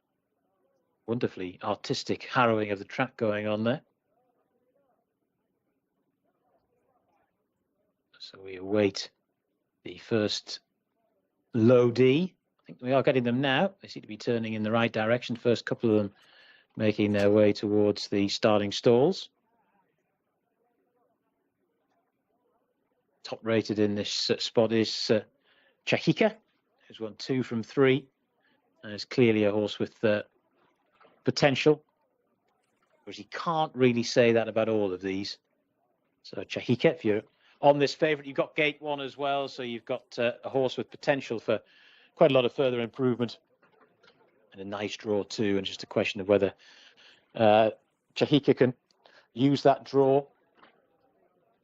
wonderfully artistic harrowing of the track going on there. So we await the first low D. I think we are getting them now. They seem to be turning in the right direction. First couple of them making their way towards the starting stalls. Top rated in this spot is Jcsa, who's won 2 from 3 and is clearly a horse with potential. Whereas you can't really say that about all of these. So Jcsa, if you're on this favourite, you've got Gate 1 as well, so you've got a horse with potential for quite a lot of further improvement. And a nice draw too, and just a question of whether Jcsa can use that draw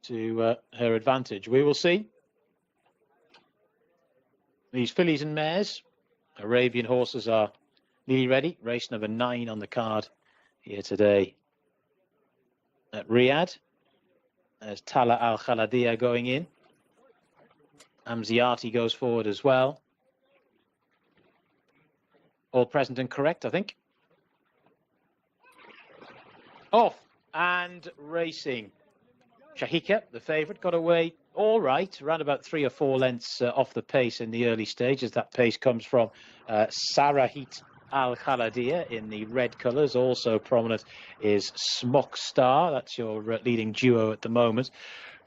to her advantage. We will see. These fillies and mares, Arabian horses, are nearly ready. Race number 9 on the card here today at Riyadh. There's Tala Al Khaladia going in. Amziati goes forward as well. All present and correct, I think. Off and racing. Jcsa, the favourite, got away all right, around about 3 or 4 lengths off the pace in the early stages. That pace comes from Sarahit Al Khaladia in the red colours. Also prominent is Smok Star. That's your leading duo at the moment.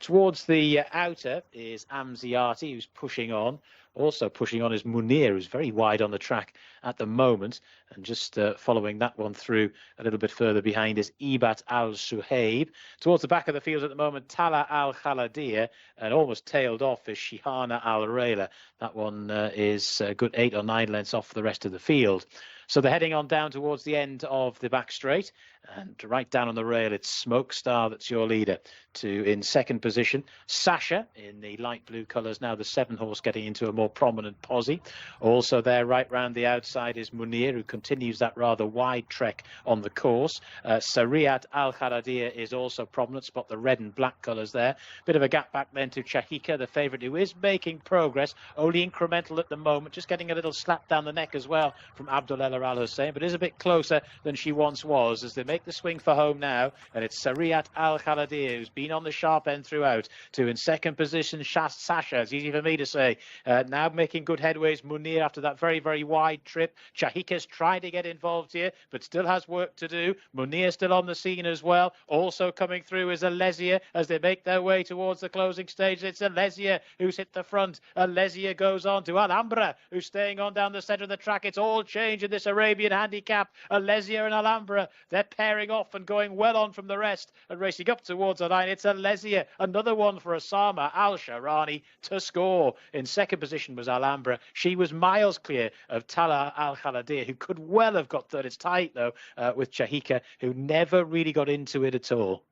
Towards the outer is Amziati, who's pushing on. Also pushing on is Munir, who's very wide on the track at the moment. And just following that one through a little bit further behind is Ibat Al-Suhaib. Towards the back of the field at the moment, Tala Al-Khaladia, and almost tailed off is Shihana Al-Rayla. That one is a good 8 or 9 lengths off the rest of the field. So they're heading on down towards the end of the back straight, and right down on the rail, it's Smoke Star that's your leader. In second position, Sasha in the light blue colours, now the 7 horse getting into a more prominent posse. Also there, right round the outside, is Munir, who continues that rather wide trek on the course. Sariyat Al Khaladia is also prominent, spot the red and black colours there. Bit of a gap back then to Jcsa, the favourite, who is making progress, only incremental at the moment, just getting a little slap down the neck as well from Abdullah Al Hussein, but is a bit closer than she once was as they make the swing for home now. And it's Sariyat Al Khaladia, who's been on the sharp end throughout, to in second position Sasha, it's easy for me to say, now making good headways. Munir after that very, very wide trip. Jcsa's trying to get involved here, but still has work to do. Munir still on the scene as well. Also coming through is Alesia as they make their way towards the closing stage. It's Alesia who's hit the front. Alesia goes on to Alhambra, who's staying on down the centre of the track. It's all change in this Arabian handicap. Alesia and Alhambra, they're pairing off and going well on from the rest and racing up towards the line. It's Alesia, another one for Osama Al-Sharani to score. In second position was Alhambra. She was miles clear of Tala Al Khaladia, who could well have got third. It's tight though with Jcsa, who never really got into it at all.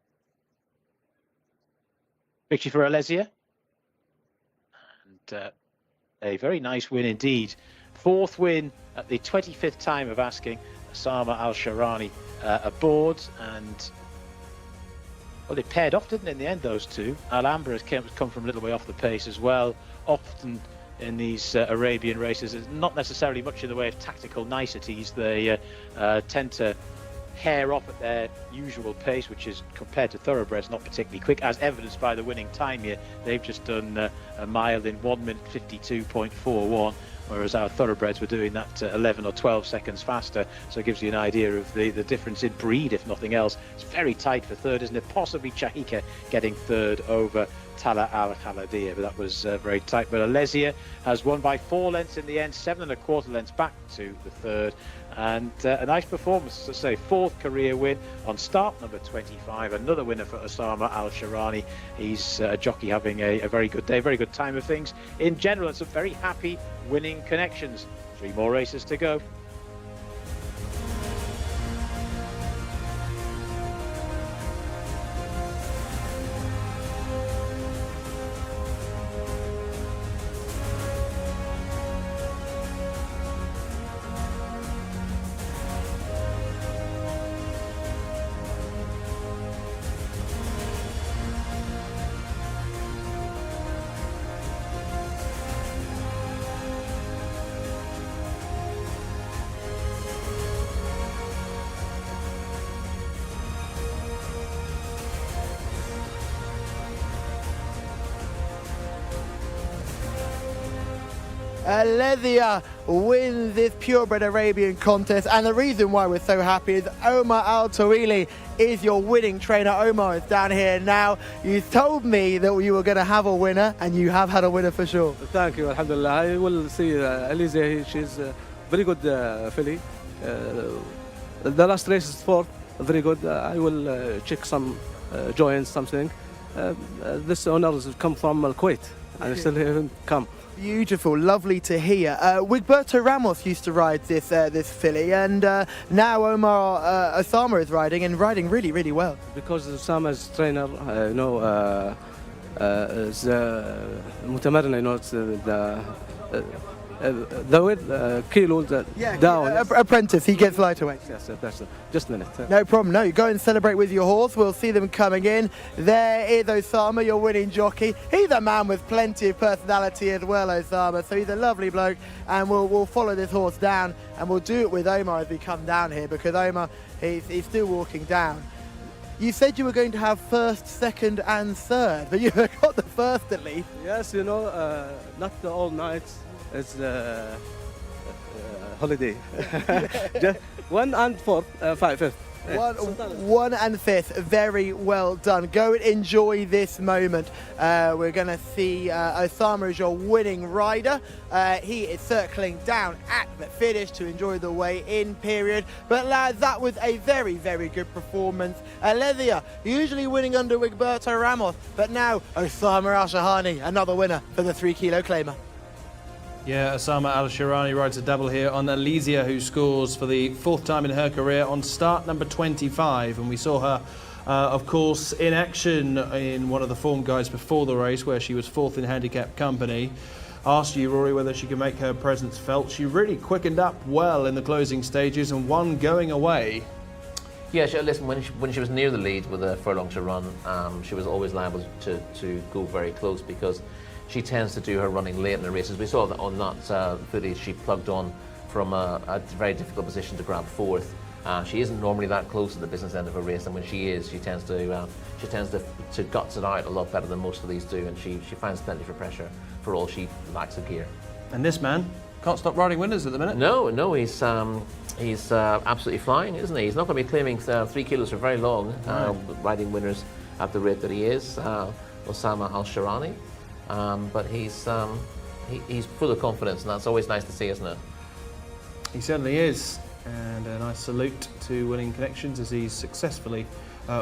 Victory for Alesia, and a very nice win indeed. 4th win at the 25th time of asking. Osama Al-Sharani aboard, and well, they paired off, didn't they, in the end, those two. Alhambra has come from a little way off the pace as well. Often in these Arabian races, there's not necessarily much in the way of tactical niceties. They tend to hair off at their usual pace, which is, compared to thoroughbreds, not particularly quick, as evidenced by the winning time here. They've just done a mile in 1 minute 52.41. Whereas our thoroughbreds were doing that 11 or 12 seconds faster. So it gives you an idea of the difference in breed, if nothing else. It's very tight for third, isn't it? Possibly Jcsa getting third over Tala Al Khaladia, but that was very tight. But Alesia has won by 4 lengths in the end, 7 1/4 lengths back to the third. And a nice performance, as I say, 4th career win on start number 25. Another winner for Osama Al-Sharani. He's a jockey having a very good day, very good time of things in general, and some very happy winning connections. 3 more races to go. Alethea wins this purebred Arabian contest, and the reason why we're so happy is Omar Al Tawili is your winning trainer. Omar is down here now. You told me that you were going to have a winner, and you have had a winner for sure. Thank you, alhamdulillah. I will see Elise, she's a very good filly. The last race is fourth, very good. I will check some joints, something. This owner has come from Kuwait, and I still haven't come. Beautiful, lovely to hear. Wigberto Ramos used to ride this filly, and now Omar Osama is riding, and riding really, really well. Because Osama's trainer, is متمرن, it's the kilo down. Apprentice, he gets light away. Yes, that's it. Just a minute. No problem. No, go and celebrate with your horse. We'll see them coming in. There is Osama, your winning jockey. He's a man with plenty of personality as well, Osama. So he's a lovely bloke, and we'll follow this horse down, and we'll do it with Omar as we come down here, because Omar, he's still walking down. You said you were going to have first, second, and third, but you got the first at least. Yes, not all nights. It's holiday. Just 1 and 4, 5, 5th. 1 and 5th, very well done. Go and enjoy this moment. We're going to see Osama as your winning rider. He is circling down at the finish to enjoy the weigh-in period. But lads, that was a very, very good performance. Alethea, usually winning under Wigberto Ramos, but now Osama Al-Shahani, another winner for the 3 kilo claimer. Yeah, Osama Al-Shirani rides a double here on Elysia, who scores for the 4th time in her career on start number 25. And we saw her, of course, in action in one of the form guides before the race, where she was 4th in handicap company. Asked you, Rory, whether she could make her presence felt. She really quickened up well in the closing stages and won going away. Yeah, listen, when she was near the lead with a furlong to run, she was always liable to go very close, because she tends to do her running late in the races. We saw that on that footage, she plugged on from a very difficult position to grab 4th. She isn't normally that close to the business end of a race, and when she is, she tends to guts it out a lot better than most of these do, and she finds plenty of pressure for all she lacks of gear. And this man can't stop riding winners at the minute. No, he's absolutely flying, isn't he? He's not going to be claiming 3 kilos for very long, riding winners at the rate that he is, Osama Al-Shirani. But he's full of confidence, and that's always nice to see, isn't it? He certainly is, and a nice salute to Winning Connections as he successfully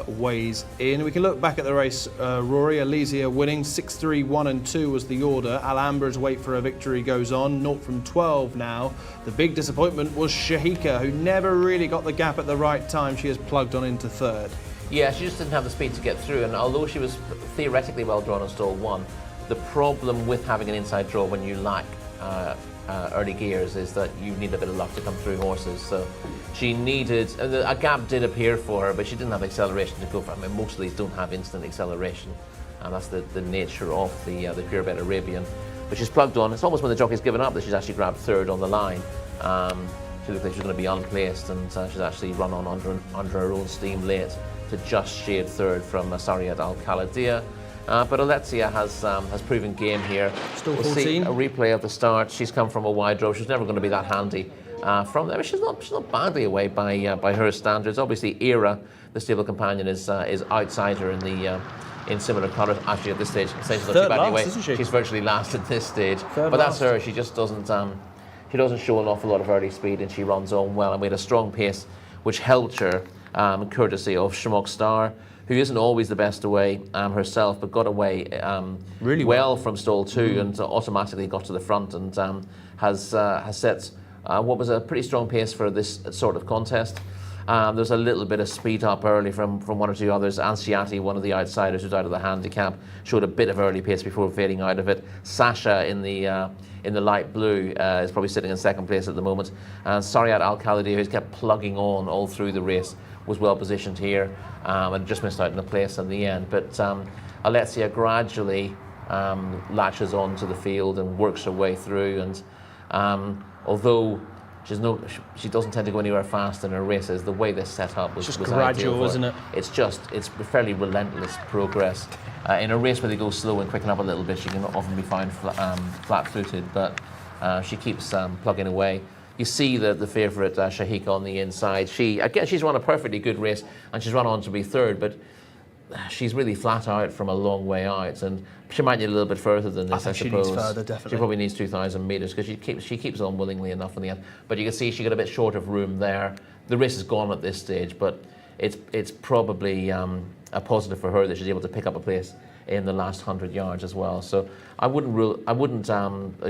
weighs in. We can look back at the race. Rory, Elysia winning 6-3, 1 and 2 was the order. Alhambra's wait for a victory goes on, 0 from 12 now. The big disappointment was Shahika, who never really got the gap at the right time. She has plugged on into 3rd. Yeah, she just didn't have the speed to get through, and although she was theoretically well drawn on stall 1, the problem with having an inside draw when you lack early gears is that you need a bit of luck to come through horses. So she needed, a gap did appear for her, but she didn't have acceleration to go for. I mean, most of these don't have instant acceleration, and that's the nature of the purebred Arabian. But she's plugged on. It's almost when the jockey's given up that she's actually grabbed 3rd on the line. She looked like she was going to be unplaced, and she's actually run on under her own steam late to just shade 3rd from Sariyat Al-Khalidiyah. But Alethea has proven game here. Still 14. We'll see a replay of the start. She's come from a wide draw. She's never going to be that handy from there. But she's not badly away by her standards. Obviously, Era, the stable companion, is outside her in similar colours. Actually, at this stage, she's not too badly away. She's virtually last at this stage. But that's her. She just doesn't show an awful lot of early speed, and she runs on well. And we had a strong pace, which helped her, courtesy of Shmok Star, who isn't always the best away herself, but got away really well from stall 2 and automatically got to the front, and has set what was a pretty strong pace for this sort of contest. There's a little bit of speed up early from 1 or 2 others. Ansiati, one of the outsiders who's out of the handicap, showed a bit of early pace before fading out of it. Sasha in the light blue is probably sitting in 2nd place at the moment. And Sariyat Al-Khalidiyah, who's kept plugging on all through the race, was well positioned here and just missed out in the place in the end. But Alethea gradually latches on to the field and works her way through. And although she doesn't tend to go anywhere fast in her races, the way this set up was gradual, isn't it? It's fairly relentless progress. In a race where they go slow and quicken up a little bit, she can often be found flat-footed. But She keeps plugging away. You see the favourite Shahika on the inside. She's run a perfectly good race, and she's run on to be third, but she's really flat out from a long way out, and she might need a little bit further than this, I suppose. She needs further, definitely. She probably needs 2,000 metres, because she keeps on willingly enough in the end. But you can see she got a bit short of room there. The race is gone at this stage, but it's probably a positive for her that she's able to pick up a place in the last 100 yards as well. So I wouldn't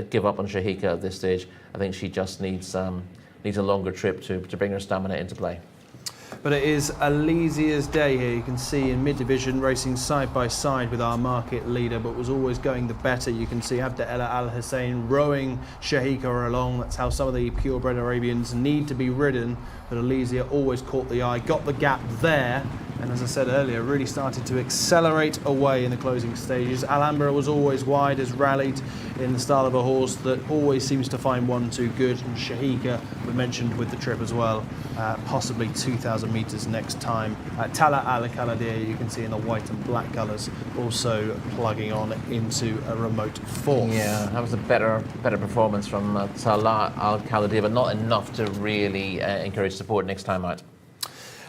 give up on Shahika at this stage. I think she just needs a longer trip to bring her stamina into play. But it is Elysia's day here. You can see in mid-division racing side by side with our market leader, but was always going the better. You can see Abdella Al Hussein rowing Shahika along. That's how some of the purebred Arabians need to be ridden. But Elysia always caught the eye, got the gap there, and as I said earlier, really started to accelerate away in the closing stages. Alhambra was always wide, has rallied in the style of a horse that always seems to find 1-2 good. And Shahika, we mentioned with the trip as well, possibly 2,000 metres next time. Tala Al Khaladir, you can see in the white and black colours, also plugging on into a remote fourth. Yeah, that was a better performance from Tala Al Khaladir, but not enough to really encourage support next time out.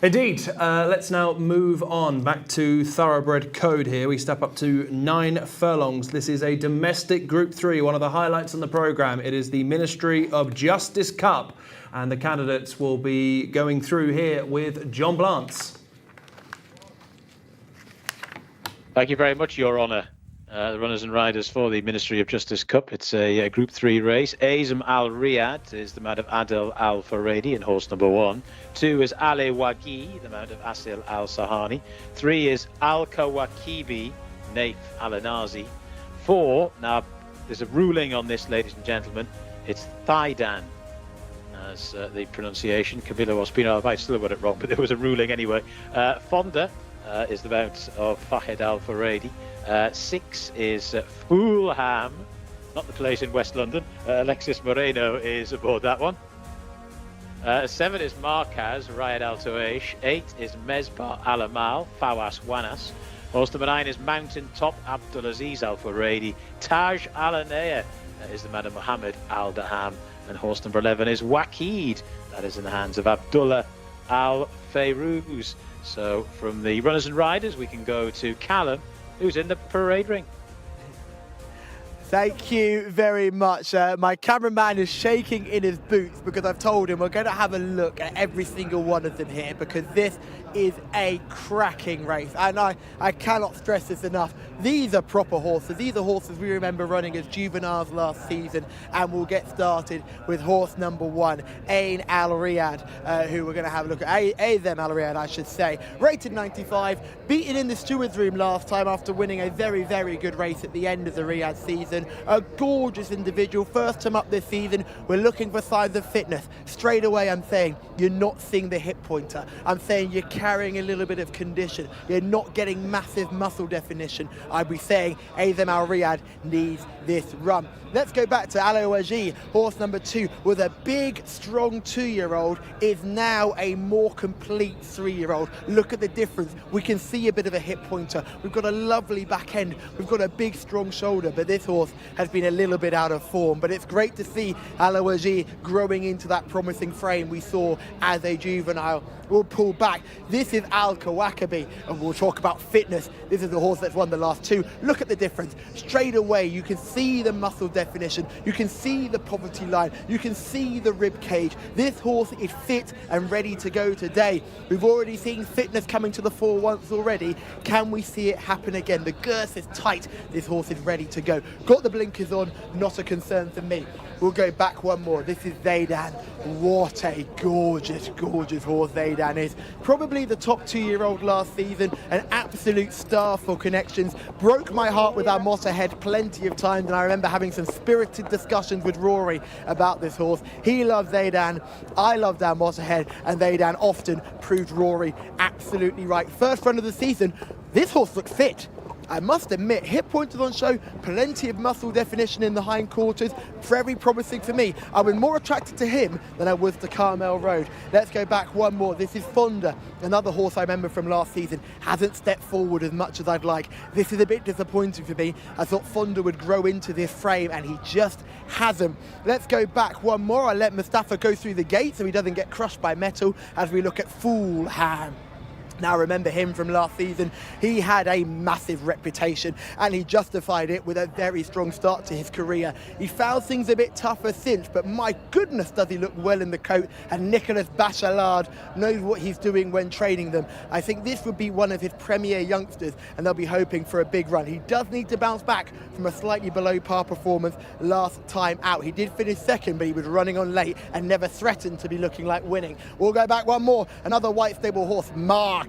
Indeed. Let's now move on back to Thoroughbred Code here. We step up to 9 furlongs. This is a domestic Group 3, one of the highlights on the programme. It is the Ministry of Justice Cup, and the candidates will be going through here with John Blance. Thank you very much, Your Honour. The runners and riders for the Ministry of Justice Cup. It's a Group 3 race. Azam Al Riyadh is the mount of Adel Al Faradi in horse number 1. 2 is Ale Wagi, the mount of Asil Al Sahani. 3 is Al Kawakibi, Naif Al Anazi. 4, now there's a ruling on this, ladies and gentlemen. It's Thaidan as the pronunciation. Camilo Ospino, I might still have got it wrong, but there was a ruling anyway. Fonda is the mount of Fahed Al Faradi. 6 is Fulham, not the place in West London. Alexis Moreno is aboard that one. 7 is Marquez, Riyad Al Tuaish. 8 is Mesbah Al Amal, Fawas Wanas. Horse number 9 is Mountain Top, Abdulaziz Al Faradi. Taj Al Anaya is the man of Mohammed Al Daham. And horse number 11 is Waqid, that is in the hands of Abdullah Al Fayrouz. So from the runners and riders, we can go to Callum, who's in the parade ring. Thank you very much. My cameraman is shaking in his boots because I've told him we're going to have a look at every single one of them here, because this is a cracking race, and I cannot stress this enough. These are proper horses. These are horses we remember running as juveniles last season, and we'll get started with horse number 1, Ain Al Riyadh, who we're going to have a look at. Azam Al Riyadh, I should say. Rated 95, beaten in the stewards room last time after winning a very, very good race at the end of the Riyadh season. A gorgeous individual, first time up this season. We're looking for signs of fitness. Straight away I'm saying you're not seeing the hip pointer. I'm saying you're carrying a little bit of condition. You're not getting massive muscle definition. I'd be saying Azam Al Riyadh needs this run. Let's go back to Alo Aji, horse number 2, with a big, strong 2-year-old, is now a more complete 3-year-old. Look at the difference. We can see a bit of a hip pointer. We've got a lovely back end. We've got a big, strong shoulder, but this horse has been a little bit out of form. But it's great to see Alo Aji growing into that promising frame we saw as a juvenile. We'll pull back. This is Al Kawakabi, and we'll talk about fitness. This is the horse that's won the last 2. Look at the difference. Straight away, you can see the muscle definition. You can see the poverty line. You can see the rib cage. This horse is fit and ready to go today. We've already seen fitness coming to the fore once already. Can we see it happen again? The girth is tight. This horse is ready to go. Got the blinkers on, not a concern for me. We'll go back one more. This is Zaydan. What a gorgeous, gorgeous horse Zaydan is. Probably the top 2-year-old last season, an absolute star for connections. Broke my heart with our Motterhead plenty of times, and I remember having some spirited discussions with Rory about this horse. He loved Zaydan, I loved our Motterhead, and Zaydan often proved Rory absolutely right. First run of the season, this horse looked fit. I must admit, hip pointers on show, plenty of muscle definition in the hindquarters, very promising for me. I was more attracted to him than I was to Carmel Road. Let's go back one more. This is Fonda, another horse I remember from last season. Hasn't stepped forward as much as I'd like. This is a bit disappointing for me. I thought Fonda would grow into this frame and he just hasn't. Let's go back one more. I let Mustafa go through the gate so he doesn't get crushed by metal as we look at Fulham. Now remember him from last season, he had a massive reputation and he justified it with a very strong start to his career. He found things a bit tougher since, but my goodness does he look well in the coat, and Nicolas Bachelard knows what he's doing when training them. I think this would be one of his premier youngsters and they'll be hoping for a big run. He does need to bounce back from a slightly below par performance last time out. He did finish second, but he was running on late and never threatened to be looking like winning. We'll go back one more, another white stable horse, Marquez.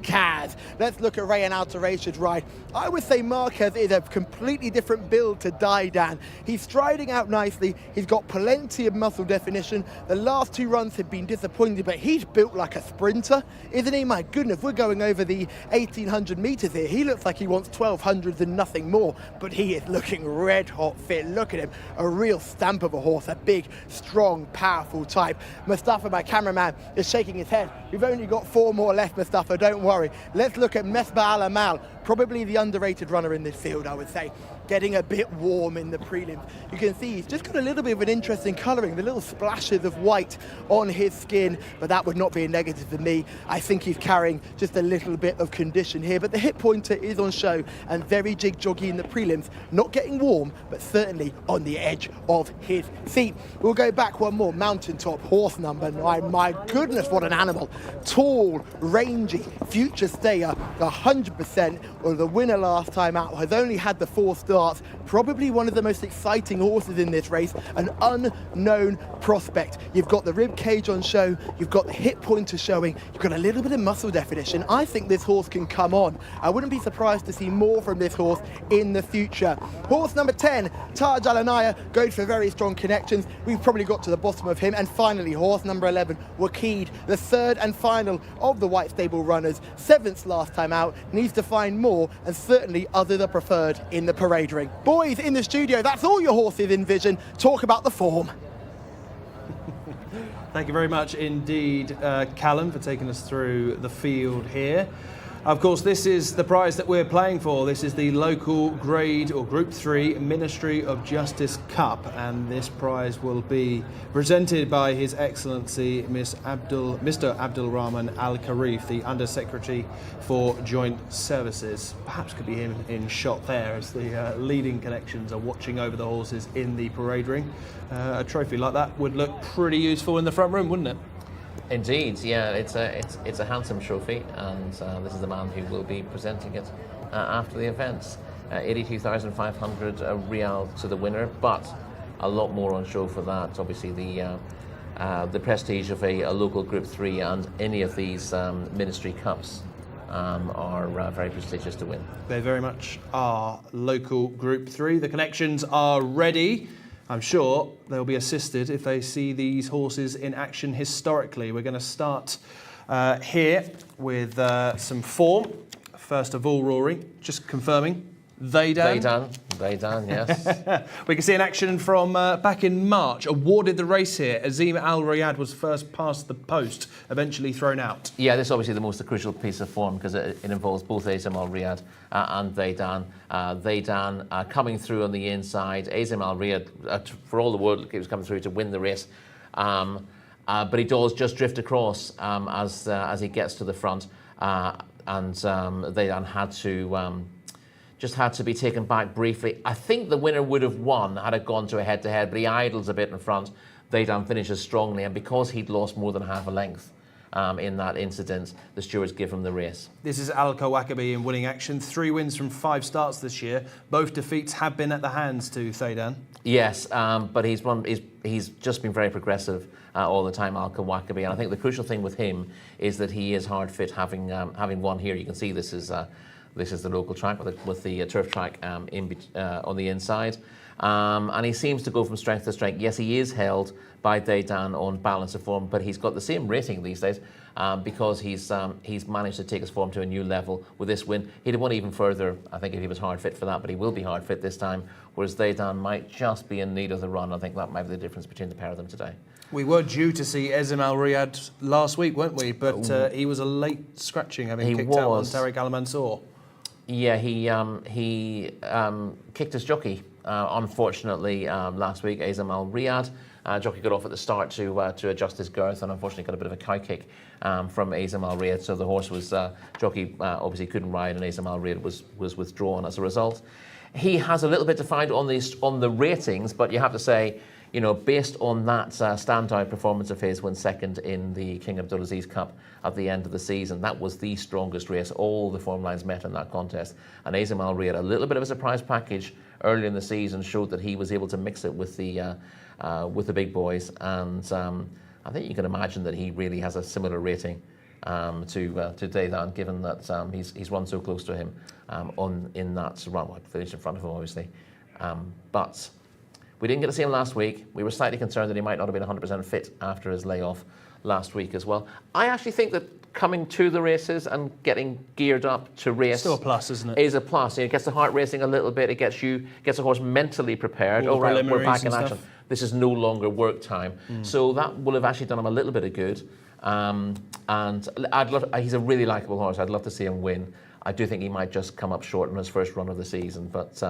Let's look at Rayan Alterace's ride. I would say Marquez is a completely different build to Daidan. He's striding out nicely. He's got plenty of muscle definition. The last 2 runs have been disappointing, but he's built like a sprinter, isn't he? My goodness, we're going over the 1,800 meters here. He looks like he wants 1,200s and nothing more, but he is looking red hot fit. Look at him, a real stamp of a horse, a big, strong, powerful type. Mustafa, my cameraman, is shaking his head. We've only got 4 more left, Mustafa, don't worry. Let's look at Mesbah Al Amal, probably the underrated runner in this field, I would say. Getting a bit warm in the prelims. You can see he's just got a little bit of an interesting colouring, the little splashes of white on his skin, but that would not be a negative for me. I think he's carrying just a little bit of condition here, but the hip pointer is on show and very jig-joggy in the prelims, not getting warm, but certainly on the edge of his seat. We'll go back one more, Mountaintop, horse number 9. My goodness, what an animal. Tall, rangy, future stayer, 100%, or the winner last time out, has only had the 4 starts. Probably one of the most exciting horses in this race, an unknown prospect. You've got the rib cage on show, you've got the hip pointer showing, you've got a little bit of muscle definition. I think this horse can come on. I wouldn't be surprised to see more from this horse in the future. Horse number 10, Taj Al Anaya, goes for very strong connections. We've probably got to the bottom of him. And finally, horse number 11, Wakid, the 3rd and final of the white stable runners, 7th last time out, needs to find more, and certainly others are preferred in the parade ring. Boys in the studio, that's all your horses in vision. Talk about the form. Thank you very much indeed, Callum, for taking us through the field here. Of course, this is the prize that we're playing for. This is the local grade or Group 3 Ministry of Justice Cup, and this prize will be presented by His Excellency Mr. Abdul Rahman Al Kharif, the Under Secretary for Joint Services. Perhaps could be him in shot there as the leading connections are watching over the horses in the parade ring. A trophy like that would look pretty useful in the front room, wouldn't it? Indeed, yeah, it's a handsome trophy, and this is the man who will be presenting it after the events. 82,500 Riyadh to the winner, but a lot more on show for that. Obviously, the prestige of a local Group 3 and any of these ministry cups are very prestigious to win. They very much are local Group 3. The connections are ready. I'm sure they'll be assisted if they see these horses in action historically. We're going to start here with some form. First of all, Rory, just confirming, Zaydan, yes. We can see an action from back in March. Awarded the race here. Azim Al Riyadh was first past the post, eventually thrown out. Yeah, this is obviously the most crucial piece of form because it involves both Azim Al Riyadh and Zaydan. Zaydan coming through on the inside. Azim Al Riyadh, for all the world, he was coming through to win the race. But he does just drift across as he gets to the front. And Zaydan had to be taken back briefly. I think the winner would have won had it gone to a head-to-head, but he idles a bit in front. Zaydan finishes strongly, and because he'd lost more than half a length in that incident, the stewards give him the race. This is Al Kawakabi in winning action. 3 wins from 5 starts this year. Both defeats have been at the hands to Zaydan. Yes, but he's just been very progressive all the time, Al Kawakabi, and I think the crucial thing with him is that he is hard fit, having won here. You can see this is the local track with the turf track on the inside. And he seems to go from strength to strength. Yes, he is held by Dedan on balance of form, but he's got the same rating these days because he's managed to take his form to a new level with this win. He'd have won even further, I think, if he was hard fit for that, but he will be hard fit this time, whereas Dedan might just be in need of the run. I think that might be the difference between the pair of them today. We were due to see Ezim Al Riyadh last week, weren't we? But he was a late scratching, having kicked out on Tariq Al Mansour. Yeah, he kicked his jockey, unfortunately, last week, Ezim Al Riyadh. Jockey got off at the start to adjust his girth, and unfortunately got a bit of a cow kick from Ezim Al Riyadh. So the horse was jockey obviously couldn't ride, and Ezim Al Riyadh was withdrawn as a result. He has a little bit to find on the ratings, but you have to say, you know, based on that standout performance of his when second in the King Abdulaziz Cup at the end of the season, that was the strongest race. All the form lines met in that contest. And Ezim Al Riyadh, a little bit of a surprise package early in the season, showed that he was able to mix it with the big boys. And I think you can imagine that he really has a similar rating to Dedan, given that he's run so close to him in that run. Well, finished in front of him, obviously. But we didn't get to see him last week. We were slightly concerned that he might not have been 100% fit after his layoff last week as well. I actually think that coming to the races and getting geared up to race still a plus, isn't it? Is a plus. It gets the heart racing a little bit. It gets the horse mentally prepared. All right, we're back in and action. stuff. This is no longer work time. So that will have actually done him a little bit of good. And he's a really likeable horse. I'd love to see him win. I do think he might just come up short in his first run of the season, but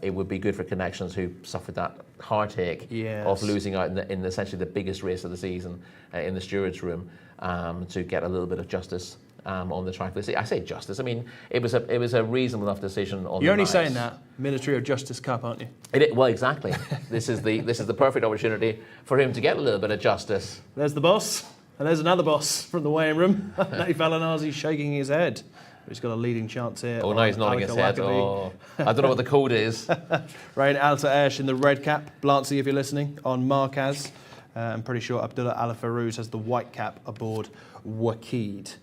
it would be good for Connections, who suffered that heartache of losing out in essentially the biggest race of the season in the stewards' room, to get a little bit of justice on the track. I say justice. I mean, it was a reasonable enough decision on. You're the only night. saying that Military of Justice Cup, aren't you? Well, exactly. This is the perfect opportunity for him to get a little bit of justice. There's the boss, and there's another boss from the weighing room. Naif Al-Anazi shaking his head. He's got a leading chance here. Oh, no, he's nodding his head. Oh, I don't know what the code is. Rain Al-Ta'esh in the red cap. Blancy, if you're listening, on Markaz. I'm pretty sure Abdullah Al-Farouz has the white cap aboard Waqid.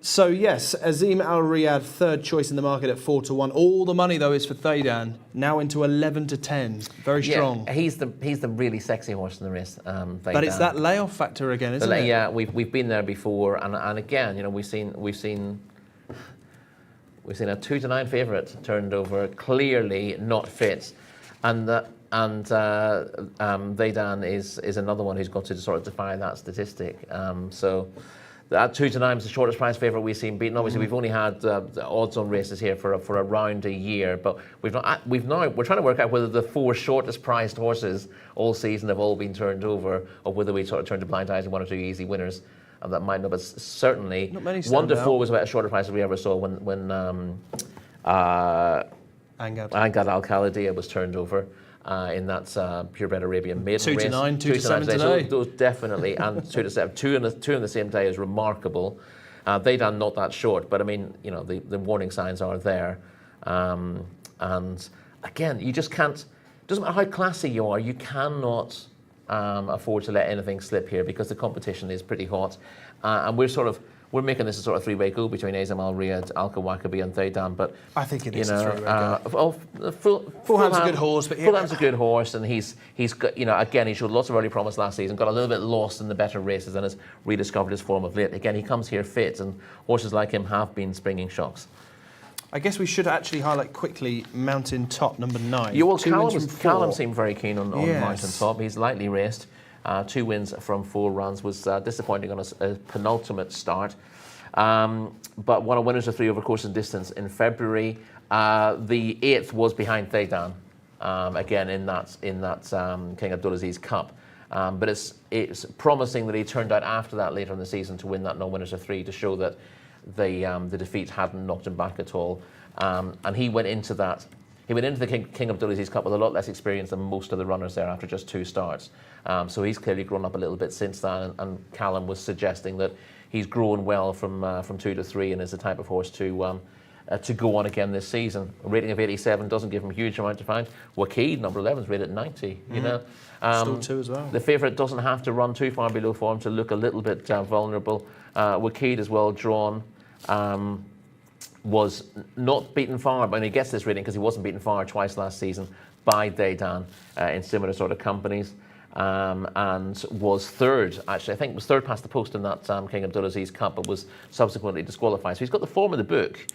So yes, Azim Al Riyadh, third choice in the market at 4-1. All the money though is for Thaydan, now into 11-10. Very strong. Yeah, he's the really sexy horse in the race. But it's that layoff factor again, isn't it? Yeah, we've been there before, and again, you know, we've seen a 2-9 favourite turned over, clearly not fit, and Thaydan is another one who's got to sort of defy that statistic. So that 2-9 is the shortest price favourite we've seen beaten. Obviously, we've only had the odds-on races here for around a year, but we're trying to work out whether the 4 shortest priced horses all season have all been turned over, or whether we sort of turned a blind eye to 1 or 2 easy winners. That might not, but certainly 1-4 was about as short a price as we ever saw when Angad Al-Khalidiyah was turned over in that purebred Arabian maiden race. 2-9, 2-7 today. So those definitely, and 2-7, two in the same day is remarkable. Thaydan not that short, but I mean, you know, the warning signs are there. And again, you just can't. Doesn't matter how classy you are, you cannot afford to let anything slip here, because the competition is pretty hot, and we're making this a sort of 3-way go between Ezim Al Riyadh, Alka Wakabi and Thaydan, but I think it is a 3-way go. Fulham's a good horse, but Fulham's a good horse, and he's got, you know, again, he showed lots of early promise last season, got a little bit lost in the better races and has rediscovered his form of late. Again, he comes here fit, and horses like him have been springing shocks. I guess we should actually highlight quickly Mountain Top, number 9. Yeah, well, Callum seemed very keen on Mountain Top. He's lightly raced. 2 wins from 4 runs, was disappointing on a penultimate start. But won a winners of 3 over course and distance in February. The 8th was behind Thaydan, again in that King Abdulaziz Cup. But it's promising that he turned out after that later in the season to win that non-winners of 3, to show that the defeat hadn't knocked him back at all. And he went into the King Abdulaziz Cup with a lot less experience than most of the runners there after just 2 starts. So he's clearly grown up a little bit since that, and Callum was suggesting that he's grown well from 2 to 3 and is the type of horse to go on again this season. A rating of 87 doesn't give him a huge amount to find. Waqid, number 11, is rated at 90. You know, still 2 as well. The favourite doesn't have to run too far below form to look a little bit vulnerable. Waqid is well drawn. was not beaten far, but he gets this rating because he wasn't beaten far twice last season by Dedan in similar sort of companies, and was third, actually, I think was third past the post in that King Abdulaziz Cup, but was subsequently disqualified. So he's got the form of the book,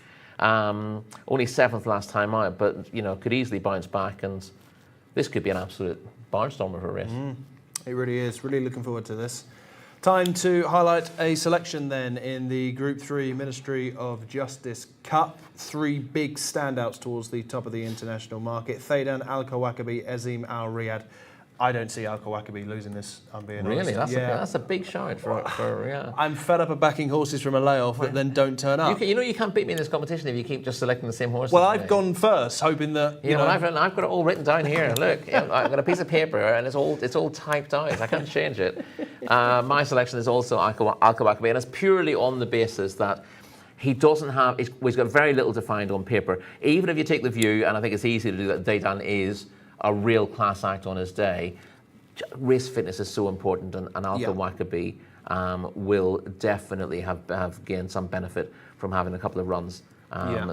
only 7th last time out, but could easily bounce back, and this could be an absolute barnstormer of a race. It really is. Really looking forward to this. Time to highlight a selection then in the Group 3 Ministry of Justice Cup. 3 big standouts towards the top of the international market. Thaidan Al-Kawakabi, Azim Al-Riyadh. I don't see Al-Kawakabi losing this, I'm being honest. Really? That's a big shout for Riyadh. I'm fed up of backing horses from a layoff that then don't turn up. You can't beat me in this competition if you keep just selecting the same horses. Well, I've gone first, hoping that... I've got it all written down here. Look, I've got a piece of paper and it's all typed out. I can't change it. My selection is also Al-Kawakabi, and it's purely on the basis that he doesn't have... He's got very little defined on paper. Even if you take the view, and I think it's easy to do that, Dedan is a real class act on his day. Race fitness is so important, and Al-Kawakabi will definitely have gained some benefit from having a couple of runs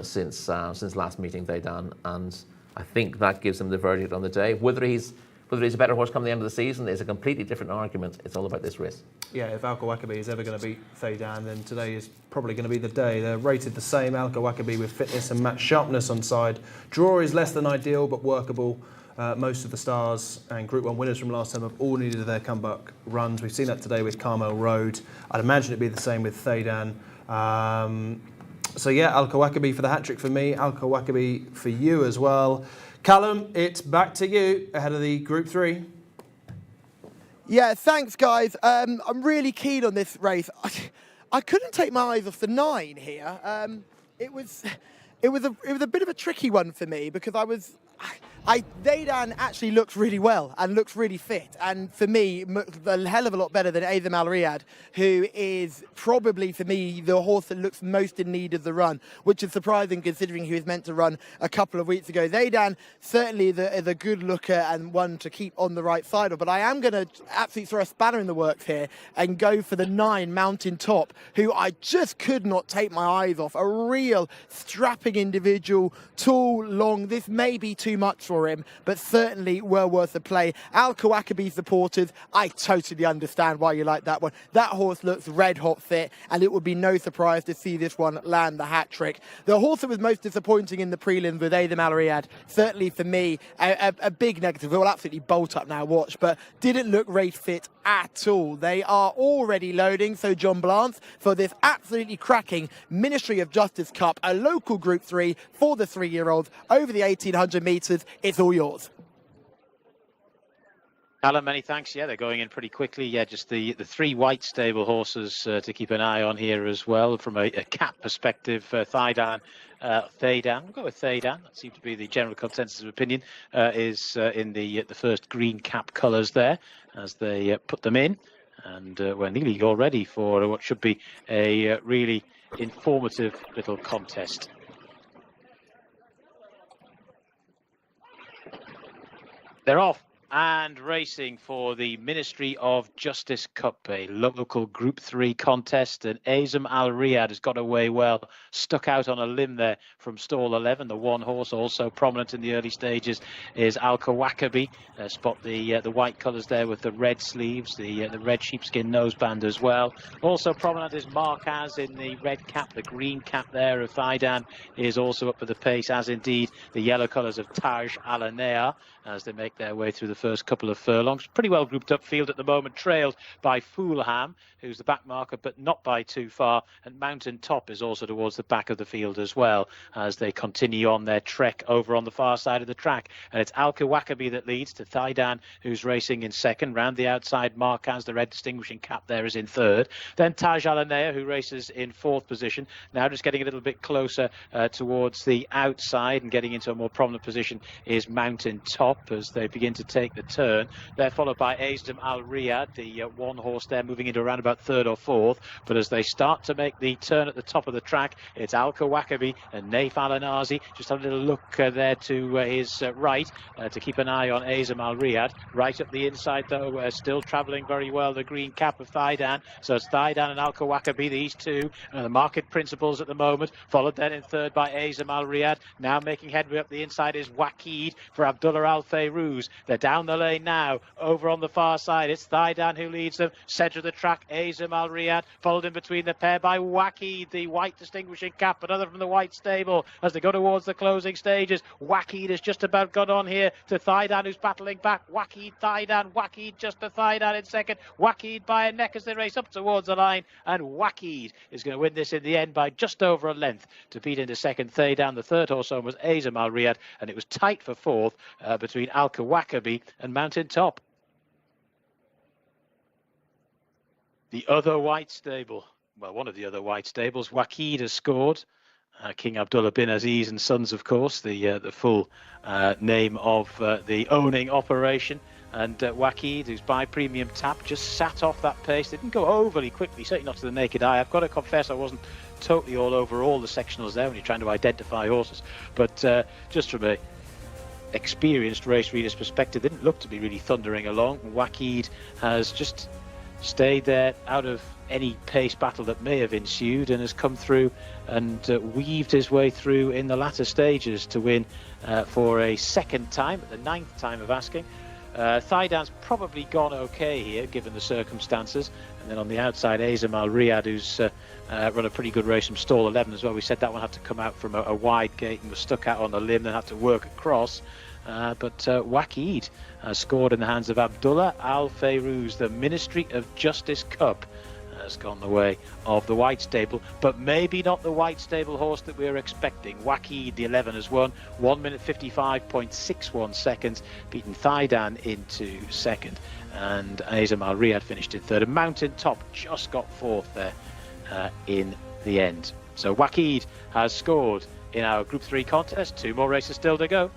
since last meeting Dedan, and I think that gives him the verdict on the day. Whether he's a better horse come the end of the season is a completely different argument. It's all about this race. Yeah, if Al-Kawakabi is ever going to beat Thaidan, then today is probably going to be the day. They're rated the same, Al-Kawakabi with fitness and match sharpness on side. Draw is less than ideal, but workable. Most of the stars and Group 1 winners from last time have all needed their comeback runs. We've seen that today with Carmel Road. I'd imagine it'd be the same with Thaidan. So yeah, Al-Kawakabi for the hat-trick for me. Al-Kawakabi for you as well. Callum, it's back to you ahead of the Group 3. Yeah, thanks, guys. I'm really keen on this race. I couldn't take my eyes off the 9 here. It was a bit of a tricky one for me because Dedan actually looks really well and looks really fit, and for me, a hell of a lot better than Azim Al-Riyadh, who is probably, for me, the horse that looks most in need of the run, which is surprising considering he was meant to run a couple of weeks ago. Dedan certainly is a good looker and one to keep on the right side of, but I am going to absolutely throw a spanner in the works here and go for the 9 Mountain Top, who I just could not take my eyes off. A real strapping individual, tall, long. This may be too much for him, but certainly well worth the play. Al-Kawakabi supporters, I totally understand why you like that one. That horse looks red hot fit, and it would be no surprise to see this one land the hat trick. The horse that was most disappointing in the prelims with Azim Al-Riyadh, certainly for me, a big negative. It will absolutely bolt up now, watch, but didn't look race fit at all. They are already loading, so John Blance, for this absolutely cracking Ministry of Justice Cup, a local Group 3 for the 3-year-olds over the 1800 metres. It's all yours. Alan, many thanks. Yeah, they're going in pretty quickly. Yeah, just the 3 white stable horses to keep an eye on here as well from a cap perspective. Thaidan, we'll go with Thaidan. That seems to be the general consensus of opinion, is in the first green cap colours there as they put them in. And we're nearly all ready for what should be a really informative little contest. They're off and racing for the Ministry of Justice Cup, a local Group 3 contest, and Azim Al-Riyadh has got away well, stuck out on a limb there from stall 11. The one horse also prominent in the early stages is Al-Kawakabi. Spot the white colours there with the red sleeves, the red sheepskin noseband as well. Also prominent is Marquez in the red cap. The green cap there of Thaidan is also up for the pace, as indeed the yellow colours of Taj Al-Anea as they make their way through the first couple of furlongs. Pretty well grouped up field at the moment, trailed by Fulham, who's the back marker, but not by too far. And Mountain Top is also towards the back of the field as well as they continue on their trek over on the far side of the track. And it's Al-Kawakabi that leads to Thaidan, who's racing in second. Round the outside, Marquez, the red distinguishing cap there, is in third. Then Taj Al-Anea, who races in fourth position. Now just getting a little bit closer towards the outside and getting into a more prominent position is Mountain Top as they begin to make the turn. They're followed by Azdam Al Riyadh, the one horse there moving into around about third or fourth. But as they start to make the turn at the top of the track, it's Al Kawakabi and Naif Al Anazi. Just a little look there to his right to keep an eye on Azdam Al Riyadh. Right up the inside though, still travelling very well, the green cap of Thaidan. So it's Thaidan and Al Kawakabi, these two, the market principles at the moment. Followed then in third by Azdam Al Riyadh. Now making headway up the inside is Waqid for Abdullah Al Fayrouz. They're down the lane now, over on the far side. It's Thaidan who leads them. Centre of the track, Azdam Al Riyadh, followed in between the pair by Waqid, the white distinguishing cap, another from the white stable as they go towards the closing stages. Waqid has just about got on here to Thaidan, who's battling back. Waqid, Thaidan, Waqid just to Thaidan in second. Waqid by a neck as they race up towards the line, and Waqid is going to win this in the end by just over a length to beat into second Thaidan. The third horse home was Azdam Al Riyadh, and it was tight for fourth between Al Kawakabi and Mountain Top. The other white stable, well, one of the other white stables, Waqid has scored. King Abdullah bin Aziz and Sons, of course, the full name of the owning operation. And Waqid, who's by Premium Tap, just sat off that pace. They didn't go overly quickly, certainly not to the naked eye. I've got to confess I wasn't totally all over all the sectionals there when you're trying to identify horses. But just from a experienced race reader's perspective, didn't look to be really thundering along. Waqid has just stayed there out of any pace battle that may have ensued and has come through and weaved his way through in the latter stages to win for a second time, the 9th time of asking. Thaidan's probably gone okay here given the circumstances, and then on the outside Azdam Al Riyadh, who's run a pretty good race from stall 11 as well. We said that one had to come out from a wide gate and was stuck out on the limb, then had to work across. But Waqid has scored in the hands of Abdullah Al Fayrouz. The Ministry of Justice Cup has gone the way of the white stable, but maybe not the white stable horse that we were expecting. Waqid, the 11, has won 1 minute 55.61 seconds, beaten Thaidan into second, and Azdam Al Riyadh finished in third. And Mountain Top just got fourth there in the end. So Waqid has scored in our Group 3 contest. 2 more races still to go.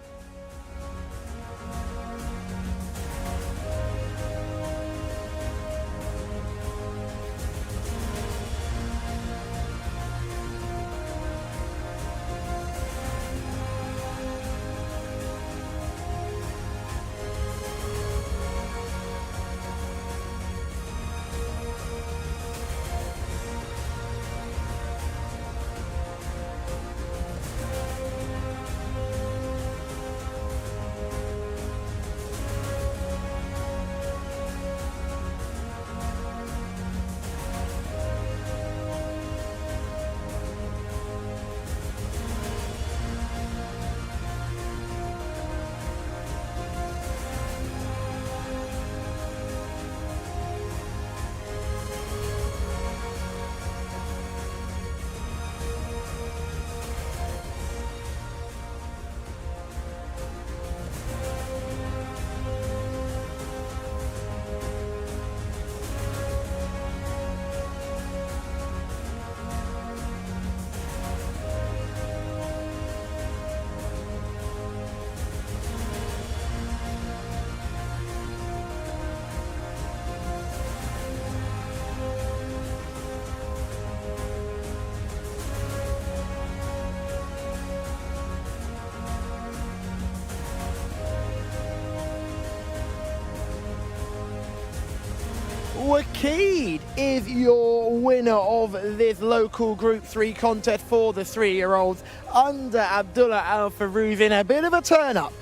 Waqid is your winner of this local Group 3 contest for the 3-year-olds under Abdullah Al Fayrouz in a bit of a turn-up.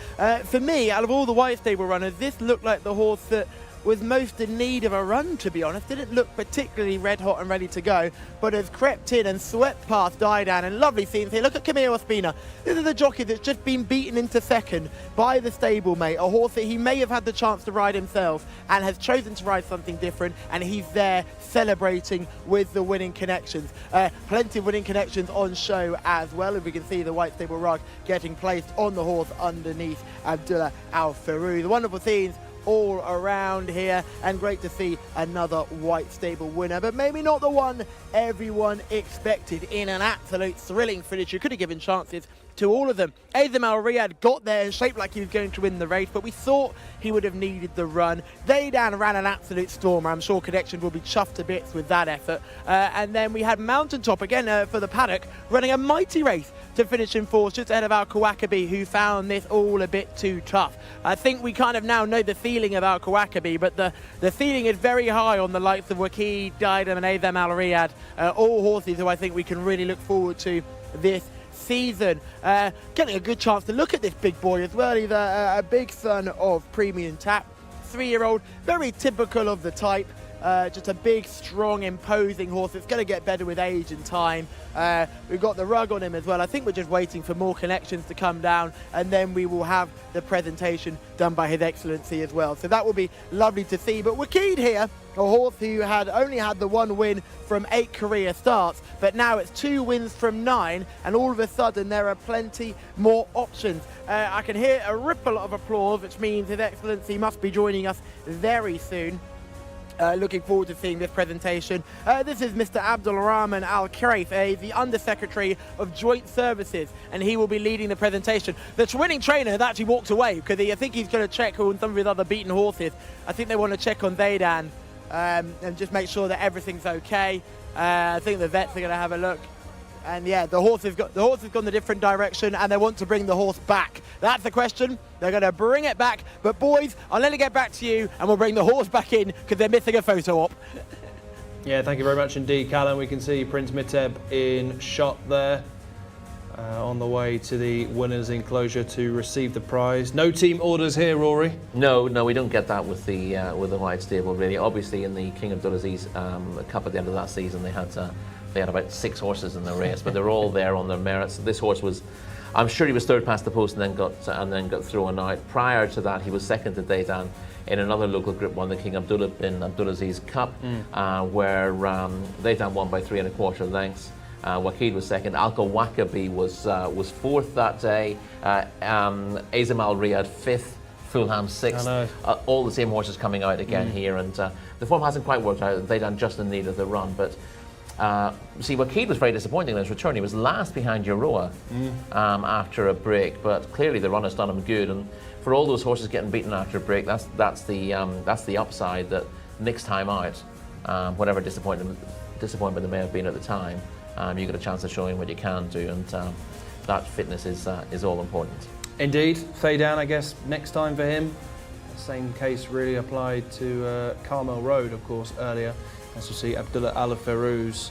For me, out of all the white stable runners, this looked like the horse that was most in need of a run, to be honest. Didn't look particularly red hot and ready to go, but has crept in and swept past Thaidan. And lovely scenes here. Look at Camille Ospina. This is the jockey that's just been beaten into second by the stablemate, a horse that he may have had the chance to ride himself and has chosen to ride something different, and he's there celebrating with the winning connections. Plenty of winning connections on show as well, and we can see the white stable rug getting placed on the horse underneath Abdullah Al Fayrouz. Wonderful scenes all around here, and great to see another white stable winner, but maybe not the one everyone expected in an absolute thrilling finish. You could have given chances to all of them. Azam Al Riyadh got there, shaped like he was going to win the race, but we thought he would have needed the run. Zaydan ran an absolute stormer. I'm sure Connection will be chuffed to bits with that effort. And then we had Mountaintop again for the paddock, running a mighty race to finish in fourth, just ahead of Al Kawakabi, who found this all a bit too tough. I think we kind of now know the feeling of Al Kawakabi, but the feeling is very high on the likes of Wakid, Daidam and Azam Al Riyadh, all horses who I think we can really look forward to this season. Getting a good chance to look at this big boy as well. He's a big son of Premium Tap, 3-year-old, very typical of the type. Just a big, strong, imposing horse. It's going to get better with age and time. We've got the rug on him as well. I think we're just waiting for more connections to come down, and then we will have the presentation done by His Excellency as well. So that will be lovely to see. But Wakid here, a horse who had only had the 1 win from 8 career starts, but now it's 2 wins from 9, and all of a sudden there are plenty more options. I can hear a ripple of applause, which means His Excellency must be joining us very soon. Looking forward to seeing this presentation. This is Mr. Abdul Rahman Al Karaif, the Undersecretary of Joint Services, and he will be leading the presentation. The winning trainer has actually walked away because I think he's going to check on some of his other beaten horses. I think they want to check on Zaydan and just make sure that everything's okay. I think the vets are going to have a look. And yeah, the horse has gone the different direction, and they want to bring the horse back. That's the question. They're going to bring it back. But boys, I'll let it get back to you, and we'll bring the horse back in because they're missing a photo op. Yeah, thank you very much indeed, Callum. We can see Prince Miteb in shot there, on the way to the winners' enclosure to receive the prize. No team orders here, Rory. No, we don't get that with the White Stable really. Obviously, in the King Abdulaziz Cup at the end of that season, they had about 6 horses in the race, but they're all there on their merits. This horse was, I'm sure he was third past the post and then got thrown out. Prior to that, he was second to Zaydan in another local Group 1, the King Abdullah bin Abdulaziz Cup, where Zaydan won by 3 1/4 lengths. Wakid was second. Al Kawakabi was fourth that day. Azam Al Riyadh fifth. Fulham sixth. All the same horses coming out again here, and the form hasn't quite worked out. Zaydan just in need of the run, but. See, Wakid was very disappointing in his return. He was last behind Euroa after a break, but clearly the run has done him good. And for all those horses getting beaten after a break, that's the upside. That next time out, whatever disappointment there may have been at the time, you get a chance of showing what you can do, and that fitness is all important. Indeed, Zaydan, I guess next time for him. Same case really applied to Carmel Road, of course, earlier. As you see, Abdullah Al Ferouz,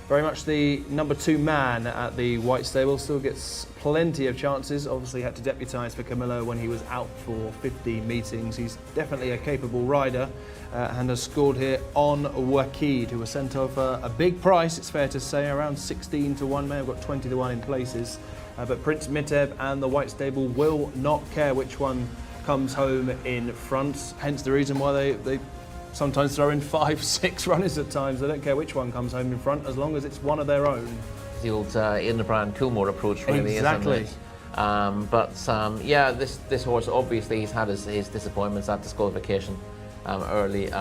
very much the number 2 man at the White Stable, still gets plenty of chances. Obviously had to deputise for Camillo when he was out for 15 meetings. He's definitely a capable rider and has scored here on Wakid, who was sent off a big price, it's fair to say, around 16 to 1, may have got 20 to 1 in places. But Prince Miteb and the White Stable will not care which one comes home in front, hence the reason why they sometimes throw in 5, 6 runners at times. They don't care which one comes home in front as long as it's one of their own. The old Inderbrand Coolmore approach, really, exactly. Isn't it? Yeah, this horse, obviously he's had his disappointments at disqualification late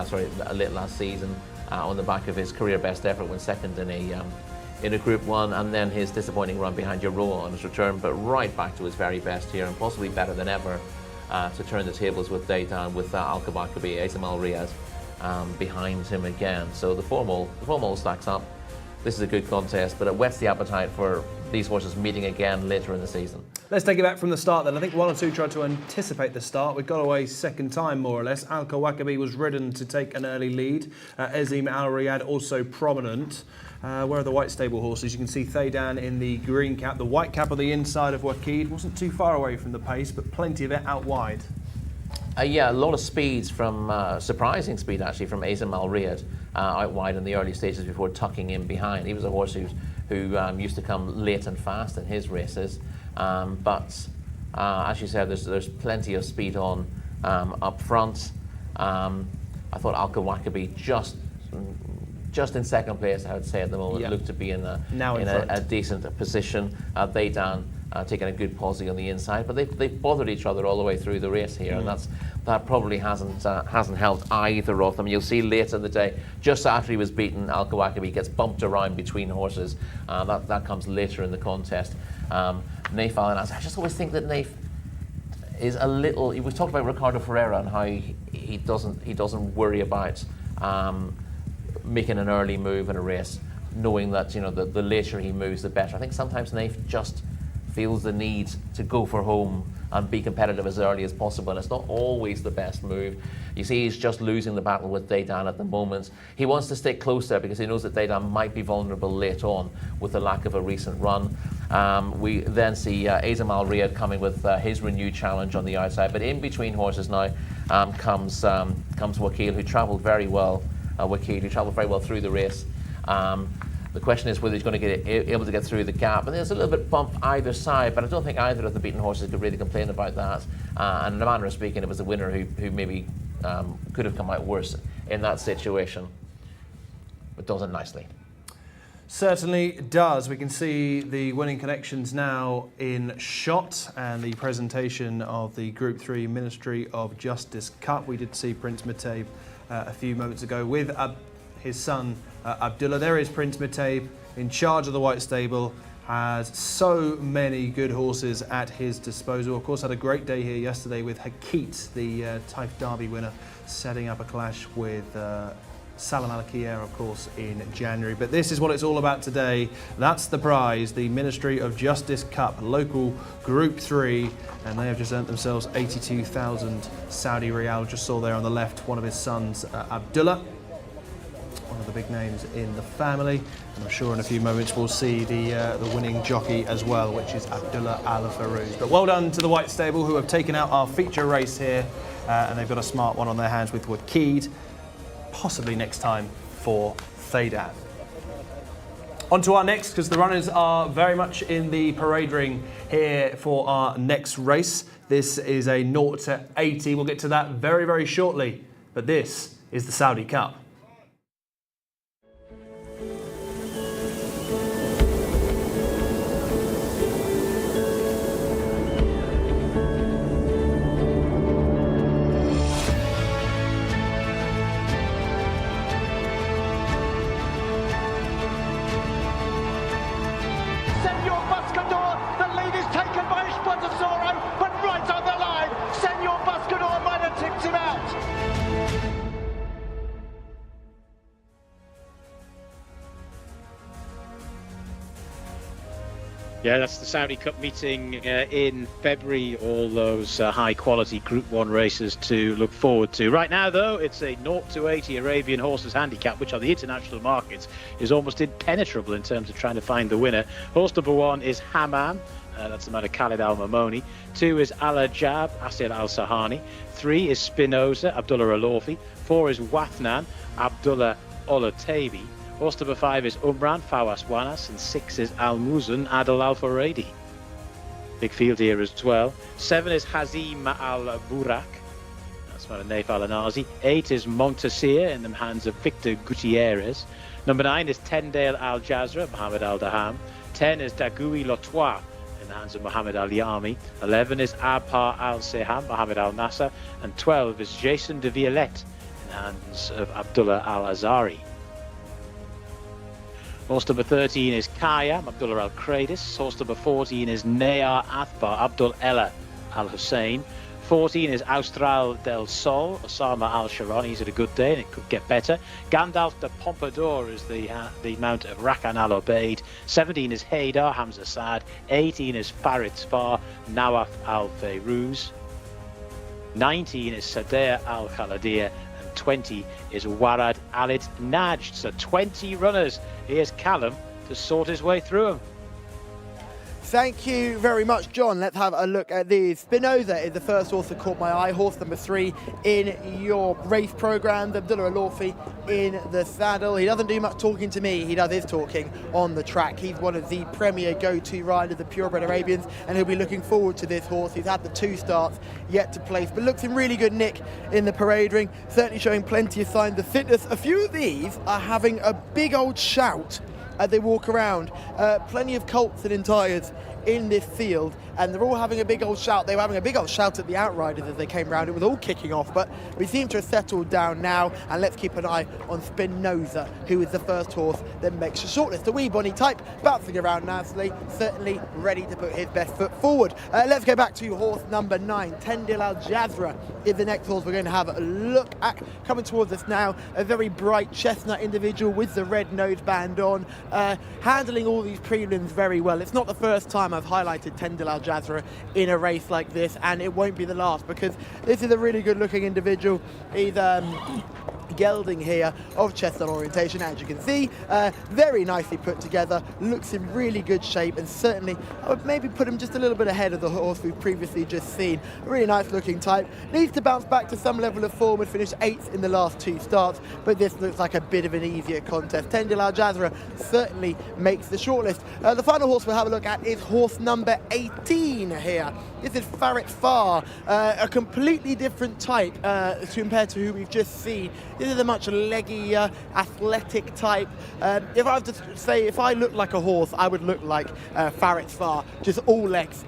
last season on the back of his career best effort when second in a Group 1, and then his disappointing run behind Euroa on his return, but right back to his very best here, and possibly better than ever to turn the tables with Zaydan, with Al Kawakabi, Azam Al Riyadh behind him again. So the form all stacks up. This is a good contest, but it whets the appetite for these horses meeting again later in the season. Let's take it back from the start then. I think 1 or 2 tried to anticipate the start. We got away second time, more or less. Al Kawakabi was ridden to take an early lead. Azam Al Riyadh also prominent. Where are the White Stable horses? You can see Zaydan in the green cap. The white cap on the inside of Wakid wasn't too far away from the pace, but plenty of it out wide. Yeah, a lot of speeds from, surprising speed actually, from Azam Al Riyadh out wide in the early stages before tucking in behind. He was a horse who used to come late and fast in his races. But as you said, there's plenty of speed on up front. I thought Al Kawakabi just in second place, I would say at the moment, looked to be in a decent position. Zaydan taking a good posse on the inside, but they've bothered each other all the way through the race here, and that probably hasn't helped either of them. You'll see later in the day, just after he was beaten, Al Kawakabi gets bumped around between horses. That comes later in the contest. Naif Al-Nasser. I just always think that Naif is a little. We talked about Ricardo Ferreira and how he doesn't worry about making an early move in a race, knowing that the later he moves, the better. I think sometimes Naif just feels the need to go for home and be competitive as early as possible, and it's not always the best move. You see, he's just losing the battle with Daydan at the moment. He wants to stay close there because he knows that Daydan might be vulnerable late on with the lack of a recent run. We then see Azam Al Riyadh coming with his renewed challenge on the outside, but in between horses now comes Wakil, who travelled very well. Who travelled very well through the race. The question is whether he's going to get able to get through the gap. And there's a little bit bump either side, but I don't think either of the beaten horses could really complain about that. And in a manner of speaking, it was the winner who maybe could have come out worse in that situation. But does it nicely. Certainly does. We can see the winning connections now in shot and the presentation of the Group 3 Ministry of Justice Cup. We did see Prince Mutaib a few moments ago with his son Abdullah. There is Prince Mutaib in charge of the White Stable, has so many good horses at his disposal. Of course, had a great day here yesterday with Hakit, the Taif Derby winner, setting up a clash with Salam Al Khair, of course, in January. But this is what it's all about today. That's the prize, the Ministry of Justice Cup, local Group 3, and they have just earned themselves 82,000 Saudi Riyal. Just saw there on the left one of his sons, Abdullah, one of the big names in the family, and I'm sure in a few moments we'll see the winning jockey as well, which is Abdullah Al Farouz. But well done to the White Stable, who have taken out our feature race here, and they've got a smart one on their hands with Wakid, possibly next time for Thaydan. On to our next, because the runners are very much in the parade ring here for our next race. This is a 0 to 80. We'll get to that very, very shortly, but this is the Saudi Cup. Yeah, that's the Saudi Cup meeting in February. All those high-quality Group 1 races to look forward to. Right now, though, it's a 0 to 80 Arabian horses handicap, which on the international markets is almost impenetrable in terms of trying to find the winner. Horse number 1 is Hammam. That's the man of Khalid Al-Mamoni. 2 is Al-Ajab, Asir Al-Sahani. 3 is Spinoza, Abdullah Al-Orfi. 4 is Wathnan, Abdullah Olatabi. Horse number 5 is Umran, Fawas Wanas, and 6 is Al-Muzan, Adil Al-Faradi. Big field here as well. 7 is Hazim Al-Burak, that's one of Naif Al-Anazi. 8 is Montasir in the hands of Victor Gutierrez. Number 9 is Tendale Al-Jazra, Mohammed Al-Daham. 10 is Dagui Lotwa in the hands of Mohammed Al-Yami. 11 is Abha Al-Seham, Mohammed Al-Nasser. And 12 is Jason de Violette in the hands of Abdullah Al-Azari. Horse number 13 is Kayam, Abdullah Al-Kradis. Horse number 14 is Nayar Athbar, Abdul Ella Al-Hussein. 14 is Austral del Sol, Osama Al-Sharon. He's had a good day and it could get better. Gandalf de Pompadour is the mount of Rakan Al-Obeid. 17 is Haydar, Hamza Saad. 18 is Farid Spar, Nawaf Al-Fayruz. 19 is Sadeh Al-Khaladir. 20 is Warad Alid Najd. So 20 runners. Here's Callum to sort his way through them. Thank you very much, John. Let's have a look at these. Spinoza is the first horse that caught my eye. Horse number 3 in your race programme. Abdullah Al-Orfi in the saddle. He doesn't do much talking to me. He does his talking on the track. He's one of the premier go-to riders, the purebred Arabians, and he'll be looking forward to this horse. He's had the 2 starts yet to place, but looks in really good nick in the parade ring. Certainly showing plenty of signs of fitness. A few of these are having a big old shout as they walk around. Plenty of colts and entires in this field, and they're all having a big old shout. They were having a big old shout at the outriders as they came round. It was all kicking off, but we seem to have settled down now, and let's keep an eye on Spinoza, who is the first horse that makes the shortlist. The wee bonny type, bouncing around nicely, certainly ready to put his best foot forward. Let's go back to horse number 9. Tendil Al Jazra is the next horse we're going to have a look at. Coming towards us now, a very bright chestnut individual with the red noseband on, handling all these prelims very well. It's not the first time I've highlighted Tendil Al Jazra in a race like this, and it won't be the last, because this is a really good looking individual. He's gelding here of chestnut orientation, as you can see, very nicely put together, looks in really good shape, and certainly I would maybe put him just a little bit ahead of the horse we've previously just seen. A really nice looking type, needs to bounce back to some level of form and finish 8th in the last 2 starts, but this looks like a bit of an easier contest. Tendil Al Jazra certainly makes the shortlist. The final horse we'll have a look at is horse number 18 here. This is Farit Far, a completely different type compared to who we've just seen. This is a much leggier, athletic type. If I was to say, if I looked like a horse, I would look like Farit Far, just all legs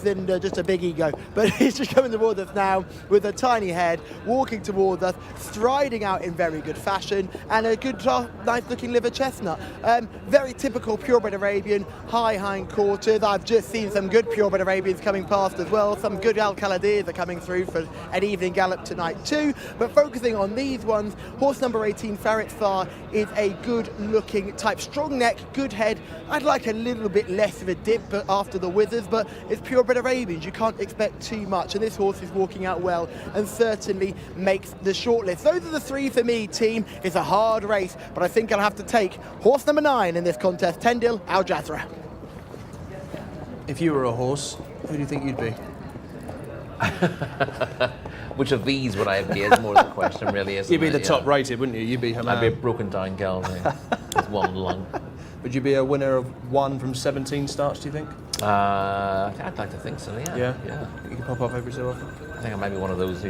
and just a big ego. But he's just coming towards us now with a tiny head, walking towards us, striding out in very good fashion, and a good, nice looking liver chestnut. Very typical purebred Arabian, high hind quarters. I've just seen some good purebred Arabians coming past as well. Some good Al-Khaladirs are coming through for an evening gallop tonight too. But focusing on these ones, horse number 18, Farit Far, is a good looking type. Strong neck, good head. I'd like a little bit less of a dip after the withers, but it's purebred Arabians. You can't expect too much, and this horse is walking out well and certainly makes the shortlist. Those are the 3 for me, team. It's a hard race, but I think I'll have to take horse number 9 in this contest, Tendil Al Jazra. If you were a horse, who do you think you'd be? Which of these would I be is more the question, really, isn't it? You'd be the top rated, wouldn't you? You'd be Hamam. I'd be a broken down gelding with one lung. Would you be a winner of 1 from 17 starts, do you think? I'd like to think so, yeah. Yeah? You can pop off every so often? I think I might be one of those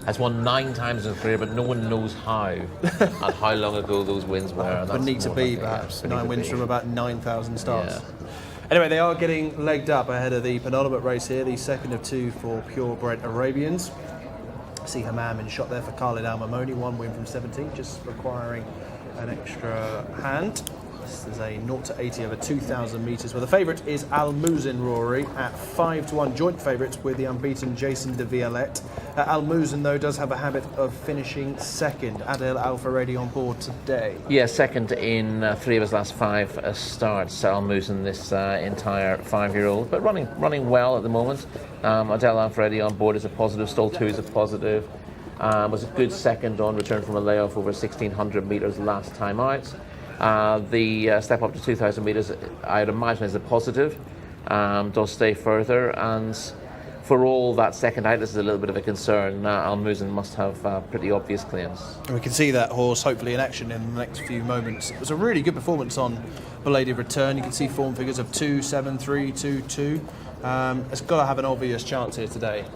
has won 9 times in his career, but no one knows how and how long ago those wins were. But need to be, perhaps. 9 wins from about 9,000 starts. Yeah. Anyway, they are getting legged up ahead of the penultimate race here, the second of 2 for purebred Arabians. See Hamam in shot there for Khalid Al Mamoni, 1 win from 17, just requiring an extra hand. This is a 0 to 80 over 2,000 metres. Well, the favourite is Al Muzin, Rory, at 5-1, joint favourites with the unbeaten Jason de Violette. Al Muzin, though, does have a habit of finishing second. Adel Al Faredi on board today. Yeah, second in 3 of his last 5 starts. Al Muzin, this entire 5-year-old, but running well at the moment. Adel Al Faredi on board is a positive. Stall 2 is a positive. Was a good second on return from a layoff over 1,600 metres last time out. The step up to 2,000 metres, I'd imagine, is a positive. Does stay further, and for all that second out, this is a little bit of a concern. Al Muzin must have pretty obvious claims. And we can see that horse hopefully in action in the next few moments. It was a really good performance on belated return. You can see form figures of 2, 7, 3, 2, 2. It's got to have an obvious chance here today.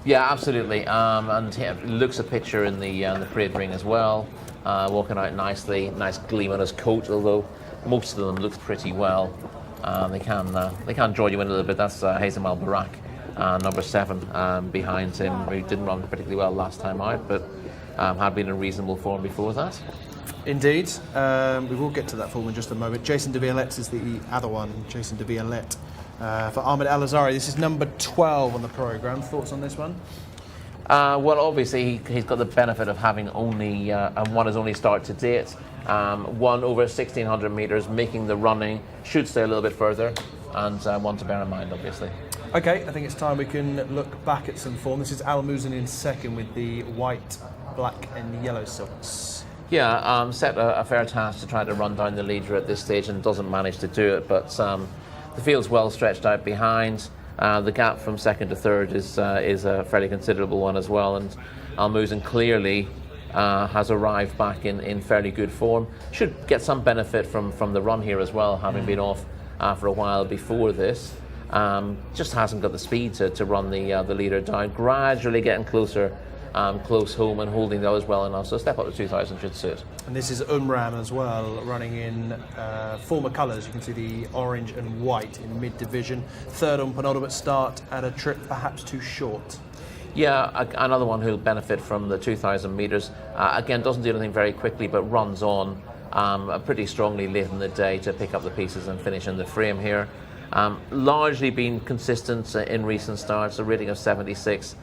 Yeah, absolutely. And it looks a picture in the parade ring as well. Walking out nicely, nice gleam on his coat, although most of them look pretty well. They can draw you in a little bit. That's Hazem Al Barak, number 7, behind him, who didn't run particularly well last time out, but had been in reasonable form before that. Indeed. We will get to that form in just a moment. Jason de Violette is the other one. Jason de Violette for Ahmed Al Azari. This is number 12 on the programme. Thoughts on this one? Well, obviously he's got the benefit of having only won his only start to date. Won over 1,600 metres, making the running, should stay a little bit further, and one to bear in mind, obviously. Okay, I think it's time we can look back at some form. This is Al Muzin in second with the white, black and yellow silks. Yeah, set a fair task to try to run down the leader at this stage and doesn't manage to do it, but the field's well stretched out behind. The gap from second to third is a fairly considerable one as well, and Al Muzin clearly has arrived back in fairly good form. Should get some benefit from the run here as well, having been off for a while before this. Just hasn't got the speed to run the leader down. Gradually getting closer close home and holding the others well enough. So a step up to 2,000 should suit. And this is Umram as well, running in former colours. You can see the orange and white in mid-division. Third on penultimate start at a trip perhaps too short. Yeah, another one who'll benefit from the 2,000 metres. Again, doesn't do anything very quickly, but runs on pretty strongly late in the day to pick up the pieces and finish in the frame here. Largely been consistent in recent starts, a rating of 76.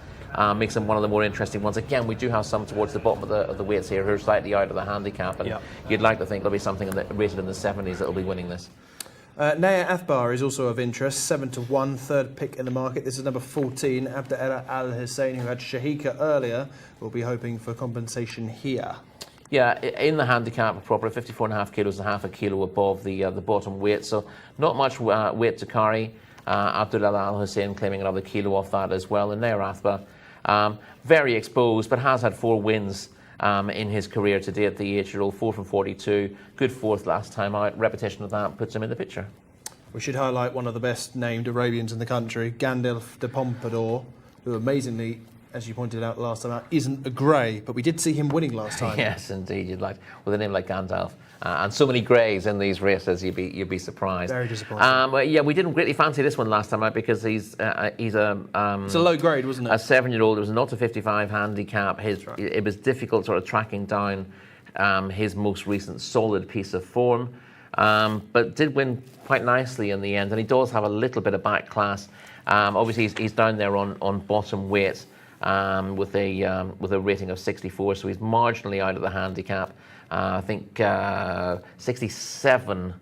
Makes him one of the more interesting ones. Again, we do have some towards the bottom of the weights here who are slightly out of the handicap, and you'd like to think there'll be something rated in the 70s that'll be winning this. Naya Athbar is also of interest, 7-1, third pick in the market. This is number 14, Abdullah Al Hussein, who had Shahika earlier, will be hoping for compensation here. Yeah, in the handicap, proper 54.5 kilos, and half a kilo above the bottom weight, so not much weight to carry. Abdullah Al Hussein claiming another kilo off that as well. And Naya Athbar, very exposed, but has had 4 wins in his career to date. The 8-year-old, 4 from 42, good fourth last time out. Repetition of that puts him in the picture. We should highlight one of the best named Arabians in the country, Gandalf de Pompadour, who amazingly, as you pointed out last time out, isn't a grey, but we did see him winning last time. Yes, indeed. You'd like, with a name like Gandalf and so many greys in these races, you'd be surprised. Very disappointing. Yeah, we didn't really fancy this one last time out because he's a it's a low grade, wasn't it? A 7-year-old. It was not a 55 handicap. It was difficult sort of tracking down his most recent solid piece of form, but did win quite nicely in the end. And he does have a little bit of back class. Obviously, he's down there on bottom weight. With a rating of 64, so he's marginally out of the handicap. I think 67,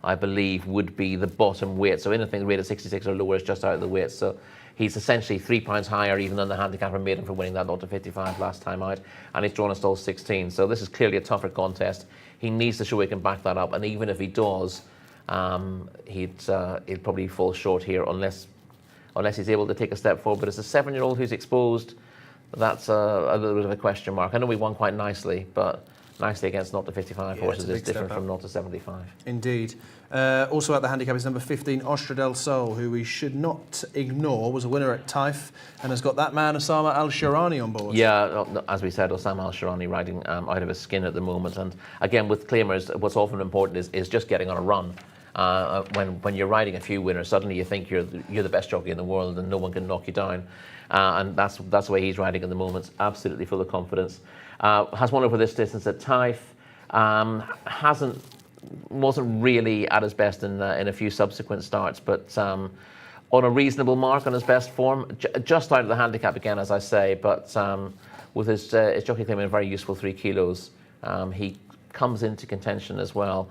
I believe, would be the bottom weight. So anything rated 66 or lower is just out of the weight. So he's essentially 3 pounds higher even than the handicapper Maiden for winning that 0 to 55 last time out, and he's drawn a stall 16. So this is clearly a tougher contest. He needs to show he can back that up, and even if he does, he'd probably fall short here unless he's able to take a step forward. But as a 7-year-old who's exposed, that's a little bit of a question mark. I know we won quite nicely, but nicely against 0 to 55 horses is different from 0 to 75. Indeed. Also at the handicap is number 15, Ostra del Sol, who we should not ignore, was a winner at Taif and has got that man Osama Al-Shirani on board. Yeah, as we said, Osama Al-Shirani riding out of his skin at the moment. And again, with claimers, what's often important is just getting on a run. When you're riding a few winners, suddenly you think you're the best jockey in the world and no one can knock you down. And that's the way he's riding at the moment. Absolutely full of confidence. Has won over this distance at Taif. Wasn't really at his best in a few subsequent starts, but on a reasonable mark on his best form. Just out of the handicap again, as I say, but with his jockey claiming a very useful 3 kilos, he comes into contention as well.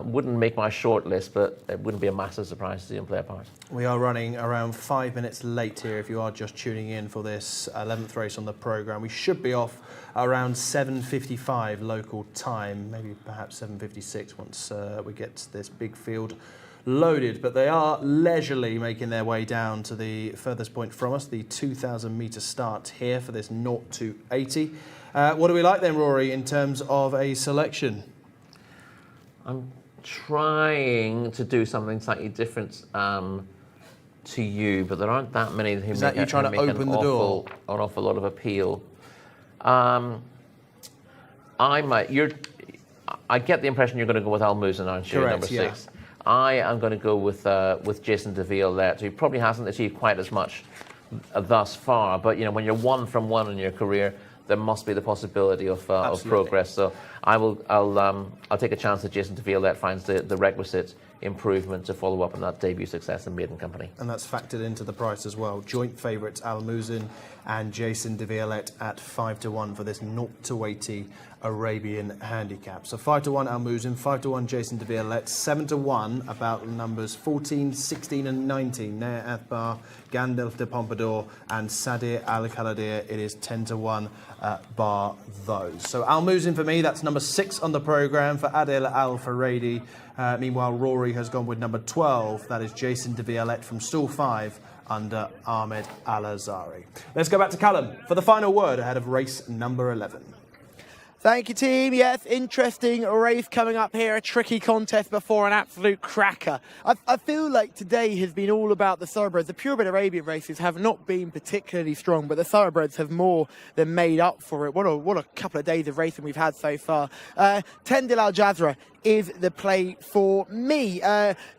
Wouldn't make my short list, but it wouldn't be a massive surprise to see him play a part. We are running around 5 minutes late here if you are just tuning in for this 11th race on the programme. We should be off around 7:55 local time, maybe perhaps 7:56 once we get this big field loaded. But they are leisurely making their way down to the furthest point from us, the 2,000 metre start here for this 0 to 80. What do we like then, Rory, in terms of a selection? I'm trying to do something slightly different to you, but there aren't that many who Is that you trying to open the door? An awful lot of appeal. I get the impression you're going to go with Al Musin, aren't you? Correct, number 6. I am going to go with Jason de Violette, who probably hasn't achieved quite as much thus far. But you know, when you're 1 from 1 in your career, there must be the possibility of progress. So I'll take a chance that Jason de Violette finds the requisite improvement to follow up on that debut success in Maiden Company. And that's factored into the price as well. Joint favourites Al Musin and Jason de Violette at 5-1 for this 0 to 80 Arabian handicap. So 5-1 Al Musin, 5-1 Jason de Violette, 7-1 about numbers 14, 16 and 19. Naya Athbar, Gandalf de Pompadour and Sadir Al-Khaladir. It is 10-1 bar those. So Al Musin for me, that's number 6 on the programme for Adil Al-Faradi. Meanwhile, Rory has gone with number 12. That is Jason de Violette from stall 5 under Ahmed Al-Azari. Let's go back to Callum for the final word ahead of race number 11. Thank you, team. Yes, interesting race coming up here. A tricky contest before an absolute cracker. I feel like today has been all about the thoroughbreds. The purebred Arabian races have not been particularly strong, but the thoroughbreds have more than made up for it. What a couple of days of racing we've had so far. Tendil Al Jazra is the play for me.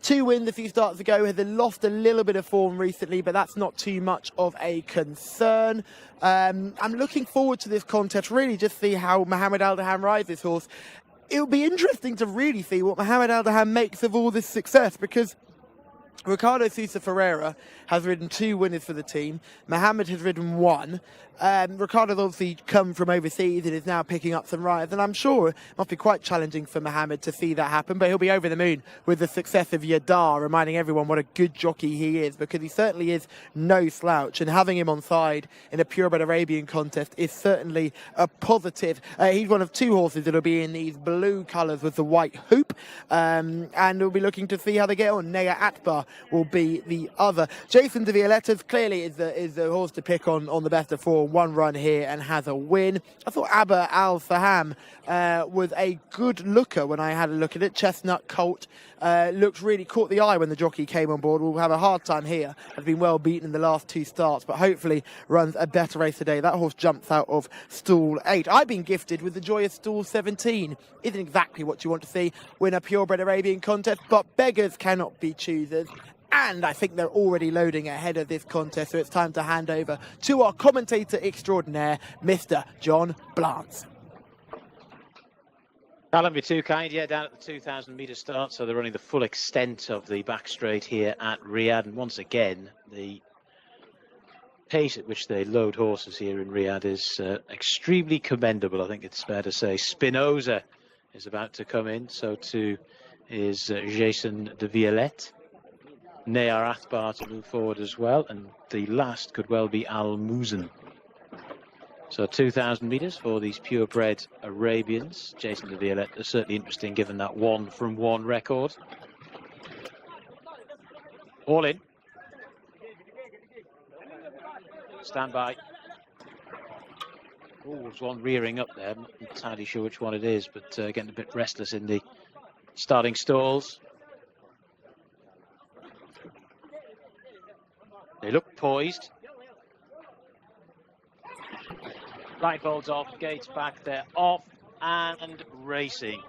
2 wins a few starts ago, has lost a little bit of form recently, but that's not too much of a concern. I'm looking forward to this contest, really just see how Mohammed Al Daham rides this horse. It'll be interesting to really see what Mohammed Al Daham makes of all this success, because Ricardo Sousa Ferreira has ridden 2 winners for the team. Mohammed has ridden 1. Ricardo's obviously come from overseas and is now picking up some rides, and I'm sure it must be quite challenging for Mohammed to see that happen, but he'll be over the moon with the success of Yadar, reminding everyone what a good jockey he is, because he certainly is no slouch, and having him on side in a purebred Arabian contest is certainly a positive. He's one of 2 horses that'll be in these blue colours with the white hoop, and we'll be looking to see how they get on. Nea Atbar will be the other. Jason de Violetta's clearly is the horse to pick on the best of 4. 1 run here and has a win. I thought Abba Al Saham was a good looker when I had a look at it. Chestnut Colt looked really caught the eye when the jockey came on board. We'll have a hard time here. Has been well beaten in the last 2 starts, but hopefully runs a better race today. That horse jumps out of stall 8. I've been gifted with the joy of stall 17. Isn't exactly what you want to see win a purebred Arabian contest, but beggars cannot be choosers. And I think they're already loading ahead of this contest, so it's time to hand over to our commentator extraordinaire, Mr. John Blance. Alan, be too kind. Yeah, down at the 2,000 metre start, so they're running the full extent of the back straight here at Riyadh. And once again, the pace at which they load horses here in Riyadh is extremely commendable, I think it's fair to say. Spinoza is about to come in, so too is Jason de Violette. Nea Atbar to move forward as well, and the last could well be Al Muzen. So 2,000 metres for these purebred Arabians. Jason de Violette is certainly interesting given that 1-from-1 record. All in. Stand by. Oh, there's one rearing up there. I'm not entirely sure which one it is, but getting a bit restless in the starting stalls. They look poised. Blindfolds off, gates back, they're off and racing.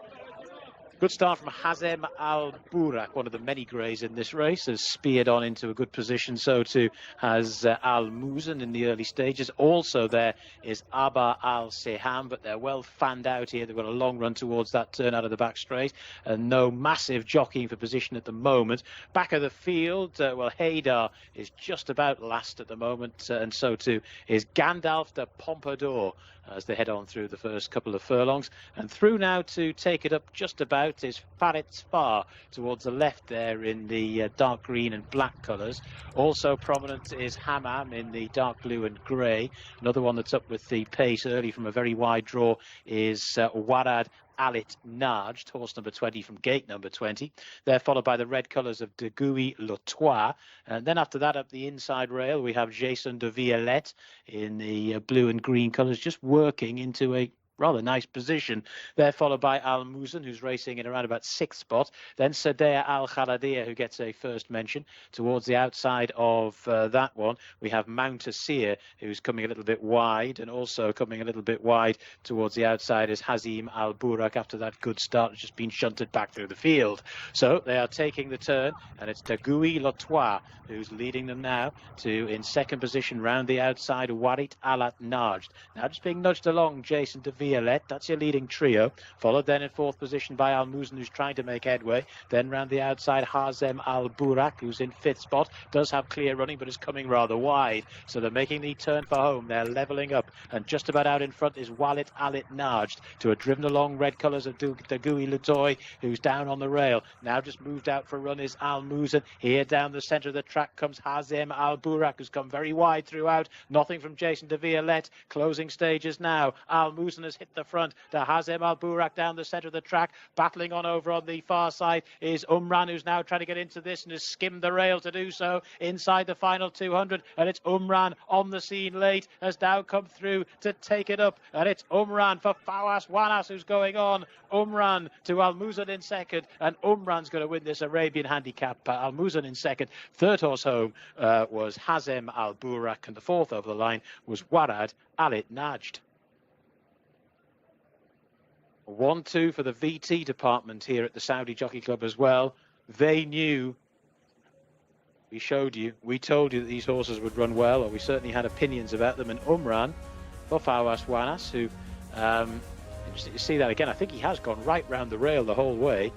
Good start from Hazem Al Burak, one of the many greys in this race, has speared on into a good position. So too has Al Muzen in the early stages. Also there is Abba Al Seham, but they're well fanned out here. They've got a long run towards that turn out of the back straight, and no massive jockeying for position at the moment. Back of the field, well, Haydar is just about last at the moment, and so too is Gandalf de Pompadour as they head on through the first couple of furlongs. And through now to take it up just about is Farid Spar towards the left there in the dark green and black colours. Also prominent is Hammam in the dark blue and grey. Another one that's up with the pace early from a very wide draw is Warad Alit Najd, horse number 20 from gate number 20. They're followed by the red colours of De Gouy Lotois. And then after that, up the inside rail, we have Jason de Violette in the blue and green colours, just working into a rather nice position. They're followed by Al Muzen, who's racing in around about 6th spot. Then Sadea Al Khaladia, who gets a first mention. Towards the outside of that one, we have Mountaseer, who's coming a little bit wide, and also coming a little bit wide towards the outside is Hazim Al Burak. After that good start, has just been shunted back through the field. So they are taking the turn, and it's Tagui Lotois who's leading them now to, in second position, round the outside, Warit Alat Najd. Now just being nudged along, Jason de Violette, that's your leading trio, followed then in 4th position by Al Muzen, who's trying to make headway. Then round the outside, Hazem Al Burak, who's in 5th spot, does have clear running but is coming rather wide, so they're making the turn for home. They're levelling up, and just about out in front is Walit Alit Najd, to a driven along red colours of Dagui Ludoy, who's down on the rail. Now just moved out for a run is Al Muzen. Here down the centre of the track comes Hazem Al Burak, who's come very wide throughout. Nothing from Jason de Violette. Closing stages now. Al Muzen has has hit the front to Hazem Al Burak down the centre of the track. Battling on over on the far side is Umran, who's now trying to get into this and has skimmed the rail to do so inside the final 200. And it's Umran on the scene late, has now come through to take it up. And it's Umran for Fawaz Wanas, who's going on. Umran to Al Muzan in second, and Umran's going to win this Arabian handicap. Al Muzan in second. Third horse home was Hazem Al Burak, and the fourth over the line was Warad Alit Najd. 1-2 for the VT department here at the Saudi Jockey Club as well. They knew, we showed you, we told you that these horses would run well, or we certainly had opinions about them. And Umran for Fawaz Wanas, who you see that again, I think he has gone right round the rail the whole way.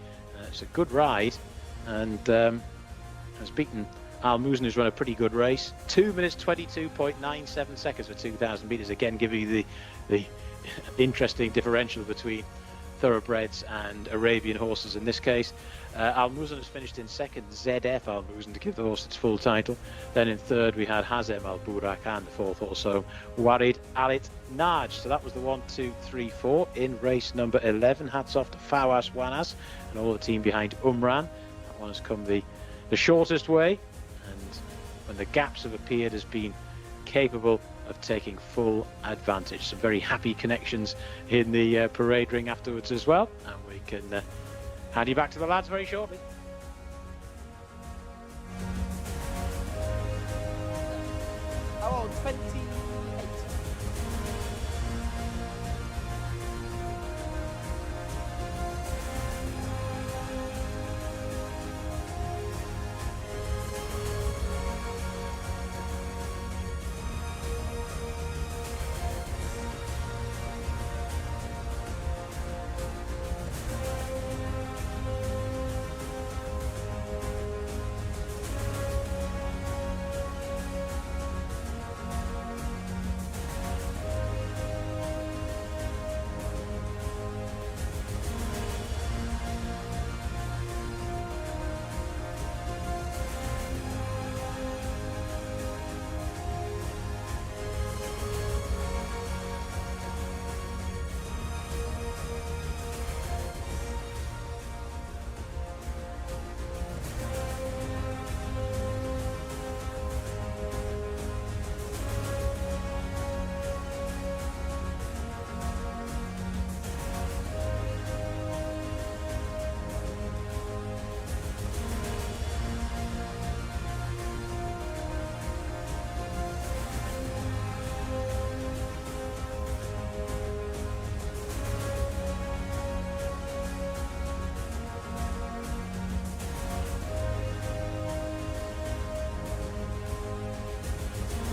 It's a good ride, and has beaten Al Muzan, who's run a pretty good race. 2 minutes 22.97 seconds for 2,000 metres, again giving you the interesting differential between thoroughbreds and Arabian horses in this case. Al Muzan has finished in second, ZF Al Muzan, to give the horse its full title. Then in third we had Hazem Al Burak, and the fourth also Warid Alit Najd. So that was the 1, 2, 3, 4 in race number 11. Hats off to Fawaz Wanas and all the team behind Umran. That one has come the shortest way, and when the gaps have appeared has been capable of taking full advantage. Some very happy connections in the parade ring afterwards as well, and we can hand you back to the lads very shortly. Oh, 28.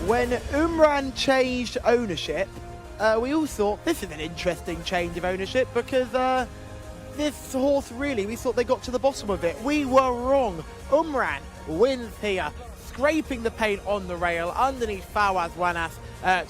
When Umran changed ownership, we all thought this is an interesting change of ownership, because this horse really, we thought they got to the bottom of it. We were wrong. Umran wins here, scraping the paint on the rail underneath Fawaz Wanas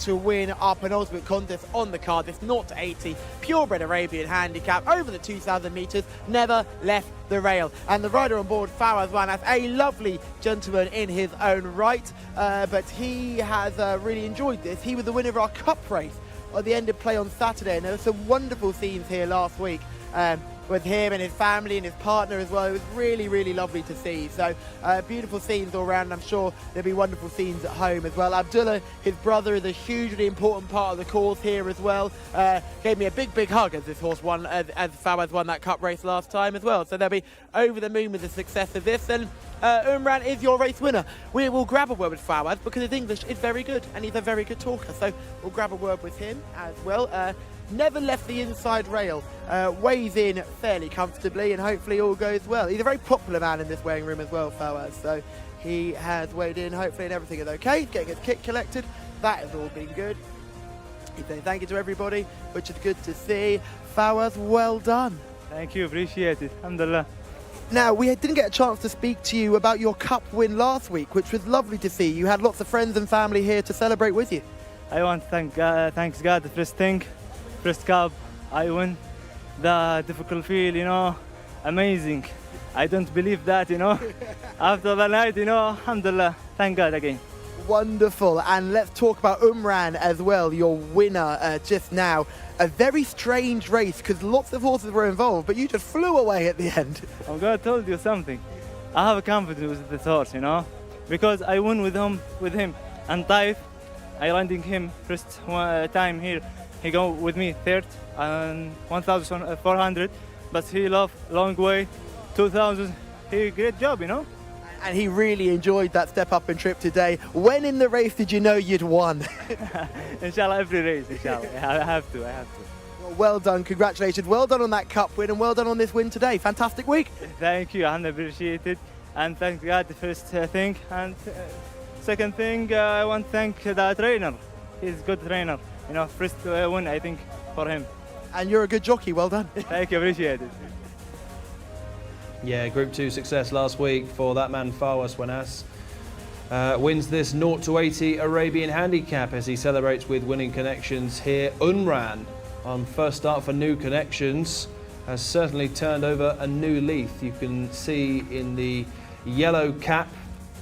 to win our penultimate contest on the card. This 0-80 purebred Arabian handicap over the 2,000 metres, never left the rail. And the rider on board, Fawaz Wanas, a lovely gentleman in his own right, but he has really enjoyed this. He was the winner of our cup race at the end of play on Saturday, and there were some wonderful scenes here last week with him and his family and his partner as well. It was really, really lovely to see. So beautiful scenes all around. I'm sure there'll be wonderful scenes at home as well. Abdullah, his brother, is a hugely important part of the cause here as well. Gave me a big hug as this horse won, as Fawaz won that cup race last time as well. So they'll be over the moon with the success of this. And Umran is your race winner. We will grab a word with Fawaz because his English is very good and he's a very good talker. So we'll grab a word with him as well. Never left the inside rail, weighs in fairly comfortably, and hopefully all goes well. He's a very popular man in this weighing room as well, Fawaz, so he has weighed in hopefully, and everything is okay. He's getting his kit collected. That has all been good. He's saying thank you to everybody, which is good to see. Fawaz, well done. Thank you, appreciate it. Alhamdulillah. Now, we didn't get a chance to speak to you about your cup win last week, which was lovely to see. You had lots of friends and family here to celebrate with you. I want to thanks God, the first thing. First cup, I win. The difficult feel, amazing. I don't believe that, after the night, alhamdulillah, thank God again. Wonderful. And let's talk about Umran as well, your winner just now. A very strange race because lots of horses were involved, but you just flew away at the end. I'm gonna tell you something. I have a confidence with this horse, you know, because I won with him. And Taif, I landing him first time here. He go with me third and 1,400, but he love long way, 2,000. He great job, you know. And he really enjoyed that step up and trip today. When in the race did you know you'd won? Inshallah, every race, inshallah. I have to. Well done, congratulations. Well done on that cup win and well done on this win today. Fantastic week. Thank you, I appreciate it. And thank God, the first thing. And second thing, I want to thank the trainer. He's a good trainer. You know, first win, I think, for him. And you're a good jockey, well done. Thank you, appreciate it. Yeah, Group 2 success last week for that man Fawas Wanas. Wins this 0-80 Arabian Handicap as he celebrates with winning connections here. Unran, on first start for New Connections, has certainly turned over a new leaf. You can see in the yellow cap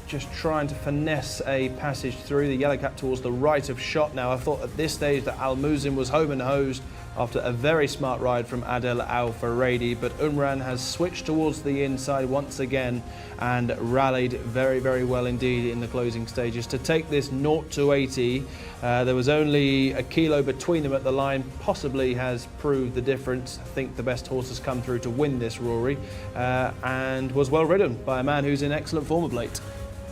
just trying to finesse a passage through the yellow cap towards the right of shot now. I thought at this stage that Al Muzin was home and hosed after a very smart ride from Adel Al Faradi, but Umran has switched towards the inside once again and rallied very, very well indeed in the closing stages to take this 0-80. There was only a kilo between them at the line, possibly has proved the difference. I think the best horse has come through to win this, Rory, and was well ridden by a man who's in excellent form of late.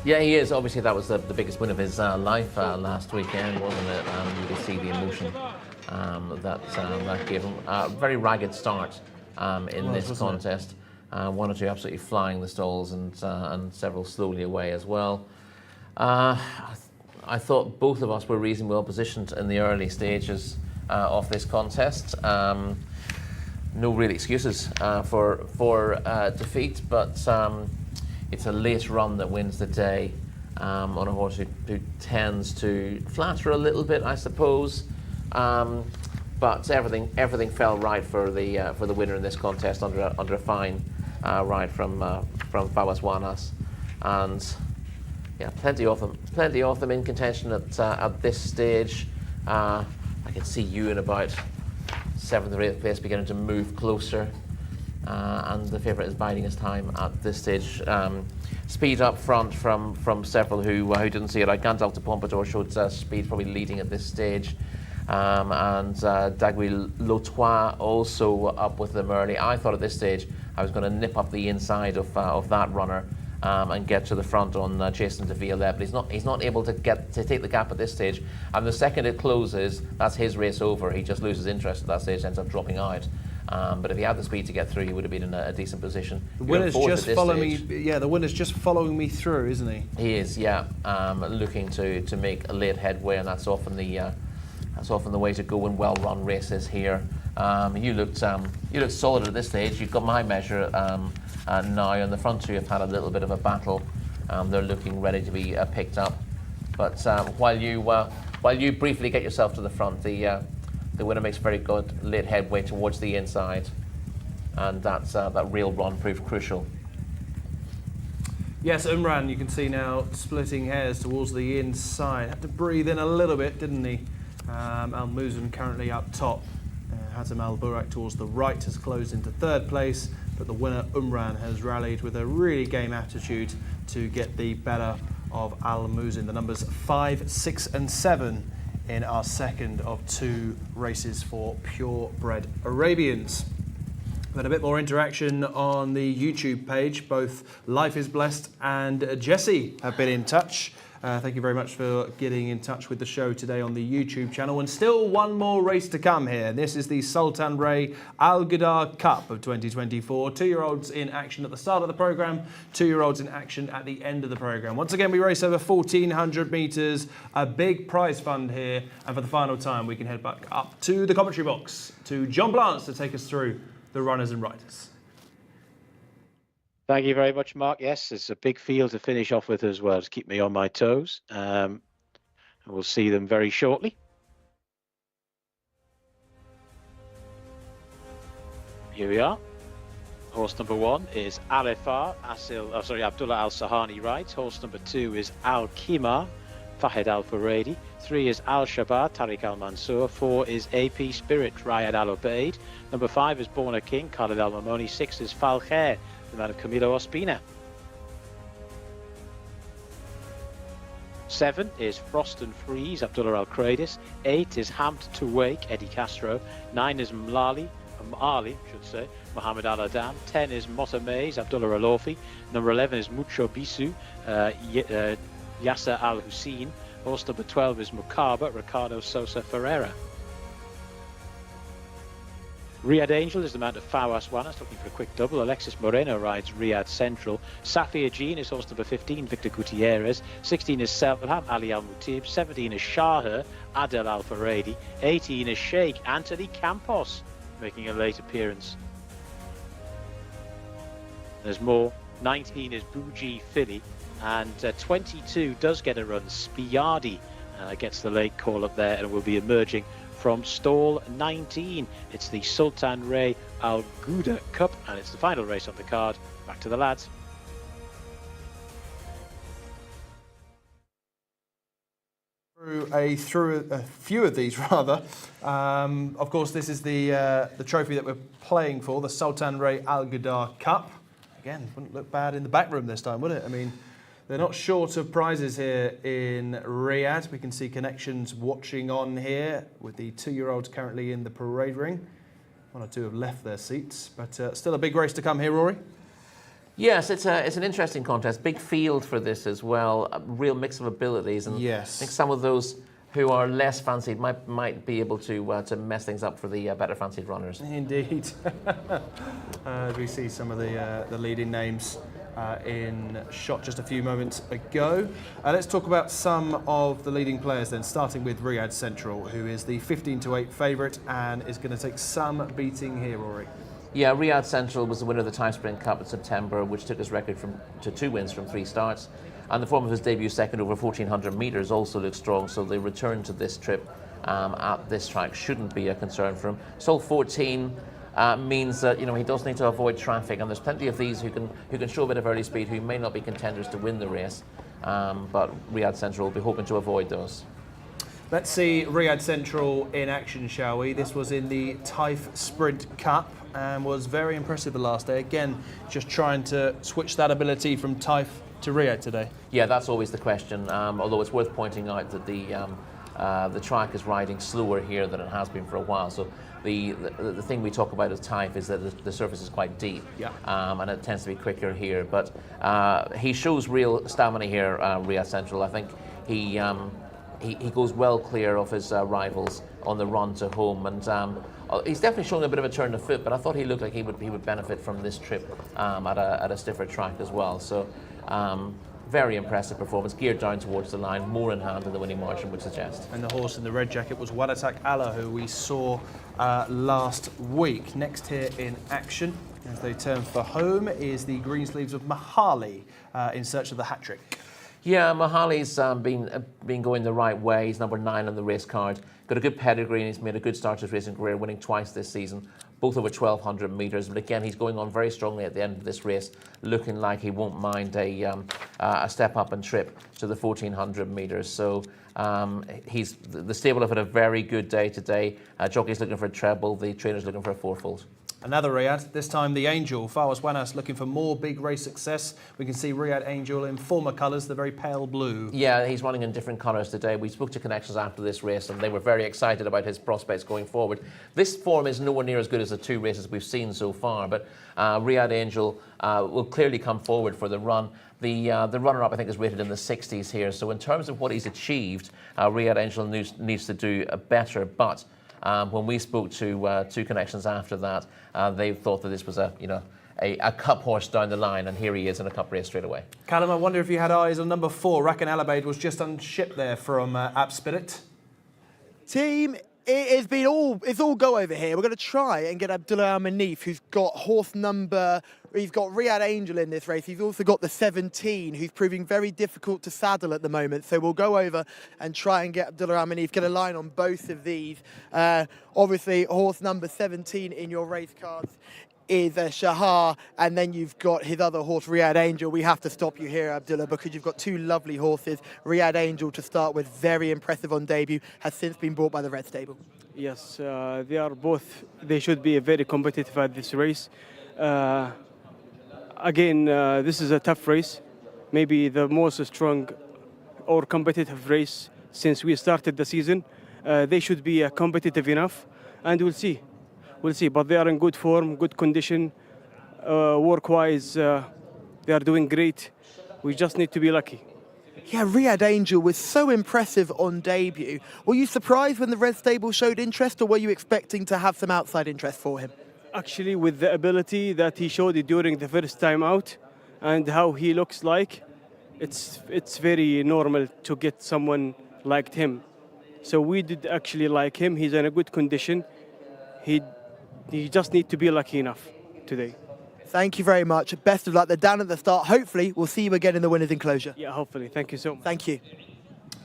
Yeah, he is. Obviously, that was the biggest win of his life last weekend, wasn't it? You could see the emotion that gave him a very ragged start in this contest. One or two absolutely flying the stalls and several slowly away as well. I thought both of us were reasonably well positioned in the early stages of this contest. No real excuses for defeat, but it's a late run that wins the day on a horse who tends to flatter a little bit, I suppose. But everything fell right for the winner in this contest under a fine ride from Fawas Wanas, and yeah, plenty of them in contention at this stage. I can see you in about 7th or 8th place beginning to move closer. And the favourite is biding his time at this stage. Speed up front from several who didn't see it. Like Gandalf de Pompadour showed speed probably leading at this stage. And Dagui Lautois also up with them early. I thought at this stage I was going to nip up the inside of that runner and get to the front on Jason de Villeneuve, but he's not able to take the gap at this stage. And the second it closes, that's his race over. He just loses interest at that stage, ends up dropping out. But if he had the speed to get through, he would have been in a decent position. The winner's just following me. Yeah, the winner's just following me through, isn't he? He is. Yeah, looking to make a late headway, and that's often the way to go in well-run races here. You looked solid at this stage. You've got my measure now, and the front two have had a little bit of a battle. They're looking ready to be picked up. But while you briefly get yourself to the front, the winner makes very good late headway towards the inside, and that real run proved crucial. Yes, Umran, you can see now splitting hairs towards the inside. Had to breathe in a little bit, didn't he? Al Muzin currently up top. Hatem Al Burak towards the right has closed into 3rd place, but the winner Umran has rallied with a really game attitude to get the better of Al Muzin. The numbers 5, 6 and 7 in our second of 2 races for purebred Arabians. But a bit more interaction on the YouTube page. Both Life is Blessed and Jcsa have been in touch. Thank you very much for getting in touch with the show today on the YouTube channel. And still one more race to come here. This is the Sultan Ray Al Ghudar Cup of 2024. 2-year-olds in action at the start of the programme, 2-year-olds in action at the end of the programme. Once again, we race over 1,400 metres, a big prize fund here. And for the final time, we can head back up to the commentary box to John Blance to take us through the runners and riders. Thank you very much, Mark. Yes, it's a big field to finish off with as well to keep me on my toes. And we'll see them very shortly. Here we are. Horse number 1 is Abdullah Al Sahani rides. Horse number 2 is Al Kimar. Fahed Al Furedi. 3 is Al Shabar, Tariq Al Mansour. 4 is AP Spirit, Riyadh Al Obeid. Number 5 is Born a King, Khalid Al Mamoni. 6 is Fal Khair, the man of Camilo Ospina. 7 is Frost and Freeze, Abdullah Al Kradis. 8 is Hamd to Wake, Eddie Castro. 9 is Mali, Mohammed Al Adam. 10 is Motta Mays, Abdullah Al Orfi. Number 11 is Mucho Bisu, Yasser Al Hussein. Horse number 12 is Mukaba, Ricardo Sosa Ferreira. Riyadh Angel is the mount of Fawaz Wanas, looking for a quick double. Alexis Moreno rides Riyadh Central. Safia Jean is horse number 15, Victor Gutierrez. 16 is Selham, Ali Al Mutib. 17 is Shaher, Adel Al Faredi. 18 is Sheikh Anthony Campos, making a late appearance. There's more. 19 is Bougie Filly. And 22 does get a run. Spiardi gets the late call up there and will be emerging from stall 19. It's the Sultan Ray Al Ghouda Cup, and it's the final race on the card. Back to the lads. Through a few of these, rather. Of course, this is the trophy that we're playing for, the Sultan Ray Al Ghouda Cup. Again, wouldn't look bad in the back room this time, would it? I mean, they're not short of prizes here in Riyadh. We can see Connections watching on here with the 2-year-olds currently in the parade ring. 1 or 2 have left their seats, but still a big race to come here, Rory. Yes, it's an interesting contest. Big field for this as well. A real mix of abilities, and yes, I think some of those who are less fancied might be able to mess things up for the better fancied runners. Indeed. We see some of the leading names in shot just a few moments ago. Let's talk about some of the leading players then, starting with Riyadh Central, who is the 15-8 favourite and is going to take some beating here, Rory. Yeah, Riyadh Central was the winner of the Time Sprint Cup in September, which took his record to 2 wins from 3 starts. And the form of his debut second over 1,400 metres also looks strong, so the return to this trip at this track shouldn't be a concern for him. Sol 14 means that he does need to avoid traffic, and there's plenty of these who can show a bit of early speed who may not be contenders to win the race, but Riyadh Central will be hoping to avoid those. Let's see Riyadh Central in action, shall we? This was in the Taif Sprint Cup and was very impressive the last day. Again, just trying to switch that ability from Taif to Riyadh today. Yeah, that's always the question, although it's worth pointing out that the track is riding slower here than it has been for a while. So the thing we talk about as Taif is that the surface is quite deep, and it tends to be quicker here. But he shows real stamina here, Riyadh Central. I think he goes well clear of his rivals on the run to home, and he's definitely showing a bit of a turn of foot. But I thought he looked like he would benefit from this trip at a stiffer track as well. So. Very impressive performance, geared down towards the line, more in hand than the winning margin would suggest. And the horse in the red jacket was Wadatak Allah, who we saw last week. Next here in action, as they turn for home, is the Greensleeves of Mahali in search of the hat-trick. Yeah, Mahali's been going the right way. He's number 9 on the race card. Got a good pedigree, and he's made a good start to his racing career, winning twice this season, both over 1,200 metres. But again, he's going on very strongly at the end of this race, looking like he won't mind a step up and trip to the 1,400 metres. So the stable have had a very good day today. Jockey's looking for a treble, the trainer's looking for a fourfold. Another Riyadh, this time the Angel. Fawaz Wanas looking for more big race success. We can see Riyadh Angel in former colours, the very pale blue. Yeah, he's running in different colours today. We spoke to Connections after this race and they were very excited about his prospects going forward. This form is nowhere near as good as the 2 races we've seen so far, but Riyadh Angel will clearly come forward for the run. The runner-up, I think, is rated in the 60s here. So in terms of what he's achieved, Riyadh Angel needs to do better, but when we spoke to Connections after that, they thought that this was a cup horse down the line, and here he is in a cup race straight away. Callum, I wonder if you had eyes on number 4. Rakan Alabaid was just unshipped there from App Spirit. Team, it's all go over here. We're going to try and get Abdullah Al Manif, who's got he's got Riyadh Angel in this race. He's also got the 17, who's proving very difficult to saddle at the moment. So we'll go over and try and get Abdullah Al Manif, get a line on both of these. Obviously, horse number 17 in your race cards is Shahar, and then you've got his other horse, Riyadh Angel. We have to stop you here, Abdullah, because you've got two lovely horses. Riyadh Angel, to start with, very impressive on debut, has since been bought by the Red Stable. Yes, they are both. They should be very competitive at this race. Again, this is a tough race, maybe the most strong or competitive race since we started the season. They should be competitive enough, and we'll see. We'll see, but they are in good form, good condition. Work-wise, they are doing great. We just need to be lucky. Yeah, Riyadh Angel was so impressive on debut. Were you surprised when the Red Stable showed interest, or were you expecting to have some outside interest for him? Actually, with the ability that he showed it during the first time out and how he looks like, it's very normal to get someone like him. So we did actually like him. He's in a good condition. He just need to be lucky enough today. Thank you very much. Best of luck. They're down at the start. Hopefully, we'll see you again in the winners' enclosure. Yeah, hopefully. Thank you so much. Thank you.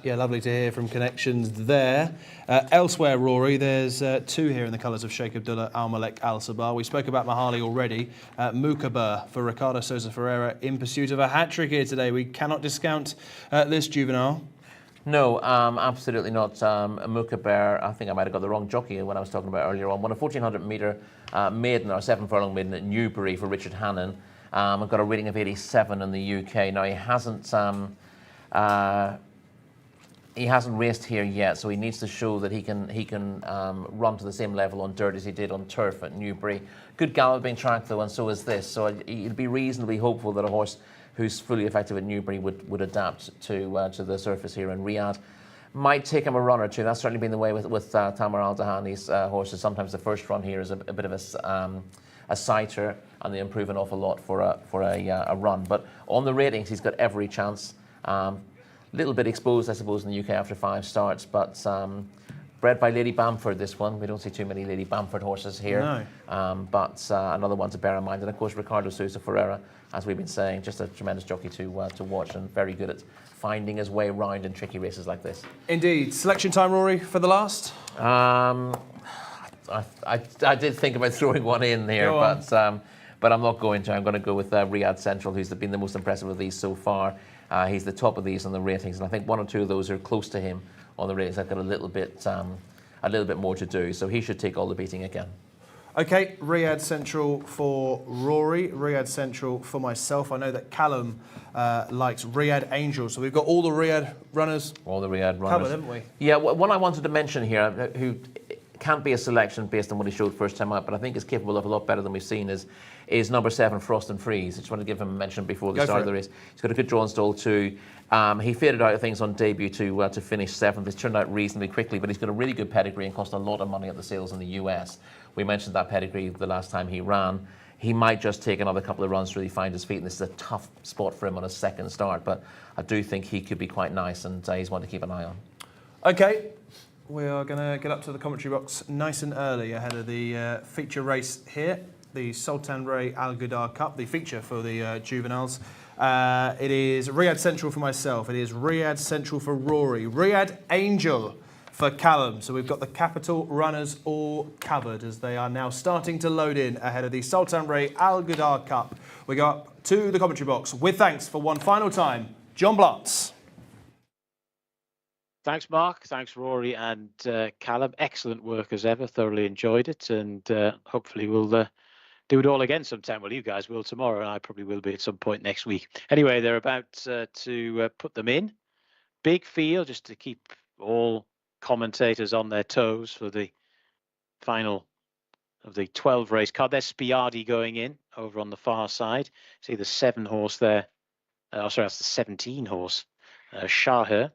Yeah, lovely to hear from connections there. Elsewhere, Rory, there's two here in the colours of Sheikh Abdullah Al Malek Al Sabah. We spoke about Mahali already. Mukaber for Ricardo Sousa Ferreira in pursuit of a hat-trick here today. We cannot discount this juvenile. No, absolutely not. Mukaber, I think I might have got the wrong jockey when I was talking about earlier on. Won a 1400-metre maiden, or 7-furlong maiden at Newbury for Richard Hannon. I've got a rating of 87 in the UK. Now, he hasn't raced here yet, so he needs to show that he can run to the same level on dirt as he did on turf at Newbury. Good galloping track though, and so is this. So he'd be reasonably hopeful that a horse who's fully effective at Newbury would adapt to the surface here in Riyadh. Might take him a run or two. That's certainly been the way with Tamar Al-Dahani's horses. Sometimes the first run here is a bit of a sighter, and they improve an awful lot for a run. But on the ratings, he's got every chance. Little bit exposed, I suppose, in the UK after 5 starts, but bred by Lady Bamford, this one. We don't see too many Lady Bamford horses here. No. But another one to bear in mind. And of course, Ricardo Sousa Ferreira, as we've been saying, just a tremendous jockey to watch, and very good at finding his way around in tricky races like this. Indeed. Selection time, Rory, for the last? I did think about throwing one in here, but I'm not going to. I'm going to go with Riyadh Central, who's been the most impressive of these so far. He's the top of these on the ratings, and I think 1 or 2 of those are close to him on the ratings. I've got a little bit more to do, so he should take all the beating again. Okay, Riyadh Central for Rory, Riyadh Central for myself. I know that Callum likes Riyadh Angel, so we've got all the Riyadh runners. All the Riyadh runners covered, haven't we? Yeah, one I wanted to mention here, who can't be a selection based on what he showed first time out, but I think is capable of a lot better than we've seen, is number 7, Frost and Freeze. I just wanted to give him a mention before the start of the race. He's got a good draw and stall too. He faded out of things on debut to finish 7th. It's turned out reasonably quickly, but he's got a really good pedigree and cost a lot of money at the sales in the US. We mentioned that pedigree the last time he ran. He might just take another couple of runs to really find his feet, and this is a tough spot for him on his second start, but I do think he could be quite nice, and he's one to keep an eye on. Okay, we are going to get up to the commentary box nice and early ahead of the feature race here, the Sultan Ray Al Ghudar Cup, the feature for the juveniles. It is Riyadh Central for myself. It is Riyadh Central for Rory. Riyadh Angel for Callum. So we've got the capital runners all covered as they are now starting to load in ahead of the Sultan Ray Al Ghudar Cup. We go up to the commentary box with thanks for one final time, John Blantz. Thanks, Mark. Thanks, Rory and Callum. Excellent work as ever. Thoroughly enjoyed it, and hopefully we'll do it all again sometime. Well, you guys will tomorrow, and I probably will be at some point next week. Anyway, they're about to put them in. Big field, just to keep all commentators on their toes for the final of the 12 race card. There's Spiardi going in over on the far side. See the 7 horse there. That's the 17 horse. Shaher,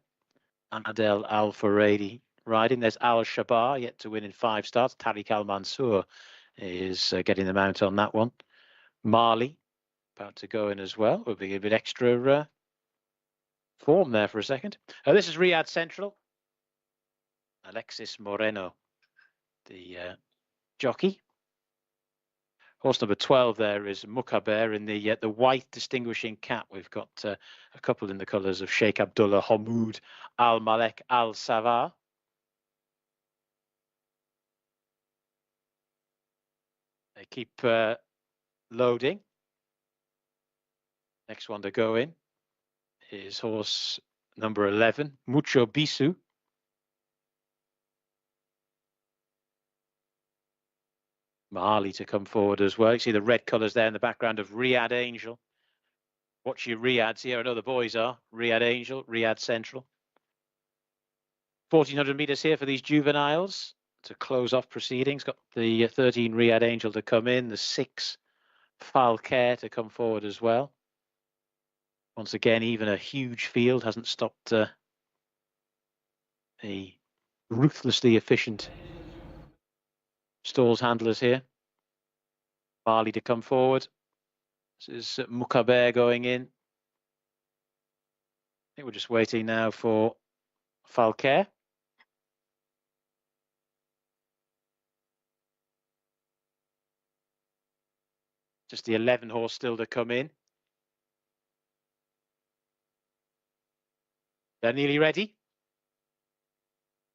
Adel Al Faradi riding. There's Al Shabar, yet to win in 5 starts. Tariq Al Mansour is getting the mount on that one. Marley about to go in as well. Will be a bit extra form there for a second. This is Riyadh Central. Alexis Moreno, the jockey. Horse number 12 there is Mukaber in the white distinguishing cap. We've got a couple in the colours of Sheikh Abdullah Hamoud Al Malek Al Sabah. They keep loading. Next one to go in is horse number 11, Mucho Bisu. Mahali to come forward as well. You see the red colours there in the background of Riyadh Angel. Watch your Riyadhs here. I know the boys are. Riyadh Angel, Riyadh Central. 1400 metres here for these juveniles to close off proceedings. Got the 13 Riyadh Angel to come in, the 6 Falcare to come forward as well. Once again, even a huge field hasn't stopped a ruthlessly efficient stalls handlers here. Bali to come forward. This is Mukaber going in. I think we're just waiting now for Falcare. Just the 11 horse still to come in. They're nearly ready.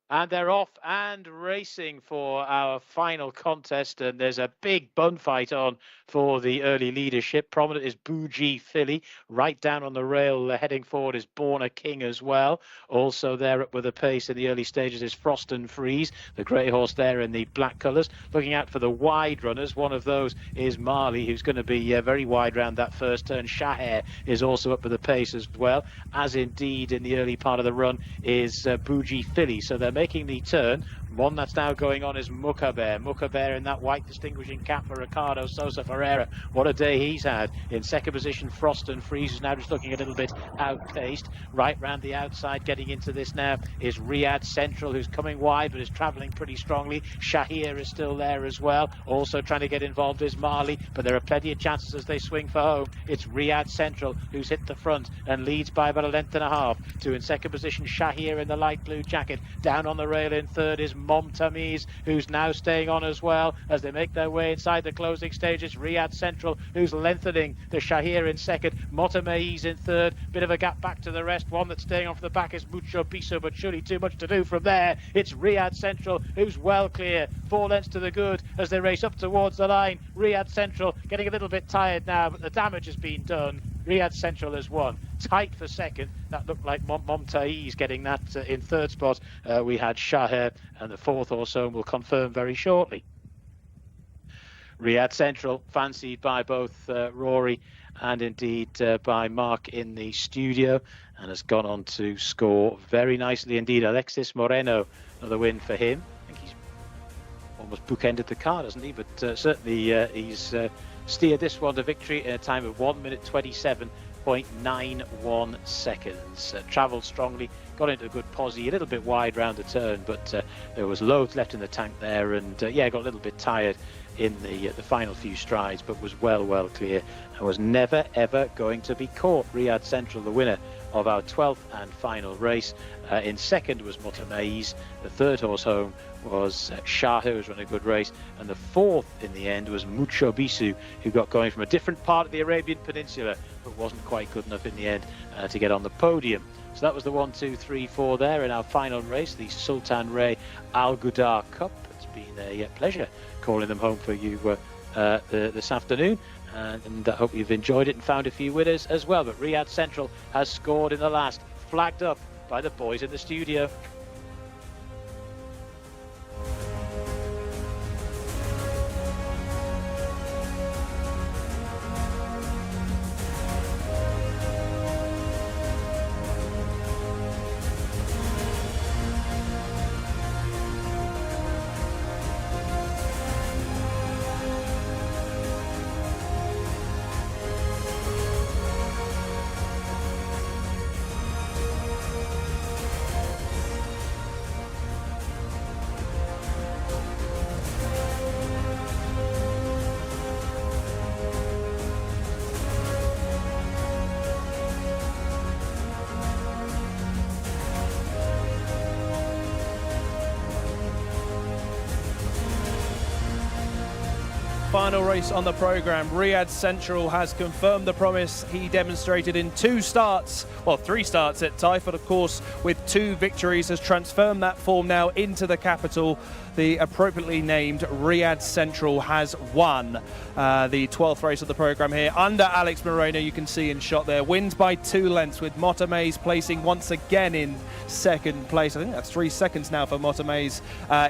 And they're off and racing for our final contest. And there's a big bun fight on for the early leadership. Prominent is Bougie Filly. Right down on the rail, heading forward is Born a King as well. Also there up with a pace in the early stages is Frost and Freeze, the grey horse there in the black colours. Looking out for the wide runners. One of those is Marley, who's going to be very wide round that first turn. Shaher is also up with a pace as well, as indeed in the early part of the run is Bougie Filly. So they're making the turn. One that's now going on is Mukaber. Mukaber in that white distinguishing cap for Ricardo Sosa Ferreira. What a day he's had. In second position, Frost and Freeze is now just looking a little bit outpaced. Right round the outside, getting into this now is Riyadh Central, who's coming wide but is travelling pretty strongly. Shahir is still there as well. Also trying to get involved is Marley, but there are plenty of chances as they swing for home. It's Riyadh Central who's hit the front and leads by about a length and a half. To in second position, Shahir in the light blue jacket. Down on the rail in third is Mom Tamiz, who's now staying on as well as they make their way inside the closing stages. Riyadh Central, who's lengthening the Shahir in second. Motamaiz in third. Bit of a gap back to the rest. One that's staying off the back is Mucho Biso, but surely too much to do from there. It's Riyadh Central who's well clear. 4 lengths to the good as they race up towards the line. Riyadh Central getting a little bit tired now, but the damage has been done. Riyadh Central has won. Tight for second. That looked like Momtaiz getting that in third spot. We had Shaher, and the fourth or so will confirm very shortly. Riyadh Central, fancied by both Rory and indeed by Mark in the studio, and has gone on to score very nicely indeed. Alexis Moreno, another win for him. I think he's almost bookended the card, hasn't he? But certainly he's steered this one to victory in a time of 1 minute 27.91 seconds. Travelled strongly, got into a good posse, a little bit wide round the turn, but there was loads left in the tank there, and yeah, got a little bit tired in the final few strides, but was well clear and was never ever going to be caught. Riyadh Central, the winner of our 12th and final race. In second was Motamaiz. The third horse home was Shah, who was running a good race, and the fourth in the end was Mucho Bisu, who got going from a different part of the Arabian Peninsula but wasn't quite good enough in the end to get on the podium. So that was the 1, 2, 3, 4 there in our final race, the Sultan Ray Al Ghudar Cup. It's been a pleasure calling them home for you this afternoon, and I hope you've enjoyed it and found a few winners as well. But Riyadh Central has scored in the last, flagged up by the boys in the studio. final race on the programme. Riyadh Central has confirmed the promise he demonstrated in 3 starts at Taif, but of course with 2 victories has transformed that form now into the capital. The appropriately named Riyadh Central has won the 12th race of the programme here under Alex Moreno. You can see in shot there, wins by 2 lengths, with Motomays placing once again in 2nd place. I think that's 3 seconds now for Motomays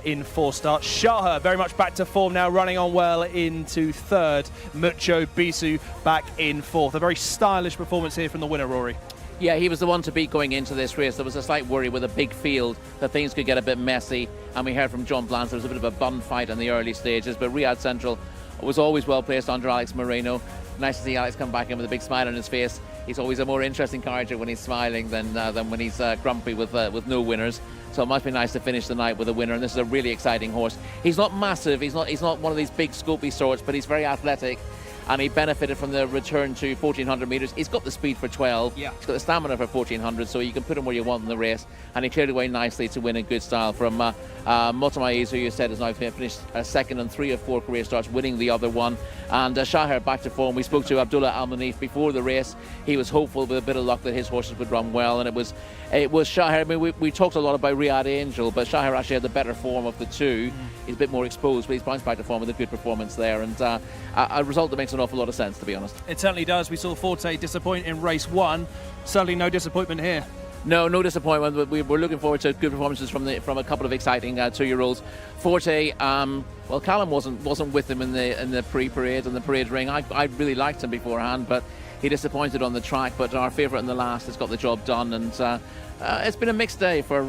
in 4 starts. Shaha very much back to form now, running on well into 3rd. Mucho Bisu back in 4th. A very stylish performance here from the winner, Rory. Yeah, he was the one to beat going into this race. There was a slight worry with a big field that things could get a bit messy, and we heard from John Blance there was a bit of a bun fight in the early stages, but Riyadh Central was always well placed under Alex Moreno. Nice to see Alex come back in with a big smile on his face. He's always a more interesting character when he's smiling than when he's grumpy with no winners. So it must be nice to finish the night with a winner, and this is a really exciting horse. He's not massive, he's not one of these big scopy sorts, but he's very athletic. And he benefited from the return to 1400 metres. He's got the speed for 12. Yeah. He's got the stamina for 1400, so you can put him where you want in the race. And he cleared away nicely to win in good style from Motomays, who you said has now finished 2nd in 3 of 4 career starts, winning the other one. And Shaher back to form. We spoke to Abdullah Al-Manif before the race. He was hopeful with a bit of luck that his horses would run well, and it was Shaher. I mean, we talked a lot about Riyadh Angel, but Shaher actually had the better form of the 2. He's a bit more exposed, but he's bounced back to form with a good performance there, and a result that makes an awful lot of sense, to be honest. It certainly does. We saw Forte disappoint in race 1. Certainly no disappointment here. No disappointment. We're looking forward to good performances from a couple of exciting 2-year-olds. Forte, well, Callum wasn't with him in the pre-parade and the parade ring. I really liked him beforehand, but he disappointed on the track. But our favourite in the last has got the job done, and it's been a mixed day for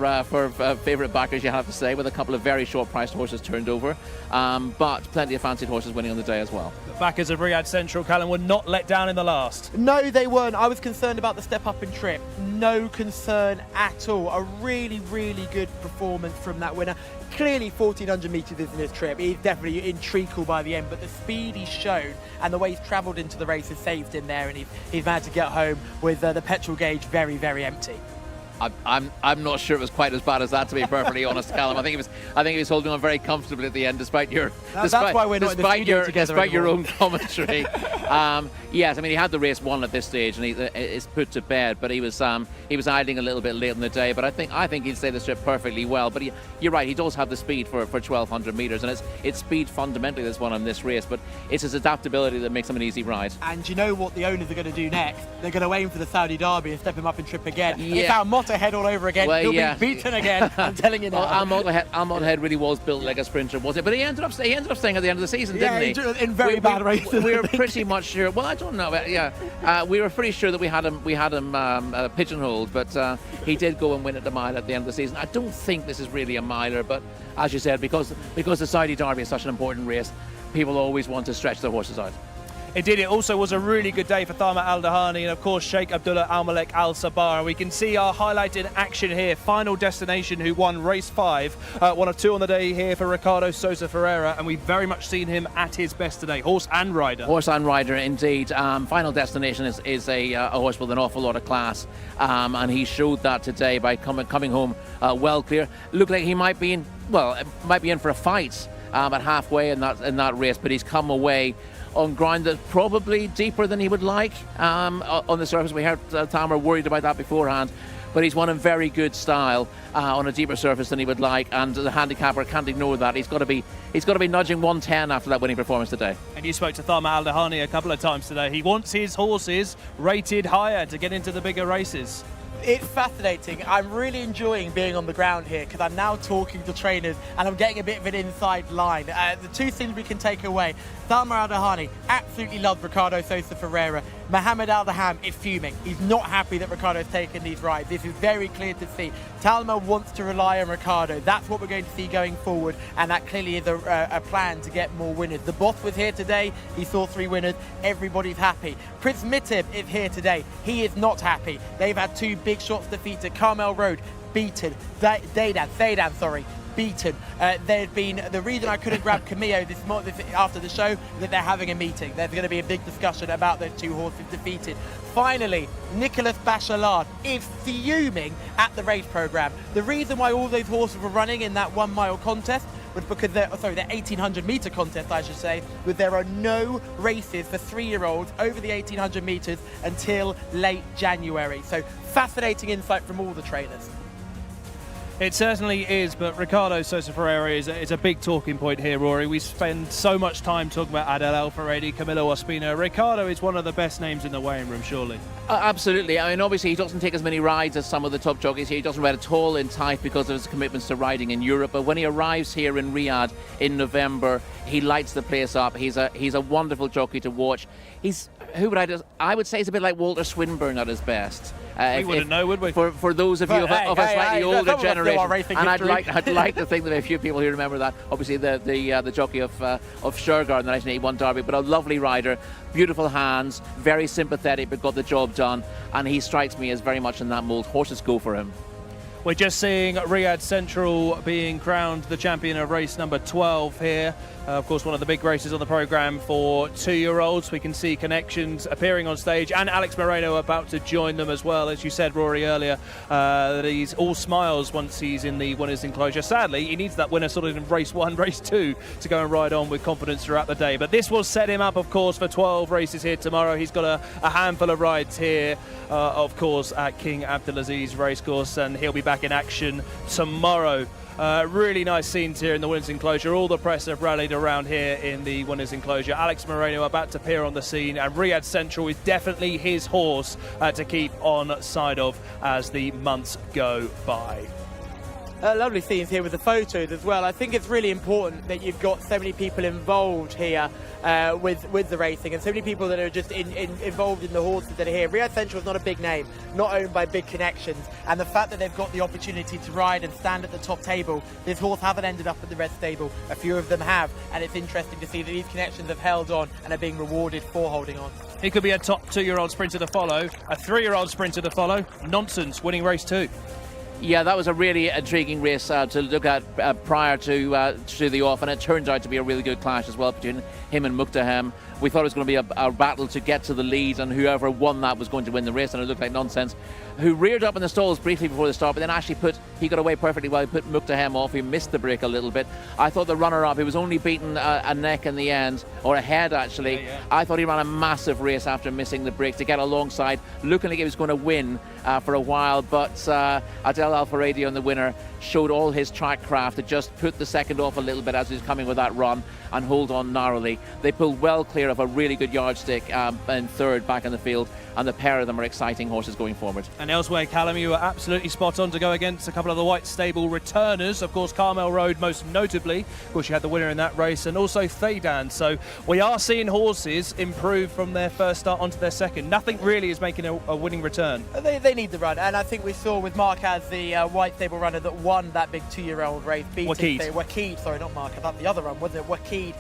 favourite backers, you have to say, with a couple of very short-priced horses turned over, but plenty of fancied horses winning on the day as well. The backers of Riyadh Central, Callum, were not let down in the last. No, they weren't. I was concerned about the step up in trip. No concern at all. A really, really good performance from that winner. Clearly 1400 metres isn't his trip. He's definitely in treacle by the end, but the speed he's shown and the way he's travelled into the race has saved him there, and he's managed to get home with the petrol gauge very, very empty. I'm not sure it was quite as bad as that, to be perfectly honest, Callum. I think he was holding on very comfortably at the end, despite your that's why we're not in the studio together despite your anymore. own commentary. Yes, I mean, he had the race won at this stage, and it's put to bed. But he was idling a little bit late in the day. But I think he'd stay the strip perfectly well. But you're right, he does have the speed for 1200 metres, and it's speed fundamentally that's won him this race. But it's his adaptability that makes him an easy ride. And you know what the owners are going to do next? They're going to aim for the Saudi Derby and step him up in trip again. Yeah. It's our Motta head all over again. Well, He'll yeah. be beaten again. I'm telling you now. Al Head really was built like a sprinter, was it? But he ended up staying at the end of the season, didn't he? In very bad races. We were pretty much sure. Well, I don't know. We were pretty sure that we had him pigeonholed, but he did go and win at the mile at the end of the season. I don't think this is really a miler, but as you said, because the Saudi Derby is such an important race, people always want to stretch their horses out. Indeed, it also was a really good day for Thama Al Dahani and, of course, Sheikh Abdullah Al Malek Al Sabah. We can see our highlight in action here. Final Destination, who won race 5, 1 of 2 on the day here for Ricardo Sosa Ferreira, and we've very much seen him at his best today. Horse and rider. Horse and rider, indeed. Final Destination is a horse with an awful lot of class, and he showed that today by coming home well clear. Looked like he might be in for a fight at halfway in that race, but he's come away on ground that's probably deeper than he would like. On the surface, we heard Tamer worried about that beforehand, but he's won in very good style on a deeper surface than he would like, and the handicapper can't ignore that. He's got to be nudging 110 after that winning performance today. And you spoke to Thama Al Dahani a couple of times today. He wants his horses rated higher to get into the bigger races. It's fascinating. I'm really enjoying being on the ground here because I'm now talking to trainers and I'm getting a bit of an inside line. The 2 things we can take away: Thama Al Dahani absolutely loves Ricardo Sosa Ferreira. Mohammed Al Daham is fuming. He's not happy that Ricardo's taken these rides. This is very clear to see. Talma wants to rely on Ricardo. That's what we're going to see going forward, and that clearly is a plan to get more winners. The boss was here today. He saw 3 winners. Everybody's happy. Prince Mitib is here today. He is not happy. They've had 2 big shots defeated. Carmel Road beaten. Zaydan, beaten. There's been the reason I couldn't grab Camillo this after the show that they're having a meeting. There's going to be a big discussion about those 2 horses defeated. Finally, Nicholas Bachelard is fuming at the race programme. The reason why all those horses were running in that 1 mile contest was because the 1800 metre contest, I should say, was there are no races for 3-year-olds over the 1800 metres until late January. So fascinating insight from all the trainers. It certainly is, but Ricardo Sosa Ferreira is a big talking point here, Rory. We spend so much time talking about Adel Al-Faredi, Camilo Ospina. Ricardo is one of the best names in the weighing room, surely. Absolutely. I mean, obviously, he doesn't take as many rides as some of the top jockeys here. He doesn't ride at all in Taif because of his commitments to riding in Europe. But when he arrives here in Riyadh in November, he lights the place up. He's a wonderful jockey to watch. I would say he's a bit like Walter Swinburne at his best. We wouldn't know, would we? For those of you of a slightly older generation, and I'd like to think that a few people here remember that. Obviously, the jockey of Shergar in the 1981 Derby, but a lovely rider, beautiful hands, very sympathetic, but got the job done. And he strikes me as very much in that mould. Horses go for him. We're just seeing Riyadh Central being crowned the champion of race number 12 here. Of course, one of the big races on the programme for 2-year-olds. We can see Connections appearing on stage and Alex Moreno about to join them as well. As you said, Rory, earlier, that he's all smiles once he's in the winner's enclosure. Sadly, he needs that winner sort of in race 1, race 2 to go and ride on with confidence throughout the day. But this will set him up, of course, for 12 races here tomorrow. He's got a handful of rides here, of course, at King Abdulaziz Racecourse, and he'll be back in action tomorrow. Really nice scenes here in the winners' enclosure. All the press have rallied around here in the winners' enclosure. Alex Moreno about to appear on the scene, and Riyadh Central is definitely his horse to keep on side of as the months go by. Lovely scenes here with the photos as well. I think it's really important that you've got so many people involved here with the racing, and so many people that are just involved in the horses that are here. Riyadh Central is not a big name, not owned by big connections, and the fact that they've got the opportunity to ride and stand at the top table. This horse haven't ended up at the red stable, a few of them have, and it's interesting to see that these connections have held on and are being rewarded for holding on. He could be a top 2-year-old sprinter to follow, a 3-year-old sprinter to follow. Nonsense, winning race 2. Yeah, that was a really intriguing race to look at prior to the off, and it turned out to be a really good clash as well between him and Muqtahem. We thought it was going to be a battle to get to the lead, and whoever won that was going to win the race, and it looked like Nonsense, who reared up in the stalls briefly before the start, but then actually he got away perfectly well. He put Muqtahem off. He missed the break a little bit. I thought the runner-up, he was only beaten a neck in the end, or a head actually. Yeah. I thought he ran a massive race after missing the break to get alongside, looking like he was going to win for a while, but Adel Al-Faredi, the winner, showed all his track craft to just put the second off a little bit as he was coming with that run and hold on narrowly. They pulled well clear of a really good yardstick in third back in the field, and the pair of them are exciting horses going forward. And elsewhere, Callum, you were absolutely spot on to go against a couple of the White Stable returners. Of course, Carmel Road most notably. Of course, you had the winner in that race, and also Thaydan. So we are seeing horses improve from their first start onto their second. Nothing really is making a winning return. They need the run, and I think we saw with Marquez, the White Stable runner that won that big 2-year-old race. Wakid, sorry, not Marquez, that's the other run, was it? Wakid.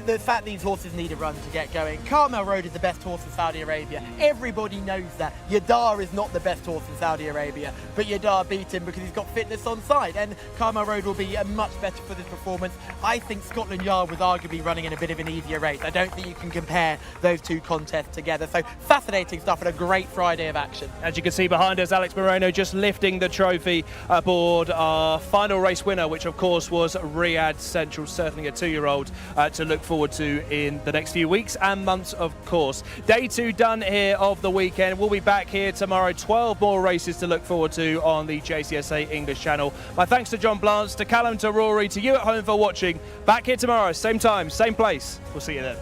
The fact these horses need a run to get going. Carmel Road is the best horse in Saudi Arabia. Everybody knows that. Yadar is not the best horse in Saudi Arabia, but Yadar beat him because he's got fitness on side, and Carmel Road will be much better for this performance. I think Scotland Yard was arguably running in a bit of an easier race. I don't think you can compare those two contests together. So fascinating stuff and a great Friday of action. As you can see behind us, Alex Moreno just lifting the trophy aboard our final race winner, which of course was Riyadh Central, certainly a 2-year-old to look forward to in the next few weeks and months, of course. Day 2 done here of the weekend. We'll be back here tomorrow. 12 more races to look forward to on the Jcsa English channel. My thanks to John Blance, to Callum, to Rory, to you at home for watching. Back here tomorrow, same time, same place. We'll see you then.